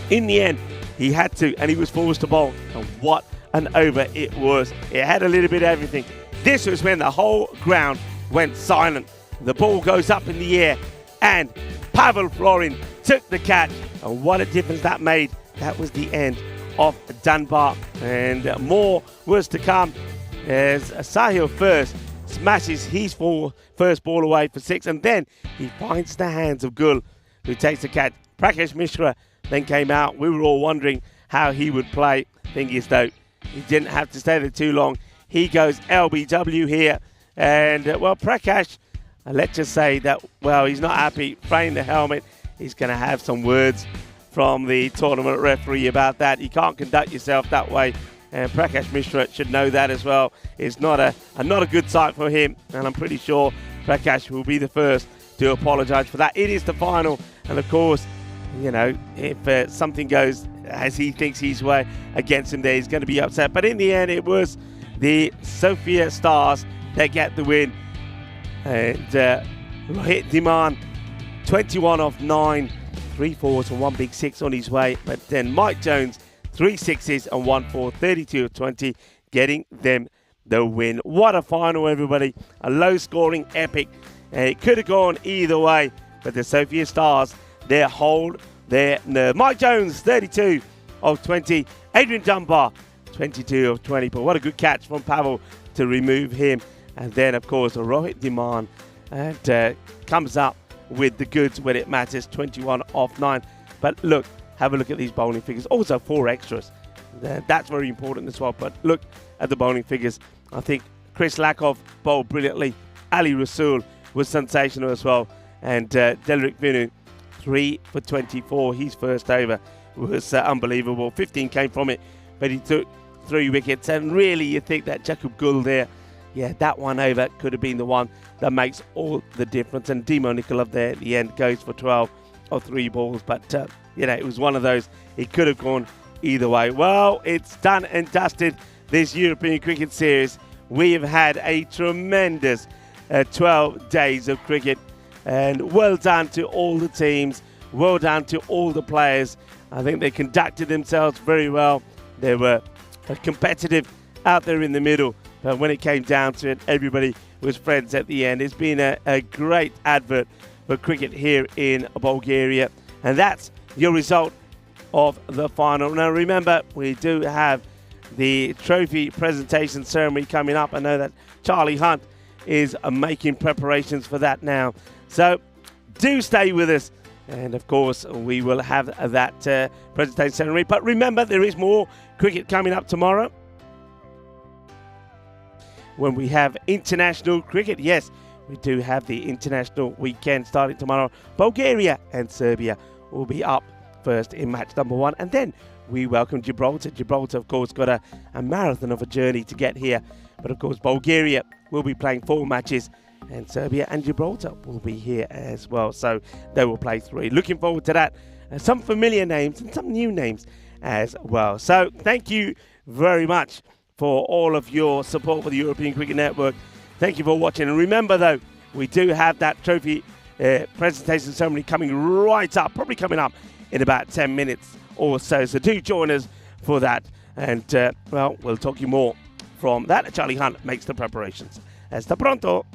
In the end, he had to, and he was forced to bowl. And what an over it was. It had a little bit of everything. This was when the whole ground went silent. The ball goes up in the air, and Pavel Florin took the catch. And what a difference that made. That was the end of Dunbar. And more was to come as Sahil first smashes his first ball away for 6, and then he finds the hands of Gul, who takes the catch. Prakash Mishra then came out. We were all wondering how he would play. Thing is, though, he didn't have to stay there too long. He goes LBW here. And, well, Prakash, let's just say that, well, he's not happy fraying the helmet. He's going to have some words from the tournament referee about that. You can't conduct yourself that way. And Prakash Mishra should know that as well. It's not a good sight for him. And I'm pretty sure Prakash will be the first to apologise for that. It is the final. And, of course, you know, if something goes as he thinks his way against him there, he's going to be upset. But in the end, it was the Sophia Stars that get the win. And Rohit Dhiman, 21 off 9, 3 fours and 1 big 6 on his way. But then Mike Jones, 3 sixes and 1 4, 32 of 20, getting them the win. What a final, everybody. A low-scoring epic. And it could have gone either way. But the Sophia Stars, they hold their nerve. Mike Jones, 32 of 20. Adrian Dunbar, 22 of 20. But what a good catch from Pavel to remove him. And then, of course, Rohit Dhiman comes up with the goods when it matters, 21 off 9. But look, have a look at these bowling figures. Also, 4 extras. That's very important as well. But look at the bowling figures. I think Chris Lakov bowled brilliantly. Ali Rasool was sensational as well. And Delrick Vinu, 3 for 24. His first over was unbelievable. 15 came from it, but he took 3 wickets. And really, you think that Jacob Gould there, yeah, that one over could have been the one that makes all the difference. And Demo Nikolov there at the end goes for 12 of 3 balls. But, you know, it was one of those. It could have gone either way. Well, it's done and dusted, this European Cricket Series. We have had a tremendous 12 days of cricket. And well done to all the teams. Well done to all the players. I think they conducted themselves very well. They were competitive out there in the middle. But when it came down to it, everybody was friends at the end. It's been a great advert for cricket here in Bulgaria. And that's your result of the final. Now, remember, we do have the trophy presentation ceremony coming up. I know that Charlie Hunt is making preparations for that now. So do stay with us. And, of course, we will have that presentation ceremony. But remember, there is more cricket coming up tomorrow, when we have international cricket. Yes, we do have the international weekend starting tomorrow. Bulgaria and Serbia will be up first in match number 1. And then we welcome Gibraltar. Gibraltar, of course, got a marathon of a journey to get here. But, of course, Bulgaria will be playing 4 matches. And Serbia and Gibraltar will be here as well. So they will play 3. Looking forward to that. Some familiar names and some new names as well. So thank you very much for all of your support for the European Cricket Network. Thank you for watching. And remember, though, we do have that trophy presentation ceremony coming right up, probably coming up in about 10 minutes or so. So do join us for that. And, well, we'll talk to you more from that. Charlie Hunt makes the preparations. Hasta pronto.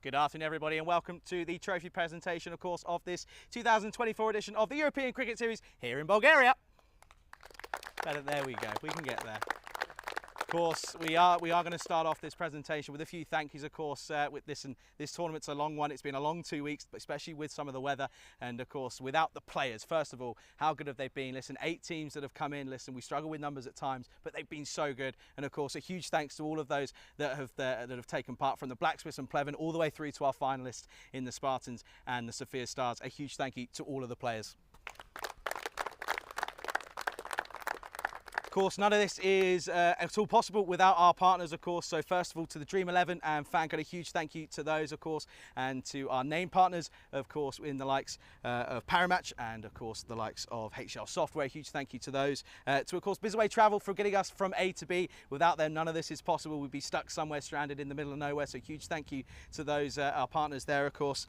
Good afternoon, everybody, and welcome to the trophy presentation, of course, of this 2024 edition of the European Cricket Series here in Bulgaria. There we go. We can get there. Of course, we are going to start off this presentation with a few thank yous, of course, with this, and this tournament's a long one. It's been a long 2 weeks, but especially with some of the weather, and of course, without the players. First of all, how good have they been? Listen, 8 teams that have come in. Listen, we struggle with numbers at times, but they've been so good. And of course, a huge thanks to all of those that have taken part, from the Blacksmiths and Pleven all the way through to our finalists in the Spartans and the Sophia Stars. A huge thank you to all of the players. Of course, none of this is at all possible without our partners, of course. So first of all, to the Dream 11 and FanCode, a huge thank you to those, of course, and to our name partners, of course, in the likes of Paramatch and, of course, the likes of HL Software. A huge thank you to those. To, of course, Bizaway Travel for getting us from A to B. Without them, none of this is possible. We'd be stuck somewhere stranded in the middle of nowhere. So huge thank you to those, our partners there, of course.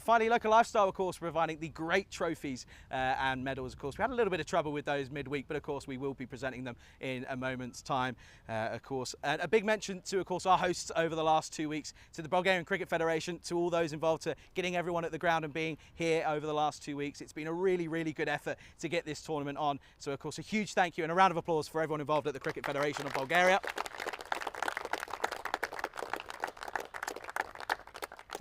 Finally, Local Lifestyle, of course, providing the great trophies and medals, of course. We had a little bit of trouble with those midweek, but, of course, we will be presenting them in a moment's time, of course. And a big mention to, of course, our hosts over the last 2 weeks, to the Bulgarian Cricket Federation, to all those involved, to getting everyone at the ground and being here over the last 2 weeks. It's been a really, really good effort to get this tournament on. So, of course, a huge thank you and a round of applause for everyone involved at the Cricket Federation of Bulgaria.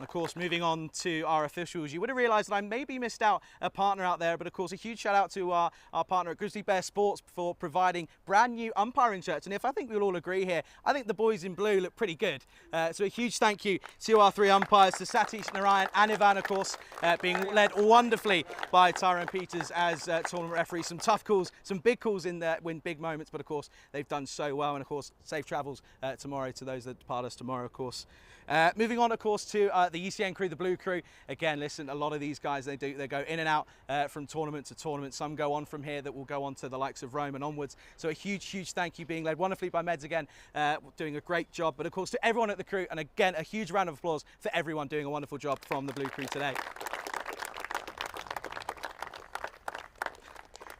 Of course, moving on to our officials, you would have realised that I maybe missed out a partner out there, but of course a huge shout out to our partner at Grizzly Bear Sports for providing brand new umpiring shirts. And if I think we'll all agree here, I think the boys in blue look pretty good. So a huge thank you to our 3 umpires, to Satish, Narayan and Ivan, of course, being led wonderfully by Tyrone Peters as tournament referee. Some tough calls, some big calls in there, win big moments, but of course they've done so well. And of course, safe travels tomorrow to those that depart us tomorrow, of course. Moving on, of course, to the ECN crew, the blue crew. Again, listen, a lot of these guys, they go in and out from tournament to tournament. Some go on from here that will go on to the likes of Rome and onwards. So a huge, huge thank you, being led wonderfully by Meds again, doing a great job. But of course, to everyone at the crew, and again, a huge round of applause for everyone doing a wonderful job from the blue crew today.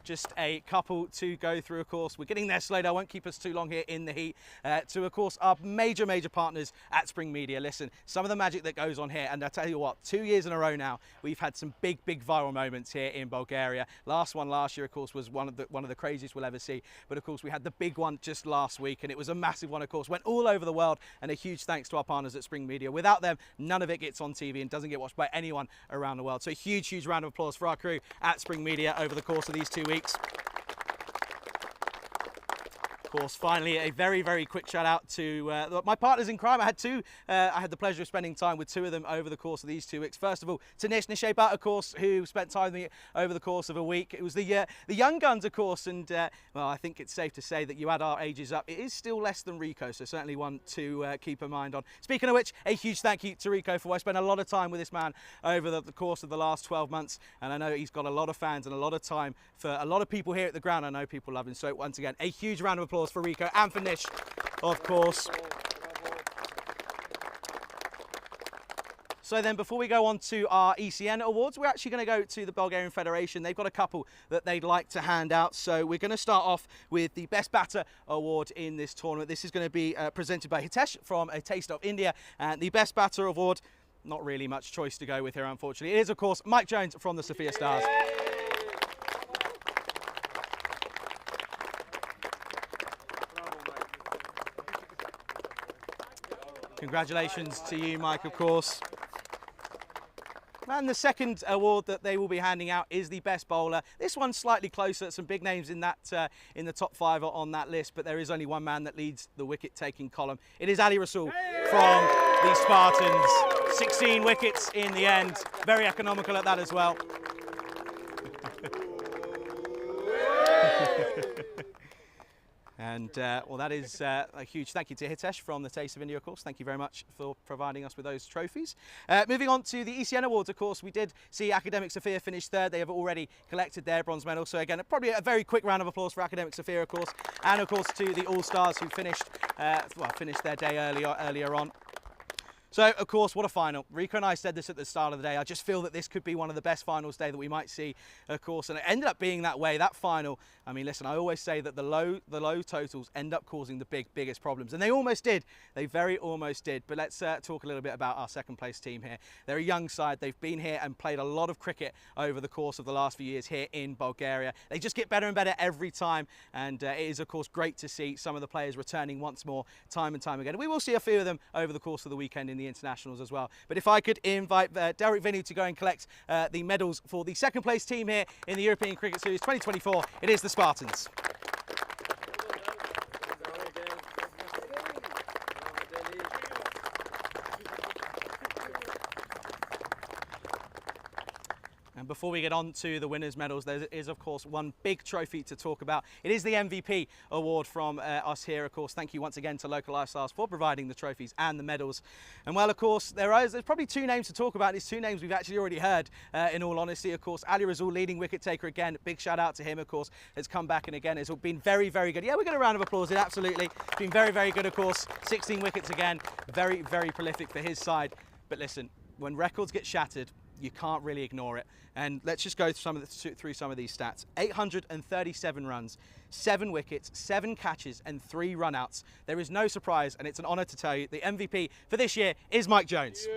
Just a couple to go through, of course. We're getting there slowly. I won't keep us too long here in the heat. To, of course, our major partners at Spring Media. Listen, some of the magic that goes on here, and I tell you what, 2 years in a row now, we've had some big viral moments here in Bulgaria. Last one last year, of course, was one of the craziest we'll ever see. But of course, we had the big one just last week, and it was a massive one, of course. Went all over the world, and a huge thanks to our partners at Spring Media. Without them, none of it gets on TV and doesn't get watched by anyone around the world. So a huge, huge round of applause for our crew at Spring Media over the course of these 2 weeks. Of course, finally, a very quick shout out to my partners in crime. I had the pleasure of spending time with 2 of them over the course of these 2 weeks. First of all, to Nish Nishebat, of course, who spent time with me over the course of a week. It was the young guns, of course, and well, I think it's safe to say that you add our ages up, it is still less than Rico, so certainly one to keep in mind on. Speaking of which, a huge thank you to Rico, for I spent a lot of time with this man over the course of the last 12 months, and I know he's got a lot of fans and a lot of time for a lot of people here at the ground. I know people love him, so once again, a huge round of applause for Rico and for Nish, of course. So then, before we go on to our ECN awards, we're actually going to go to the Bulgarian Federation. They've got a couple that they'd like to hand out. So we're going to start off with the Best Batter Award in this tournament. This is going to be presented by Hitesh from A Taste of India. And the Best Batter Award, not really much choice to go with here, unfortunately. It is, of course, Mike Jones from the Sophia Stars. Congratulations to you, Mike, of course. And the second award that they will be handing out is the Best Bowler. This one's slightly closer, some big names in that in the top 5 on that list, but there is only one man that leads the wicket-taking column. It is Ali Rasool from the Spartans. 16 wickets in the end. Very economical at that as well. And, well, that is a huge thank you to Hitesh from the Taste of India, of course. Thank you very much for providing us with those trophies. Moving on to the ECN Awards, of course, we did see Academic Sophia finish third. They have already collected their bronze medal. So, again, probably a very quick round of applause for Academic Sophia, of course. And, of course, to the All-Stars who finished their day earlier on. So, of course, what a final. Rico and I said this at the start of the day. I just feel that this could be one of the best finals day that we might see, of course. And it ended up being that way, that final. I mean, listen, I always say that the low totals end up causing the biggest problems. And they almost did. They very almost did. But let's talk a little bit about our second place team here. They're a young side. They've been here and played a lot of cricket over the course of the last few years here in Bulgaria. They just get better and better every time. And it is, of course, great to see some of the players returning once more, time and time again. We will see a few of them over the course of the weekend in the internationals as well. But if I could invite Derek Vinny to go and collect the medals for the second place team here in the European Cricket Series 2024, it is the Spartans. And before we get on to the winners' medals, there is, of course, one big trophy to talk about. It is the MVP award from us here, of course. Thank you once again to Local Lifestyles for providing the trophies and the medals. And, well, of course, there's probably two names to talk about. These two names we've actually already heard, in all honesty. Of course, Ali Razul, leading wicket taker again. Big shout out to him, of course, has come back and again has been very, very good. Yeah, we'll get a round of applause. Absolutely. Been very, very good, of course. 16 wickets again. Very, very prolific for his side. But listen, when records get shattered, you can't really ignore it. And let's just go through some of these stats. 837 runs, 7 wickets, 7 catches and 3 run-outs. There is no surprise, and it's an honour to tell you, the MVP for this year is Mike Jones.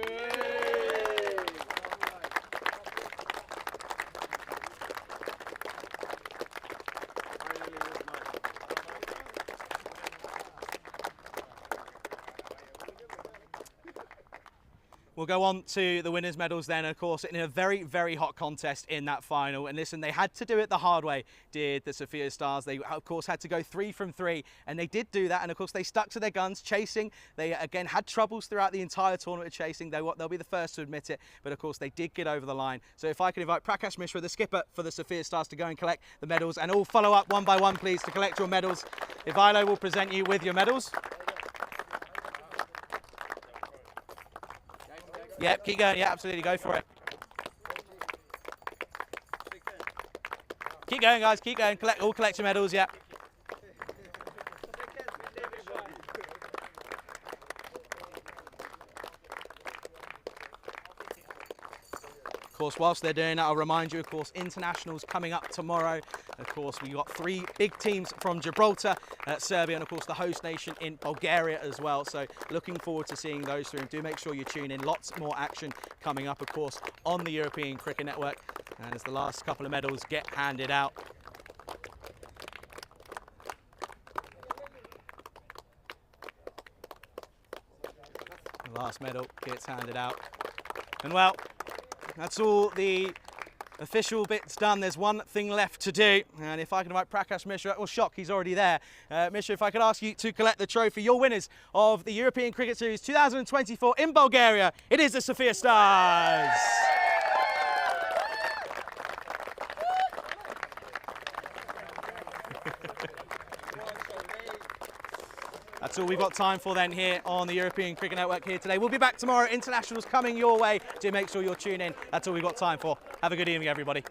We'll go on to the winners' medals then, of course, in a very, very hot contest in that final. And listen, they had to do it the hard way, did the Sofia Stars. They, of course, had to go 3 from 3, and they did do that. And, of course, they stuck to their guns, chasing. They, again, had troubles throughout the entire tournament of chasing. They'll be the first to admit it. But, of course, they did get over the line. So if I could invite Prakash Mishra, the skipper for the Sofia Stars, to go and collect the medals. And all follow up one by one, please, to collect your medals. Ivilo will present you with your medals. Yep, keep going. Yeah, absolutely. Go for it. Keep going, guys. Keep going. Collect your medals. Yeah. Of course, whilst they're doing that, I'll remind you, of course, internationals coming up tomorrow. Of course, we've got 3 big teams from Gibraltar, Serbia, and of course the host nation in Bulgaria as well. So looking forward to seeing those 3. And do make sure you tune in. Lots more action coming up, of course, on the European Cricket Network. And as the last couple of medals get handed out. The last medal gets handed out. And well, that's all the official bit's done. There's one thing left to do. And if I can invite Prakash Mishra, well, shock, he's already there. Mishra, if I could ask you to collect the trophy, your winners of the European Cricket Series 2024 in Bulgaria, it is the Sofia Stars. That's all we've got time for then here on the European Cricket Network here today. We'll be back tomorrow. Internationals coming your way. Do make sure you're tuned in. That's all we've got time for. Have a good evening, everybody.